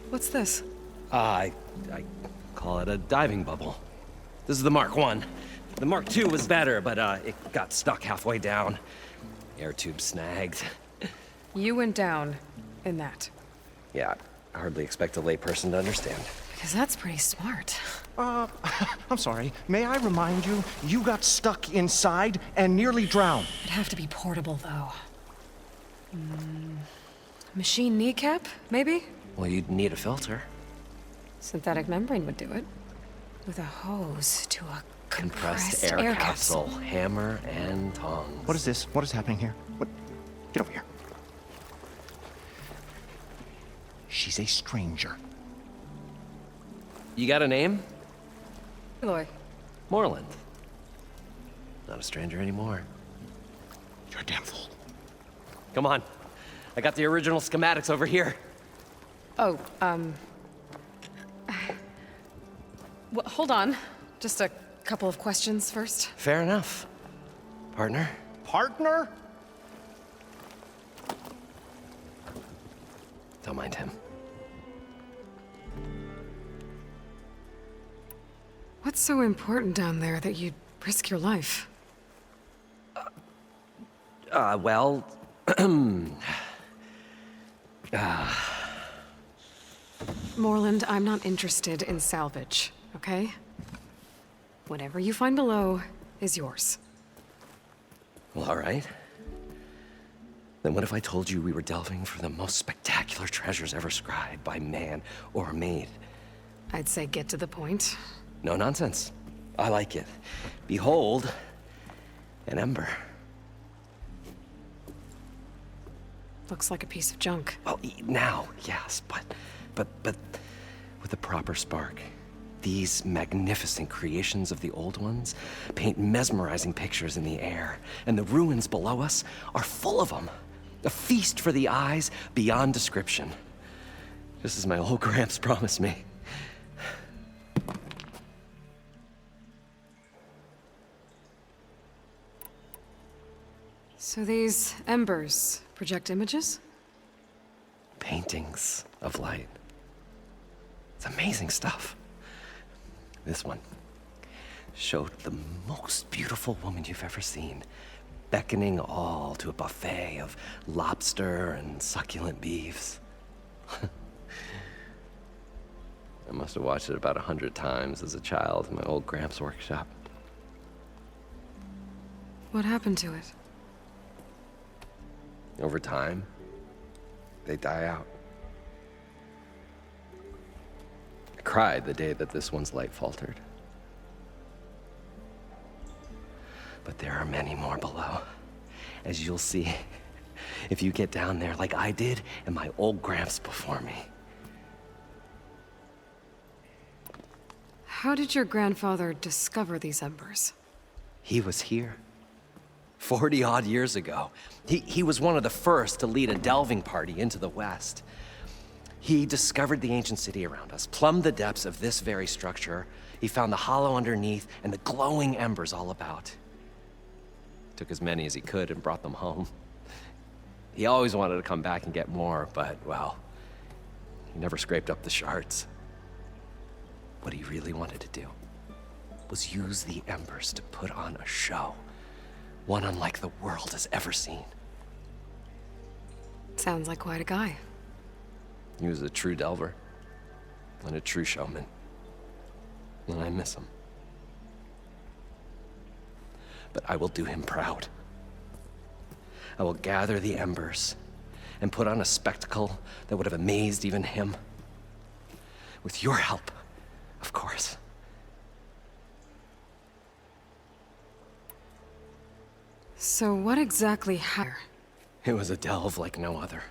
What's this? I call it a diving bubble. This is the Mark I. The Mark II was better, but it got stuck halfway down. Air tube snagged. You went down in that. Yeah, I hardly expect a layperson to understand. Because that's pretty smart. I'm sorry. May I remind you, you got stuck inside and nearly drowned. It'd have to be portable, though. Machine kneecap, maybe? Well, you'd need a filter. Synthetic membrane would do it. With a hose to a Compressed air capsule. Hammer and tongs. What is this? What is happening here? What? Get over here. She's a stranger. You got a name? Aloy. Morlund. Not a stranger anymore. You're a damn fool. Come on. I got the original schematics over here. Oh, well, hold on. Just a couple of questions first. Fair enough. Partner? Partner? Don't mind him. What's so important down there that you'd risk your life? Well... Morlund, I'm not interested in salvage, okay? Whatever you find below is yours. Well, all right. Then what if I told you we were delving for the most spectacular treasures ever scribed by man or maid? I'd say get to the point. No nonsense. I like it. Behold, an ember. Looks like a piece of junk. Well, now, yes, but with a proper spark. These magnificent creations of the old ones paint mesmerizing pictures in the air, and the ruins below us are full of them. A feast for the eyes beyond description. Just as my old Gramps promised me. So these embers project images? Paintings of light. It's amazing stuff. This one. showed the most beautiful woman you've ever seen, beckoning all to a buffet of lobster and succulent beefs. I must have watched it about 100 times as a child in my old Gramps' workshop. What happened to it? Over time, they die out. I cried the day that this one's light faltered. But there are many more below, as you'll see if you get down there like I did and my old Gramps before me. How did your grandfather discover these embers? He was here 40-odd years ago. He was one of the first to lead a delving party into the West. He discovered the ancient city around us, plumbed the depths of this very structure. He found the hollow underneath and the glowing embers all about. Took as many as he could and brought them home. He always wanted to come back and get more, but, well, he never scraped up the shards. What he really wanted to do was use the embers to put on a show, one unlike the world has ever seen. Sounds like quite a guy. He was a true delver and a true showman, and I miss him. But I will do him proud. I will gather the embers and put on a spectacle that would have amazed even him. With your help, of course. So what exactly happened? It was a delve like no other.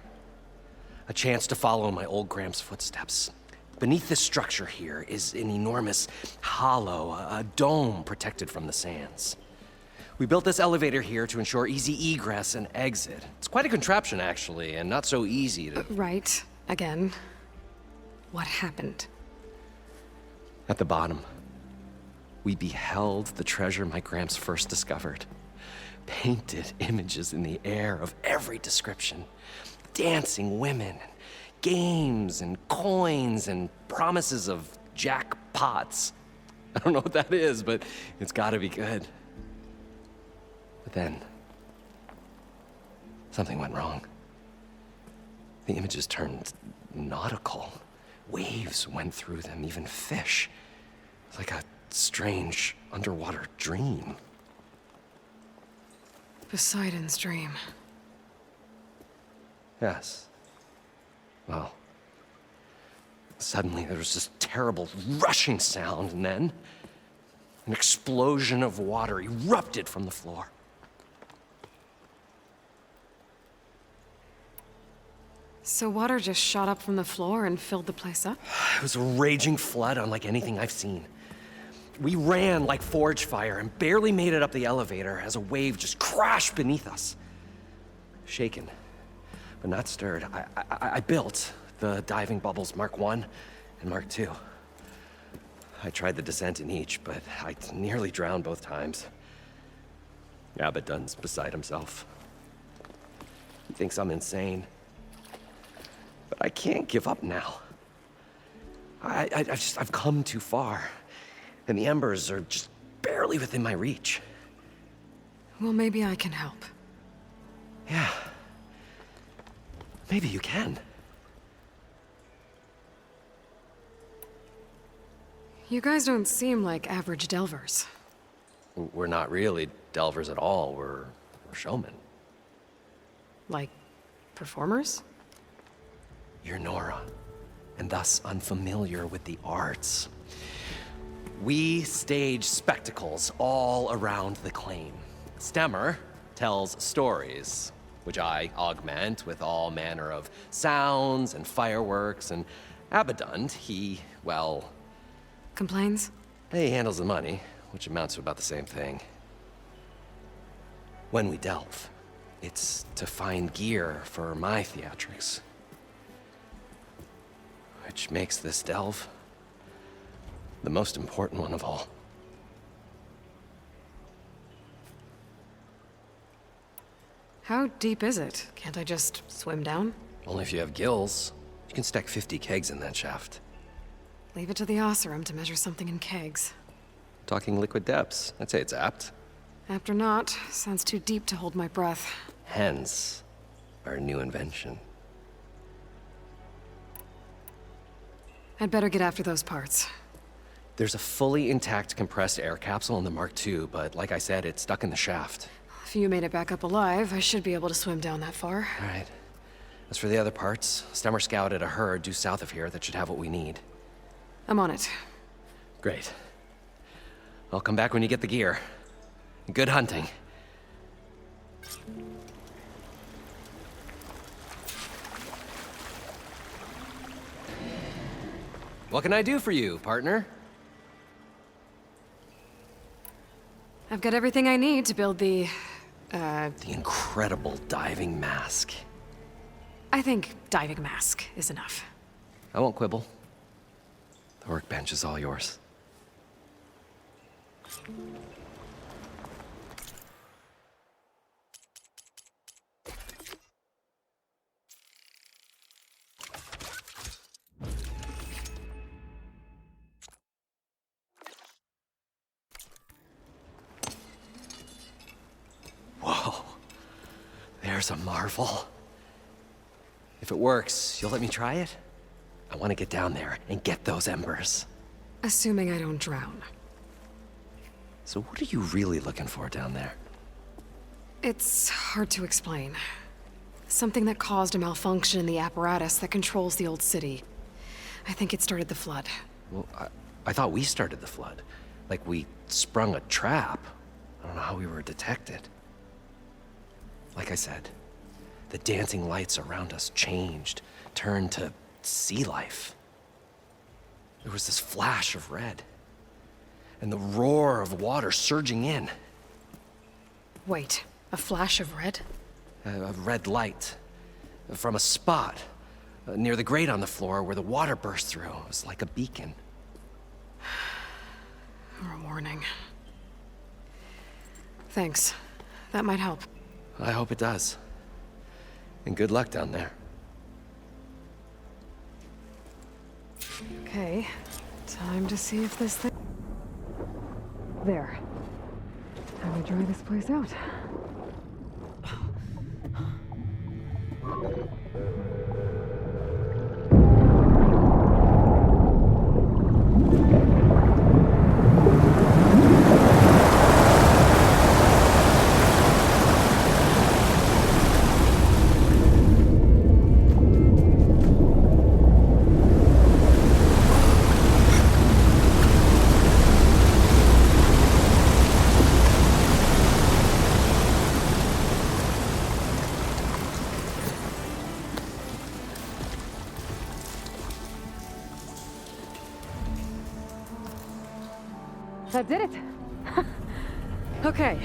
A chance to follow my old Gramps' footsteps. Beneath this structure here is an enormous hollow, a dome protected from the sands. We built this elevator here to ensure easy egress and exit. It's quite a contraption, actually, and not so easy to... Right. Again. What happened? At the bottom, we beheld the treasure my Gramps first discovered. Painted images in the air of every description. Dancing women, games and coins and promises of jackpots. I don't know what that is, but it's gotta be good. But then, something went wrong. The images turned nautical. Waves went through them, even fish. It's like a strange underwater dream. Poseidon's dream. Yes. Well, suddenly there was this terrible rushing sound, and then an explosion of water erupted from the floor. So water just shot up from the floor and filled the place up? It was a raging flood unlike anything I've seen. We ran like forge fire and barely made it up the elevator as a wave just crashed beneath us. Shaken, but not stirred, I built the diving bubbles Mark I and Mark II. I tried the descent in each, but I nearly drowned both times. Abaddon's beside himself. He thinks I'm insane. But I can't give up now. I've come too far, and the embers are just barely within my reach. Well, maybe I can help. Yeah. Maybe you can. You guys don't seem like average delvers. We're not really delvers at all. We're showmen. Like performers? You're Nora, and thus unfamiliar with the arts. We stage spectacles all around the claim. Stemmer tells stories, which I augment with all manner of sounds and fireworks, and Abaddon, he, well... Complains? He handles the money, which amounts to about the same thing. When we delve, it's to find gear for my theatrics. Which makes this delve the most important one of all. How deep is it? Can't I just swim down? Only if you have gills. You can stack 50 kegs in that shaft. Leave it to the Oseram to measure something in kegs. talking liquid depths. I'd say it's apt. Apt or not, sounds too deep to hold my breath. Hence, our new invention. I'd better get after those parts. There's a fully intact compressed air capsule in the Mark II, but like I said, it's stuck in the shaft. If you made it back up alive, I should be able to swim down that far. All right. As for the other parts, Stemmer scouted a herd due south of here that should have what we need. I'm on it. Great. I'll come back when you get the gear. Good hunting. What can I do for you, partner? I've got everything I need to build the incredible diving mask. I think diving mask is enough. I won't quibble. The workbench is all yours. Whoa. There's a marvel. If it works, you'll let me try it? I want to get down there and get those embers. Assuming I don't drown. So what are you really looking for down there? It's hard to explain. Something that caused a malfunction in the apparatus that controls the old city. I think it started the flood. Well, I thought we started the flood. Like we sprung a trap. I don't know how we were detected. Like I said, the dancing lights around us changed, turned to sea life. There was this flash of red, and the roar of water surging in. Wait, a flash of red? A red light from a spot near the grate on the floor where the water burst through. It was like a beacon. Or a warning. Thanks. That might help. I hope it does. And good luck down there. Okay, time to see if this thing... There. Time to dry this place out. That did it! Okay.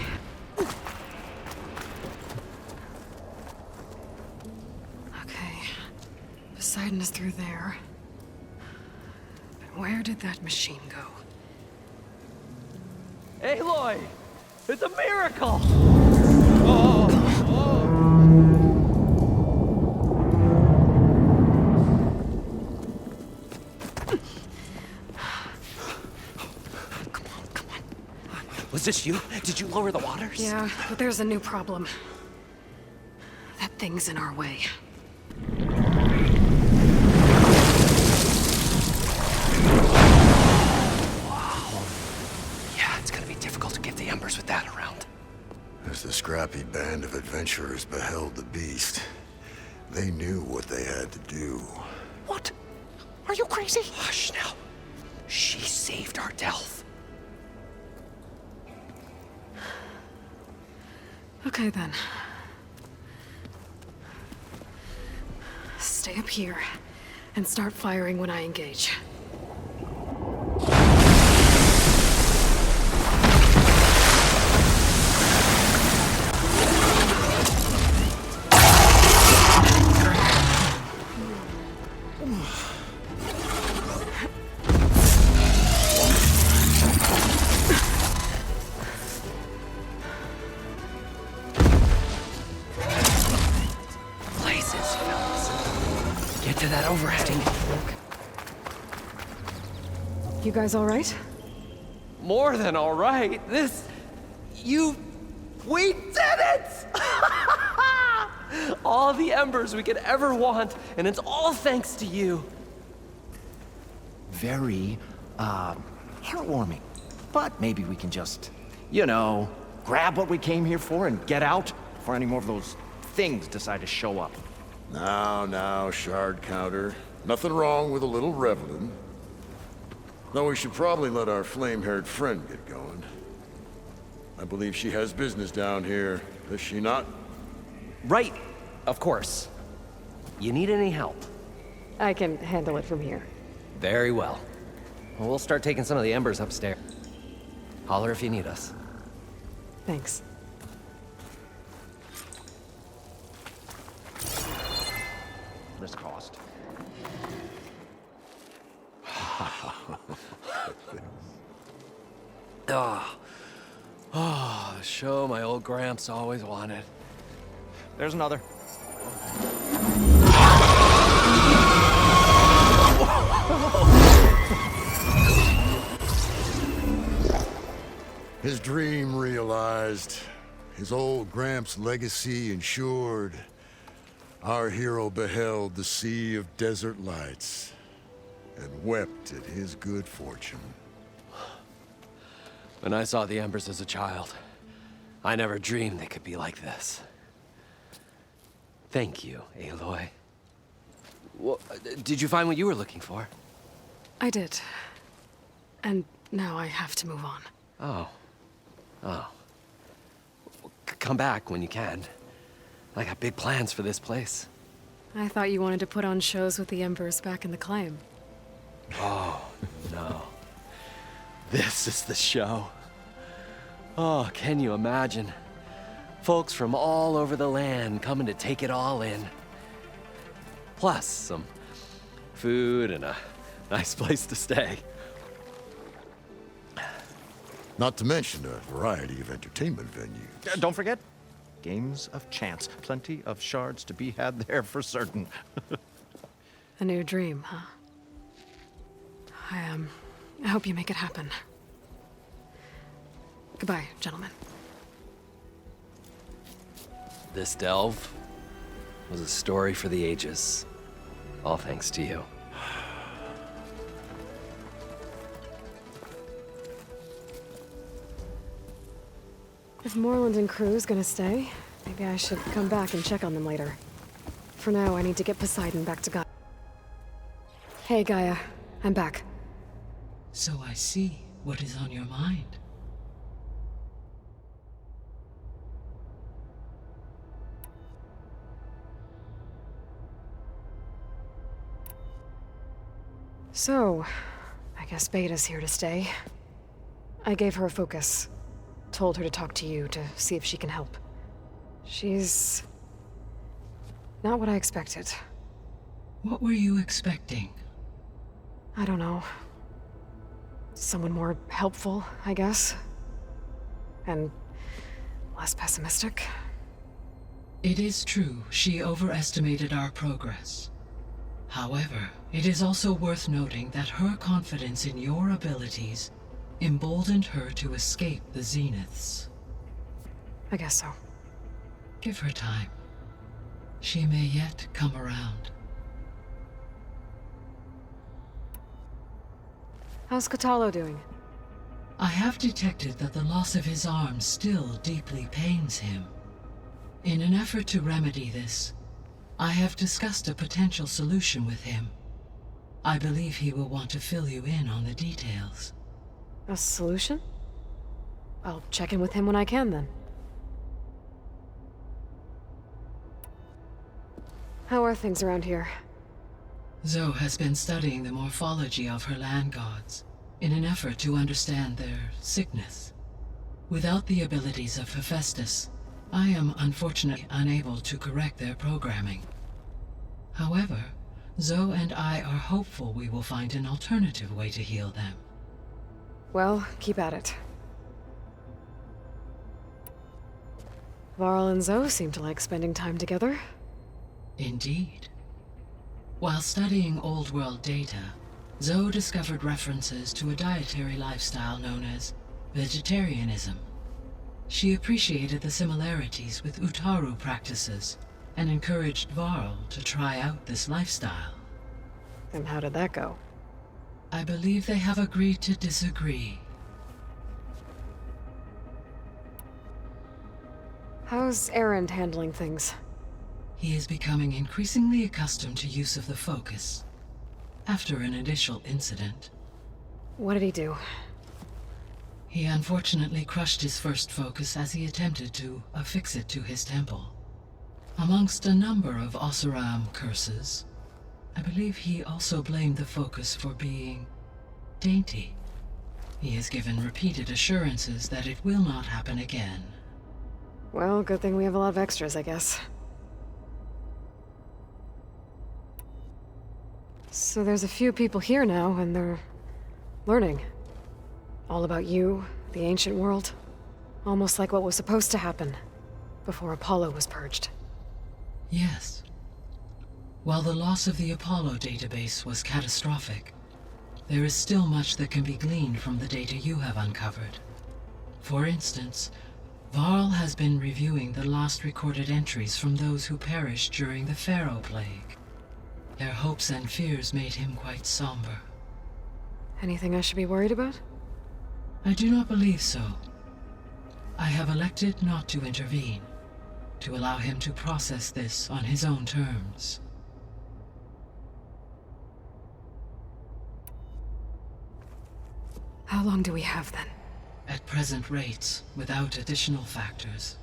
Okay. Poseidon is through there. But where did that machine go? Aloy! It's a miracle! Was this you? Did you lower the waters? Yeah, but there's a new problem. That thing's in our way. Wow. Yeah, it's gonna be difficult to get the embers with that around. As the scrappy band of adventurers beheld the beast, they knew what they had to do. What? Are you crazy? Hush now. She saved our Delph. Okay then. Stay up here and start firing when I engage. Overheading. You guys all right? more than all right. We did it! All the embers we could ever want, and it's all thanks to you. Very, heartwarming. But maybe we can just, grab what we came here for and get out before any more of those things decide to show up. Now, shard counter. Nothing wrong with a little reveling. Though we should probably let our flame-haired friend get going. I believe she has business down here, does she not? Right, of course. You need any help? I can handle it from here. Very well. We'll start taking some of the embers upstairs. Holler if you need us. Thanks. Risk cost. The show my old Gramps always wanted. There's another. His dream realized, his old Gramps' legacy ensured. Our hero beheld the sea of desert lights and wept at his good fortune. When I saw the embers as a child, I never dreamed they could be like this. Thank you, Aloy. Well, did you find what you were looking for? I did. And now I have to move on. Oh. Come back when you can. I got big plans for this place. I thought you wanted to put on shows with the Embers back in the Climb. Oh, no. This is the show. Oh, can you imagine? Folks from all over the land coming to take it all in. Plus some food and a nice place to stay. Not to mention a variety of entertainment venues. Don't forget, games of chance. Plenty of shards to be had there for certain. A new dream, huh? I hope you make it happen. Goodbye, gentlemen. This delve was a story for the ages. All thanks to you. If Moreland and crew's gonna stay, maybe I should come back and check on them later. For now, I need to get Poseidon back to Gaia. Hey, Gaia. I'm back. So I see what is on your mind. So, I guess Beta's here to stay. I gave her a focus. Told her to talk to you to see if she can help. She's not what I expected. What were you expecting? I don't know. Someone more helpful, I guess. And less pessimistic. It is true she overestimated our progress. However, it is also worth noting that her confidence in your abilities emboldened her to escape the Zeniths. I guess so. Give her time. She may yet come around. How's Kotallo doing? I have detected that the loss of his arm still deeply pains him. In an effort to remedy this, I have discussed a potential solution with him. I believe he will want to fill you in on the details. A solution? I'll check in with him when I can, then. How are things around here? Zoe has been studying the morphology of her land gods in an effort to understand their sickness. Without the abilities of Hephaestus, I am unfortunately unable to correct their programming. However, Zoe and I are hopeful we will find an alternative way to heal them. Well, keep at it. Varl and Zoe seem to like spending time together. Indeed. While studying old world data, Zoe discovered references to a dietary lifestyle known as vegetarianism. She appreciated the similarities with Utaru practices and encouraged Varl to try out this lifestyle. And how did that go? I believe they have agreed to disagree. How's Erend handling things? He is becoming increasingly accustomed to use of the focus. After an initial incident. What did he do? He unfortunately crushed his first focus as he attempted to affix it to his temple. Amongst a number of Oseram curses, I believe he also blamed the focus for being dainty. He has given repeated assurances that it will not happen again. Well, good thing we have a lot of extras, I guess. So there's a few people here now, and they're learning. All about you, the ancient world. Almost like what was supposed to happen before Apollo was purged. Yes. While the loss of the Apollo database was catastrophic, there is still much that can be gleaned from the data you have uncovered. For instance, Varl has been reviewing the last recorded entries from those who perished during the Pharaoh Plague. Their hopes and fears made him quite somber. Anything I should be worried about? I do not believe so. I have elected not to intervene, to allow him to process this on his own terms. How long do we have then? At present rates, without additional factors,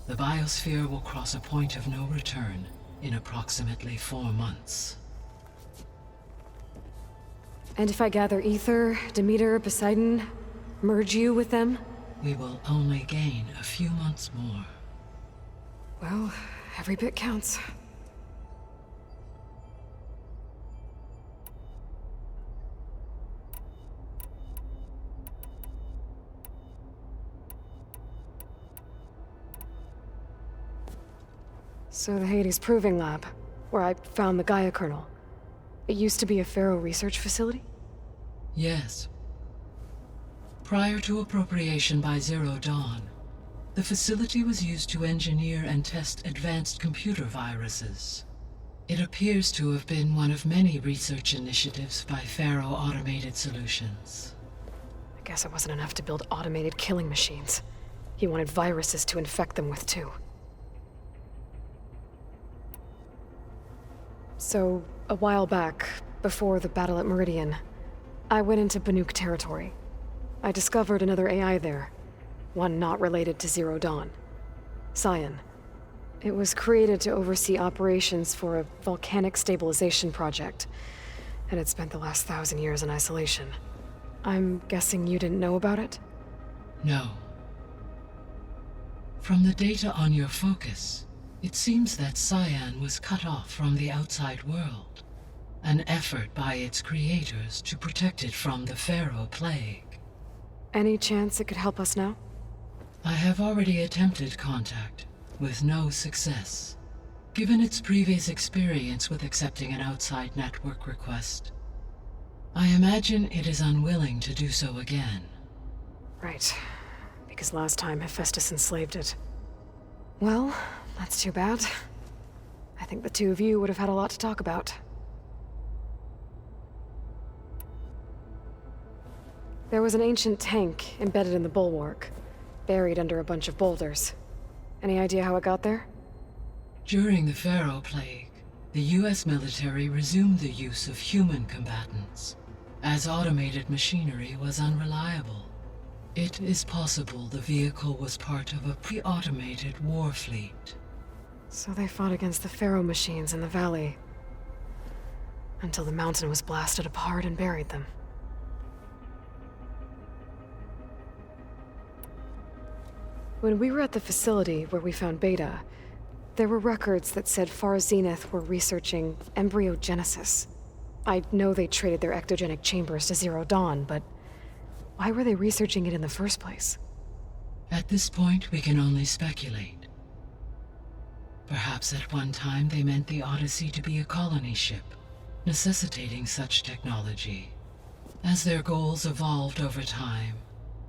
the biosphere will cross a point of no return in approximately 4 months. And if I gather Ether, Demeter, Poseidon, merge you with them? We will only gain a few months more. Well, every bit counts. So the Hades Proving Lab, where I found the Gaia kernel. It used to be a Pharaoh research facility? Yes. Prior to appropriation by Zero Dawn, the facility was used to engineer and test advanced computer viruses. It appears to have been one of many research initiatives by Pharaoh Automated Solutions. I guess it wasn't enough to build automated killing machines. He wanted viruses to infect them with, too. So, a while back, before the battle at Meridian, I went into Banuk territory. I discovered another AI there, one not related to Zero Dawn. Scion. It was created to oversee operations for a volcanic stabilization project, and it spent the last 1,000 years in isolation. I'm guessing you didn't know about it? No. From the data on your focus, it seems that Scion was cut off from the outside world, an effort by its creators to protect it from the Pharaoh Plague. Any chance it could help us now? I have already attempted contact, with no success. Given its previous experience with accepting an outside network request, I imagine it is unwilling to do so again. Right. Because last time Hephaestus enslaved it. Well, that's too bad. I think the two of you would have had a lot to talk about. There was an ancient tank embedded in the Bulwark, buried under a bunch of boulders. Any idea how it got there? During the Pharaoh Plague, the US military resumed the use of human combatants, as automated machinery was unreliable. It is possible the vehicle was part of a pre-automated war fleet. So they fought against the Pharaoh machines in the valley, until the mountain was blasted apart and buried them. When we were at the facility where we found Beta, there were records that said Far Zenith were researching embryogenesis. I know they traded their ectogenic chambers to Zero Dawn, but why were they researching it in the first place? At this point, we can only speculate. Perhaps at one time they meant the Odyssey to be a colony ship, necessitating such technology. As their goals evolved over time,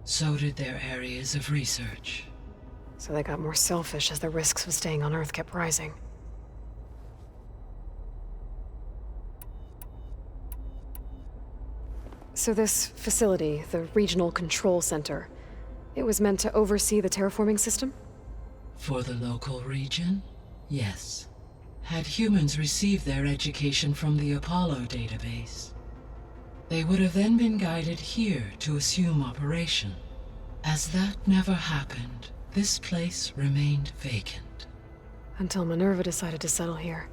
so did their areas of research. So they got more selfish as the risks of staying on Earth kept rising. So this facility, the Regional Control Center, it was meant to oversee the terraforming system? For the local region, yes. Had humans received their education from the Apollo database, they would have then been guided here to assume operation. As that never happened, this place remained vacant. Until Minerva decided to settle here.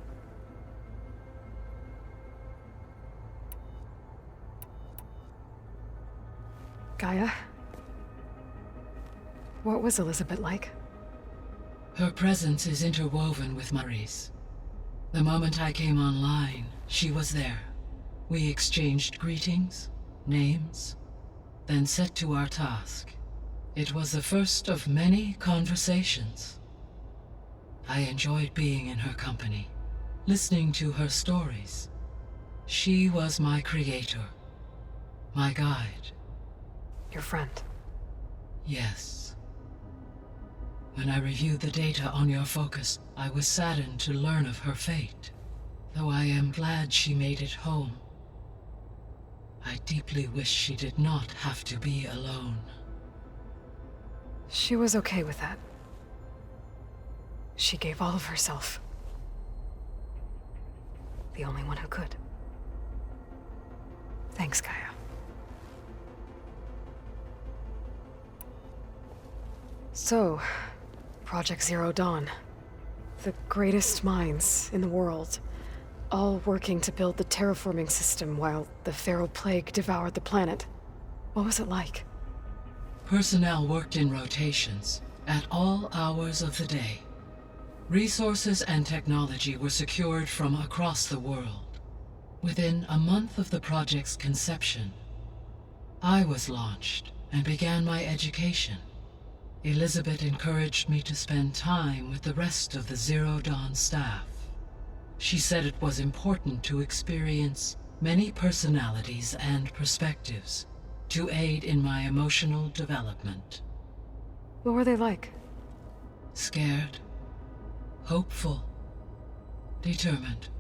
Gaia? What was Elizabeth like? Her presence is interwoven with Marie's. The moment I came online, she was there. We exchanged greetings, names, then set to our task. It was the first of many conversations. I enjoyed being in her company, listening to her stories. She was my creator, my guide. Your friend? Yes. When I reviewed the data on your focus, I was saddened to learn of her fate, though I am glad she made it home. I deeply wish she did not have to be alone. She was okay with that. She gave all of herself. The only one who could. Thanks, Gaia. So, Project Zero Dawn. The greatest minds in the world, all working to build the terraforming system while the Feral Plague devoured the planet. What was it like? Personnel worked in rotations, at all hours of the day. Resources and technology were secured from across the world. Within a month of the project's conception, I was launched and began my education. Elizabeth encouraged me to spend time with the rest of the Zero Dawn staff. She said it was important to experience many personalities and perspectives to aid in my emotional development. What were they like? Scared, hopeful, determined.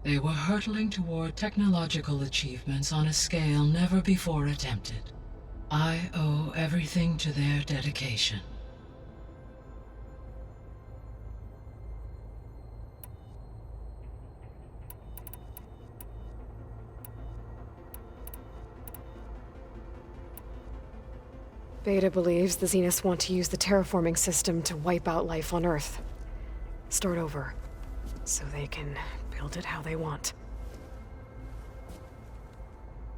They were hurtling toward technological achievements on a scale never before attempted. I owe everything to their dedication. Beta believes the Zeniths want to use the terraforming system to wipe out life on Earth. Start over, so they can build it how they want.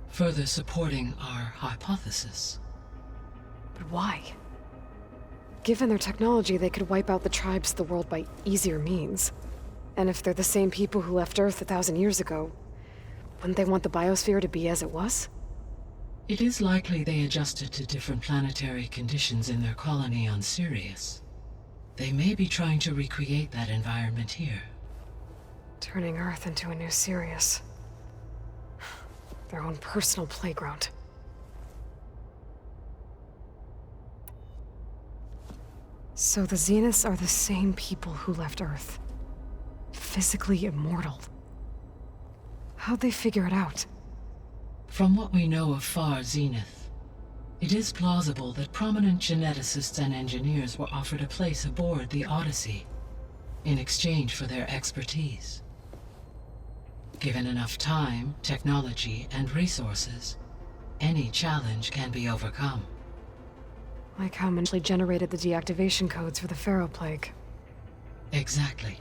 Further supporting our hypothesis. But why? Given their technology, they could wipe out the tribes of the world by easier means. And if they're the same people who left Earth 1,000 years ago, wouldn't they want the biosphere to be as it was? It is likely they adjusted to different planetary conditions in their colony on Sirius. They may be trying to recreate that environment here. Turning Earth into a new Sirius. Their own personal playground. So the Zeniths are the same people who left Earth. Physically immortal. How'd they figure it out? From what we know of Far Zenith, it is plausible that prominent geneticists and engineers were offered a place aboard the Odyssey in exchange for their expertise. Given enough time, technology, and resources, any challenge can be overcome. Like how Menschli generated the deactivation codes for the Pharaoh Plague. Exactly.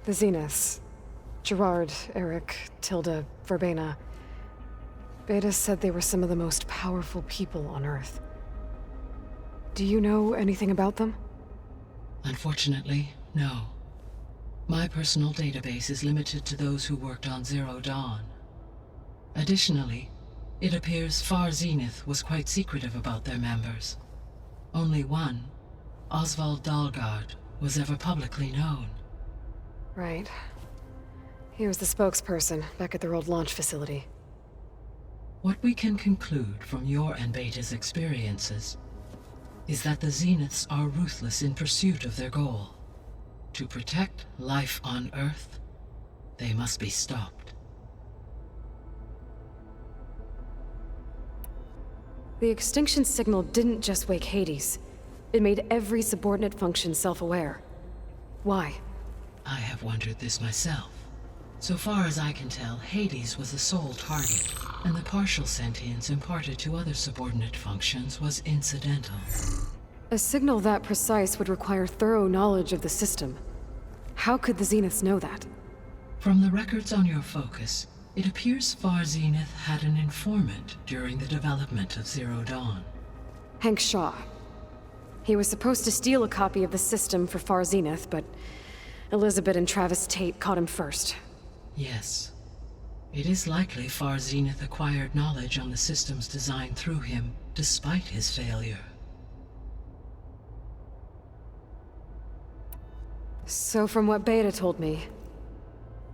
The Zeniths. Gerard, Eric, Tilda, Verbena. Beta said they were some of the most powerful people on Earth. Do you know anything about them? Unfortunately, no. My personal database is limited to those who worked on Zero Dawn. Additionally, it appears Far Zenith was quite secretive about their members. Only one, Oswald Dalgard, was ever publicly known. Right. He was the spokesperson back at their old launch facility. What we can conclude from your and Beta's experiences is that the Zeniths are ruthless in pursuit of their goal. To protect life on Earth, they must be stopped. The extinction signal didn't just wake Hades. It made every subordinate function self-aware. Why? I have wondered this myself. So far as I can tell, Hades was the sole target, and the partial sentience imparted to other subordinate functions was incidental. A signal that precise would require thorough knowledge of the system. How could the Zeniths know that? From the records on your focus, it appears Far Zenith had an informant during the development of Zero Dawn. Hank Shaw. He was supposed to steal a copy of the system for Far Zenith, but Elizabeth and Travis Tate caught him first. Yes. It is likely Far Zenith acquired knowledge on the system's design through him, despite his failure. So from what Beta told me,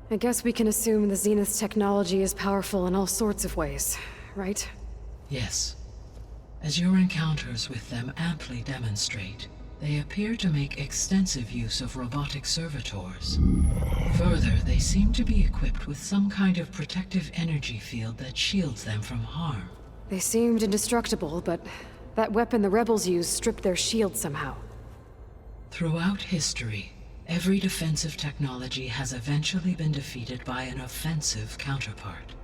I guess we can assume the Zenith's technology is powerful in all sorts of ways, right? Yes. As your encounters with them amply demonstrate, they appear to make extensive use of robotic servitors. Further, they seem to be equipped with some kind of protective energy field that shields them from harm. They seemed indestructible, but that weapon the rebels used stripped their shield somehow. Throughout history, every defensive technology has eventually been defeated by an offensive counterpart.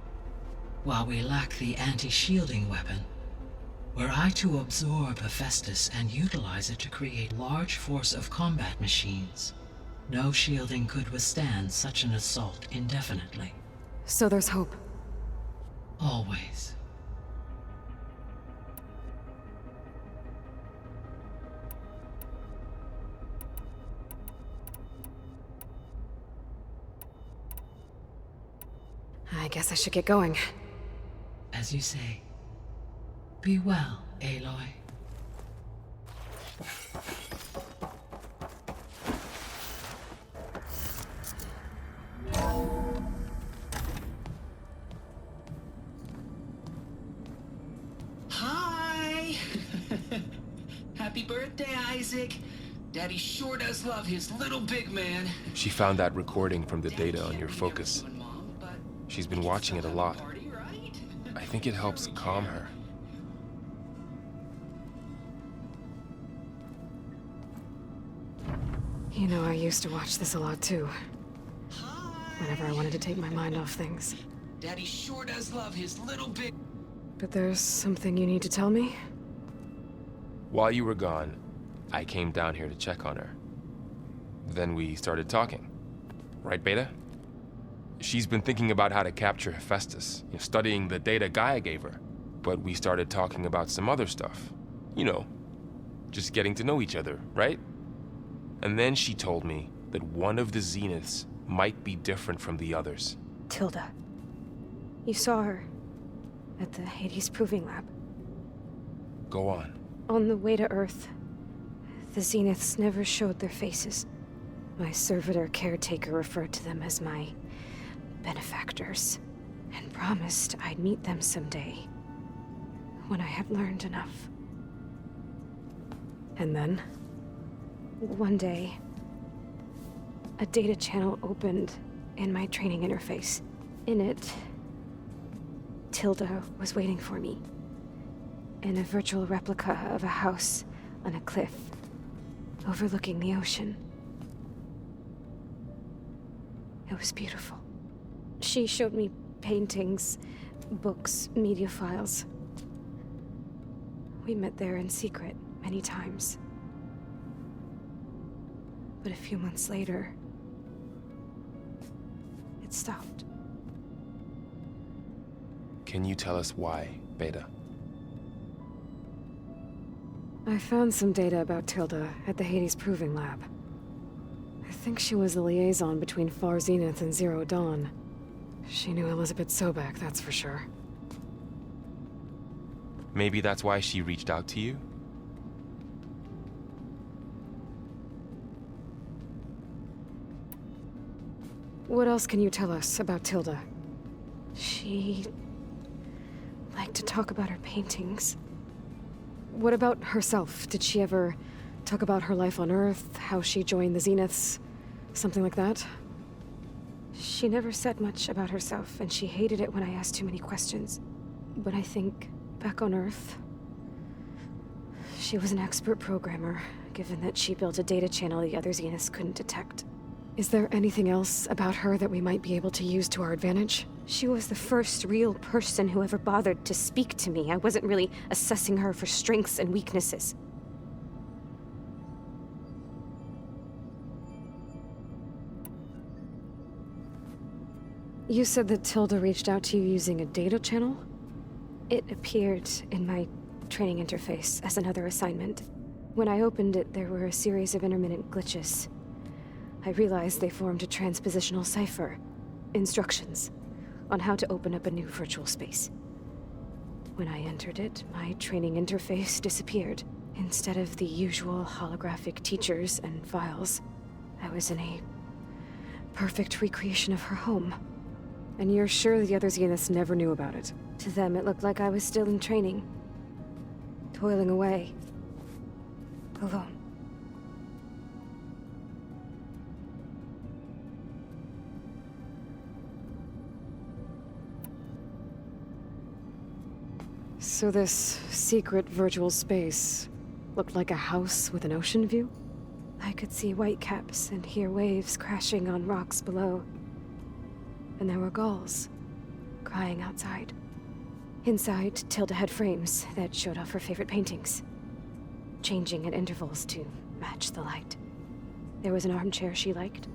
While we lack the anti-shielding weapon, were I to absorb Hephaestus and utilize it to create large force of combat machines, no shielding could withstand such an assault indefinitely. So there's hope. Always. I guess I should get going. As you say. Be well, Aloy. Hi! Happy birthday, Isaac. Daddy sure does love his little big man. She found that recording from the data on your focus. She's been watching it a lot. I think it helps calm her. You know, I used to watch this a lot too. Whenever I wanted to take my mind off things. Daddy sure does love his little big... But there's something you need to tell me? While you were gone, I came down here to check on her. Then we started talking. Right, Beta? She's been thinking about how to capture Hephaestus, studying the data Gaia gave her. But we started talking about some other stuff. You know, just getting to know each other, right? And then she told me that one of the Zeniths might be different from the others. Tilda. You saw her at the Hades Proving Lab. Go on. On the way to Earth, the Zeniths never showed their faces. My servitor caretaker referred to them as my benefactors, and promised I'd meet them someday, when I had learned enough. And then? One day, a data channel opened in my training interface. In it, Tilda was waiting for me, in a virtual replica of a house on a cliff, overlooking the ocean. It was beautiful. She showed me paintings, books, media files. We met there in secret many times. But a few months later, it stopped. Can you tell us why, Beta? I found some data about Tilda at the Hades Proving Lab. I think she was the liaison between Far Zenith and Zero Dawn. She knew Elizabeth Sobek, that's for sure. Maybe that's why she reached out to you? What else can you tell us about Tilda? She liked to talk about her paintings. What about herself? Did she ever talk about her life on Earth, how she joined the Zeniths, something like that? She never said much about herself, and she hated it when I asked too many questions. But I think, back on Earth, she was an expert programmer, given that she built a data channel the other Zeniths couldn't detect. Is there anything else about her that we might be able to use to our advantage? She was the first real person who ever bothered to speak to me. I wasn't really assessing her for strengths and weaknesses. You said that Tilda reached out to you using a data channel? It appeared in my training interface as another assignment. When I opened it, there were a series of intermittent glitches. I realized they formed a transpositional cipher, instructions, on how to open up a new virtual space. When I entered it, my training interface disappeared. Instead of the usual holographic teachers and files, I was in a perfect recreation of her home. And you're sure the other Zeniths never knew about it? To them, it looked like I was still in training. Toiling away. Alone. So this secret virtual space looked like a house with an ocean view? I could see whitecaps and hear waves crashing on rocks below. And there were gulls, crying outside. Inside, Tilda had frames that showed off her favorite paintings, changing at intervals to match the light. There was an armchair she liked.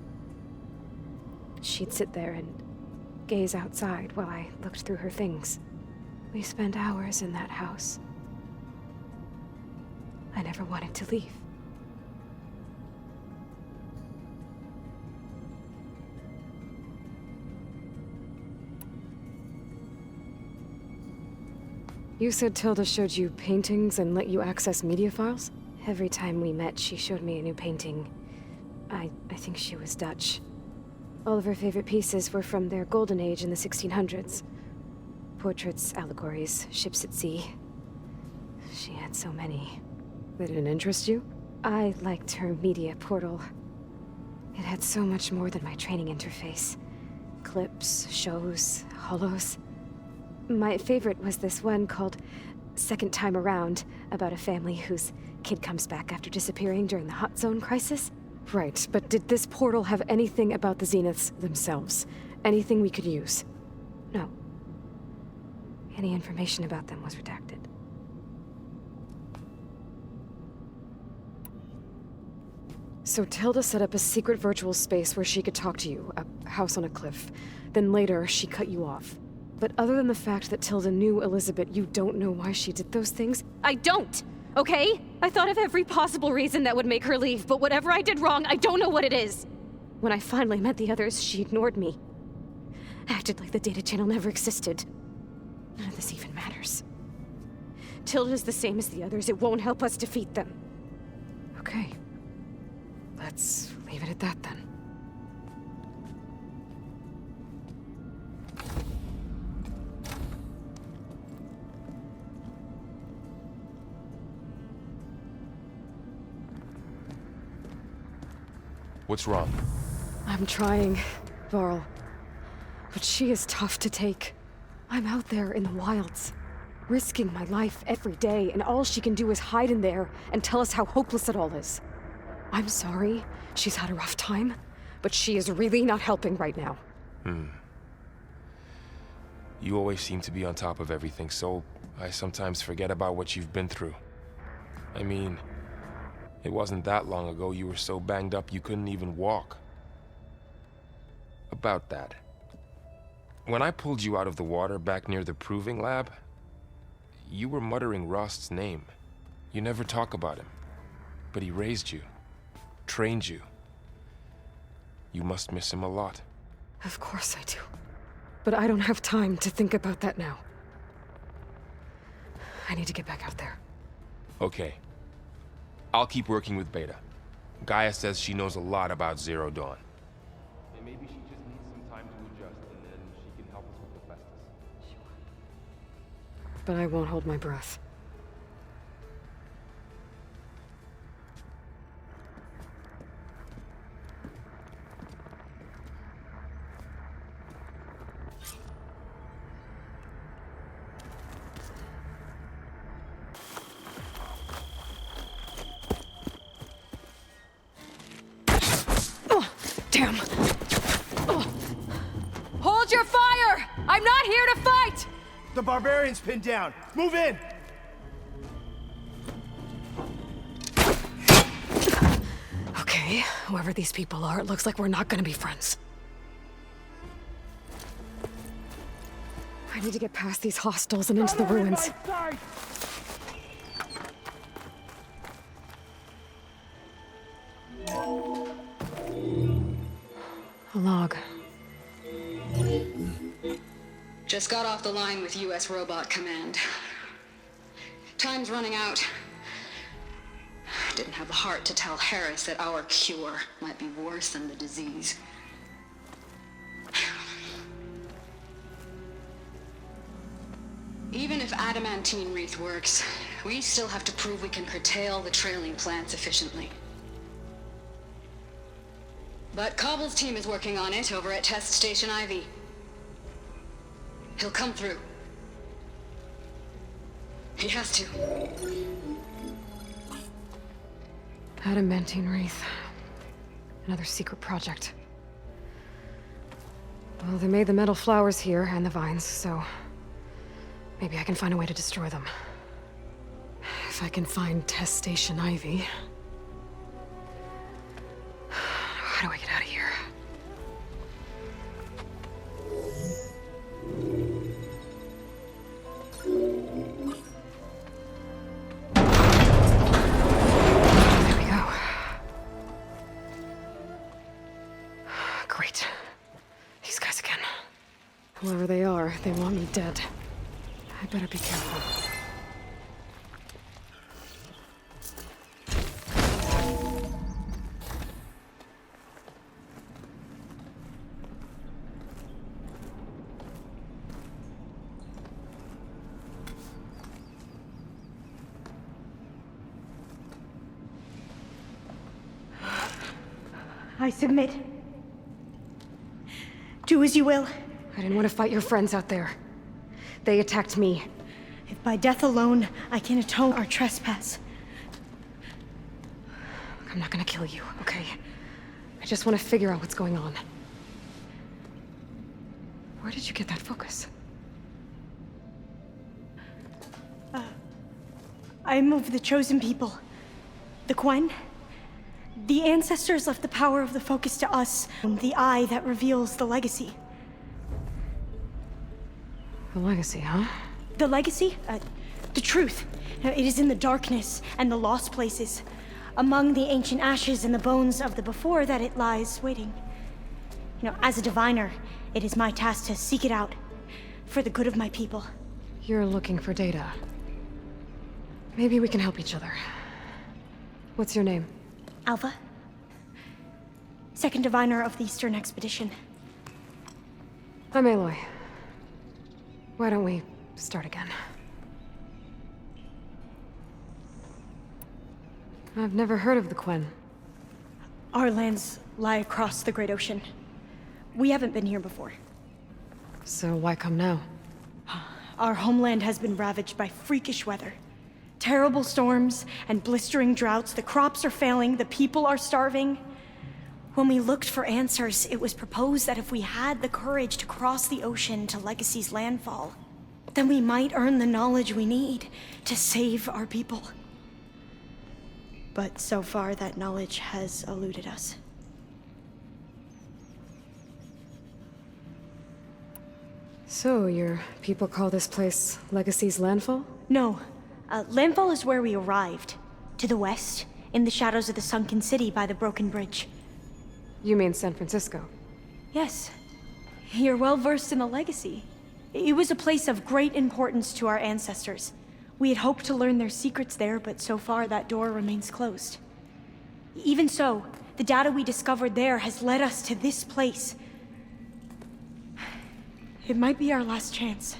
She'd sit there and gaze outside while I looked through her things. We spent hours in that house. I never wanted to leave. You said Tilda showed you paintings and let you access media files? Every time we met, she showed me a new painting. I think she was Dutch. All of her favorite pieces were from their golden age in the 1600s. Portraits, allegories, ships at sea. She had so many. They didn't interest you? I liked her media portal. It had so much more than my training interface. Clips, shows, holos. My favorite was this one called Second Time Around, about a family whose kid comes back after disappearing during the Hot Zone crisis. Right, but did this portal have anything about the Zeniths themselves? Anything we could use? No. Any information about them was redacted. So Tilda set up a secret virtual space where she could talk to you, a house on a cliff. Then later, she cut you off. But other than the fact that Tilda knew Elizabeth, you don't know why she did those things? I don't! Okay? I thought of every possible reason that would make her leave, but whatever I did wrong, I don't know what it is! When I finally met the others, she ignored me. Acted like the data channel never existed. None of this even matters. Tilda's the same as the others. It won't help us defeat them. Okay. Let's leave it at that then. What's wrong? I'm trying, Varl. But she is tough to take. I'm out there in the wilds, risking my life every day, and all she can do is hide in there and tell us how hopeless it all is. I'm sorry, she's had a rough time, but she is really not helping right now. You always seem to be on top of everything, so I sometimes forget about what you've been through. I mean, it wasn't that long ago you were so banged up you couldn't even walk. About that. When I pulled you out of the water back near the proving lab, you were muttering Rost's name. You never talk about him. But he raised you, trained you. You must miss him a lot. Of course I do. But I don't have time to think about that now. I need to get back out there. Okay. I'll keep working with Beta. Gaia says she knows a lot about Zero Dawn. And maybe she just needs but I won't hold my breath. Damn! Hold your fire! I'm not here to fight! The barbarian's pinned down. Move in! Okay, whoever these people are, it looks like we're not gonna be friends. I need to get past these hostels and into the ruins. A log. Just got off the line with U.S. Robot Command. Time's running out. Didn't have the heart to tell Harris that our cure might be worse than the disease. Even if adamantine wreath works, we still have to prove we can curtail the trailing plants efficiently. But Cobble's team is working on it over at Test Station Ivy. He'll come through. He has to. Adamantine wreath. Another secret project. Well, they made the metal flowers here and the vines, so maybe I can find a way to destroy them. If I can find Test Station Ivy. How do I get out of here? There we go. Great. These guys again. Whoever they are, they want me dead. I better be careful. I submit. Do as you will. I didn't want to fight your friends out there. They attacked me. If by death alone I can atone our trespass. I'm not gonna kill you, okay? I just want to figure out what's going on. Where did you get that focus? I'm of the chosen people. The Quen. The ancestors left the power of the focus to us. The eye that reveals the legacy. The legacy, huh? The legacy? The truth. It is in the darkness and the lost places. Among the ancient ashes and the bones of the before that it lies waiting. As a diviner, it is my task to seek it out. For the good of my people. You're looking for data. Maybe we can help each other. What's your name? Alpha. Second diviner of the Eastern Expedition. I'm Aloy. Why don't we start again? I've never heard of the Quen. Our lands lie across the Great Ocean. We haven't been here before. So why come now? Our homeland has been ravaged by freakish weather. Terrible storms and blistering droughts. The crops are failing, the people are starving. When we looked for answers, it was proposed that if we had the courage to cross the ocean to Legacy's landfall, then we might earn the knowledge we need to save our people. But so far, that knowledge has eluded us. So, your people call this place Legacy's landfall? No. Landfall is where we arrived. To the west, in the shadows of the sunken city by the broken bridge. You mean San Francisco? Yes. You're well versed in the legacy. It was a place of great importance to our ancestors. We had hoped to learn their secrets there, but so far that door remains closed. Even so, the data we discovered there has led us to this place. It might be our last chance.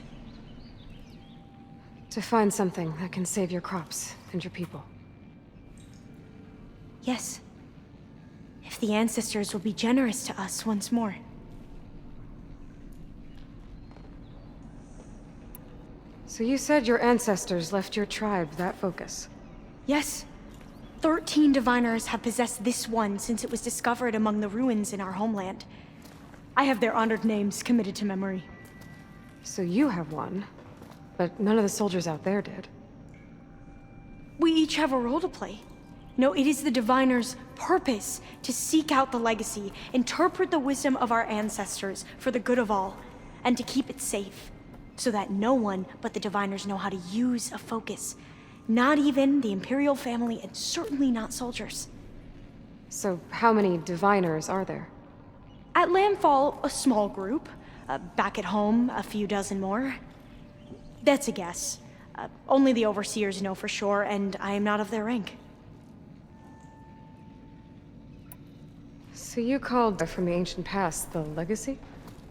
To find something that can save your crops and your people. Yes. If the ancestors will be generous to us once more. So you said your ancestors left your tribe that focus? Yes. 13 diviners have possessed this one since it was discovered among the ruins in our homeland. I have their honored names committed to memory. So you have one, but none of the soldiers out there did. We each have a role to play. No, it is the diviner's purpose to seek out the legacy, interpret the wisdom of our ancestors for the good of all, and to keep it safe, so that no one but the diviners know how to use a focus. Not even the Imperial family, and certainly not soldiers. So how many diviners are there? At Landfall, a small group. Back at home, a few dozen more. That's a guess. Only the overseers know for sure, and I am not of their rank. So you called from the ancient past the legacy?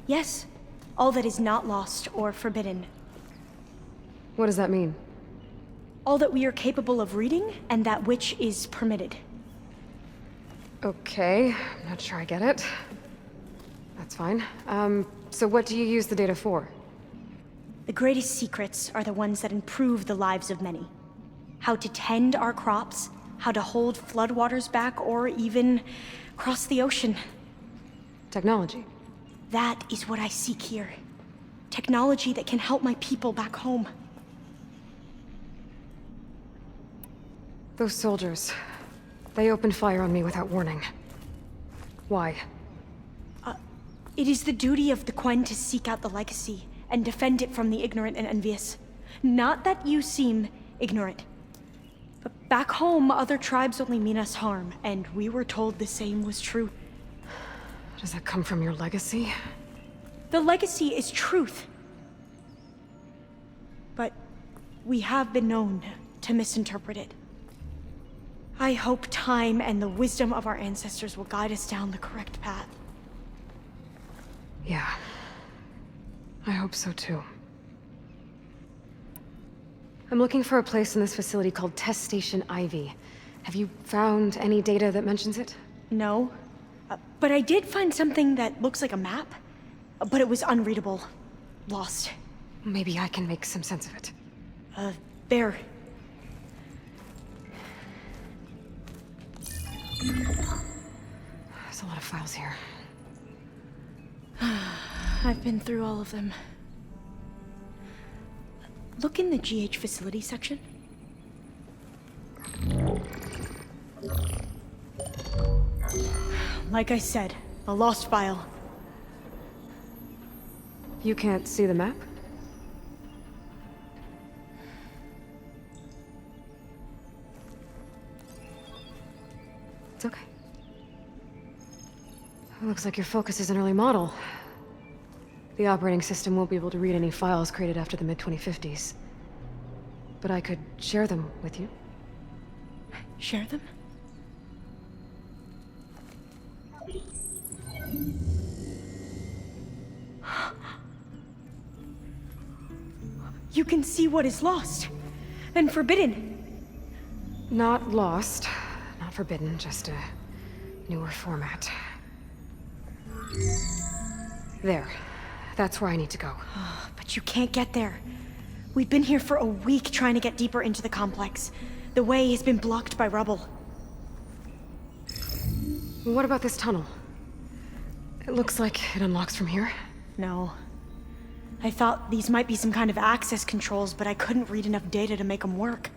Yes. All that is not lost or forbidden. What does that mean? All that we are capable of reading, and that which is permitted. Okay, I'm not sure I get it. That's fine. So what do you use the data for? The greatest secrets are the ones that improve the lives of many. How to tend our crops, how to hold floodwaters back, or even cross the ocean. Technology. That is what I seek here. Technology that can help my people back home. Those soldiers, they opened fire on me without warning. Why? It is the duty of the Quen to seek out the legacy and defend it from the ignorant and envious. Not that you seem ignorant. But back home, other tribes only mean us harm, and we were told the same was true. Does that come from your legacy? The legacy is truth. But we have been known to misinterpret it. I hope time and the wisdom of our ancestors will guide us down the correct path. Yeah. I hope so too. I'm looking for a place in this facility called Test Station Ivy. Have you found any data that mentions it? No. But I did find something that looks like a map. But it was unreadable. Lost. Maybe I can make some sense of it. There. There's a lot of files here. I've been through all of them. Look in the GH facility section. Like I said, a lost file. You can't see the map? It's okay. It looks like your focus is an early model. The operating system won't be able to read any files created after the mid-2050s. But I could share them with you. Share them? You can see what is lost and forbidden. Not lost, not forbidden, just a newer format. There. That's where I need to go. But you can't get there. We've been here for a week trying to get deeper into the complex. The way has been blocked by rubble. What about this tunnel? It looks like it unlocks from here. No. I thought these might be some kind of access controls, but I couldn't read enough data to make them work.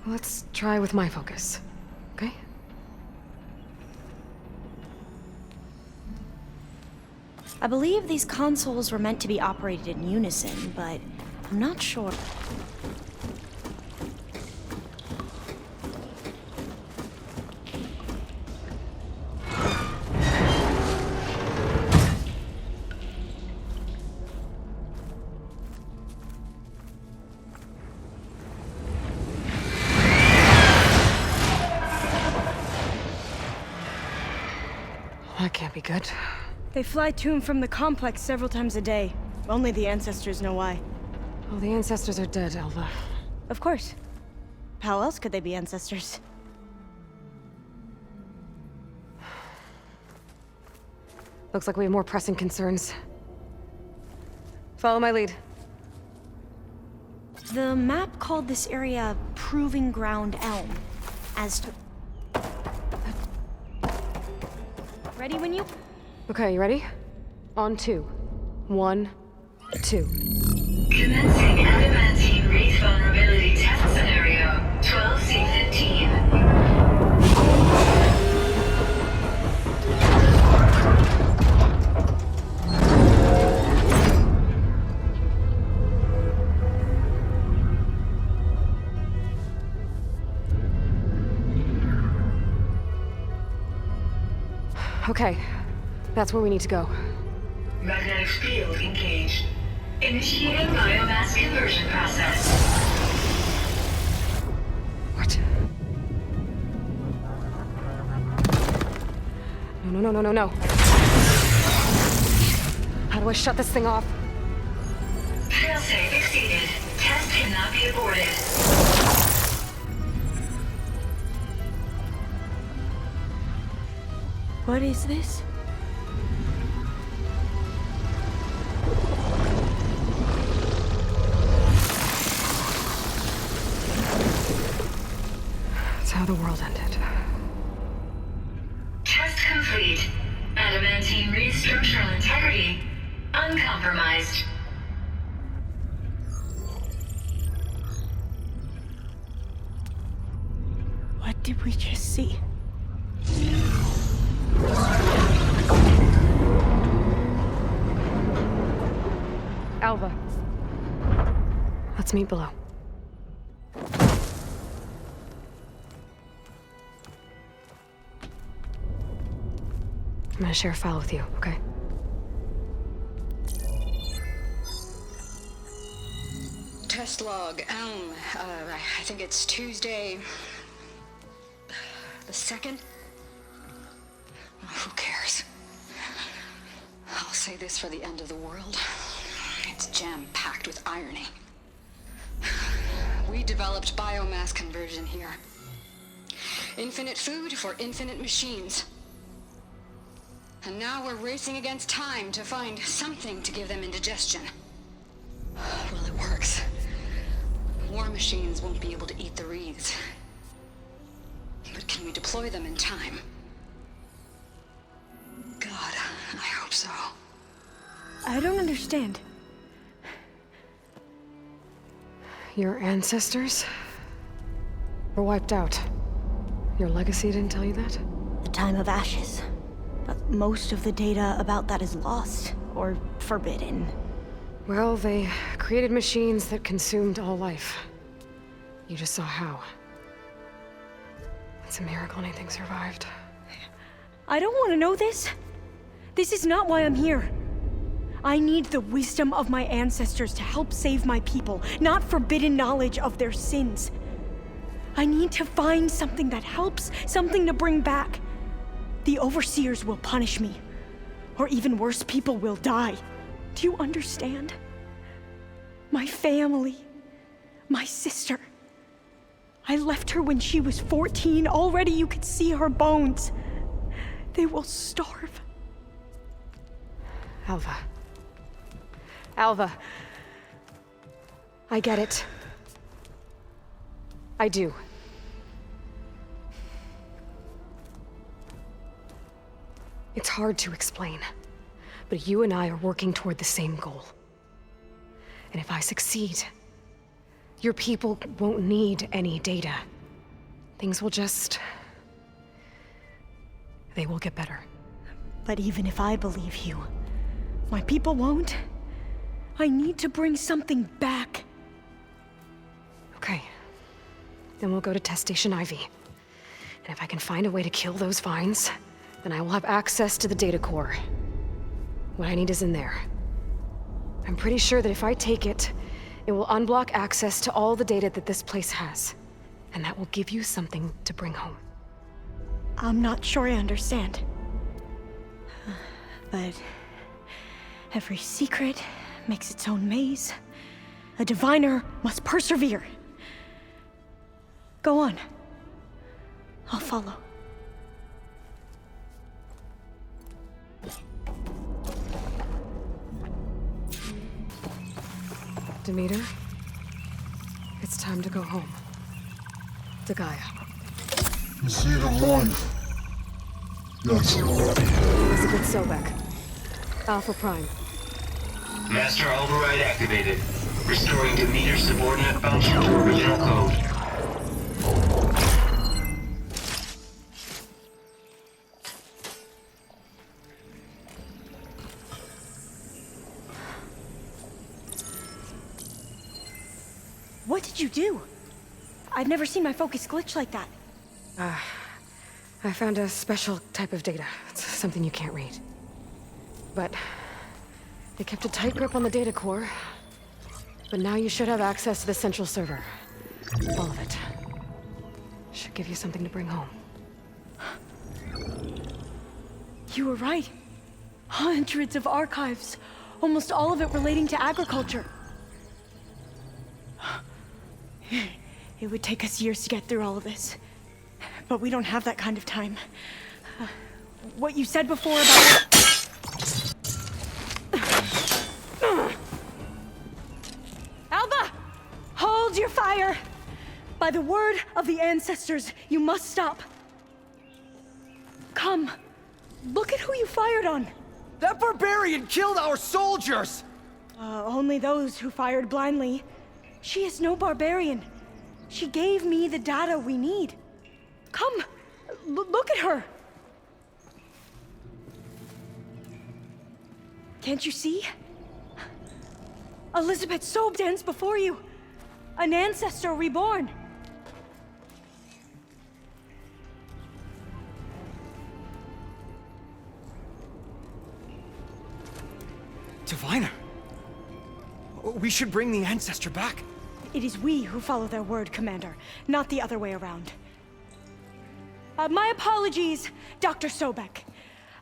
Let's try with my focus, okay? I believe these consoles were meant to be operated in unison, but I'm not sure. That can't be good. They fly to and from the complex several times a day. Only the ancestors know why. Well, the ancestors are dead, Alva. Of course. How else could they be ancestors? Looks like we have more pressing concerns. Follow my lead. The map called this area Proving Ground Elm. As to... Ready when you... Okay, you ready? On 2. 1, 2. Commencing adamantine wraith vulnerability test scenario 12C15. Okay, that's where we need to go. Magnetic field engaged. Initiating biomass conversion process. What? No. How do I shut this thing off? Failsafe exceeded. Test cannot be aborted. What is this? That's how the world ended. Test complete. Adamantine wraith structural integrity uncompromised. What did we just see? Alva. Let's meet below. I'm gonna share a file with you, okay? Test log, Elm. I think it's Tuesday... the 2nd? Who cares? I'll say this for the end of the world. It's jam-packed with irony. We developed biomass conversion here. Infinite food for infinite machines. And now we're racing against time to find something to give them indigestion. Well, it works. War machines won't be able to eat the wreaths. But can we deploy them in time? God, I hope so. I don't understand. Your ancestors were wiped out. Your legacy didn't tell you that? The time of ashes. But most of the data about that is lost, or forbidden. Well, they created machines that consumed all life. You just saw how. It's a miracle anything survived. I don't want to know this. This is not why I'm here. I need the wisdom of my ancestors to help save my people, not forbidden knowledge of their sins. I need to find something that helps, something to bring back. The overseers will punish me. Or even worse, people will die. Do you understand? My family. My sister. I left her when she was 14. Already you could see her bones. They will starve. Alva. Alva. I get it. I do. It's hard to explain, but you and I are working toward the same goal. And if I succeed, your people won't need any data. Things will just... they will get better. But even if I believe you, my people won't. I need to bring something back. Okay. Then we'll go to Test Station Ivy. And if I can find a way to kill those vines, then I will have access to the data core. What I need is in there. I'm pretty sure that if I take it, it will unblock access to all the data that this place has. And that will give you something to bring home. I'm not sure I understand. But every secret makes its own maze. A diviner must persevere. Go on. I'll follow. Demeter, it's time to go home. To Gaia. You see the light? That's it. Elizabeth Sobek. Alpha Prime. Master override activated. Restoring Demeter's subordinate function to original code. What did you do? I've never seen my focus glitch like that. I found a special type of data. It's something you can't read. But they kept a tight grip on the data core. But now you should have access to the central server. All of it. Should give you something to bring home. You were right. Hundreds of archives. Almost all of it relating to agriculture. It would take us years to get through all of this. But we don't have that kind of time. What you said before about... Alba! Hold your fire! By the word of the ancestors, you must stop. Come. Look at who you fired on. That barbarian killed our soldiers! Only those who fired blindly. She is no barbarian. She gave me the data we need. Come, look at her. Can't you see? Elizabeth Sobe stands before you. An ancestor reborn. Diviner! We should bring the ancestor back. It is we who follow their word, Commander, not the other way around. My apologies, Dr. Sobek.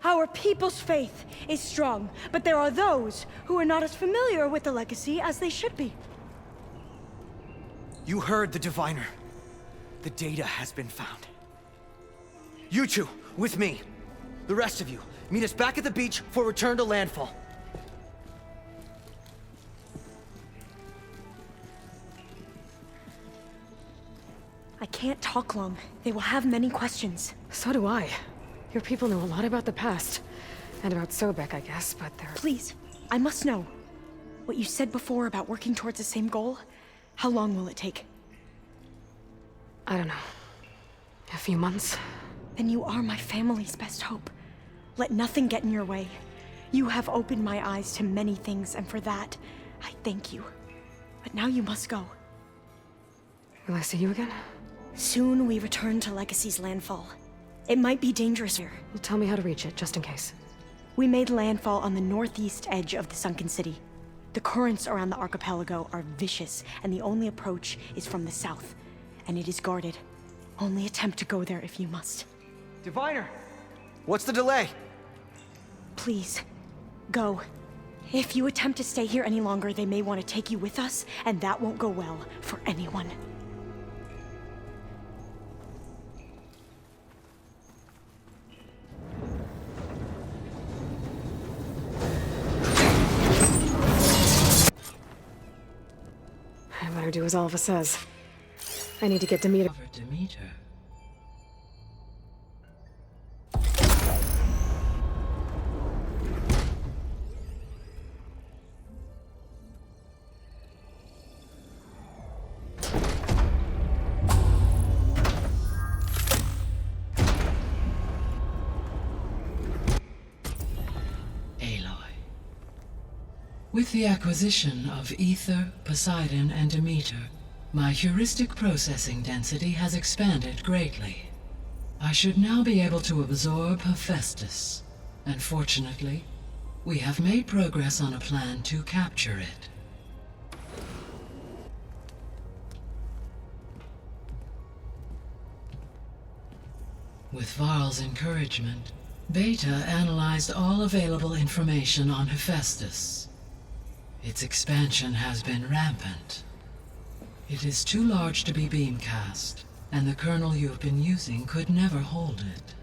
Our people's faith is strong, but there are those who are not as familiar with the legacy as they should be. You heard the diviner. The data has been found. You two, with me. The rest of you, meet us back at the beach for return to landfall. I can't talk long. They will have many questions. So do I. Your people know a lot about the past. And about Sobek, I guess, but they're... Please, I must know. What you said before about working towards the same goal, how long will it take? I don't know. A few months? Then you are my family's best hope. Let nothing get in your way. You have opened my eyes to many things, and for that, I thank you. But now you must go. Will I see you again? Soon we return to Legacy's landfall. It might be dangerous here. Well, tell me how to reach it, just in case. We made landfall on the northeast edge of the sunken city. The currents around the archipelago are vicious, and the only approach is from the south. And it is guarded. Only attempt to go there if you must. Diviner! What's the delay? Please, go. If you attempt to stay here any longer, they may want to take you with us, and that won't go well for anyone. I better do as Alva says. I need to get Demeter. Demeter. With the acquisition of Ether, Poseidon, and Demeter, my heuristic processing density has expanded greatly. I should now be able to absorb Hephaestus, and fortunately, we have made progress on a plan to capture it. With Varl's encouragement, Beta analyzed all available information on Hephaestus. Its expansion has been rampant. It is too large to be beamcast, and the kernel you have been using could never hold it.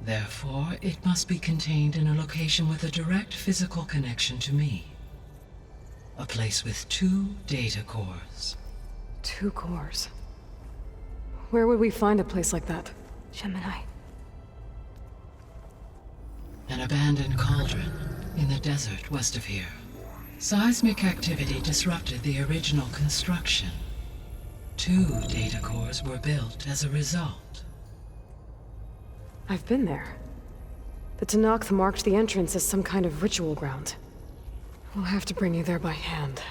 Therefore, it must be contained in a location with a direct physical connection to me. A place with 2 data cores. 2 cores? Where would we find a place like that? Gemini. An abandoned cauldron in the desert west of here. Seismic activity disrupted the original construction. 2 data cores were built as a result. I've been there. The Tenakth marked the entrance as some kind of ritual ground. We'll have to bring you there by hand.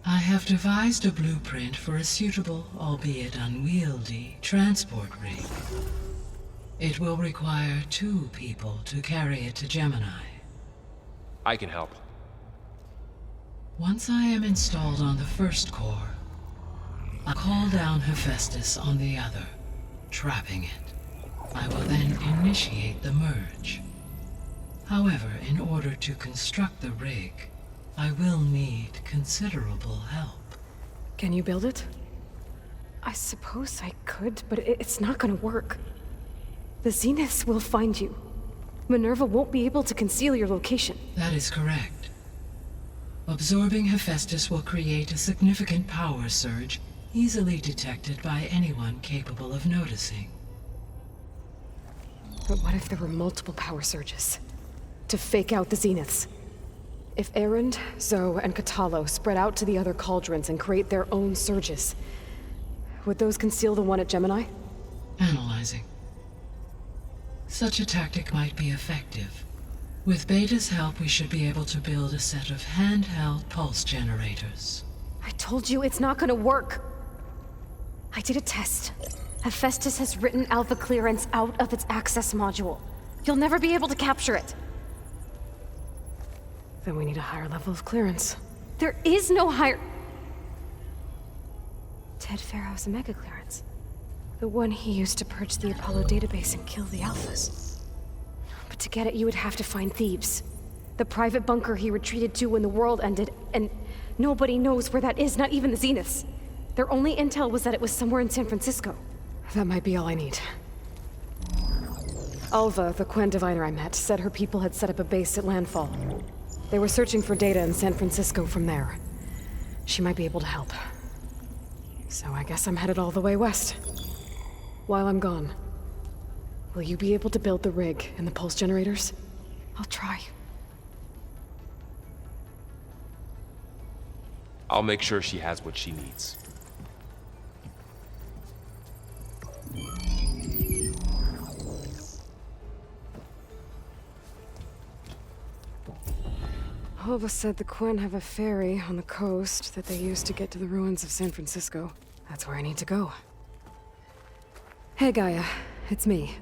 I have devised a blueprint for a suitable, albeit unwieldy, transport rig. It will require 2 people to carry it to Gemini. I can help. Once I am installed on the first core, I'll call down Hephaestus on the other, trapping it. I will then initiate the merge. However, in order to construct the rig, I will need considerable help. Can you build it? I suppose I could, but it's not gonna work. The Zeniths will find you. Minerva won't be able to conceal your location. That is correct. Absorbing Hephaestus will create a significant power surge, easily detected by anyone capable of noticing. But what if there were multiple power surges? To fake out the Zeniths? If Erend, Zoe, and Katalo spread out to the other cauldrons and create their own surges, would those conceal the one at Gemini? Analyzing. Such a tactic might be effective. With Beta's help, we should be able to build a set of handheld pulse generators. I told you it's not gonna work. I did a test. Hephaestus has written Alpha clearance out of its access module. You'll never be able to capture it. Then we need a higher level of clearance. There is no higher... Ted Pharaoh's Omega clearance. The one he used to purge the Apollo database and kill the Alphas. But to get it, you would have to find Thebes. The private bunker he retreated to when the world ended, and nobody knows where that is, not even the Zeniths. Their only intel was that it was somewhere in San Francisco. That might be all I need. Alva, the Quen diviner I met, said her people had set up a base at landfall. They were searching for data in San Francisco from there. She might be able to help. So I guess I'm headed all the way west. While I'm gone, will you be able to build the rig and the pulse generators? I'll try. I'll make sure she has what she needs. Alva said the Quen have a ferry on the coast that they use to get to the ruins of San Francisco. That's where I need to go. Hey, Gaia. It's me.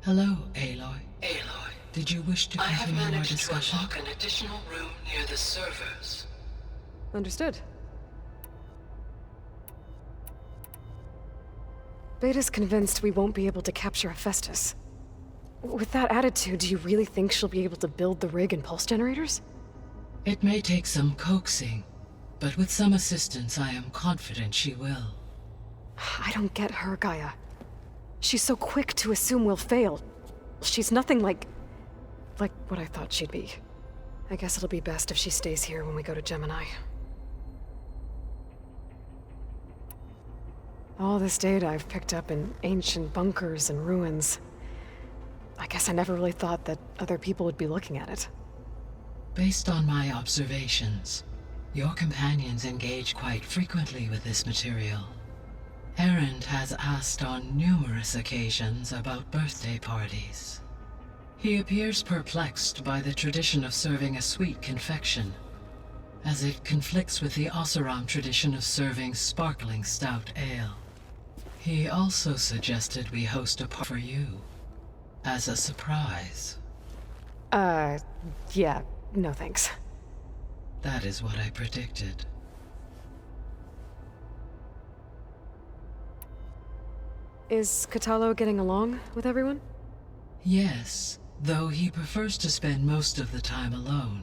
Hello, Aloy. Aloy, did you wish to continue our discussion? I have managed to unlock an additional room near the servers. Understood. Beta's convinced we won't be able to capture Hephaestus. With that attitude, do you really think she'll be able to build the rig and pulse generators? It may take some coaxing, but with some assistance, I am confident she will. I don't get her, Gaia. She's so quick to assume we'll fail. She's nothing like what I thought she'd be. I guess it'll be best if she stays here when we go to Gemini. All this data I've picked up in ancient bunkers and ruins. I guess I never really thought that other people would be looking at it. Based on my observations, your companions engage quite frequently with this material. Erend has asked on numerous occasions about birthday parties. He appears perplexed by the tradition of serving a sweet confection, as it conflicts with the Oseram tradition of serving sparkling stout ale. He also suggested we host a party for you, as a surprise. Yeah, no thanks. That is what I predicted. Is Katalo getting along with everyone? Yes, though he prefers to spend most of the time alone.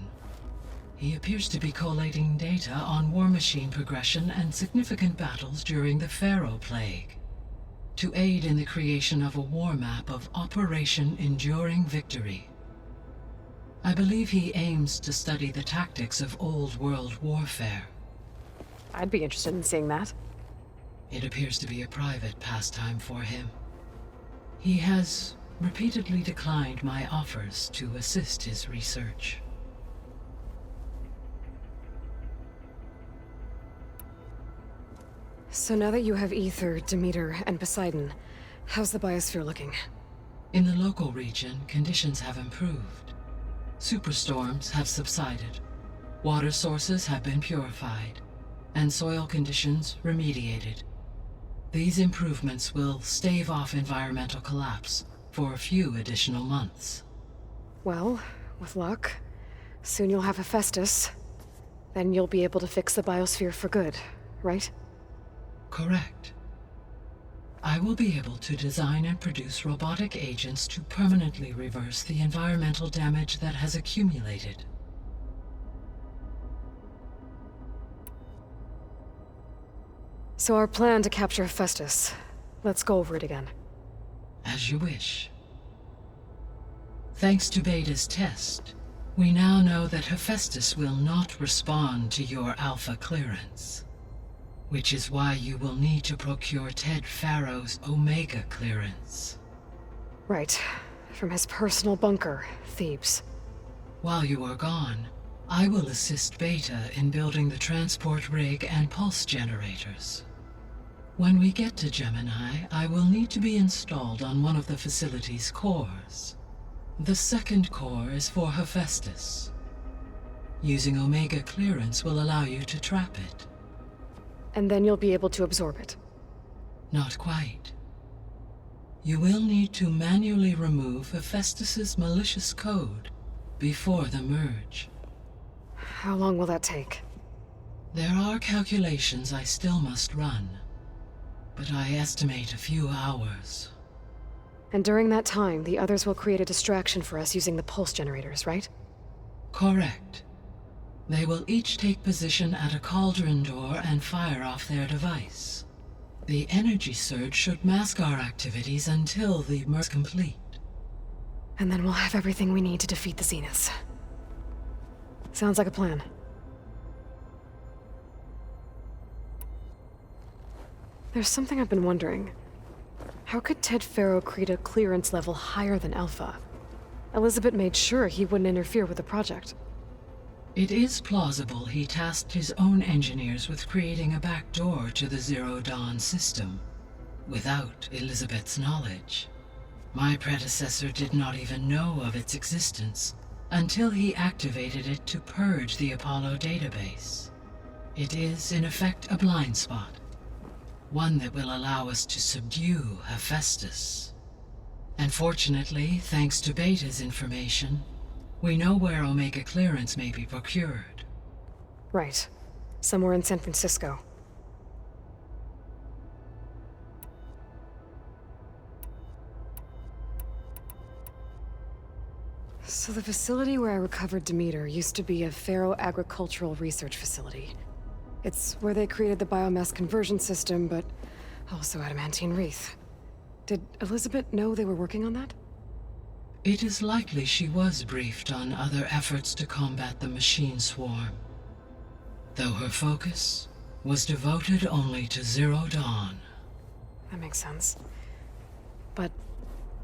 He appears to be collating data on war machine progression and significant battles during the Pharaoh Plague, to aid in the creation of a war map of Operation Enduring Victory. I believe he aims to study the tactics of old world warfare. I'd be interested in seeing that. It appears to be a private pastime for him. He has repeatedly declined my offers to assist his research. So now that you have Ether, Demeter, and Poseidon, how's the biosphere looking? In the local region, conditions have improved. Superstorms have subsided, water sources have been purified, and soil conditions remediated. These improvements will stave off environmental collapse for a few additional months. Well, with luck, soon you'll have Hephaestus. Then you'll be able to fix the biosphere for good, right? Correct. I will be able to design and produce robotic agents to permanently reverse the environmental damage that has accumulated. So our plan to capture Hephaestus. Let's go over it again. As you wish. Thanks to Beta's test, we now know that Hephaestus will not respond to your Alpha clearance. Which is why you will need to procure Ted Pharaoh's Omega clearance. Right. From his personal bunker, Thebes. While you are gone, I will assist Beta in building the transport rig and pulse generators. When we get to Gemini, I will need to be installed on one of the facility's cores. The second core is for Hephaestus. Using Omega clearance will allow you to trap it. And then you'll be able to absorb it. Not quite. You will need to manually remove Hephaestus's malicious code before the merge. How long will that take? There are calculations I still must run, but I estimate a few hours. And during that time, the others will create a distraction for us using the pulse generators, right? Correct. They will each take position at a cauldron door and fire off their device. The energy surge should mask our activities until the merge is complete. And then we'll have everything we need to defeat the Zeniths. Sounds like a plan. There's something I've been wondering. How could Ted Pharaoh create a clearance level higher than Alpha? Elizabeth made sure he wouldn't interfere with the project. It is plausible he tasked his own engineers with creating a back door to the Zero Dawn system, without Elizabeth's knowledge. My predecessor did not even know of its existence until he activated it to purge the Apollo database. It is, in effect, a blind spot, one that will allow us to subdue Hephaestus. And fortunately, thanks to Beta's information, we know where Omega clearance may be procured. Right. Somewhere in San Francisco. So the facility where I recovered Demeter used to be a Pharaoh agricultural research facility. It's where they created the biomass conversion system, but also adamantine wreath. Did Elizabeth know they were working on that? It is likely she was briefed on other efforts to combat the machine swarm, though her focus was devoted only to Zero Dawn. That makes sense. But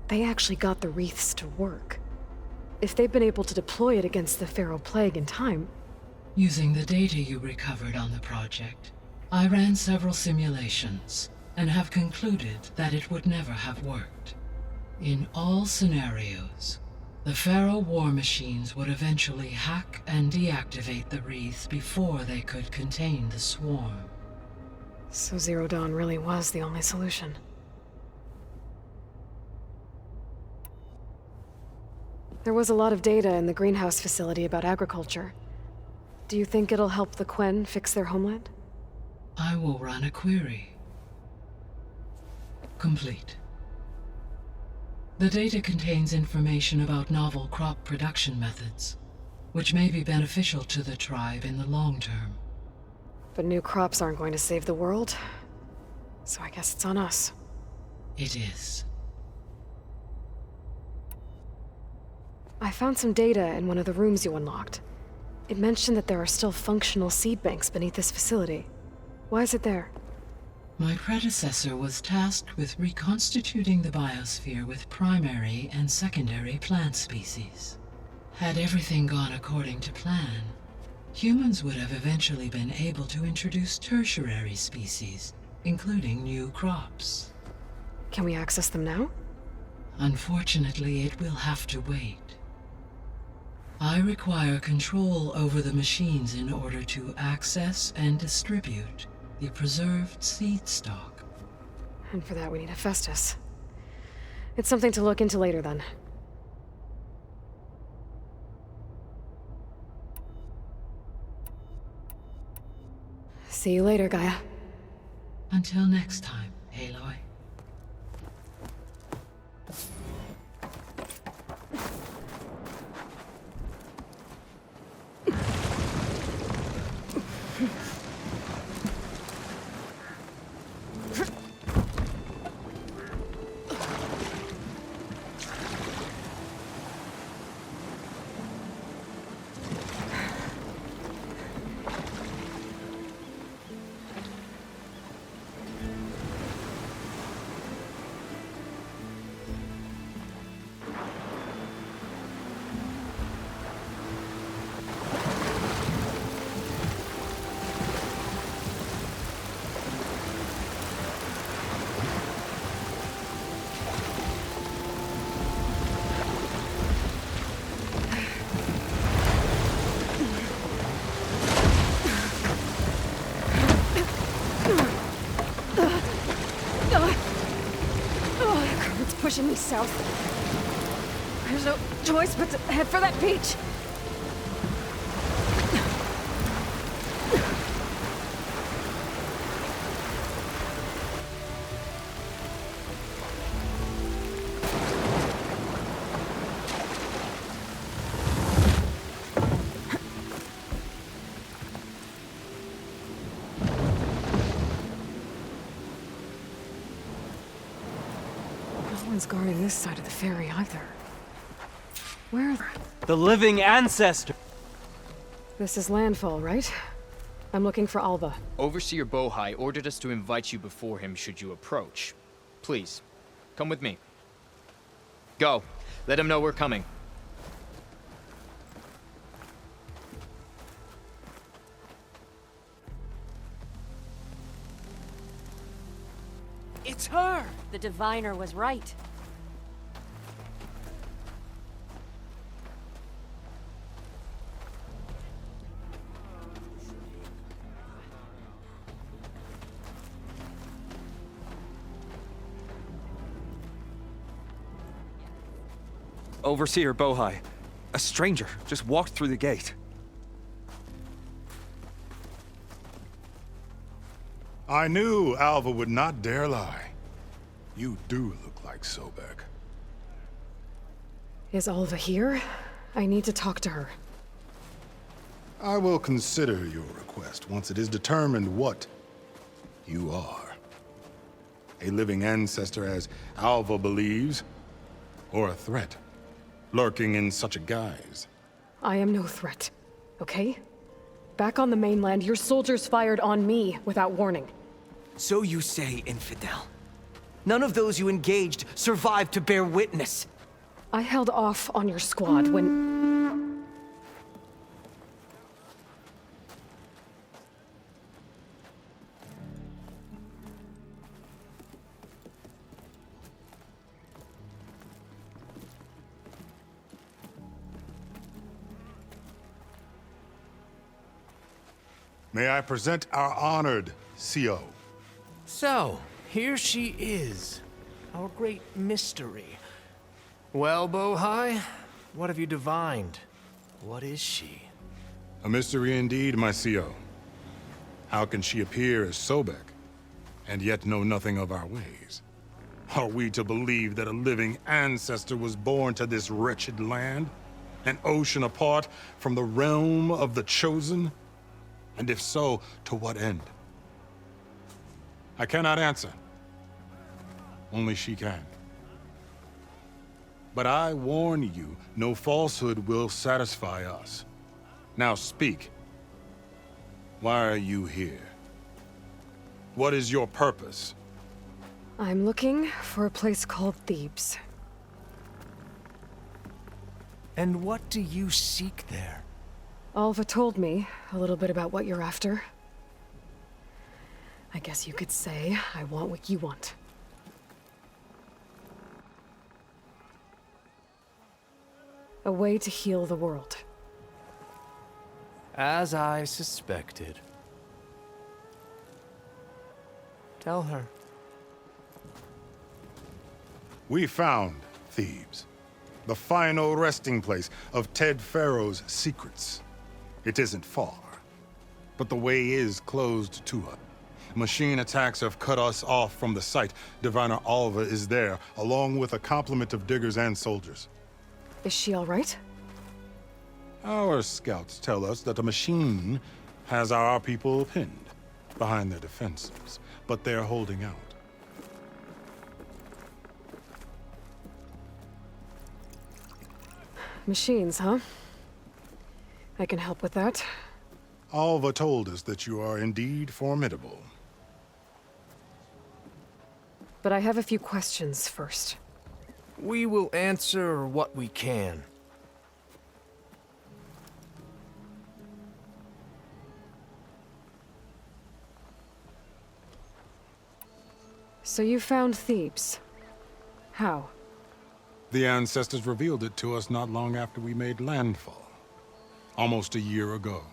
they actually got the wreaths to work. If they've been able to deploy it against the Pharaoh Plague in time... Using the data you recovered on the project, I ran several simulations and have concluded that it would never have worked. In all scenarios, the Pharaoh war machines would eventually hack and deactivate the wreaths before they could contain the swarm. So Zero Dawn really was the only solution. There was a lot of data in the greenhouse facility about agriculture. Do you think it'll help the Quen fix their homeland? I will run a query. Complete. The data contains information about novel crop production methods, which may be beneficial to the tribe in the long term. But new crops aren't going to save the world, so I guess it's on us. It is. I found some data in one of the rooms you unlocked. It mentioned that there are still functional seed banks beneath this facility. Why is it there? My predecessor was tasked with reconstituting the biosphere with primary and secondary plant species. Had everything gone according to plan, humans would have eventually been able to introduce tertiary species, including new crops. Can we access them now? Unfortunately, it will have to wait. I require control over the machines in order to access and distribute the preserved seed stock. And for that we need Hephaestus. It's something to look into later then. See you later, Gaia. Until next time, Aloy. Pushing me south. There's no choice but to head for that beach. Guarding this side of the ferry either. Where are they? The living ancestor! This is landfall, right? I'm looking for Alva. Overseer Bohai ordered us to invite you before him should you approach. Please, come with me. Go. Let him know we're coming. It's her! The diviner was right. Overseer Bohai. A stranger just walked through the gate. I knew Alva would not dare lie. You do look like Sobek. Is Alva here? I need to talk to her. I will consider your request once it is determined what you are. A living ancestor, as Alva believes, or a threat, lurking in such a guise. I am no threat, okay? Back on the mainland, your soldiers fired on me without warning. So you say, infidel. None of those you engaged survived to bear witness. I held off on your squad when... May I present our honored CO. So, here she is. Our great mystery. Well, Bohai, what have you divined? What is she? A mystery indeed, my CO. How can she appear as Sobek, and yet know nothing of our ways? Are we to believe that a living ancestor was born to this wretched land? An ocean apart from the realm of the Chosen? And if so, to what end? I cannot answer. Only she can. But I warn you, no falsehood will satisfy us. Now speak. Why are you here? What is your purpose? I'm looking for a place called Thebes. And what do you seek there? Alva told me a little bit about what you're after. I guess you could say I want what you want. A way to heal the world. As I suspected. Tell her. We found Thebes, the final resting place of Ted Pharaoh's secrets. It isn't far, but the way is closed to her. Machine attacks have cut us off from the site. Diviner Alva is there, along with a complement of diggers and soldiers. Is she all right? Our scouts tell us that a machine has our people pinned behind their defenses, but they're holding out. Machines, huh? I can help with that. Alva told us that you are indeed formidable. But I have a few questions first. We will answer what we can. So you found Thebes. How? The ancestors revealed it to us not long after we made landfall. Almost a year ago.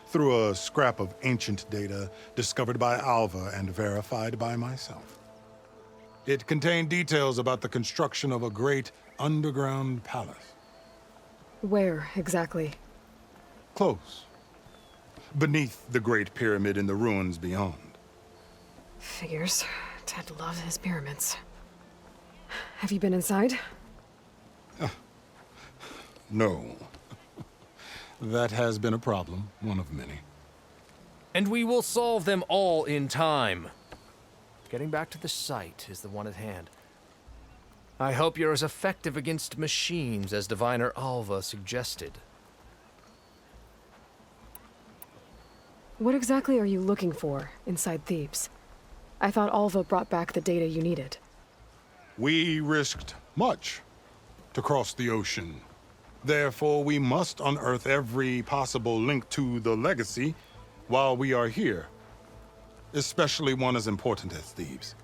Through a scrap of ancient data discovered by Alva and verified by myself. It contained details about the construction of a great underground palace. Where, exactly? Close. Beneath the Great Pyramid in the ruins beyond. Figures. Ted loves his pyramids. Have you been inside? No. That has been a problem, one of many. And we will solve them all in time. Getting back to the site is the one at hand. I hope you're as effective against machines as Diviner Alva suggested. What exactly are you looking for inside Thebes? I thought Alva brought back the data you needed. We risked much to cross the ocean. Therefore, we must unearth every possible link to the legacy while we are here. Especially one as important as Thebes.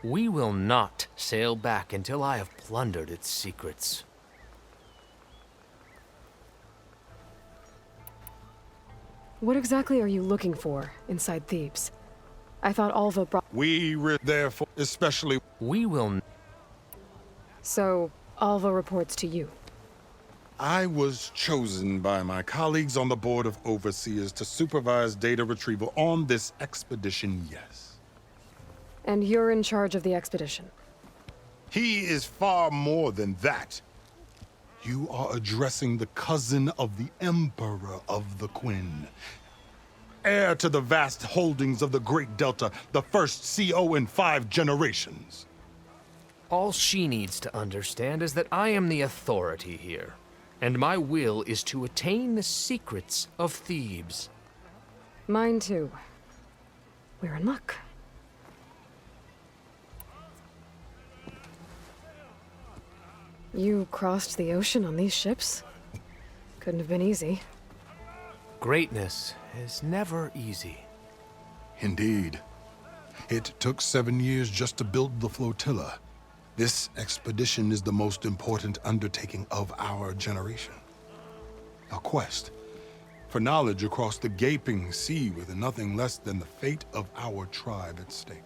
We will not sail back until I have plundered its secrets. What exactly are you looking for inside Thebes? I thought Alva brought... Therefore, especially... We will... So, Alva reports to you. I was chosen by my colleagues on the Board of Overseers to supervise data retrieval on this expedition, yes. And you're in charge of the expedition? He is far more than that. You are addressing the cousin of the Emperor of the Quinn. Heir to the vast holdings of the Great Delta, the first CO in 5 generations. All she needs to understand is that I am the authority here, and my will is to attain the secrets of Thebes. Mine too. We're in luck. You crossed the ocean on these ships? Couldn't have been easy. Greatness is never easy. Indeed. It took 7 years just to build the flotilla. This expedition is the most important undertaking of our generation. A quest for knowledge across the gaping sea with nothing less than the fate of our tribe at stake.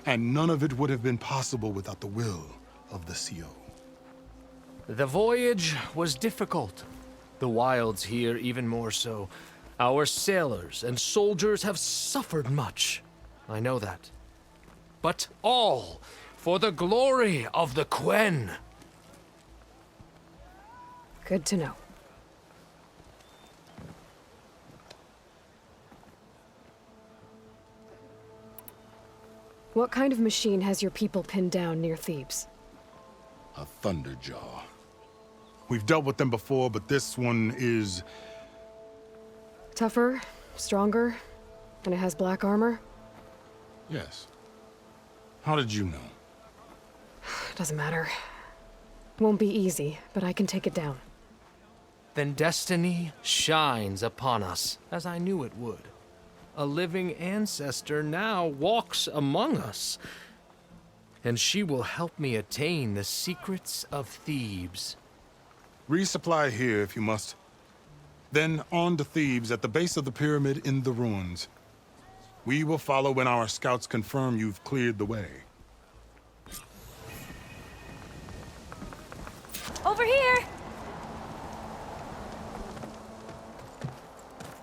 And none of it would have been possible without the will of the CO. The voyage was difficult. The wilds here even more so. Our sailors and soldiers have suffered much. I know that. But all for the glory of the Quen. Good to know. What kind of machine has your people pinned down near Thebes? A Thunderjaw. We've dealt with them before, but this one is... Tougher, stronger, and it has black armor? Yes. How did you know? Doesn't matter. Won't be easy, but I can take it down. Then destiny shines upon us, as I knew it would. A living ancestor now walks among us, and she will help me attain the secrets of Thebes. Resupply here if you must. Then on to Thebes at the base of the pyramid in the ruins. We will follow when our scouts confirm you've cleared the way. Over here!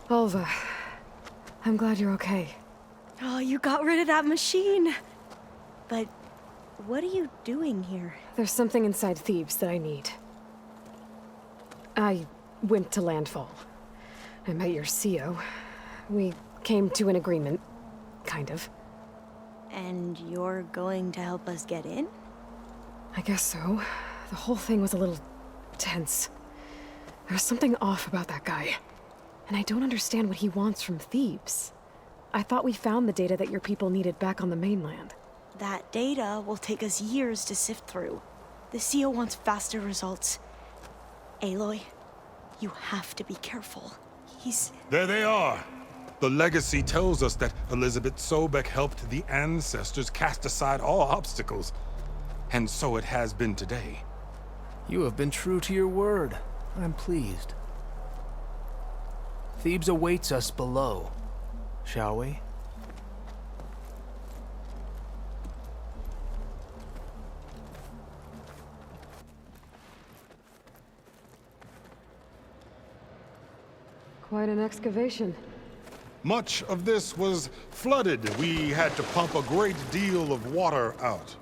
Alva, I'm glad you're okay. Oh, you got rid of that machine. But what are you doing here? There's something inside Thebes that I need. I went to Landfall. I met your CO. We came to an agreement, kind of. And you're going to help us get in? I guess so. The whole thing was a little tense. There was something off about that guy. And I don't understand what he wants from Thebes. I thought we found the data that your people needed back on the mainland. That data will take us years to sift through. The CO wants faster results. Aloy, you have to be careful. He's... There they are! The legacy tells us that Elizabeth Sobek helped the ancestors cast aside all obstacles. And so it has been today. You have been true to your word. I'm pleased. Thebes awaits us below, shall we? Quite an excavation. Much of this was flooded. We had to pump a great deal of water out.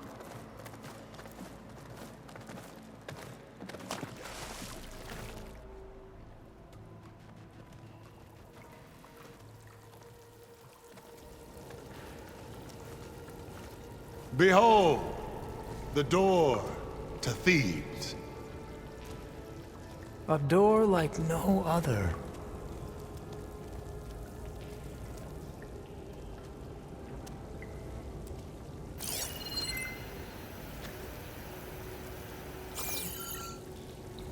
Behold, the door to Thebes. A door like no other.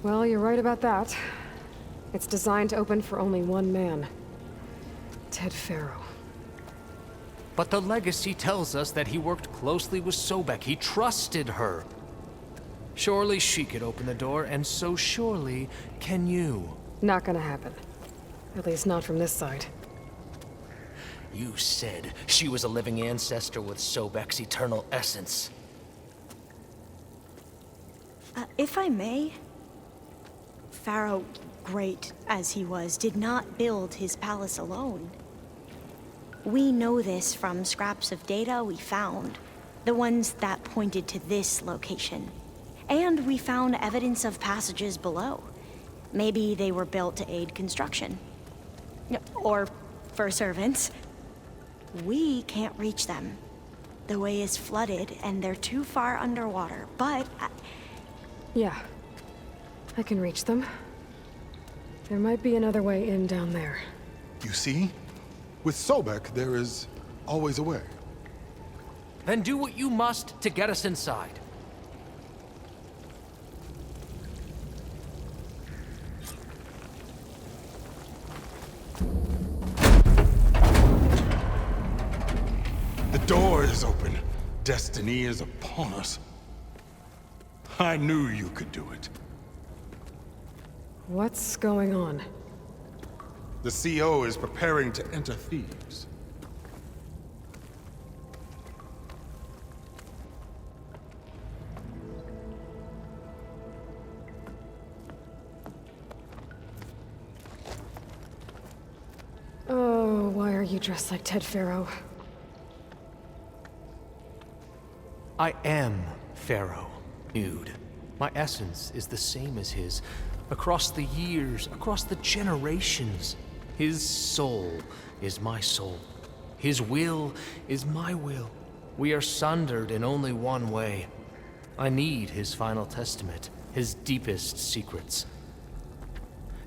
Well, you're right about that. It's designed to open for only one man. Ted Faro. But the legacy tells us that he worked closely with Sobek. He trusted her. Surely she could open the door, and so surely can you. Not gonna happen. At least not from this side. You said she was a living ancestor with Sobek's eternal essence. If I may, Pharaoh, great as he was, did not build his palace alone. We know this from scraps of data we found, the ones that pointed to this location. And we found evidence of passages below. Maybe they were built to aid construction. Or for servants. We can't reach them. The way is flooded and they're too far underwater, but... Yeah. I can reach them. There might be another way in down there. You see? With Sobek, there is always a way. Then do what you must to get us inside. The door is open. Destiny is upon us. I knew you could do it. What's going on? The CO is preparing to enter Thebes. Oh, why are you dressed like Ted Faro? I am Pharaoh, nude. My essence is the same as his, across the years, across the generations. His soul is my soul. His will is my will. We are sundered in only one way. I need his final testament, his deepest secrets.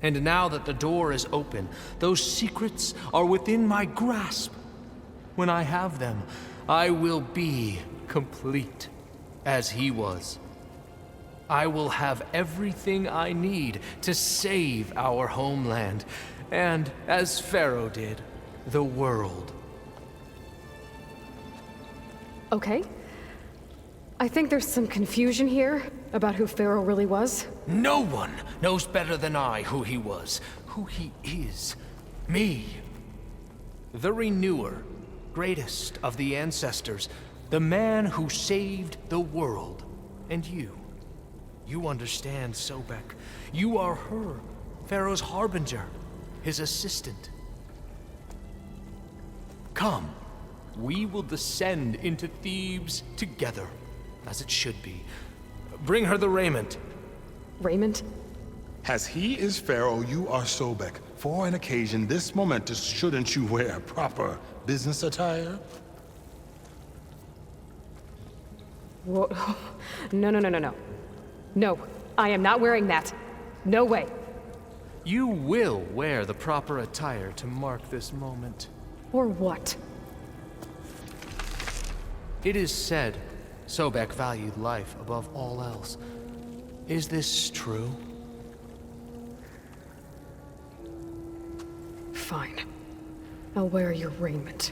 And now that the door is open, those secrets are within my grasp. When I have them, I will be complete, as he was. I will have everything I need to save our homeland, and, as Pharaoh did, the world. Okay. I think there's some confusion here about who Pharaoh really was. No one knows better than I who he was, who he is. Me. The Renewer, greatest of the ancestors, the man who saved the world. And you. You understand, Sobek. You are her, Pharaoh's harbinger, his assistant. Come, we will descend into Thebes together, as it should be. Bring her the raiment. Raiment? As he is Pharaoh, you are Sobek. For an occasion this momentous, shouldn't you wear proper business attire? Whoa. No. No, I am not wearing that. No way. You will wear the proper attire to mark this moment. Or what? It is said Sobek valued life above all else. Is this true? Fine. I'll wear your raiment.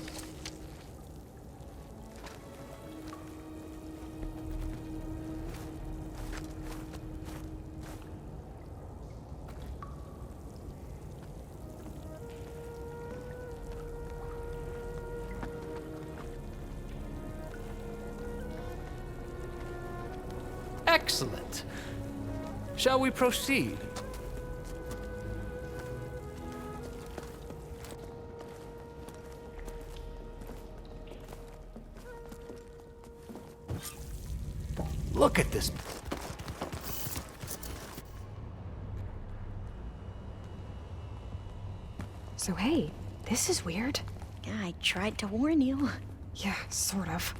Excellent. Shall we proceed? Look at this. So hey, this is weird. Yeah, I tried to warn you. Yeah, sort of.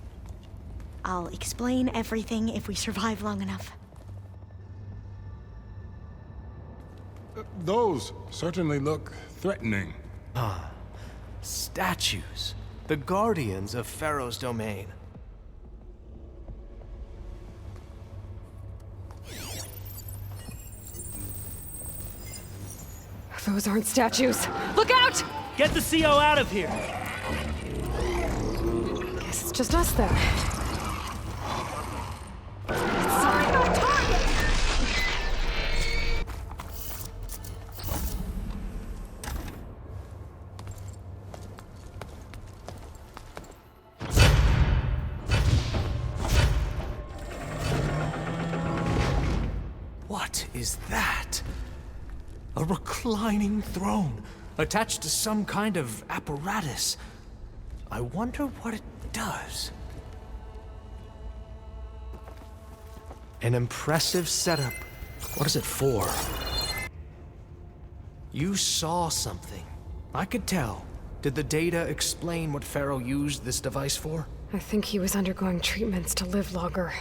I'll explain everything if we survive long enough. Those certainly look threatening. Ah, statues. The guardians of Pharaoh's domain. Those aren't statues. Look out! Get the CO out of here! Guess it's just us then. What is that? A reclining throne, attached to some kind of apparatus. I wonder what it does. An impressive setup. What is it for? You saw something. I could tell. Did the data explain what Pharaoh used this device for? I think he was undergoing treatments to live longer.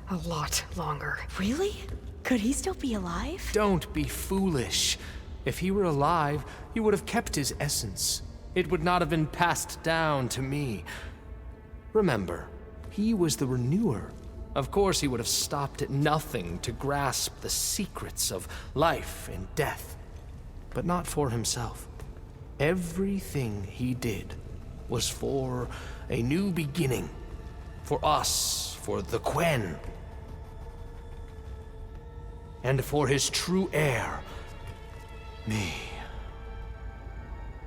A lot longer. Really? Could he still be alive? Don't be foolish. If he were alive, he would have kept his essence. It would not have been passed down to me. Remember, he was the Renewer. Of course he would have stopped at nothing to grasp the secrets of life and death. But not for himself. Everything he did was for a new beginning. For us, for the Quen. And for his true heir, me.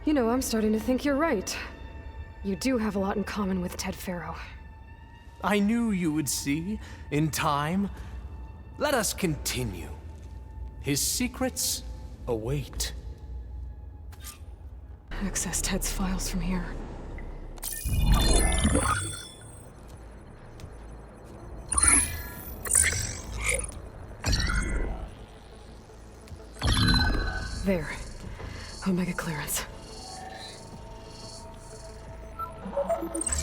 You know, I'm starting to think you're right. You do have a lot in common with Ted Pharaoh. I knew you would see, in time. Let us continue. His secrets await. Access Ted's files from here. There. Omega clearance.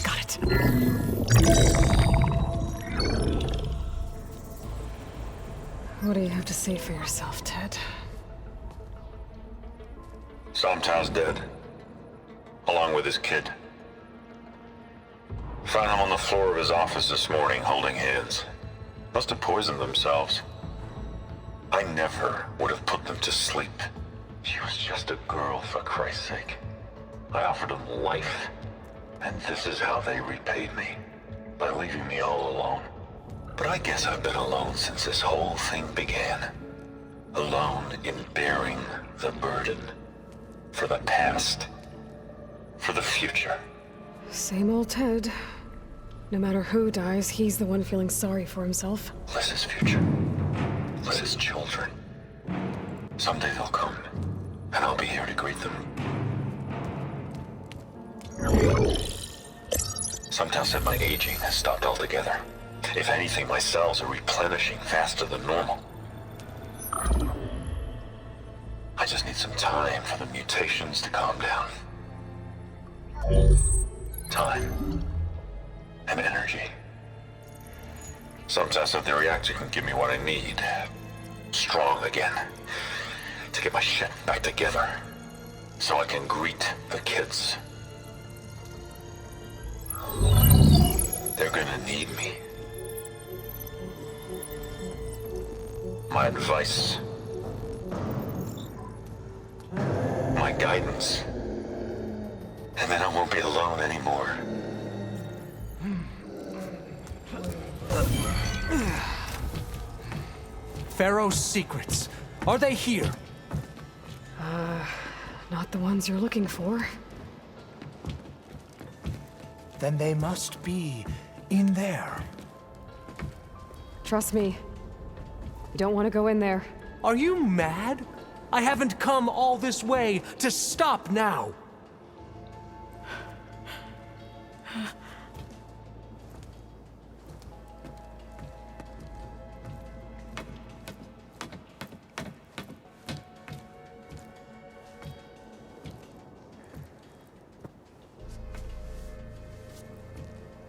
Got it. What do you have to say for yourself, Ted? Somtown's dead. Along with his kid. Found him on the floor of his office this morning, holding hands. Must have poisoned themselves. I never would have put them to sleep. She was just a girl, for Christ's sake. I offered them life. And this is how they repaid me. By leaving me all alone. But I guess I've been alone since this whole thing began. Alone in bearing the burden. For the past. For the future. Same old Ted. No matter who dies, he's the one feeling sorry for himself. Liz's future. Liz's children. Someday they'll come. And I'll be here to greet them. Sometimes said my aging has stopped altogether. If anything, my cells are replenishing faster than normal. I just need some time for the mutations to calm down. Time. And energy. Sometimes said the reactor can give me what I need. Strong again. To get my shit back together. So I can greet the kids. They're gonna need me. My advice. My guidance. And then I won't be alone anymore. Pharaoh's secrets. Are they here? Not the ones you're looking for. Then they must be in there. Trust me. You don't want to go in there. Are you mad? I haven't come all this way to stop now.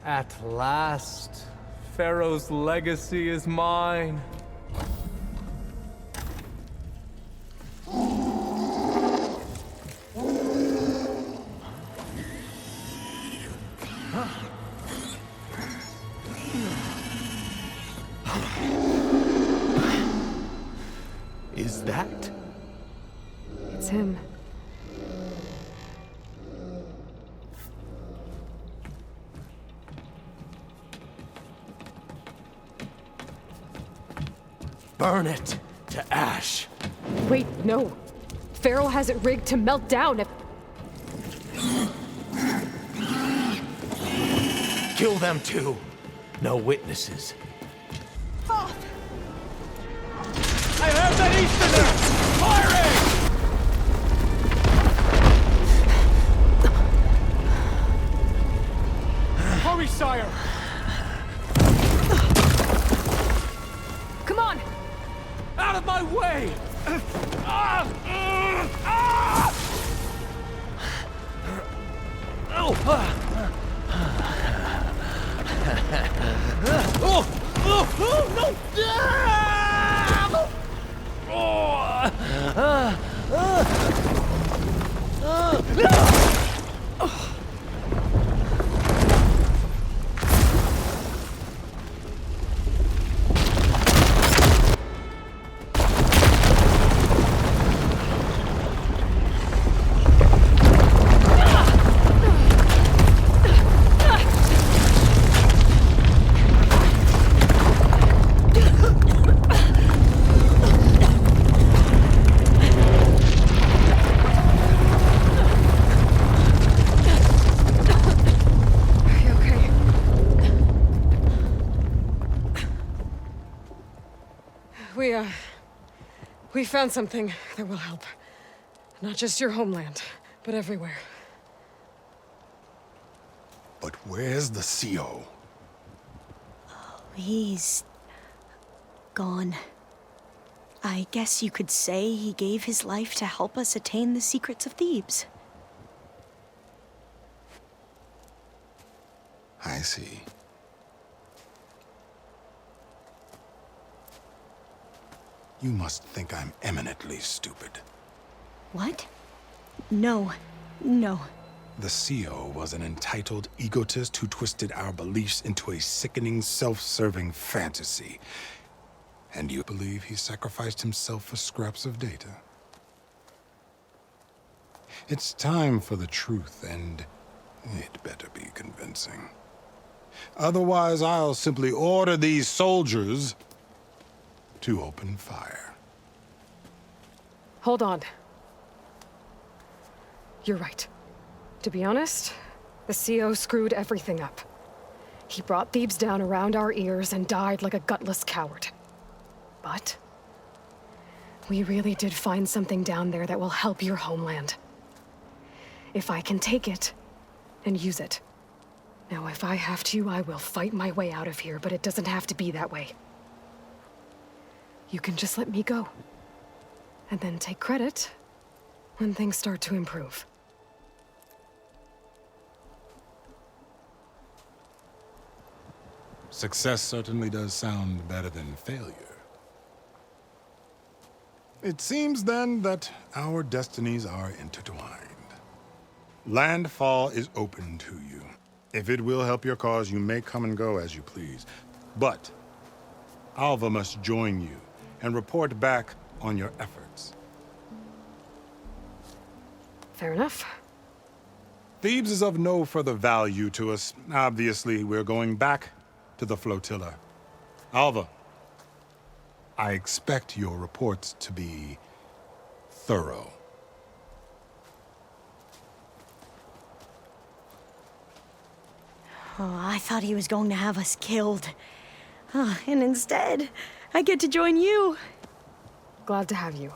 At last, Pharaoh's legacy is mine. Is that? It's him. Burn it to ash. Wait, no. Pharaoh has it rigged to melt down if... Kill them too. No witnesses. Oh. I have that Easterner! Firing! Hurry, sire! Come on! Out of my way! We found something that will help. Not just your homeland, but everywhere. But where's the CO? He's... gone. I guess you could say he gave his life to help us attain the secrets of Thebes. I see. You must think I'm eminently stupid. What? No. No. The CO was an entitled egotist who twisted our beliefs into a sickening, self-serving fantasy. And you believe he sacrificed himself for scraps of data? It's time for the truth, and it better be convincing. Otherwise, I'll simply order these soldiers to open fire. Hold on. You're right. To be honest, the CO screwed everything up. He brought Thebes down around our ears and died like a gutless coward. But we really did find something down there that will help your homeland. If I can take it and use it. Now, if I have to, I will fight my way out of here, but it doesn't have to be that way. You can just let me go. And then take credit when things start to improve. Success certainly does sound better than failure. It seems then that our destinies are intertwined. Landfall is open to you. If it will help your cause, you may come and go as you please. But Alva must join you and report back on your efforts. Fair enough. Thebes is of no further value to us. Obviously, we're going back to the flotilla. Alva, I expect your reports to be thorough. Oh, I thought he was going to have us killed. And instead, I get to join you. Glad to have you.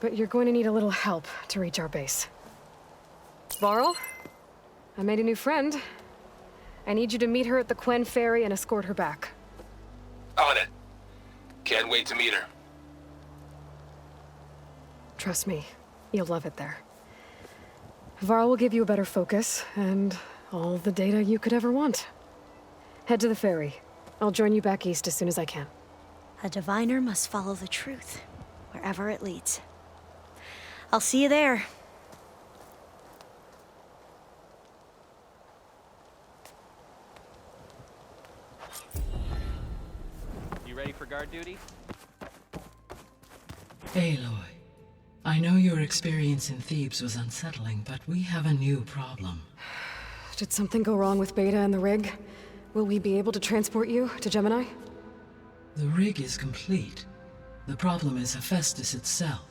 But you're going to need a little help to reach our base. Varl, I made a new friend. I need you to meet her at the Quen Ferry and escort her back. On it. Can't wait to meet her. Trust me, you'll love it there. Varl will give you a better focus, and all the data you could ever want. Head to the ferry. I'll join you back east as soon as I can. A diviner must follow the truth, wherever it leads. I'll see you there. You ready for guard duty? Aloy, I know your experience in Thebes was unsettling, but we have a new problem. Did something go wrong with Beta and the rig? Will we be able to transport you to Gemini? The rig is complete. The problem is Hephaestus itself.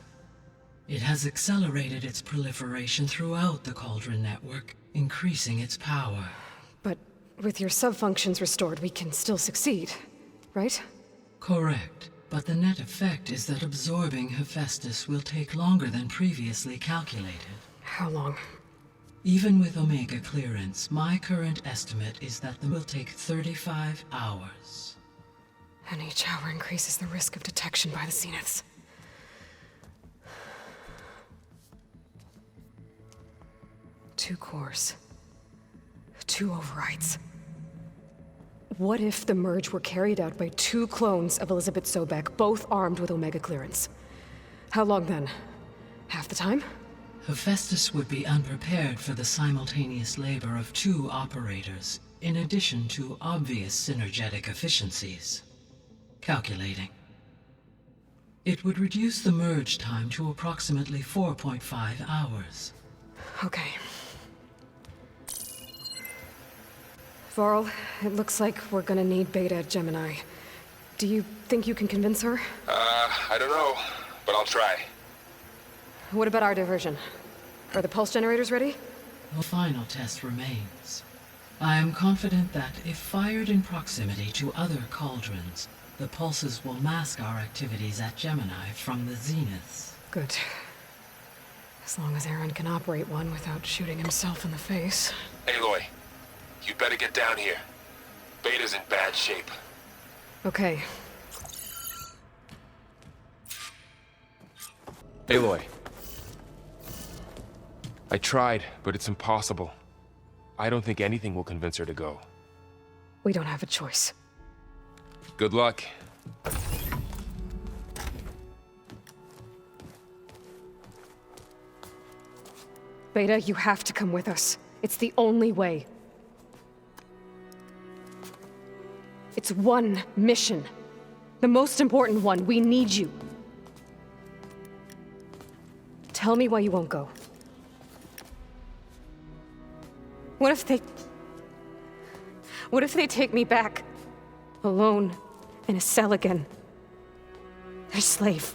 It has accelerated its proliferation throughout the Cauldron network, increasing its power. But with your subfunctions restored, we can still succeed, right? Correct. But the net effect is that absorbing Hephaestus will take longer than previously calculated. How long? Even with Omega clearance, my current estimate is that it will take 35 hours. And each hour increases the risk of detection by the Zeniths. Two cores. 2 overrides. What if the merge were carried out by 2 clones of Elizabeth Sobek, both armed with Omega clearance? How long then? Half the time? Hephaestus would be unprepared for the simultaneous labor of 2 operators, in addition to obvious synergetic efficiencies. Calculating. It would reduce the merge time to approximately 4.5 hours. Okay. Varl, it looks like we're gonna need Beta at Gemini. Do you think you can convince her? I don't know, but I'll try. What about our diversion? Are the pulse generators ready? The final test remains. I am confident that if fired in proximity to other cauldrons, the pulses will mask our activities at Gemini from the Zeniths. Good. As long as Aaron can operate one without shooting himself in the face. Aloy, you better get down here. Beta's in bad shape. Okay. Aloy. I tried, but it's impossible. I don't think anything will convince her to go. We don't have a choice. Good luck. Beta, you have to come with us. It's the only way. It's one mission. The most important one. We need you. Tell me why you won't go. What if they take me back? Alone, in a cell again. Their slave.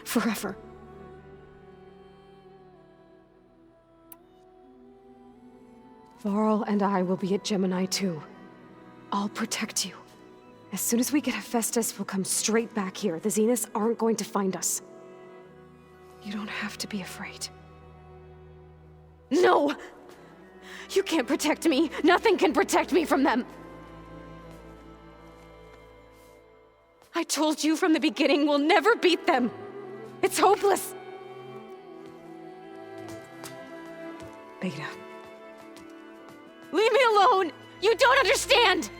Forever. Varl and I will be at Gemini too. I'll protect you. As soon as we get Hephaestus, we'll come straight back here. The Zeniths aren't going to find us. You don't have to be afraid. No! You can't protect me. Nothing can protect me from them. I told you from the beginning, we'll never beat them. It's hopeless. Beta. Leave me alone! You don't understand!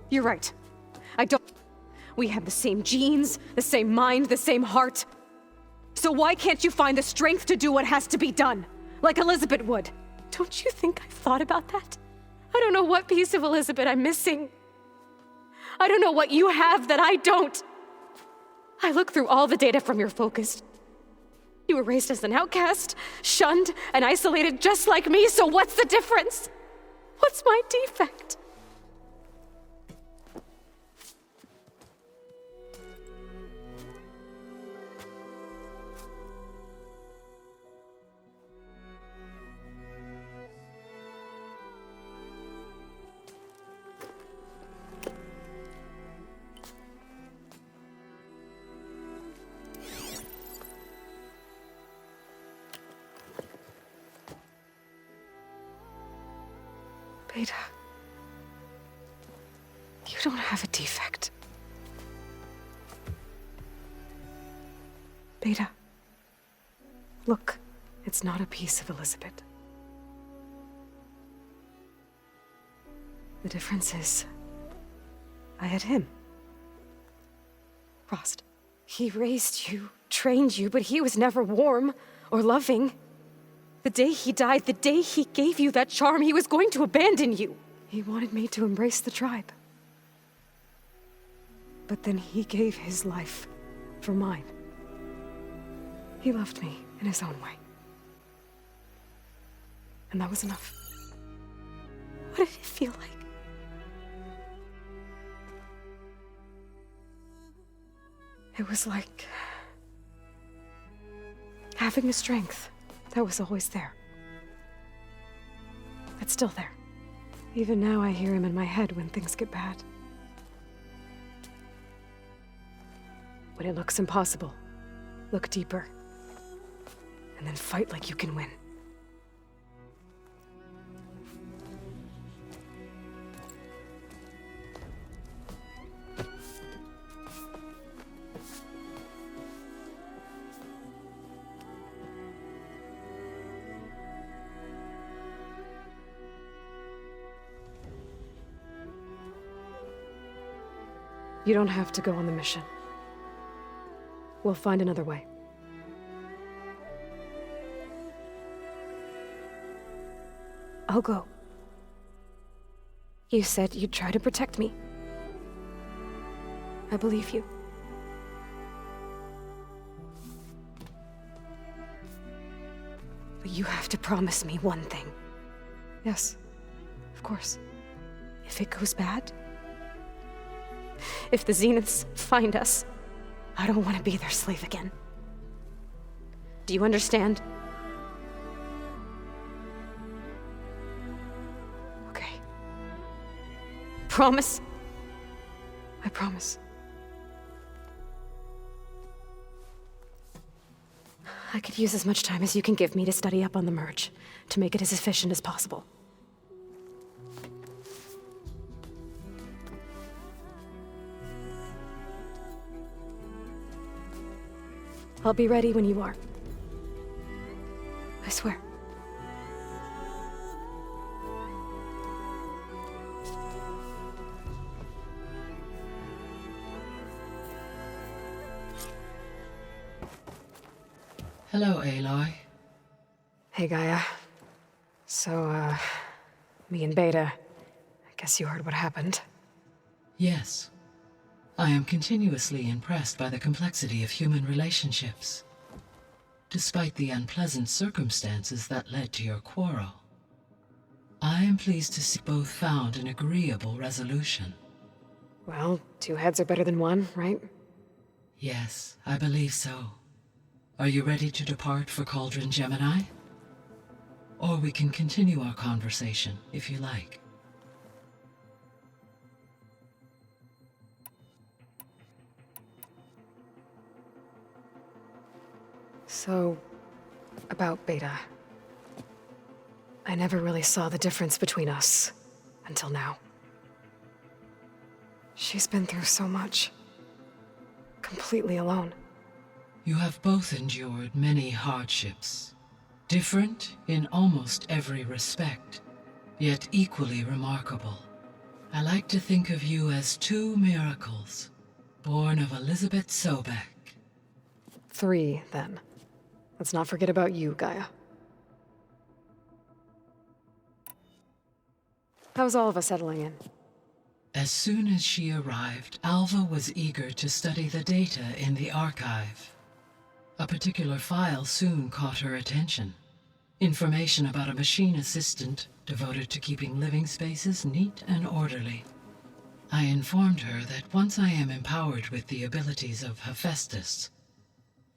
You're right. I don't... We have the same genes, the same mind, the same heart. So why can't you find the strength to do what has to be done? Like Elizabeth would. Don't you think I've thought about that? I don't know what piece of Elizabeth I'm missing. I don't know what you have that I don't. I looked through all the data from your focus. You were raised as an outcast, shunned, and isolated just like me, so what's the difference? What's my defect? Beta, you don't have a defect. Beta, look, it's not a piece of Elizabeth. The difference is, I had him. Frost. He raised you, trained you, but he was never warm or loving. The day he died, the day he gave you that charm, he was going to abandon you. He wanted me to embrace the tribe. But then he gave his life for mine. He loved me in his own way. And that was enough. What did it feel like? It was like having a strength that was always there. It's still there. Even now I hear him in my head when things get bad. When it looks impossible, look deeper. And then fight like you can win. You don't have to go on the mission. We'll find another way. I'll go. You said you'd try to protect me. I believe you. But you have to promise me one thing. Yes, of course. If it goes bad, if the Zeniths find us, I don't want to be their slave again. Do you understand? Okay. Promise? I promise. I could use as much time as you can give me to study up on the merge, to make it as efficient as possible. I'll be ready when you are. I swear. Hello, Aloy. Hey, Gaia. So, me and Beta, I guess you heard what happened. Yes. I am continuously impressed by the complexity of human relationships. Despite the unpleasant circumstances that led to your quarrel, I am pleased to see both found an agreeable resolution. Well, 2 heads are better than 1, right? Yes, I believe so. Are you ready to depart for Cauldron Gemini? Or we can continue our conversation, if you like. So, about Beta. I never really saw the difference between us, until now. She's been through so much. Completely alone. You have both endured many hardships. Different in almost every respect, yet equally remarkable. I like to think of you as 2 miracles, born of Elizabeth Sobek. 3, then. Let's not forget about you, Gaia. How's all of us settling in? As soon as she arrived, Alva was eager to study the data in the archive. A particular file soon caught her attention. Information about a machine assistant devoted to keeping living spaces neat and orderly. I informed her that once I am empowered with the abilities of Hephaestus,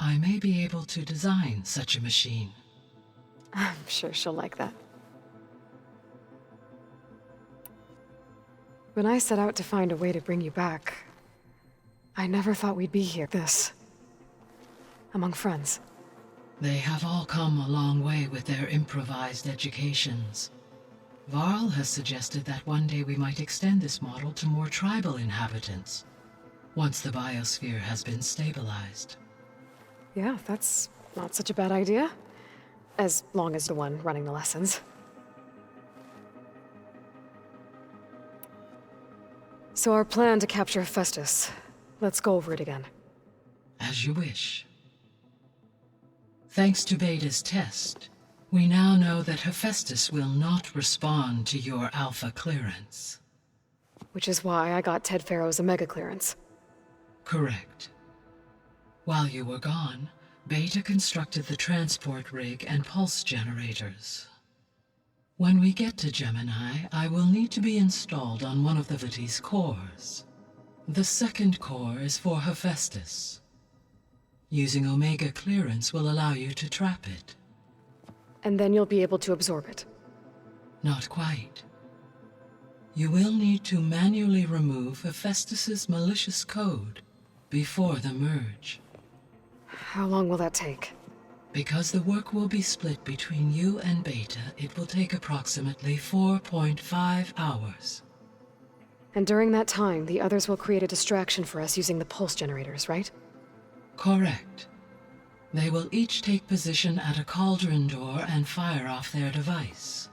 I may be able to design such a machine. I'm sure she'll like that. When I set out to find a way to bring you back, I never thought we'd be here, this. Among friends. They have all come a long way with their improvised educations. Varl has suggested that one day we might extend this model to more tribal inhabitants, once the biosphere has been stabilized. Yeah, that's not such a bad idea. As long as the one running the lessons. So our plan to capture Hephaestus. Let's go over it again. As you wish. Thanks to Beta's test, we now know that Hephaestus will not respond to your Alpha clearance. Which is why I got Ted Farrow's Omega clearance. Correct. While you were gone, Beta constructed the transport rig and pulse generators. When we get to Gemini, I will need to be installed on one of the Vity's cores. The second core is for Hephaestus. Using Omega clearance will allow you to trap it. And then you'll be able to absorb it. Not quite. You will need to manually remove Hephaestus's malicious code before the merge. How long will that take? Because the work will be split between you and Beta, it will take approximately 4.5 hours. And during that time, the others will create a distraction for us using the pulse generators, right? Correct. They will each take position at a cauldron door and fire off their device.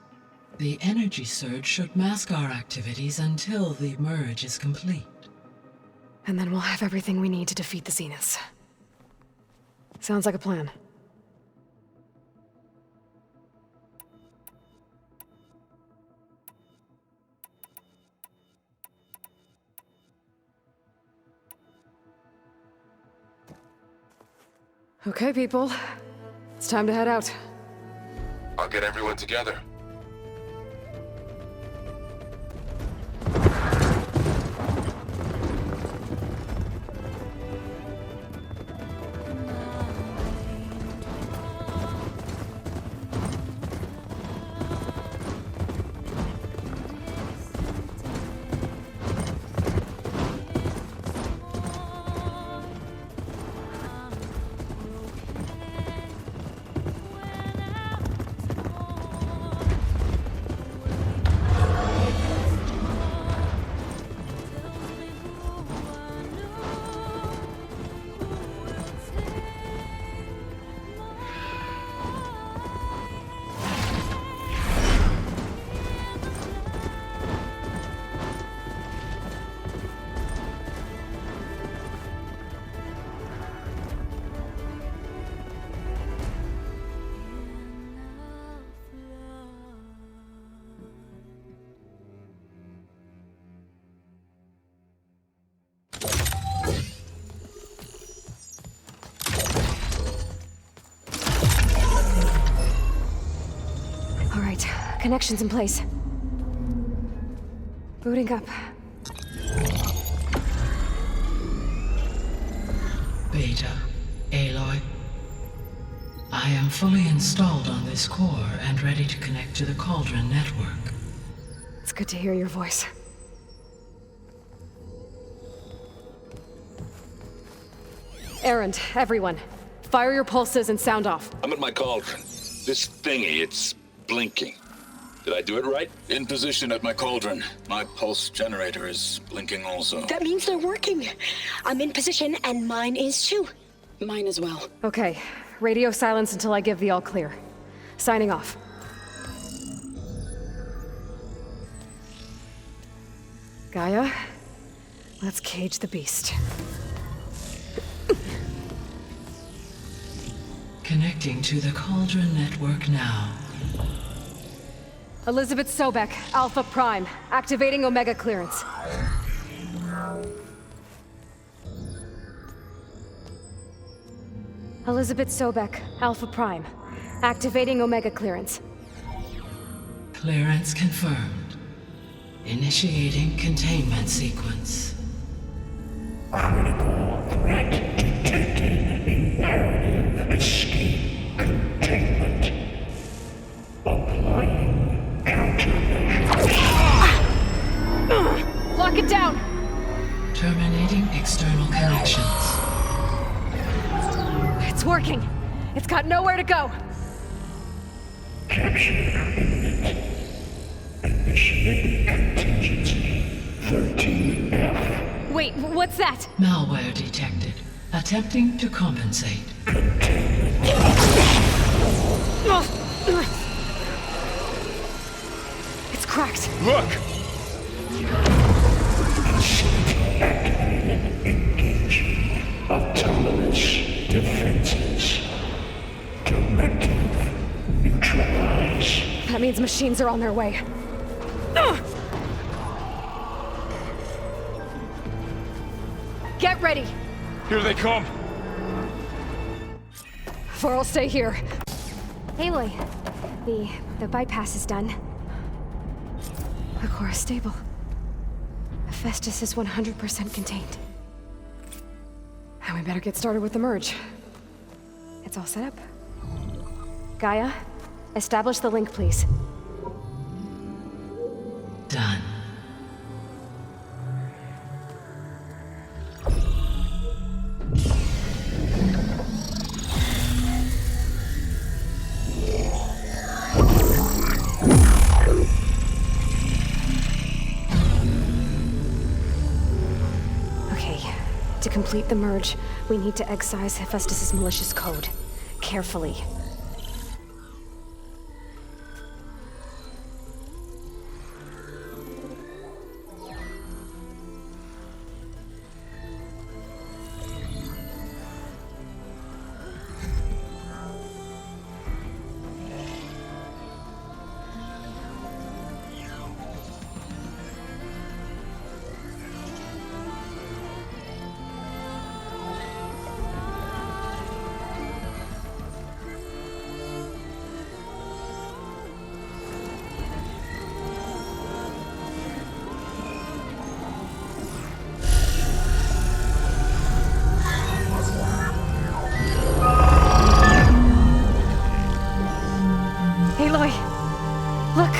The energy surge should mask our activities until the merge is complete. And then we'll have everything we need to defeat the Zeniths. Sounds like a plan. Okay, people. It's time to head out. I'll get everyone together. connections in place. Booting up. Beta, Aloy. I am fully installed on this core and ready to connect to the Cauldron network. It's good to hear your voice. Errand, everyone. Fire your pulses and sound off. I'm at my cauldron. This thingy, it's blinking. Did I do it right? In position at my cauldron. My pulse generator is blinking also. That means they're working. I'm in position and mine is too. Mine as well. Okay. Radio silence until I give the all clear. Signing off. Gaia, let's cage the beast. Connecting to the Cauldron network now. Elizabeth Sobek, Alpha Prime, activating Omega clearance. Elizabeth Sobek, Alpha Prime. Activating Omega clearance. Clearance confirmed. Initiating containment sequence. Critical threat detected. Imperative escape containment. Applying countermeasures. Lock it down! Terminating external connections. It's working! It's got nowhere to go! Capture imminent. Initiating contingency 13F. Wait, what's that? Malware detected. Attempting to compensate. It's cracked. Look! Facility activated. Engaging autonomous defenses. Directive neutralize. That means machines are on their way. Get ready! Here they come! Vor'll stay here. Aloy, the bypass is done. The core is stable. Hephaestus is 100% contained. And we better get started with the merge. It's all set up. Gaia, establish the link, please. Done. Okay, to complete the merge, we need to excise Hephaestus' malicious code. Carefully. Aloy! Look!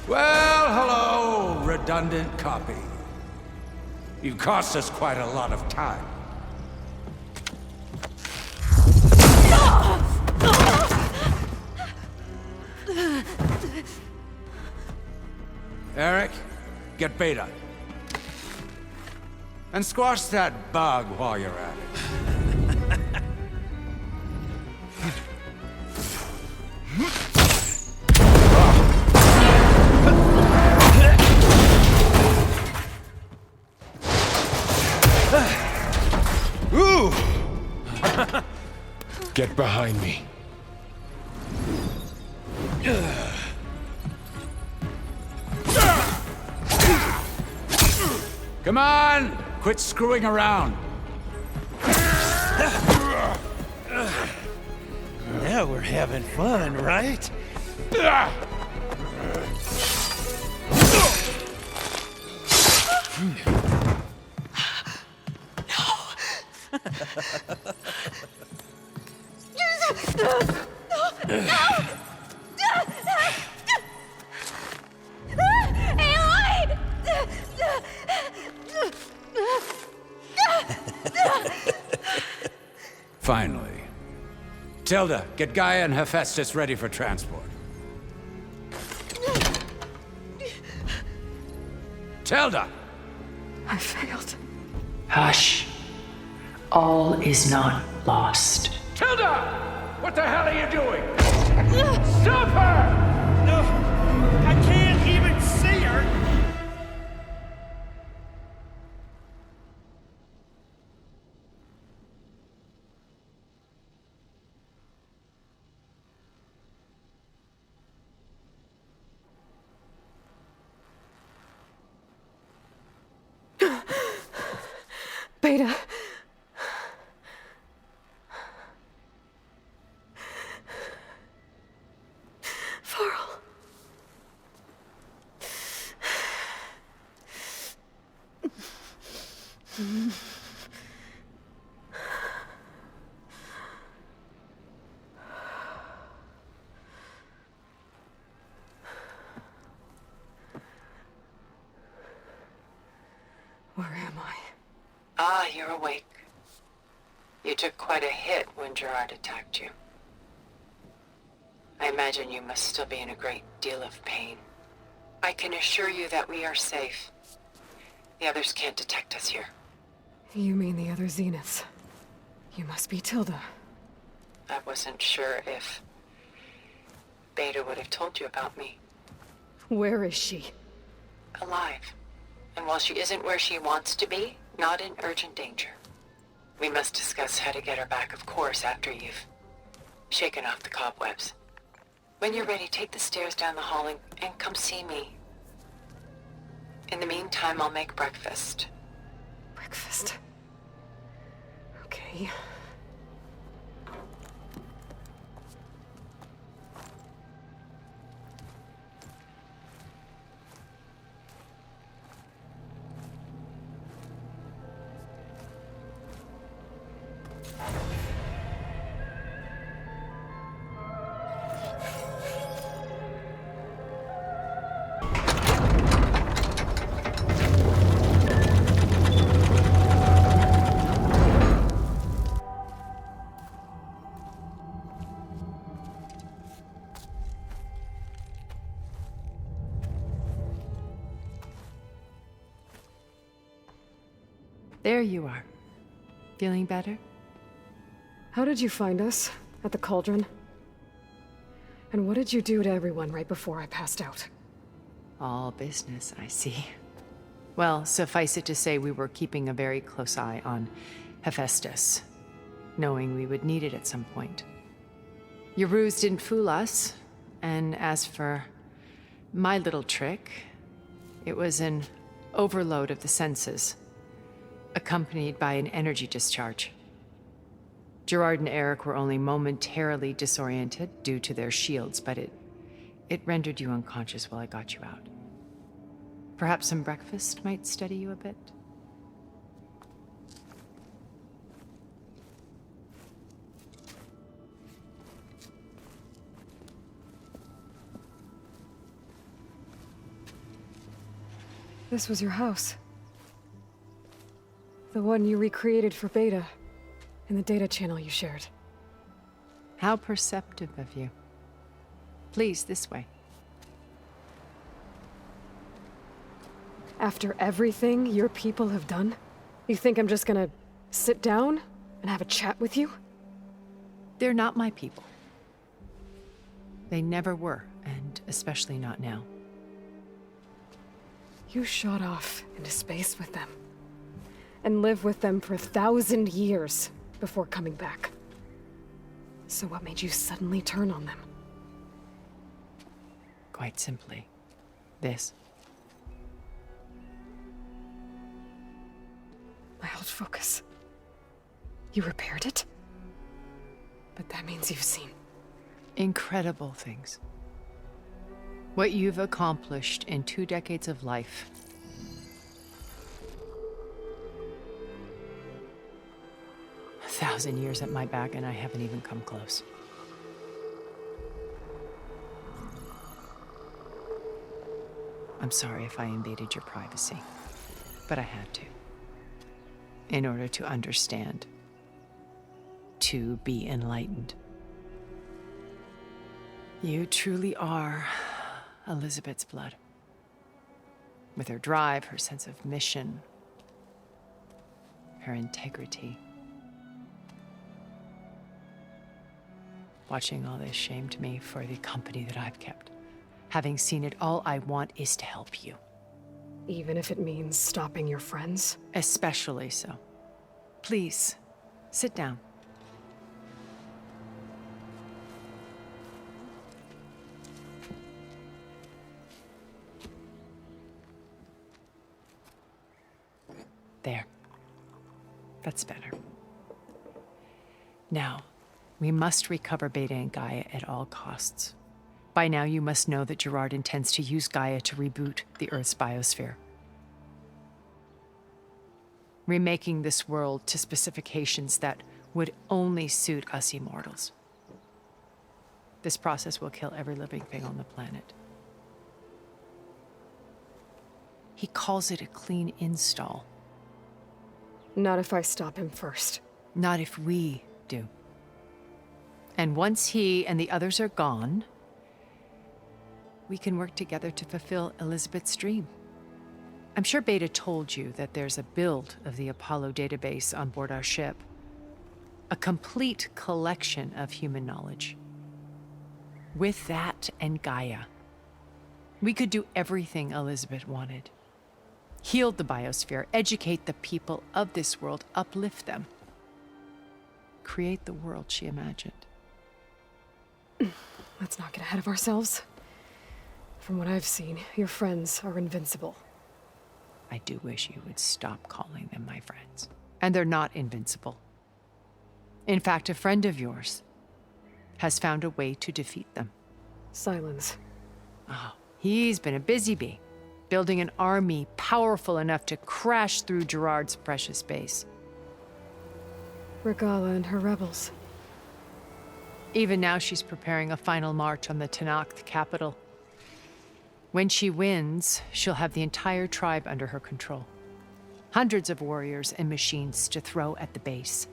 Well, hello, redundant copy. You've cost us quite a lot of time. Eric, get Beta. And squash that bug while you're at it. Get behind me. Come on! Quit screwing around. Now we're having fun, right? Finally. Tilda, get Gaia and Hephaestus ready for transport. Tilda! I failed. Hush. All is not lost. Tilda! What the hell are you doing? Stop her! I can't even see her! Beta. Farl. Where am I? Ah, you're awake. You took quite a hit when Gerard attacked you. I imagine you must still be in a great deal of pain. I can assure you that we are safe. The others can't detect us here. You mean the other Zeniths? You must be Tilda. I wasn't sure if Beta would have told you about me. Where is she? Alive. And while she isn't where she wants to be, not in urgent danger. We must discuss how to get her back, of course, after you've shaken off the cobwebs. When you're ready, take the stairs down the hall and come see me. In the meantime, I'll make breakfast. Breakfast? Okay. There you are. Feeling better? How did you find us? At the cauldron? And what did you do to everyone right before I passed out? All business, I see. Well, suffice it to say we were keeping a very close eye on Hephaestus, knowing we would need it at some point. Your ruse didn't fool us, and as for my little trick, it was an overload of the senses, accompanied by an energy discharge. Gerard and Eric were only momentarily disoriented due to their shields, but it rendered you unconscious while I got you out. Perhaps some breakfast might steady you a bit? This was your house. The one you recreated for Beta, in the data channel you shared. How perceptive of you. Please, this way. After everything your people have done, you think I'm just gonna sit down and have a chat with you? They're not my people. They never were, and especially not now. You shot off into space with them. And lived with them for 1,000 years. before coming back. So what made you suddenly turn on them? Quite simply, this. My old focus. You repaired it? But that means you've seen... incredible things. What you've accomplished in 2 decades of life. A 1,000 years at my back and I haven't even come close. I'm sorry if I invaded your privacy, but I had to. In order to understand. To be enlightened. You truly are Elizabeth's blood. With her drive, her sense of mission, her integrity. Watching all this shamed me for the company that I've kept. Having seen it, all I want is to help you. Even if it means stopping your friends? Especially so. Please, sit down. There. That's better. Now, we must recover Beta and Gaia at all costs. By now, you must know that Gerard intends to use Gaia to reboot the Earth's biosphere. Remaking this world to specifications that would only suit us immortals. This process will kill every living thing on the planet. He calls it a clean install. Not if I stop him first. Not if we do. And once he and the others are gone, we can work together to fulfill Elizabeth's dream. I'm sure Beta told you that there's a build of the Apollo database on board our ship. A complete collection of human knowledge. With that and Gaia, we could do everything Elizabeth wanted. Heal the biosphere, educate the people of this world, uplift them. Create the world she imagined. Let's not get ahead of ourselves. From what I've seen, your friends are invincible. I do wish you would stop calling them my friends. And they're not invincible. In fact, a friend of yours has found a way to defeat them. Silence. Oh, he's been a busy bee, building an army powerful enough to crash through Gerard's precious base. Regala and her rebels. Even now, she's preparing a final march on the Tenakth capital. When she wins, she'll have the entire tribe under her control. Hundreds of warriors and machines to throw at the base.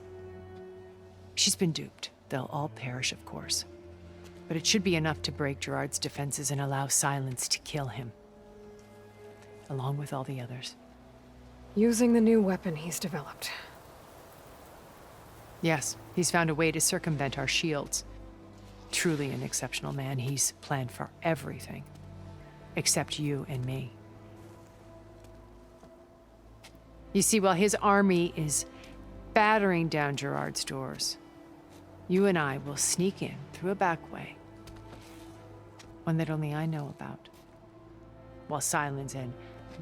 She's been duped. They'll all perish, of course. But it should be enough to break Gerard's defenses and allow Silence to kill him. Along with all the others. Using the new weapon he's developed. Yes, he's found a way to circumvent our shields. Truly an exceptional man. He's planned for everything. Except you and me. You see, while his army is battering down Gerard's doors, you and I will sneak in through a back way. One that only I know about. While Silence and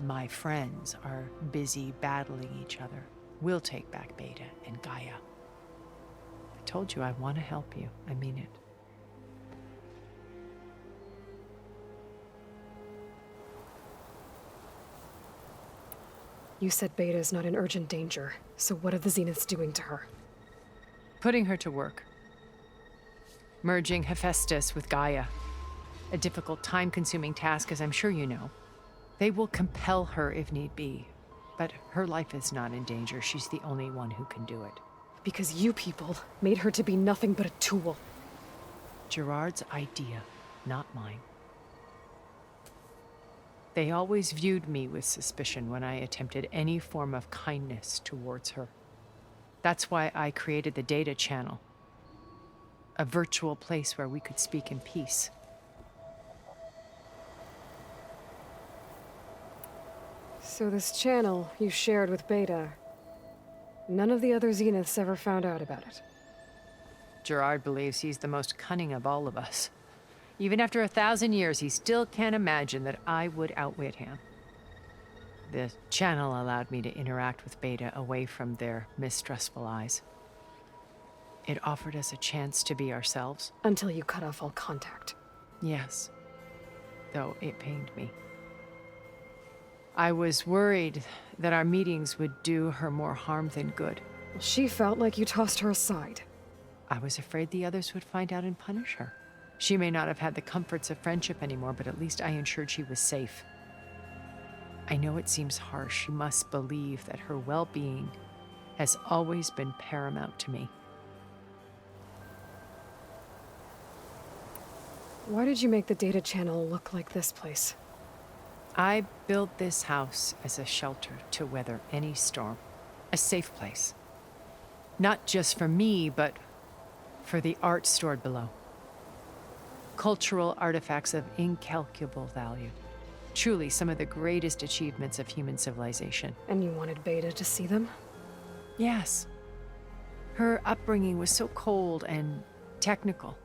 my friends are busy battling each other, we'll take back Beta and Gaia. I told you I want to help you. I mean it. You said Beta is not in urgent danger, so what are the Zeniths doing to her? Putting her to work. Merging Hephaestus with Gaia. A difficult, time-consuming task, as I'm sure you know. They will compel her if need be. But her life is not in danger. She's the only one who can do it. Because you people made her to be nothing but a tool. Gerard's idea, not mine. They always viewed me with suspicion when I attempted any form of kindness towards her. That's why I created the data channel. A virtual place where we could speak in peace. So this channel you shared with Beta, None of the other Zeniths ever found out about it. Gerard believes he's the most cunning of all of us. Even after 1,000 years, he still can't imagine that I would outwit him. The channel allowed me to interact with Beta away from their mistrustful eyes. It offered us a chance to be ourselves. Until you cut off all contact. Yes, though it pained me. I was worried that our meetings would do her more harm than good. She felt like you tossed her aside. I was afraid the others would find out and punish her. She may not have had the comforts of friendship anymore, but at least I ensured she was safe. I know it seems harsh. You must believe that her well-being has always been paramount to me. Why did you make the data channel look like this place? I built this house as a shelter to weather any storm. A safe place. Not just for me, but for the art stored below. Cultural artifacts of incalculable value. Truly some of the greatest achievements of human civilization. And you wanted Beta to see them? Yes. Her upbringing was so cold and technical.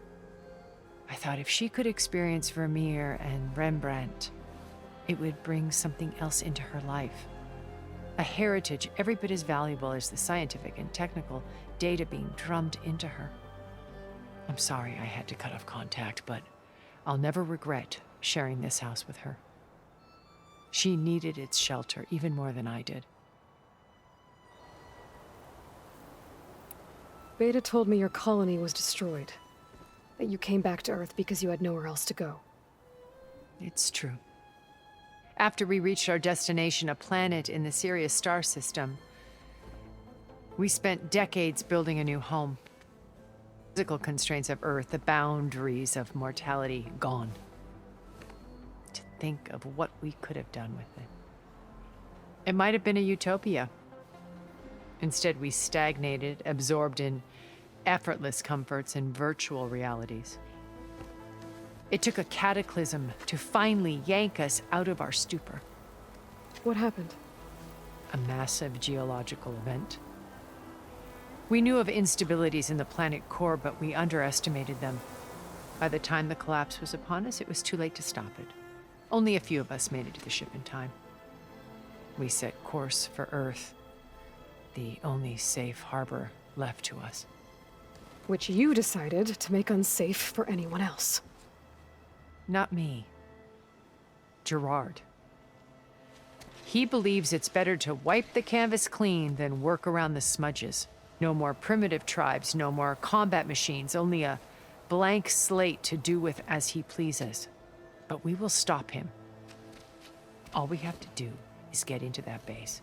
I thought if she could experience Vermeer and Rembrandt, it would bring something else into her life. A heritage every bit as valuable as the scientific and technical data being drummed into her. I'm sorry I had to cut off contact, but I'll never regret sharing this house with her. She needed its shelter even more than I did. Beta told me your colony was destroyed. That you came back to Earth because you had nowhere else to go. It's true. After we reached our destination, a planet in the Sirius star system, we spent decades building a new home. Physical constraints of Earth, the boundaries of mortality, gone. To think of what we could have done with it. It might have been a utopia. Instead, we stagnated, absorbed in effortless comforts and virtual realities. It took a cataclysm to finally yank us out of our stupor. What happened? A massive geological event. We knew of instabilities in the planet core, but we underestimated them. By the time the collapse was upon us, it was too late to stop it. Only a few of us made it to the ship in time. We set course for Earth, the only safe harbor left to us. Which you decided to make unsafe for anyone else. Not me. Gerard. He believes it's better to wipe the canvas clean than work around the smudges. No more primitive tribes, no more combat machines, only a blank slate to do with as he pleases. But we will stop him. All we have to do is get into that base.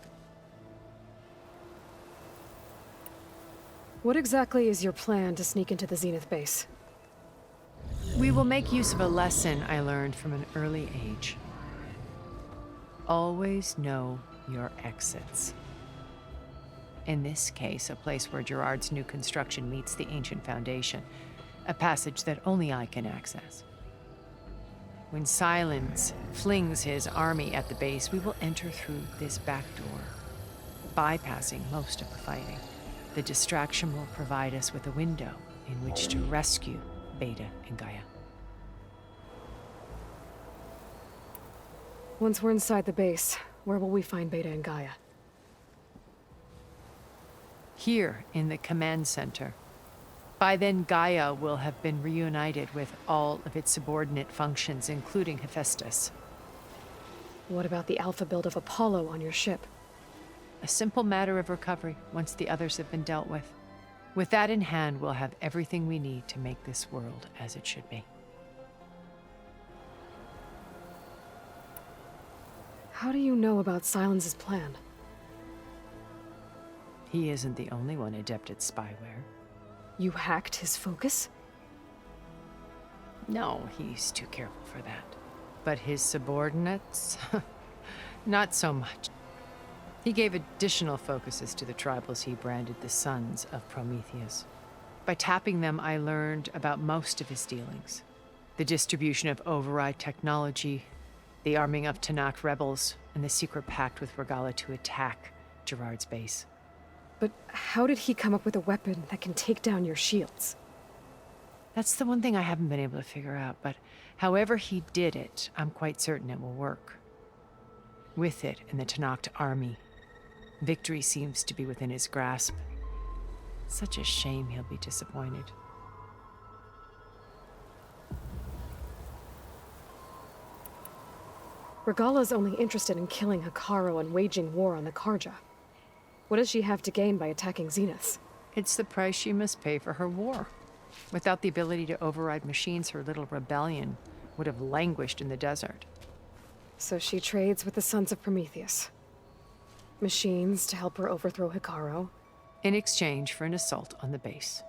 What exactly is your plan to sneak into the Zenith base? We will make use of a lesson I learned from an early age. Always know your exits. In this case, a place where Gerard's new construction meets the ancient foundation, a passage that only I can access. When Silence flings his army at the base, we will enter through this back door, bypassing most of the fighting. The distraction will provide us with a window in which to rescue Beta and Gaia. Once we're inside the base, where will we find Beta and Gaia? Here in the command center. By then, Gaia will have been reunited with all of its subordinate functions, including Hephaestus. What about the alpha build of Apollo on your ship? A simple matter of recovery once the others have been dealt with. With that in hand, we'll have everything we need to make this world as it should be. How do you know about Silence's plan? He isn't the only one adept at spyware. You hacked his focus? No, he's too careful for that. But his subordinates? Not so much. He gave additional focuses to the tribals he branded the Sons of Prometheus. By tapping them, I learned about most of his dealings. The distribution of override technology, the arming of Tenakth rebels, and the secret pact with Regala to attack Gerard's base. But how did he come up with a weapon that can take down your shields? That's the one thing I haven't been able to figure out, but however he did it, I'm quite certain it will work. With it and the Tenakth army, victory seems to be within his grasp. Such a shame he'll be disappointed. Regala's only interested in killing Hekarro and waging war on the Karja. What does she have to gain by attacking Zenith? It's the price she must pay for her war. Without the ability to override machines, her little rebellion would have languished in the desert. So she trades with the Sons of Prometheus. Machines to help her overthrow Hekarro. In exchange for an assault on the base.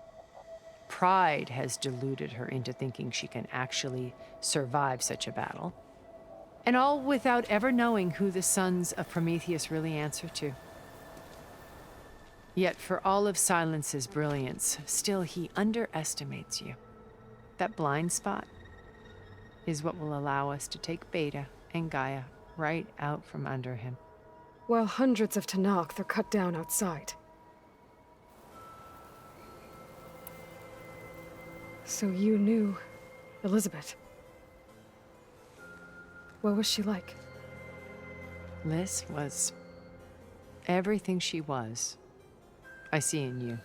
Pride has deluded her into thinking she can actually survive such a battle. And all without ever knowing who the Sons of Prometheus really answer to. Yet for all of Silence's brilliance, still he underestimates you. That blind spot is what will allow us to take Beta and Gaia right out from under him. While hundreds of Tenakth are cut down outside. So you knew Elizabeth. What was she like? Liz was everything she was. I see in you.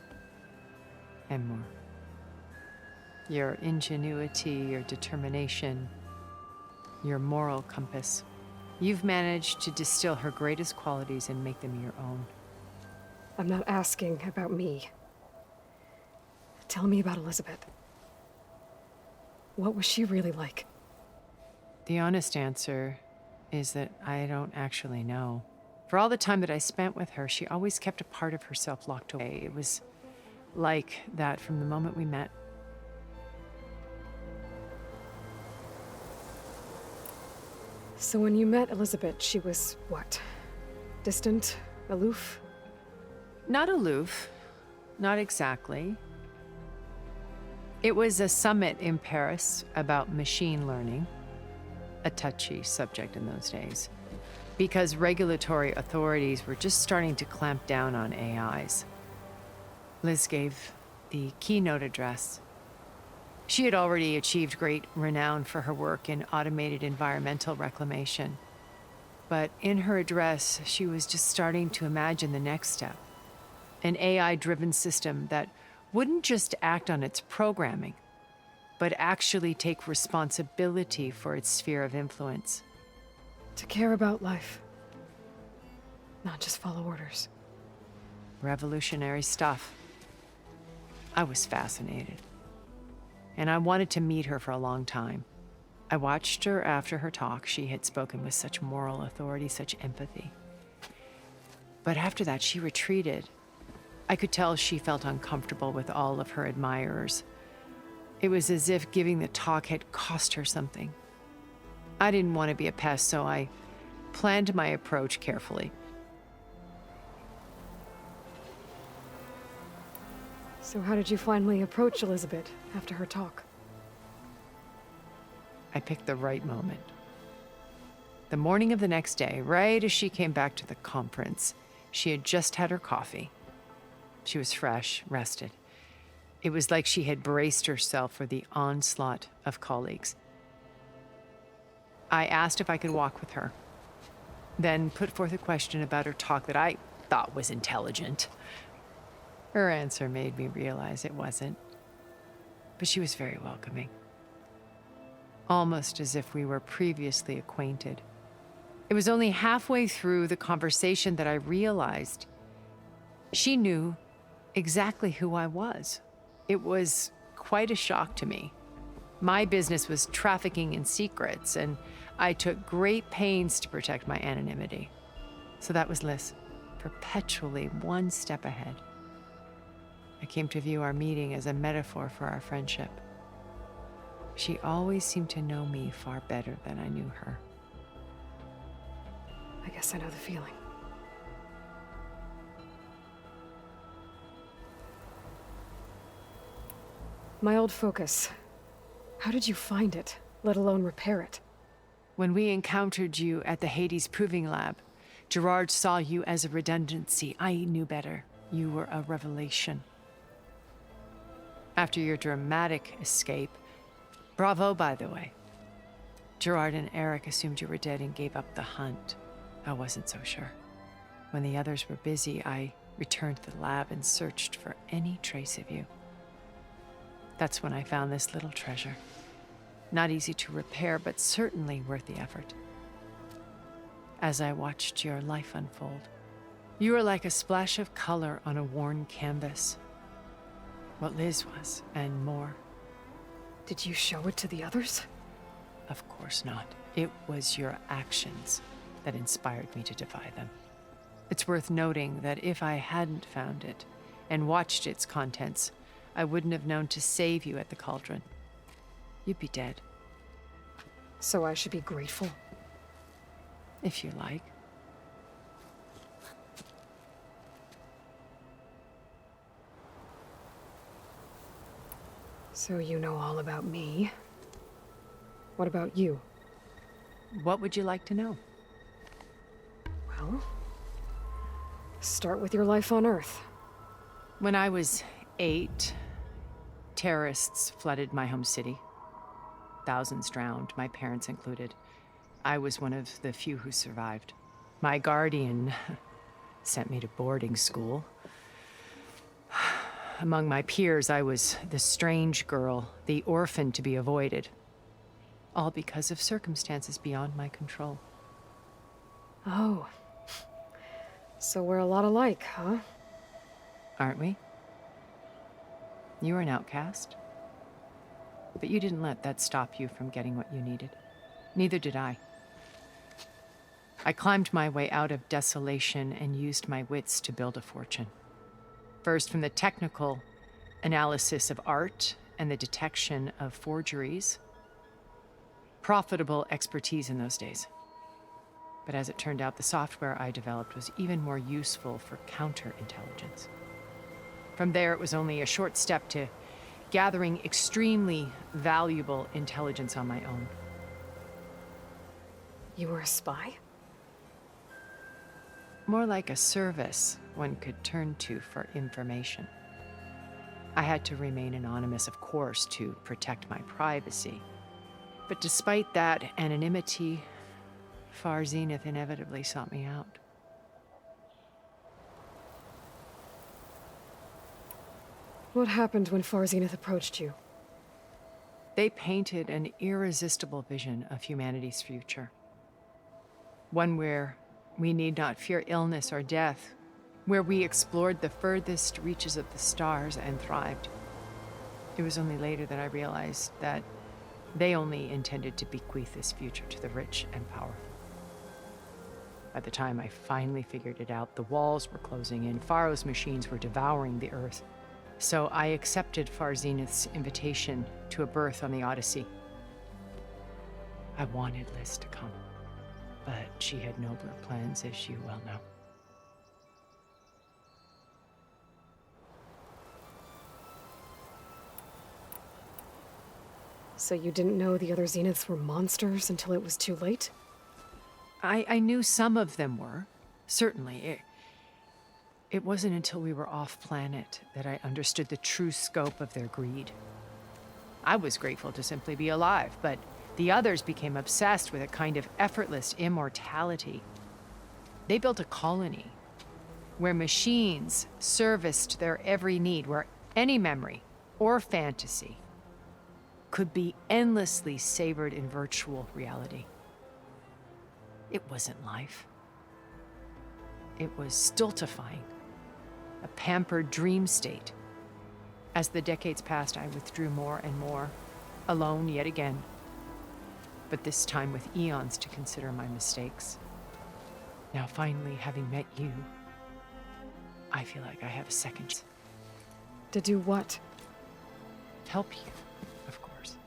And more. Your ingenuity, your determination, your moral compass. You've managed to distill her greatest qualities and make them your own. I'm not asking about me. Tell me about Elizabeth. What was she really like? The honest answer is that I don't actually know. For all the time that I spent with her, she always kept a part of herself locked away. It was like that from the moment we met. So when you met Elizabeth, she was what? Distant? Aloof? Not aloof. Not exactly. It was a summit in Paris about machine learning. A touchy subject in those days. Because regulatory authorities were just starting to clamp down on AIs. Liz gave the keynote address. She had already achieved great renown for her work in automated environmental reclamation. But in her address, she was just starting to imagine the next step. An AI-driven system that wouldn't just act on its programming, but actually take responsibility for its sphere of influence. To care about life. Not just follow orders. Revolutionary stuff. I was fascinated. And I wanted to meet her for a long time. I watched her after her talk. She had spoken with such moral authority, such empathy. But after that, she retreated. I could tell she felt uncomfortable with all of her admirers. It was as if giving the talk had cost her something. I didn't want to be a pest, so I planned my approach carefully. So how did you finally approach Elizabeth after her talk? I picked the right moment. The morning of the next day, right as she came back to the conference, she had just had her coffee. She was fresh, rested. It was like she had braced herself for the onslaught of colleagues. I asked if I could walk with her, then put forth a question about her talk that I thought was intelligent. Her answer made me realize it wasn't, but she was very welcoming. Almost as if we were previously acquainted. It was only halfway through the conversation that I realized she knew exactly who I was. It was quite a shock to me. My business was trafficking in secrets, and I took great pains to protect my anonymity. So that was Liz, perpetually one step ahead. I came to view our meeting as a metaphor for our friendship. She always seemed to know me far better than I knew her. I guess I know the feeling. My old focus. How did you find it, let alone repair it? When we encountered you at the Hades Proving Lab, Gerard saw you as a redundancy. I knew better. You were a revelation. After your dramatic escape, bravo, by the way. Gerard and Eric assumed you were dead and gave up the hunt. I wasn't so sure. When the others were busy, I returned to the lab and searched for any trace of you. That's when I found this little treasure. Not easy to repair, but certainly worth the effort. As I watched your life unfold, you were like a splash of color on a worn canvas. What Liz was, and more. Did you show it to the others? Of course not. It was your actions that inspired me to defy them. It's worth noting that if I hadn't found it and watched its contents, I wouldn't have known to save you at the cauldron. You'd be dead. So I should be grateful? If you like. So you know all about me. What about you? What would you like to know? Well, start with your life on Earth. When I was 8, terrorists flooded my home city. Thousands drowned, my parents included. I was one of the few who survived. My guardian sent me to boarding school. Among my peers, I was the strange girl, the orphan to be avoided. All because of circumstances beyond my control. Oh. So we're a lot alike, huh? Aren't we? You were an outcast. But you didn't let that stop you from getting what you needed. Neither did I. I climbed my way out of desolation and used my wits to build a fortune. First, from the technical analysis of art and the detection of forgeries. Profitable expertise in those days. But as it turned out, the software I developed was even more useful for counterintelligence. From there, it was only a short step to gathering extremely valuable intelligence on my own. You were a spy? More like a service one could turn to for information. I had to remain anonymous, of course, to protect my privacy. But despite that anonymity, Far Zenith inevitably sought me out. What happened when Far Zenith approached you? They painted an irresistible vision of humanity's future. One where we need not fear illness or death, where we explored the furthest reaches of the stars and thrived. It was only later that I realized that they only intended to bequeath this future to the rich and powerful. By the time I finally figured it out, the walls were closing in, Pharaoh's machines were devouring the Earth. So I accepted Far Zenith's invitation to a berth on the Odyssey. I wanted Liz to come, but she had nobler plans, as you well know. So you didn't know the other Zeniths were monsters until it was too late? I knew some of them were, certainly. It wasn't until we were off-planet that I understood the true scope of their greed. I was grateful to simply be alive, but the others became obsessed with a kind of effortless immortality. They built a colony where machines serviced their every need, where any memory or fantasy could be endlessly savored in virtual reality. It wasn't life. It was stultifying, a pampered dream state. As the decades passed, I withdrew more and more, alone yet again, but this time with eons to consider my mistakes. Now finally, having met you, I feel like I have a second. To do what? Help you, of course.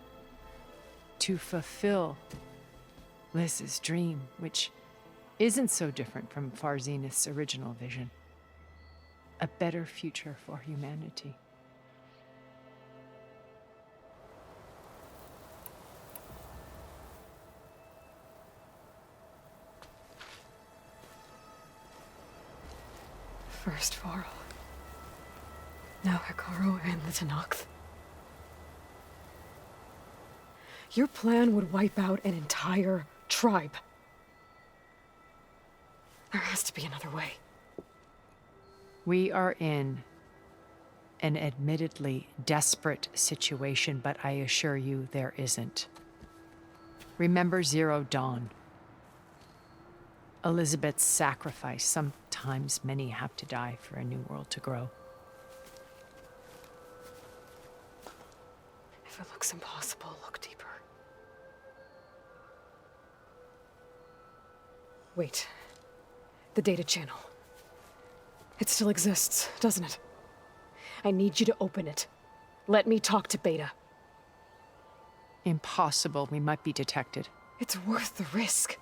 To fulfill Liz's dream, which isn't so different from Far Zenith's original vision. A better future for humanity. First Varl. Hekarro and the Tenakth. Your plan would wipe out an entire tribe. There has to be another way. We are in an admittedly desperate situation, but I assure you there isn't. Remember Zero Dawn. Elizabeth's sacrifice. Sometimes many have to die for a new world to grow. If it looks impossible, look deeper. Wait. The data channel. It still exists, doesn't it? I need you to open it. Let me talk to Beta. Impossible. We might be detected. It's worth the risk.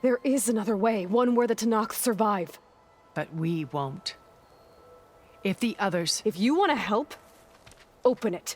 There is another way, one where the Tenakth survive. But we won't. If the others... If you want to help, open it.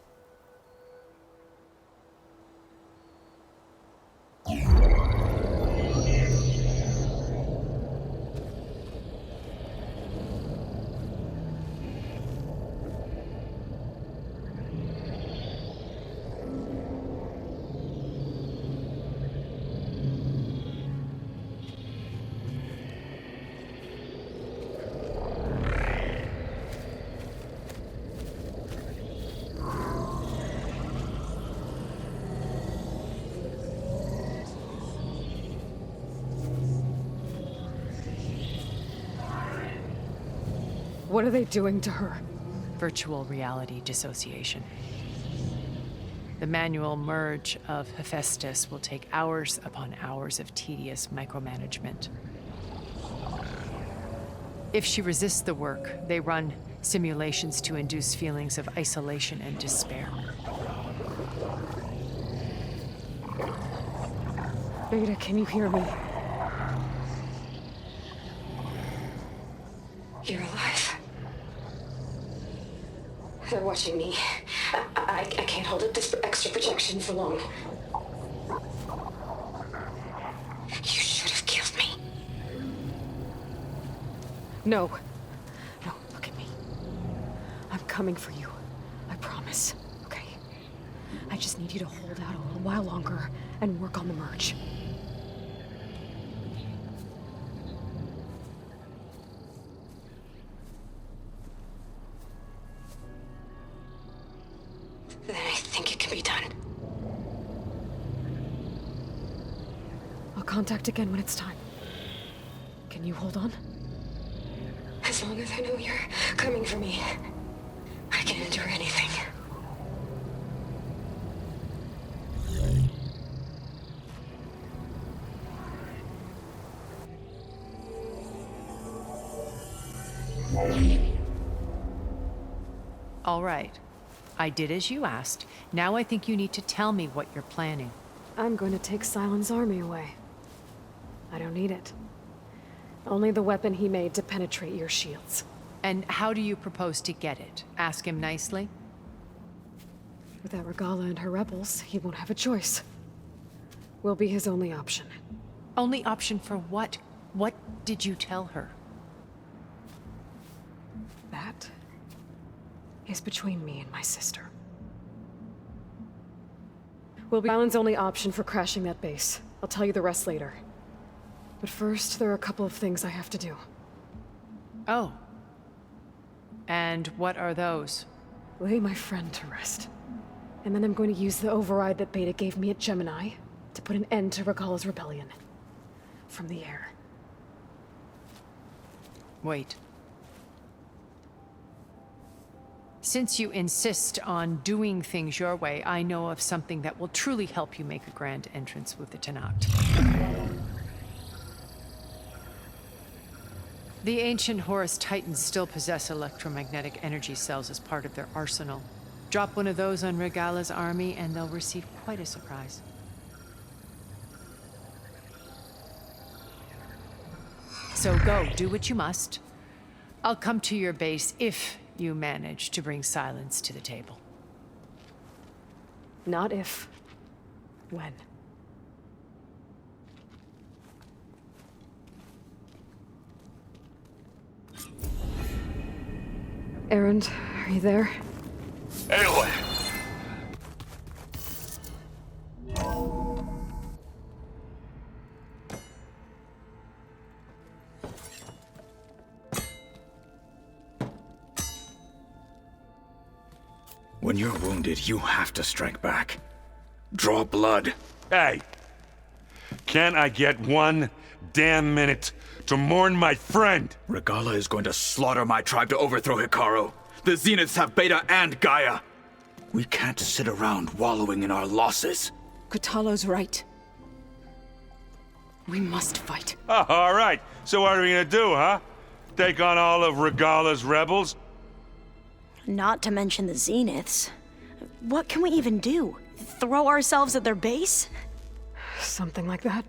What are they doing to her? Virtual reality dissociation. The manual merge of Hephaestus will take hours upon hours of tedious micromanagement. If she resists the work, they run simulations to induce feelings of isolation and despair. Beta, can you hear me? You're alive. They're watching me. I can't hold up this extra protection for long. You should have killed me. No. No, look at me. I'm coming for you. I promise. Okay? I just need you to hold out a little while longer and work on the merge. Then I think it can be done. I'll contact again when it's time. Can you hold on? As long as I know you're coming for me, I can endure anything. All right. I did as you asked. Now I think you need to tell me what you're planning. I'm going to take Silent's army away. I don't need it. Only the weapon he made to penetrate your shields. And how do you propose to get it? Ask him nicely? Without Regala and her rebels, he won't have a choice. We'll be his only option. Only option for what? What did you tell her? That is between me and my sister. We'll be Silent's only option for crashing that base. I'll tell you the rest later. But first, there are a couple of things I have to do. Oh. And what are those? Lay my friend to rest. And then I'm going to use the override that Beta gave me at Gemini to put an end to Regala's rebellion. From the air. Wait. Since you insist on doing things your way, I know of something that will truly help you make a grand entrance with the Tenakth. The ancient Horus Titans still possess electromagnetic energy cells as part of their arsenal. Drop one of those on Regala's army and they'll receive quite a surprise. So go, do what you must. I'll come to your base if you manage to bring silence to the table. Not if. When. Erend, are you there? Aloy! When you're wounded, you have to strike back. Draw blood. Hey! Can't I get one damn minute to mourn my friend? Regala is going to slaughter my tribe to overthrow Hikaru. The Zeniths have Beta and Gaia. We can't sit around wallowing in our losses. Kotallo's right. We must fight. Oh, all right. So what are we gonna do, huh? Take on all of Regala's rebels? Not to mention the Zeniths. What can we even do? Throw ourselves at their base? Something like that.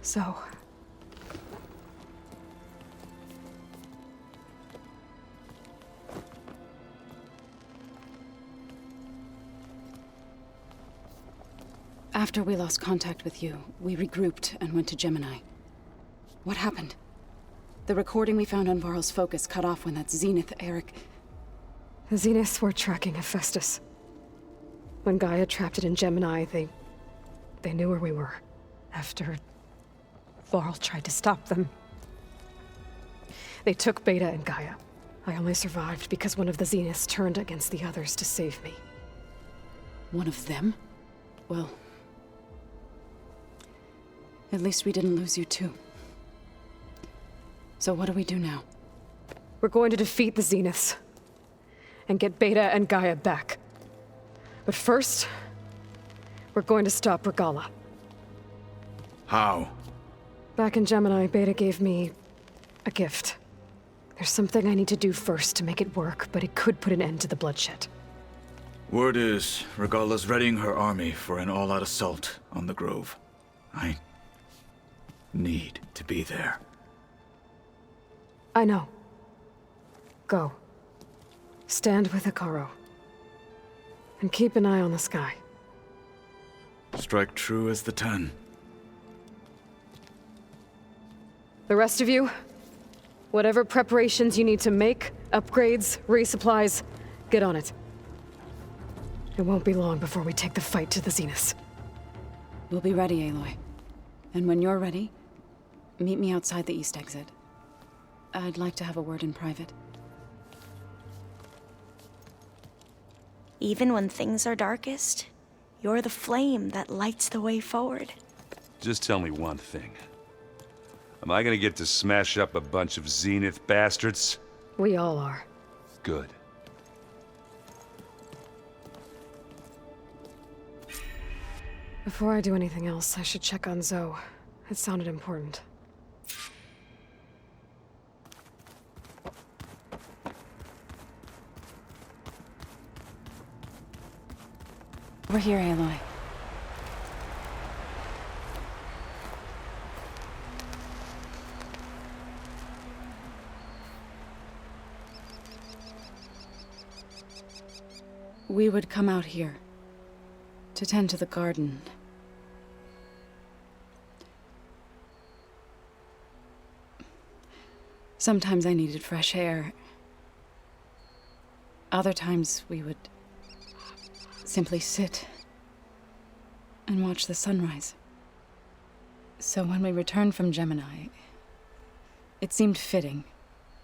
So... After we lost contact with you, we regrouped and went to Gemini. What happened? The recording we found on Varl's focus cut off when that Zenith Eric... The Zeniths were tracking Hephaestus. When Gaia trapped it in Gemini, they knew where we were. After Varl tried to stop them. They took Beta and Gaia. I only survived because one of the Zeniths turned against the others to save me. One of them? Well... at least we didn't lose you too. So what do we do now? We're going to defeat the Zeniths. And get Beta and Gaia back. But first, we're going to stop Regala. How? Back in Gemini, Beta gave me a gift. There's something I need to do first to make it work, but it could put an end to the bloodshed. Word is, Regala's readying her army for an all-out assault on the Grove. I need to be there. I know. Go. Stand with Hikaru. And keep an eye on the sky. Strike true as the 10. The rest of you, whatever preparations you need to make, upgrades, resupplies, get on it. It won't be long before we take the fight to the Zeniths. We'll be ready, Aloy. And when you're ready, meet me outside the east exit. I'd like to have a word in private. Even when things are darkest, you're the flame that lights the way forward. Just tell me one thing. Am I gonna get to smash up a bunch of Zenith bastards? We all are. Good. Before I do anything else, I should check on Zoe. It sounded important. We're here, Aloy. We would come out here to tend to the garden. Sometimes I needed fresh air. Other times we would simply sit and watch the sunrise. So when we returned from Gemini, it seemed fitting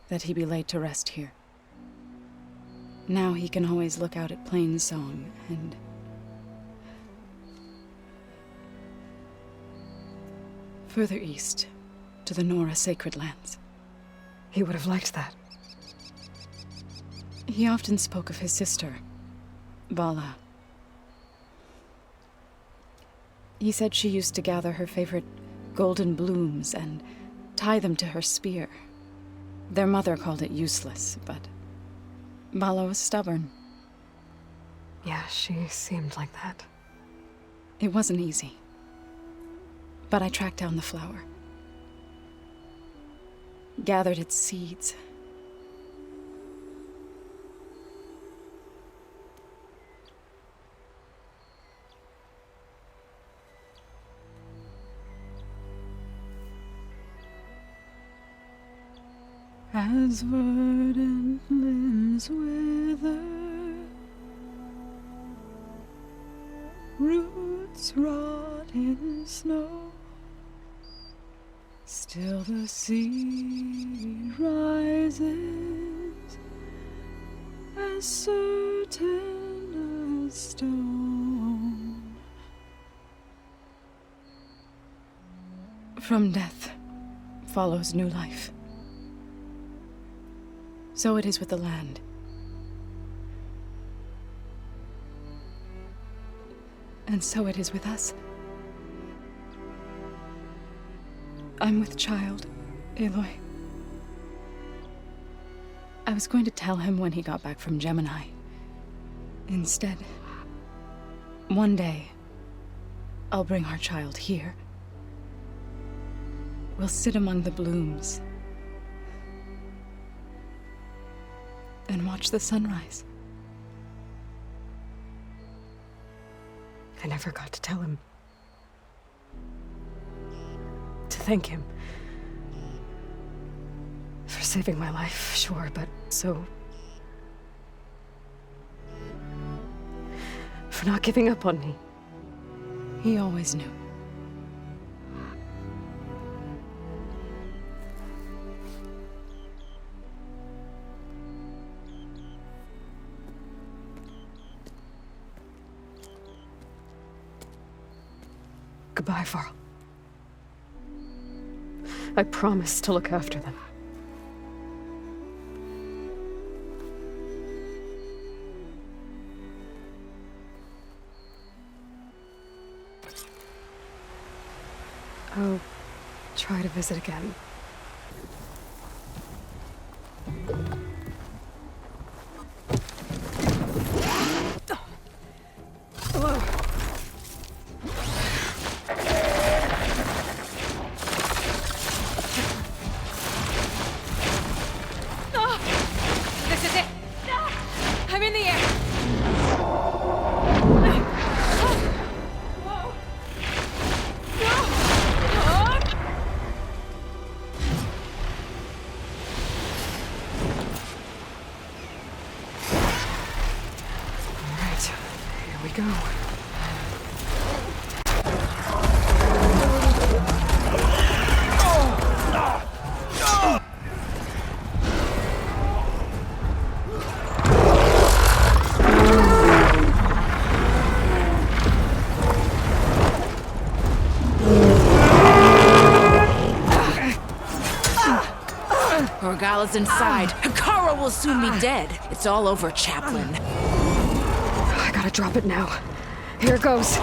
that he be laid to rest here. Now he can always look out at Plainsong and... further east, to the Nora sacred lands. He would have liked that. He often spoke of his sister, Vala. He said she used to gather her favorite golden blooms and tie them to her spear. Their mother called it useless, but Vala was stubborn. Yeah, she seemed like that. It wasn't easy. But I tracked down the flower. Gathered its seeds. as verdant limbs wither, roots rot in snow, still the sea rises as certain as stone. From death follows new life. So it is with the land. And so it is with us. I'm with child, Aloy. I was going to tell him when he got back from Gemini. Instead, one day, I'll bring our child here. We'll sit among the blooms and watch the sunrise. I never got to tell him. To thank him. For saving my life, sure, but so... for not giving up on me. He always knew. Goodbye, Varl. I promise to look after them. I'll try to visit again. Hello. This is it! I'm in the air! Alright, here we go. Regala's inside. Hikara will soon be dead. It's all over, Chaplain. I gotta drop it now. Here goes.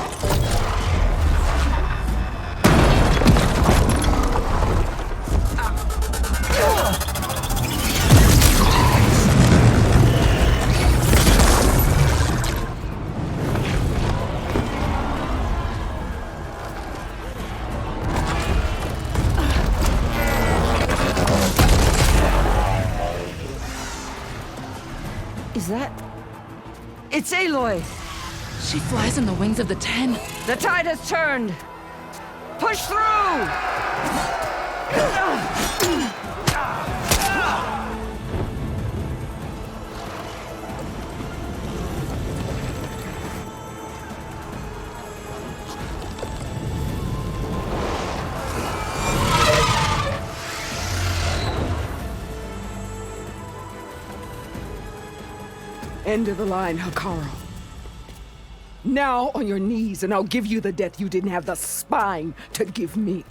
Is that... It's Aloy! She flies on the wings of the Ten. The tide has turned! Push through! End of the line, Hikara. Now on your knees, and I'll give you the death you didn't have the spine to give me.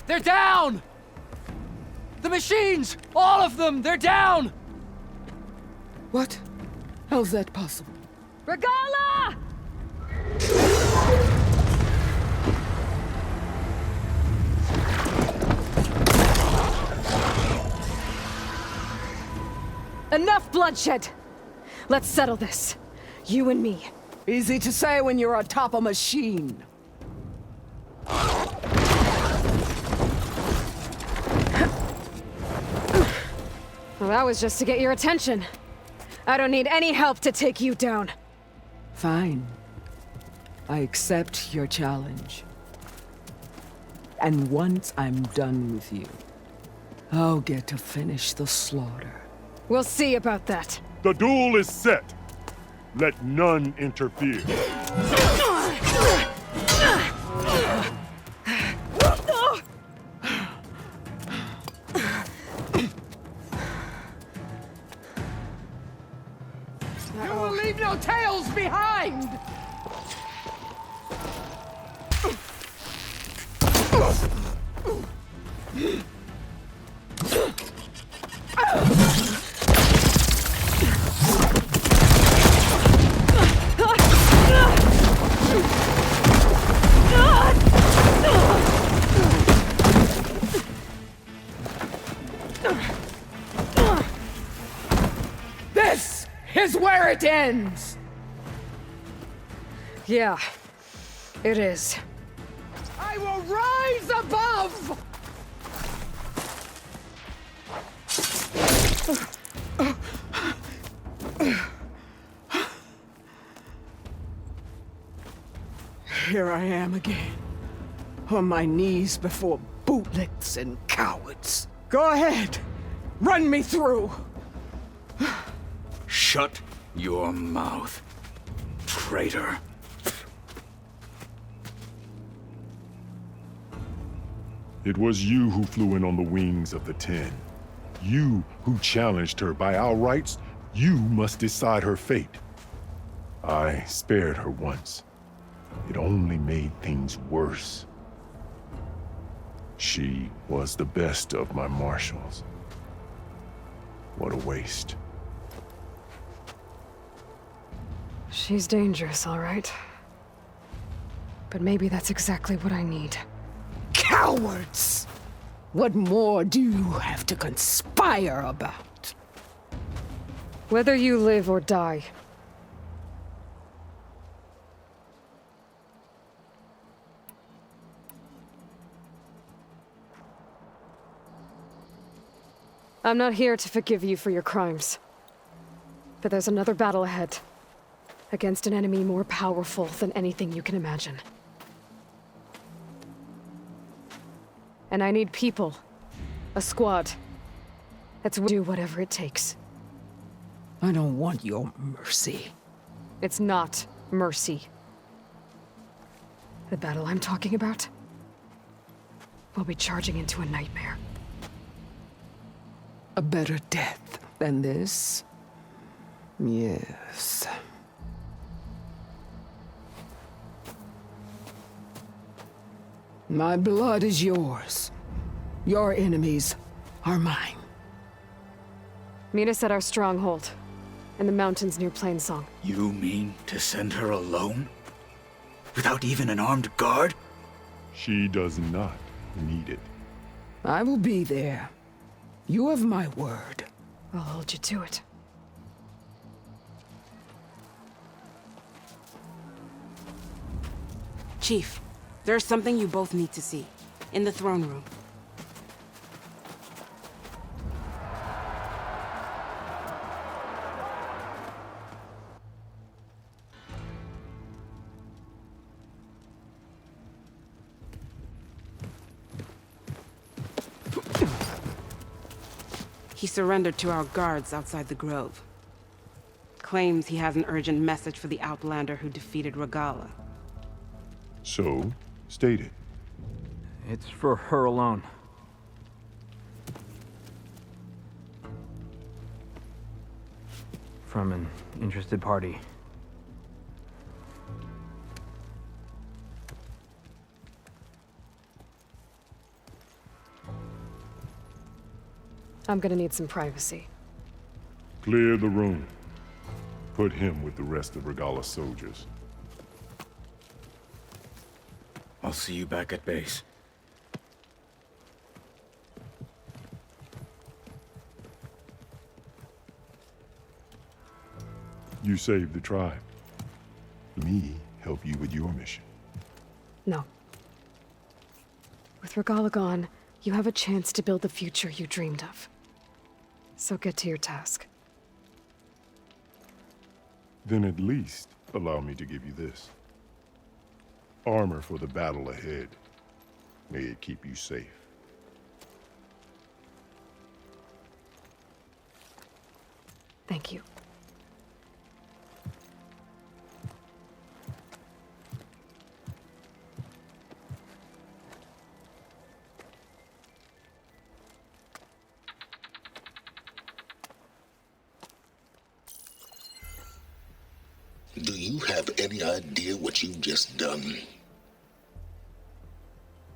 They're down! The machines! All of them! They're down! What? How's that possible? Regala! Enough bloodshed! Let's settle this. You and me. Easy to say when you're atop a machine. Well, that was just to get your attention. I don't need any help to take you down. Fine. I accept your challenge. And once I'm done with you, I'll get to finish the slaughter. We'll see about that. The duel is set. Let none interfere. You will leave no tales behind! This is where it ends! Yeah, it is. I will rise above! Here I am again, on my knees before bootlicks and cowards. Go ahead, run me through. Shut your mouth, traitor. It was you who flew in on the wings of the 10. You who challenged her. By our rights, you must decide her fate. I spared her once. It only made things worse. She was the best of my marshals. What a waste. She's dangerous, all right. But maybe that's exactly what I need. Cowards! What more do you have to conspire about? Whether you live or die. I'm not here to forgive you for your crimes. But there's another battle ahead. Against an enemy more powerful than anything you can imagine. And I need people. A squad. That's do whatever it takes. I don't want your mercy. It's not mercy. The battle I'm talking about will be charging into a nightmare. A better death than this? Yes. My blood is yours. Your enemies are mine. Meet us at our stronghold, in the mountains near Plainsong. You mean to send her alone? Without even an armed guard? She does not need it. I will be there. You have my word. I'll hold you to it. Chief, there's something you both need to see. In the throne room. He surrendered to our guards outside the grove. Claims he has an urgent message for the Outlander who defeated Regala. So, state it. It's for her alone. From an interested party. I'm gonna need some privacy. Clear the room. Put him with the rest of Regala's soldiers. I'll see you back at base. You saved the tribe. Me help you with your mission. No. With Regala gone, you have a chance to build the future you dreamed of. So get to your task. Then at least allow me to give you this. Armor for the battle ahead. May it keep you safe. Thank you. Do you have any idea what you've just done?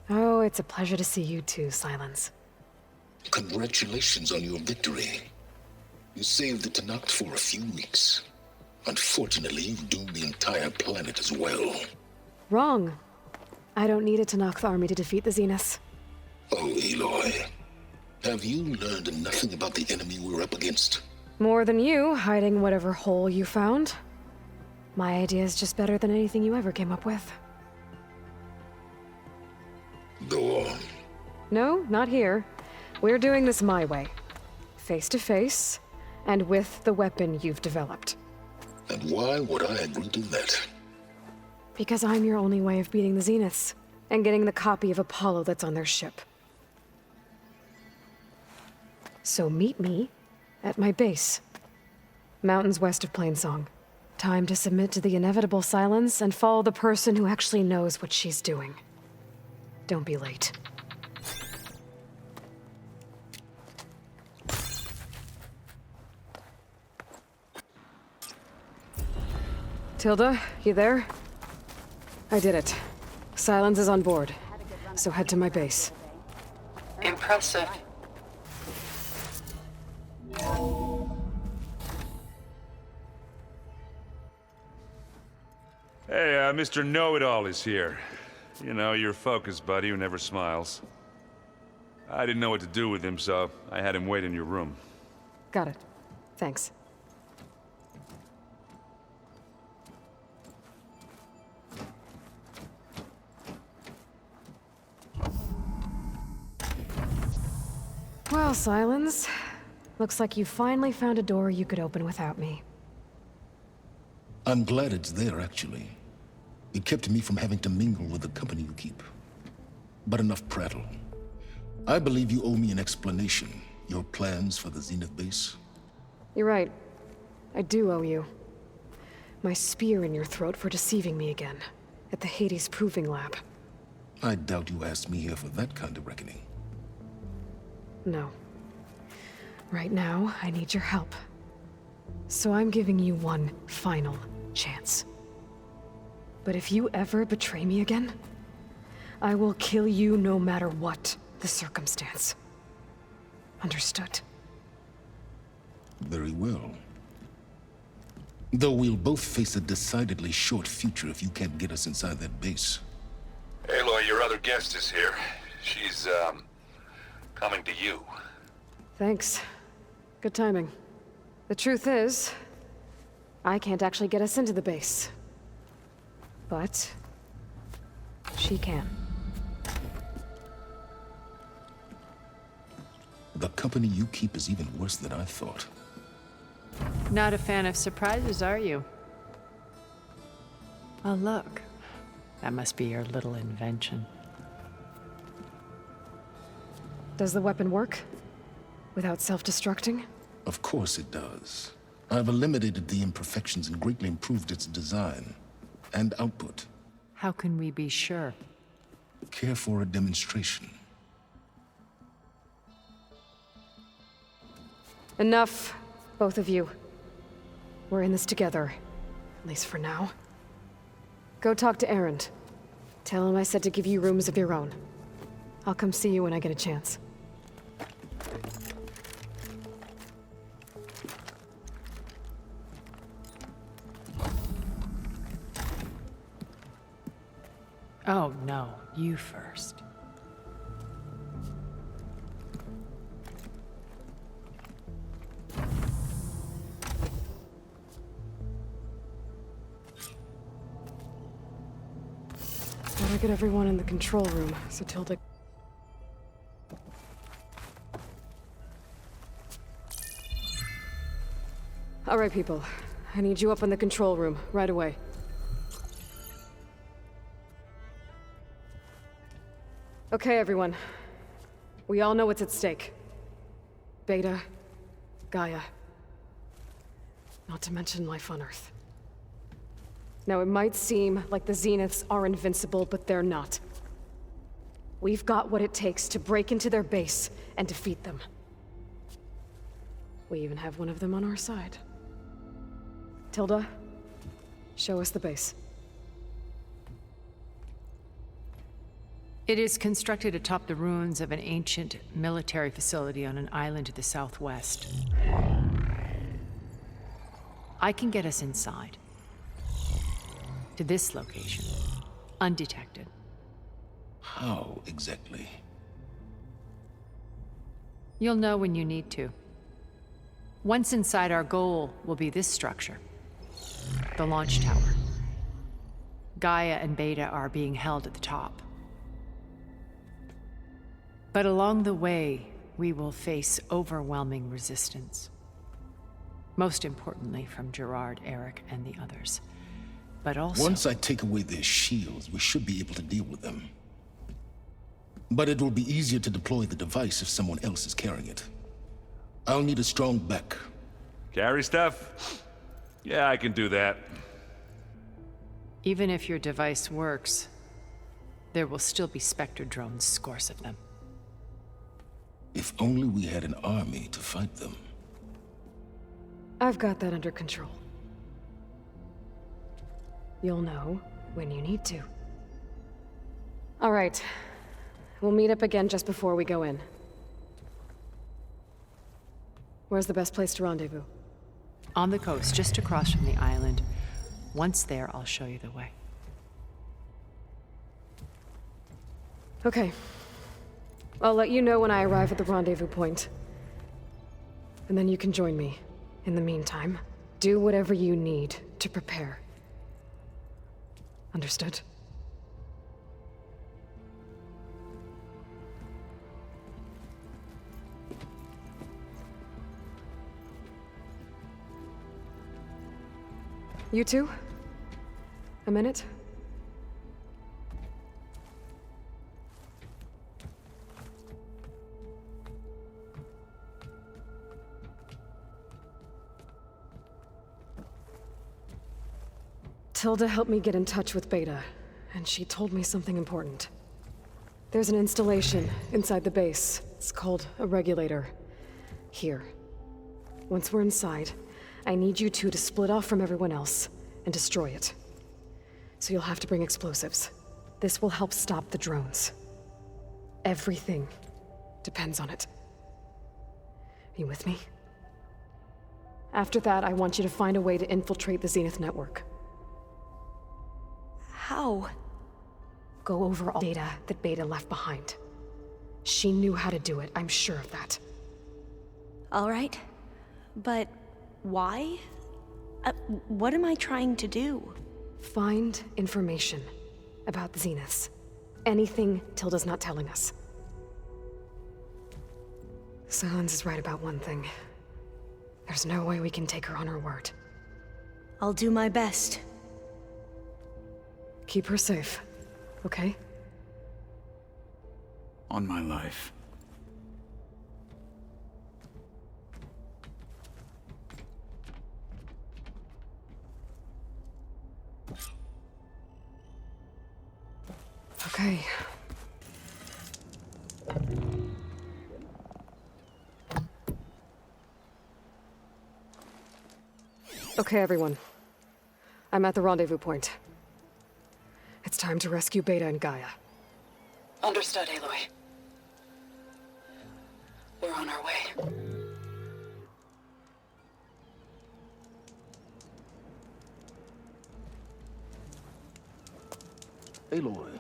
Oh, it's a pleasure to see you too, Silence. Congratulations on your victory. You saved the Tenakth for a few weeks. Unfortunately, you've doomed the entire planet as well. Wrong. I don't need a Tenakth army to defeat the Zeniths. Oh, Aloy. Have you learned nothing about the enemy we're up against? More than you, hiding whatever hole you found. My idea is just better than anything you ever came up with. Go on. No, not here. We're doing this my way. Face to face, and with the weapon you've developed. And why would I agree to that? Because I'm your only way of beating the Zeniths, and getting the copy of Apollo that's on their ship. So meet me at my base. Mountains west of Plainsong. Time to submit to the inevitable silence and follow the person who actually knows what she's doing. Don't be late. Tilda, you there? I did it. Silence is on board, so head to my base. Impressive. Hey, Mr. Know-It-All is here. You know, your focus buddy who never smiles. I didn't know what to do with him, so I had him wait in your room. Got it. Thanks. Well, Silence. Looks like you finally found a door you could open without me. I'm glad it's there, actually. It kept me from having to mingle with the company you keep. But enough prattle. I believe you owe me an explanation. Your plans for the Zenith base? You're right. I do owe you. My spear in your throat for deceiving me again. At the Hades Proving Lab. I doubt you asked me here for that kind of reckoning. No. Right now, I need your help. So I'm giving you one final chance. But if you ever betray me again, I will kill you no matter what the circumstance. Understood? Very well. Though we'll both face a decidedly short future if you can't get us inside that base. Aloy, your other guest is here. She's, coming to you. Thanks. Good timing. The truth is, I can't actually get us into the base. But she can. The company you keep is even worse than I thought. Not a fan of surprises, are you? Oh, look. That must be your little invention. Does the weapon work? Without self-destructing? Of course it does. I've eliminated the imperfections and greatly improved its design and output. How can we be sure? Care for a demonstration? Enough, both of you. We're in this together, at least for now. Go talk to Erend. Tell him I said to give you rooms of your own. I'll come see you when I get a chance. Oh, no. You first. Gotta get everyone in the control room, so Tilda... All right, people. I need you up in the control room, right away. Okay, everyone. We all know what's at stake. Beta, Gaia. not to mention life on Earth. Now, it might seem like the Zeniths are invincible, but they're not. We've got what it takes to break into their base and defeat them. We even have one of them on our side. Tilda, show us the base. It is constructed atop the ruins of an ancient military facility on an island to the southwest. I can get us inside. To this location, undetected. How exactly? You'll know when you need to. Once inside, our goal will be this structure. The launch tower. Gaia and Beta are being held at the top. But along the way, we will face overwhelming resistance. Most importantly from Gerard, Eric, and the others. But also... Once I take away their shields, we should be able to deal with them. But it will be easier to deploy the device if someone else is carrying it. I'll need a strong back. Carry stuff? Yeah, I can do that. Even if your device works, there will still be Spectre drones, scores of them. If only we had an army to fight them. I've got that under control. You'll know when you need to. All right. We'll meet up again just before we go in. Where's the best place to rendezvous? On the coast, just across from the island. Once there, I'll show you the way. Okay. I'll let you know when I arrive at the rendezvous point. And then you can join me. In the meantime, do whatever you need to prepare. Understood? You two? A minute? Tilda helped me get in touch with Beta, and she told me something important. There's an installation inside the base. It's called a regulator. Here. Once we're inside, I need you two to split off from everyone else and destroy it. So you'll have to bring explosives. This will help stop the drones. Everything depends on it. Are you with me? After that, I want you to find a way to infiltrate the Zenith network. How? Go over all data that Beta left behind. She knew how to do it, I'm sure of that. All right. But why? What am I trying to do? Find information about the Zeniths. Anything Tilda's not telling us. Sans is right about one thing. There's no way we can take her on her word. I'll do my best. Keep her safe, okay? On my life. Okay. Okay, everyone. I'm at the rendezvous point. It's time to rescue Beta and Gaia. Understood, Aloy. We're on our way. Aloy.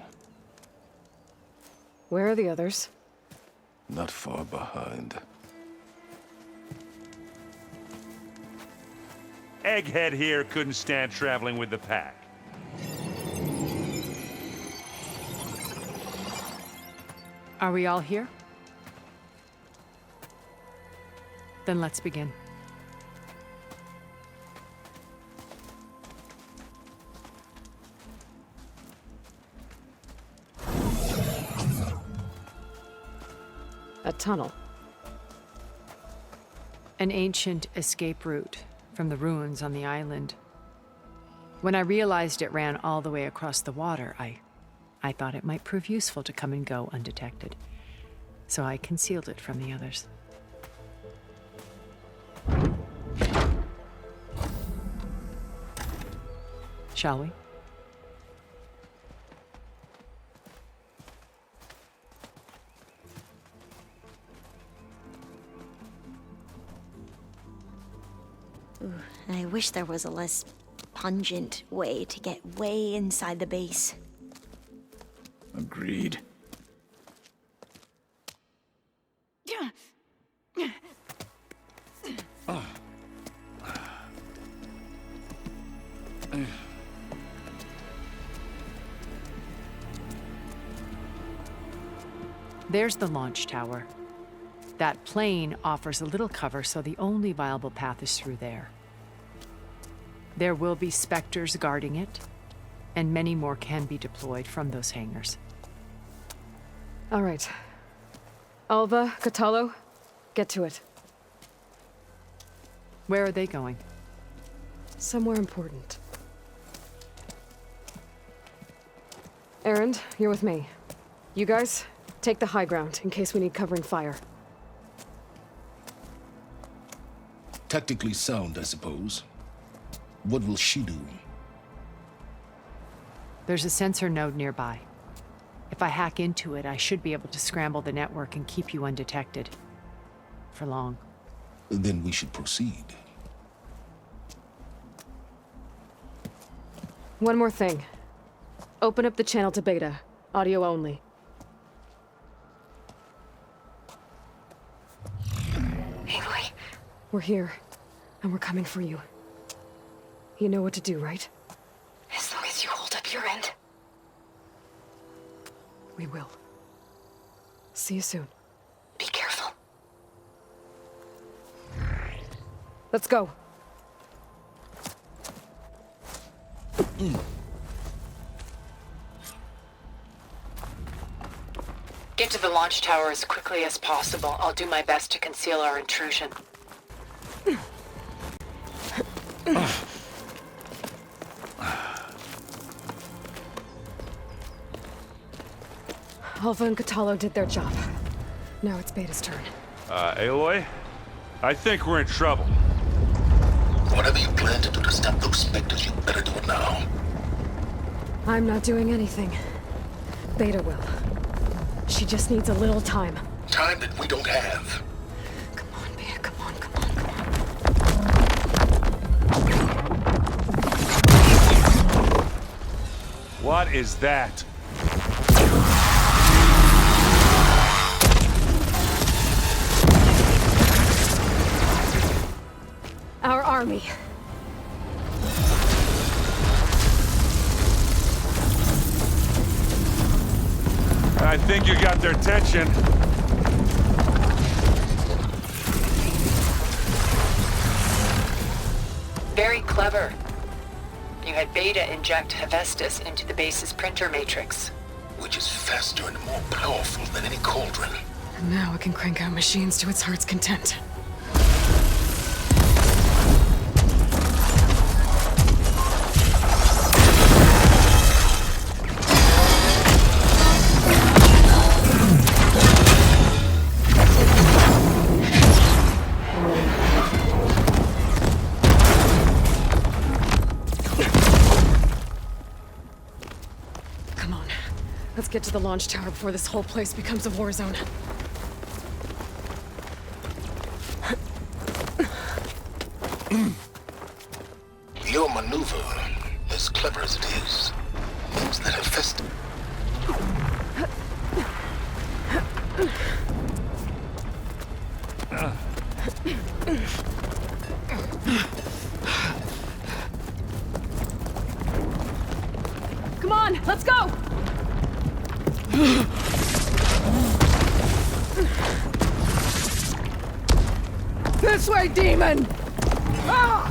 Where are the others? Not far behind. Egghead here couldn't stand traveling with the pack. Are we all here? Then let's begin. A tunnel. An ancient escape route from the ruins on the island. When I realized it ran all the way across the water, I thought it might prove useful to come and go undetected. So I concealed it from the others. Shall we? Ooh, I wish there was a less pungent way to get way inside the base. Agreed. There's the launch tower. That plane offers a little cover, so the only viable path is through there. There will be specters guarding it, and many more can be deployed from those hangars. All right. Alva, Catalo, get to it. Where are they going? Somewhere important. Erend, you're with me. You guys, take the high ground in case we need covering fire. Tactically sound, I suppose. What will she do? There's a sensor node nearby. If I hack into it, I should be able to scramble the network and keep you undetected. For long. Then we should proceed. One more thing. Open up the channel to Beta. Audio only. Aloy. We're here, and we're coming for you. You know what to do, right? As long as you hold up your end. We will. See you soon. Be careful. Let's go. Get to the launch tower as quickly as possible. I'll do my best to conceal our intrusion. Alva and Catalo did their job. Now it's Beta's turn. Aloy? I think we're in trouble. Whatever you plan to do to stop those specters, you better do it now. I'm not doing anything. Beta will. She just needs a little time. Time that we don't have. Come on, Beta, come on, come on. What is that? Our army. I think you got their attention. Very clever. You had Beta inject Hephaestus into the base's printer matrix. Which is faster and more powerful than any cauldron. And now it can crank out machines to its heart's content. Let's get to the launch tower before this whole place becomes a war zone. Your maneuver, as clever as it is, means that Hephaestus... Come on, let's go! This way, demon! Ah!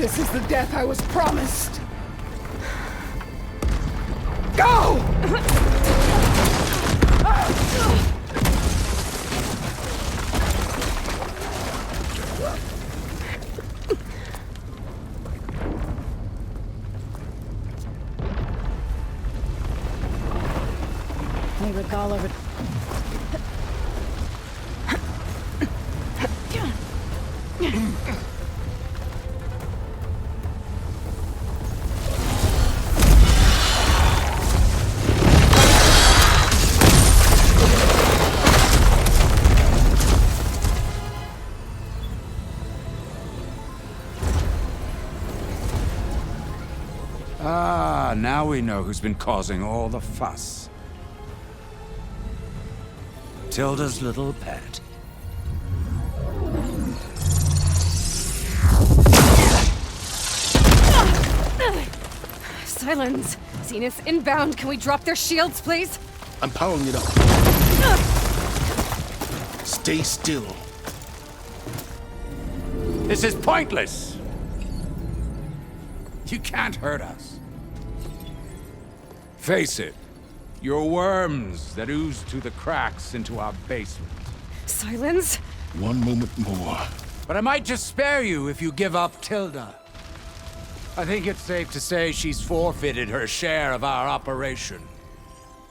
This is the death I was promised. Go! Hey, Regala. Ah, now we know who's been causing all the fuss. Tilda's little pet. Silence! Zenith inbound. Can we drop their shields, please? I'm powering it up. Stay still. This is pointless! You can't hurt us. Face it, you're worms that ooze through the cracks into our basement. Silence? One moment more. But I might just spare you if you give up Tilda. I think it's safe to say she's forfeited her share of our operation.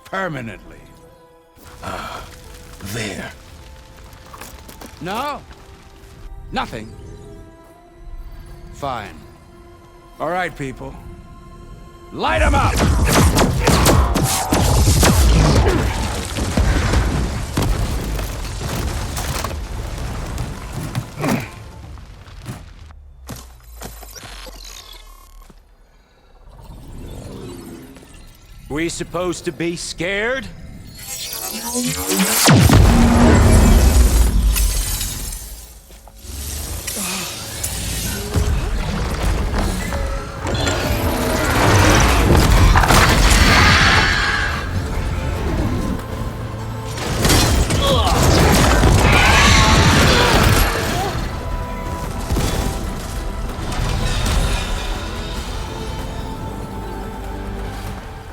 Permanently. There. No? Nothing? Fine. All right, people. Light them up! We supposed to be scared?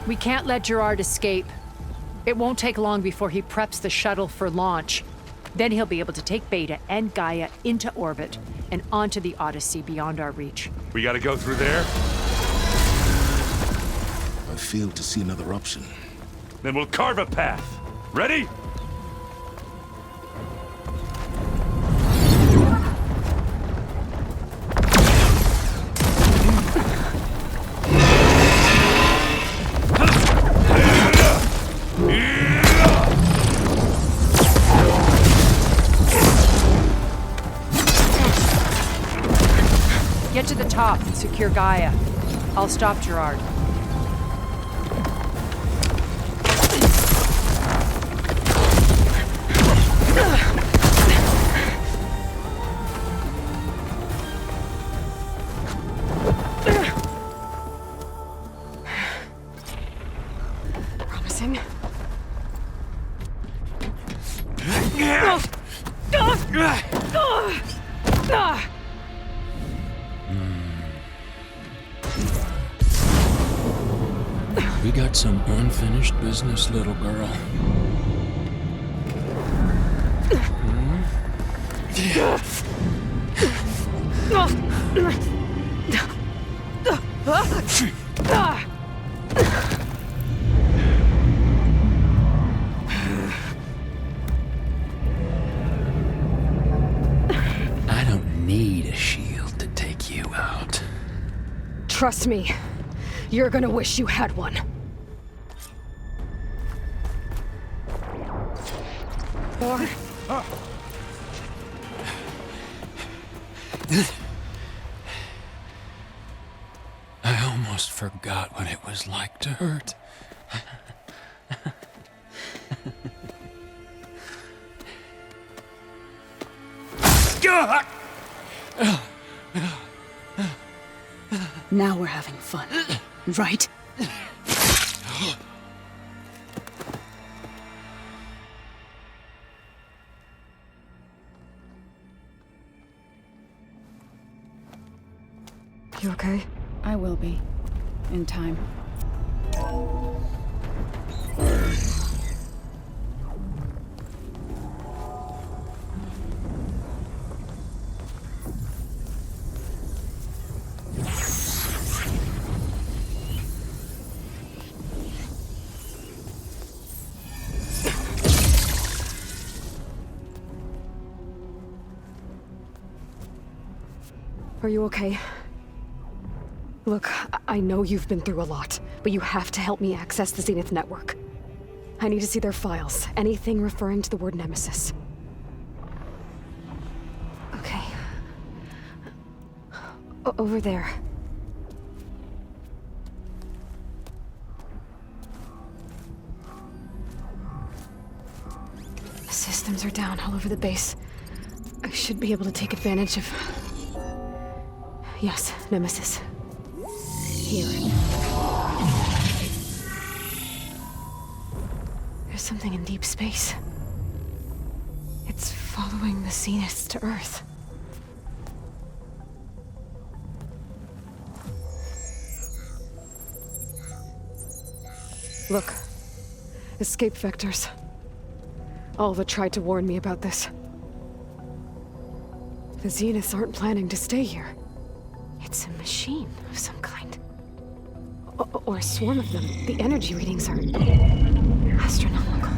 We can't let Gerard escape. It won't take long before he preps the shuttle for launch. Then he'll be able to take Beta and Gaia into orbit and onto the Odyssey beyond our reach. We gotta go through there? I fail to see another option. Then we'll carve a path. Ready? Get to the top and secure Gaia. I'll stop Gerard. Promising. We got some unfinished business, little girl. I don't need a shield to take you out. Trust me, you're gonna wish you had one. Or... I almost forgot what it was like to hurt. Now we're having fun, right? You okay? I will be. In time. Are you okay? Look, I know you've been through a lot, but you have to help me access the Zenith network. I need to see their files, anything referring to the word Nemesis. Okay. Over there. The systems are down all over the base. I should be able to take advantage of... Yes, Nemesis. Here. There's something in deep space. It's following the Zeniths to Earth. Look. Escape vectors. Alva tried to warn me about this. The Zeniths aren't planning to stay here. It's a machine of some kind. Or a swarm of them. The energy readings are... astronomical.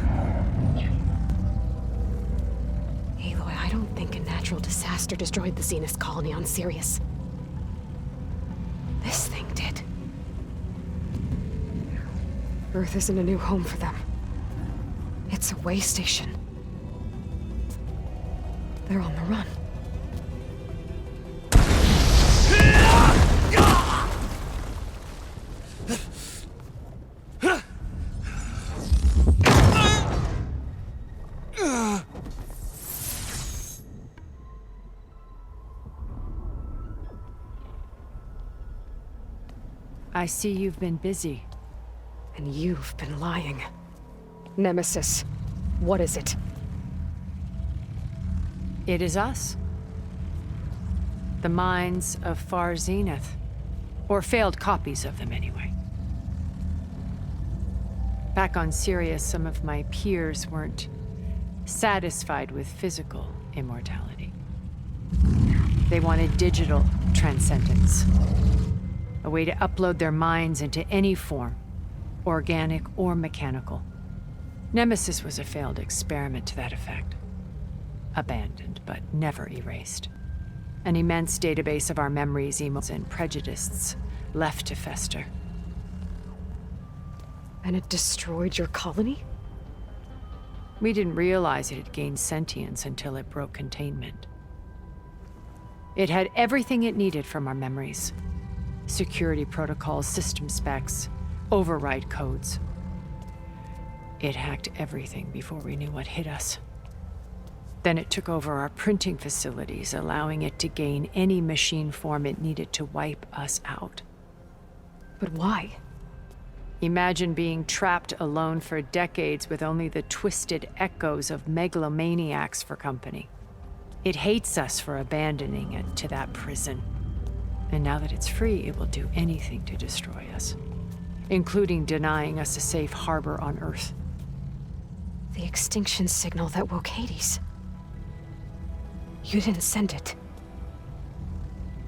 Aloy, I don't think a natural disaster destroyed the Zenith colony on Sirius. This thing did. Earth isn't a new home for them. It's a way station. They're on the run. I see you've been busy. And you've been lying. Nemesis, what is it? It is us. The minds of Far Zenith. Or failed copies of them, anyway. Back on Sirius, some of my peers weren't satisfied with physical immortality. They wanted digital transcendence. A way to upload their minds into any form, organic or mechanical. Nemesis was a failed experiment to that effect. Abandoned, but never erased. An immense database of our memories, emotions, and prejudices left to fester. And it destroyed your colony? We didn't realize it had gained sentience until it broke containment. It had everything it needed from our memories. Security protocols, system specs, override codes. It hacked everything before we knew what hit us. Then it took over our printing facilities, allowing it to gain any machine form it needed to wipe us out. But why? Imagine being trapped alone for decades with only the twisted echoes of megalomaniacs for company. It hates us for abandoning it to that prison. And now that it's free, it will do anything to destroy us, including denying us a safe harbor on Earth. The extinction signal that woke Hades. You didn't send it.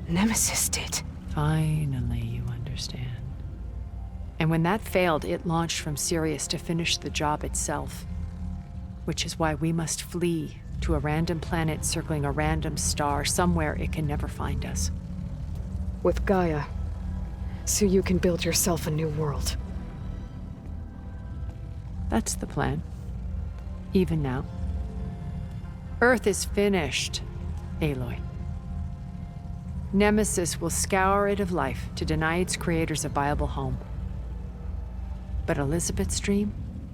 Nemesis did. Finally, you understand. And when that failed, it launched from Sirius to finish the job itself. Which is why we must flee to a random planet circling a random star, somewhere it can never find us. With Gaia, so you can build yourself a new world. That's the plan. Even now. Earth is finished, Aloy. Nemesis will scour it of life to deny its creators a viable home. But Elizabeth's dream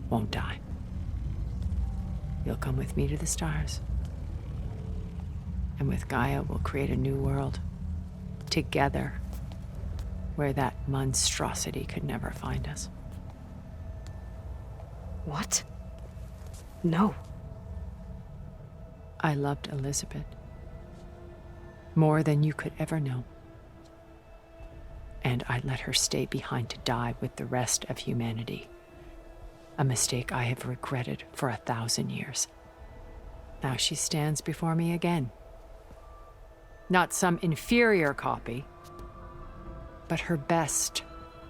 won't die. You'll come with me to the stars. And with Gaia, we'll create a new world. Together, where that monstrosity could never find us. What? No. I loved Elizabeth. More than you could ever know. and I let her stay behind to die with the rest of humanity. A mistake I have regretted for 1,000 years. Now she stands before me again. Not some inferior copy, but her best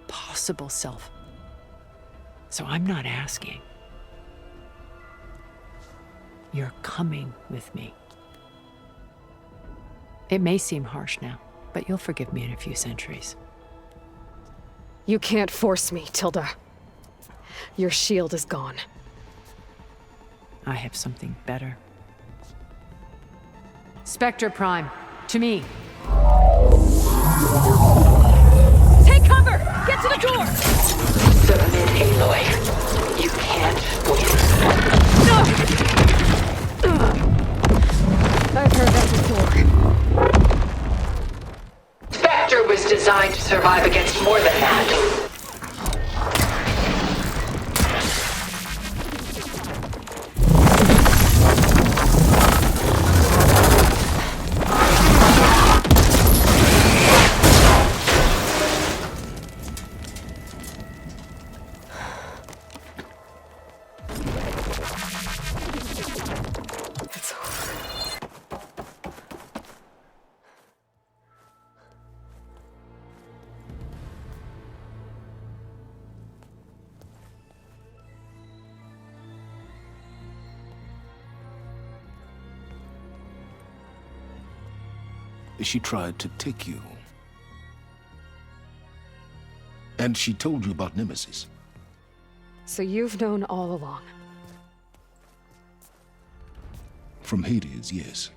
possible self. So I'm not asking. You're coming with me. It may seem harsh now, but you'll forgive me in a few centuries. You can't force me, Tilda. Your shield is gone. I have something better. Spectre Prime, to me. Take cover! Get to the door! Submit, Aloy. You can't win. I've heard that before. Spectre was designed to survive against more than that. She tried to take you. And she told you about Nemesis. So you've known all along. From Hades, yes.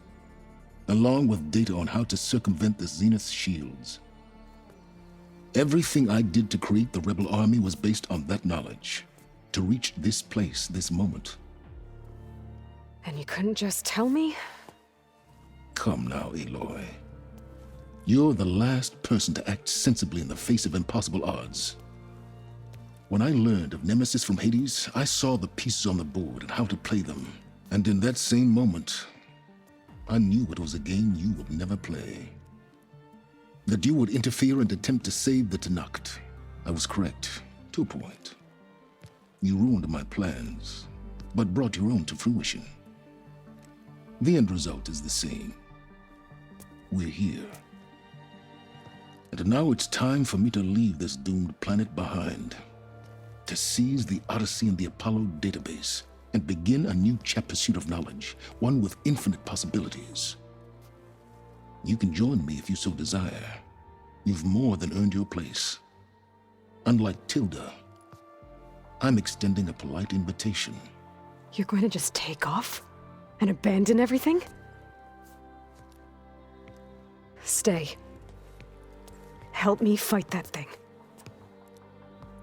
Along with data on how to circumvent the Zenith's shields. Everything I did to create the rebel army was based on that knowledge. To reach this place, this moment. And you couldn't just tell me? Come now, Aloy. You're the last person to act sensibly in the face of impossible odds. When I learned of Nemesis from Hades, I saw the pieces on the board and how to play them. And in that same moment, I knew it was a game you would never play. That you would interfere and attempt to save the Tenakth. I was correct, to a point. You ruined my plans, but brought your own to fruition. The end result is the same. We're here. And now it's time for me to leave this doomed planet behind. To seize the Odyssey and the Apollo database, and begin a new pursuit of knowledge, one with infinite possibilities. You can join me if you so desire. You've more than earned your place. Unlike Tilda, I'm extending a polite invitation. You're going to just take off? And abandon everything? Stay. Help me fight that thing.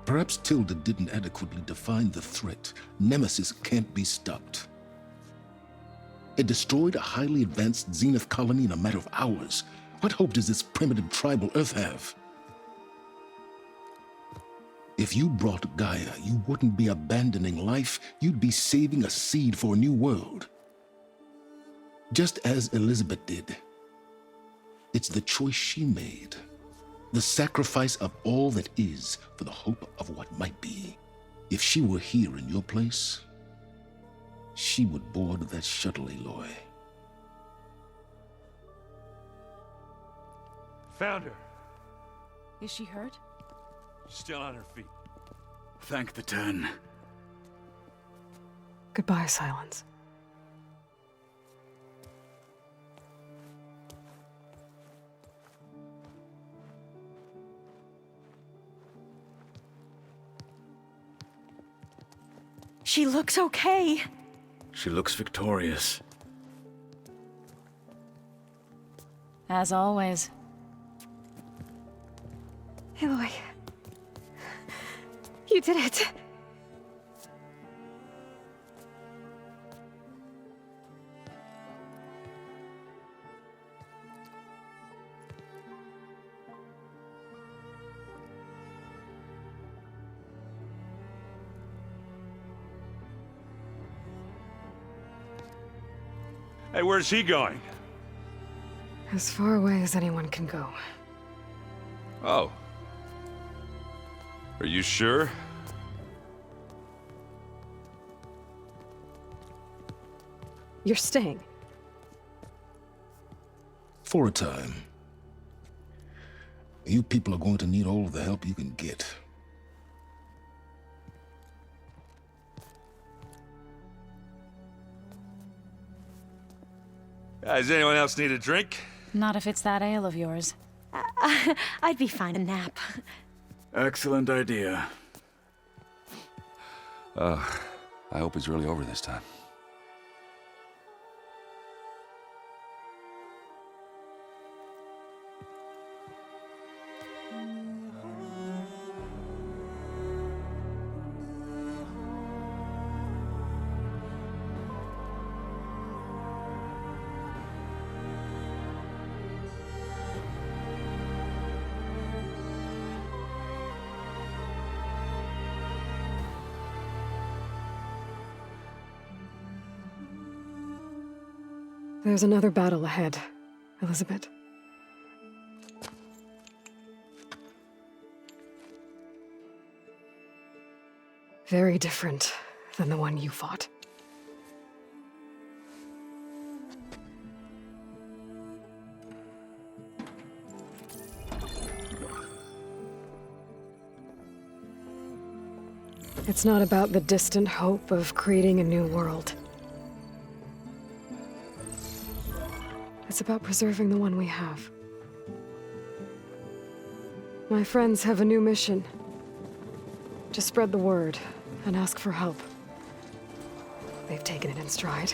Perhaps Tilda didn't adequately define the threat. Nemesis can't be stopped. It destroyed a highly advanced Zenith colony in a matter of hours. What hope does this primitive tribal Earth have? If you brought Gaia, you wouldn't be abandoning life, you'd be saving a seed for a new world. Just as Elizabeth did. It's the choice she made. The sacrifice of all that is for the hope of what might be. If she were here in your place, she would board that shuttle, Aloy. Found her. Is she hurt? Still on her feet. Thank the Ten. Goodbye, Silence. She looks okay. She looks victorious. As always. Aloy. You did it. Hey, where's he going? As far away as anyone can go. Oh, Are you sure? You're staying. For a time. You people are going to need all of the help you can get. Does anyone else need a drink? Not if it's that ale of yours. I'd be fine a nap. Excellent idea. I hope it's really over this time. There's another battle ahead, Elizabeth. Very different than the one you fought. It's not about the distant hope of creating a new world. It's about preserving the one we have. My friends have a new mission. To spread the word and ask for help. They've taken it in stride.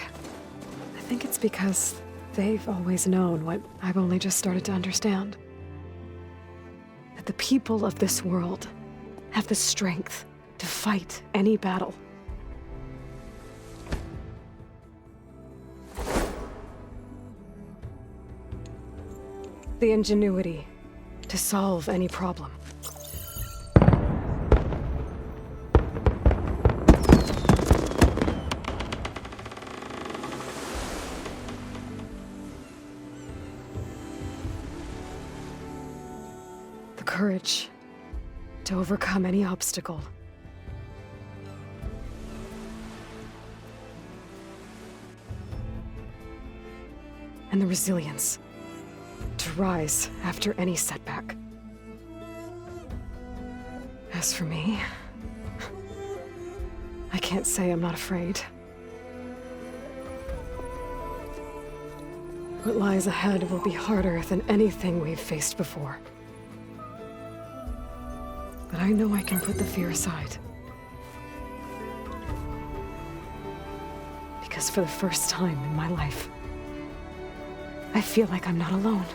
I think it's because they've always known what I've only just started to understand. That the people of this world have the strength to fight any battle. The ingenuity to solve any problem. The courage to overcome any obstacle. And the resilience to rise after any setback. As for me, I can't say I'm not afraid. What lies ahead will be harder than anything we've faced before. But I know I can put the fear aside. Because for the first time in my life, I feel like I'm not alone.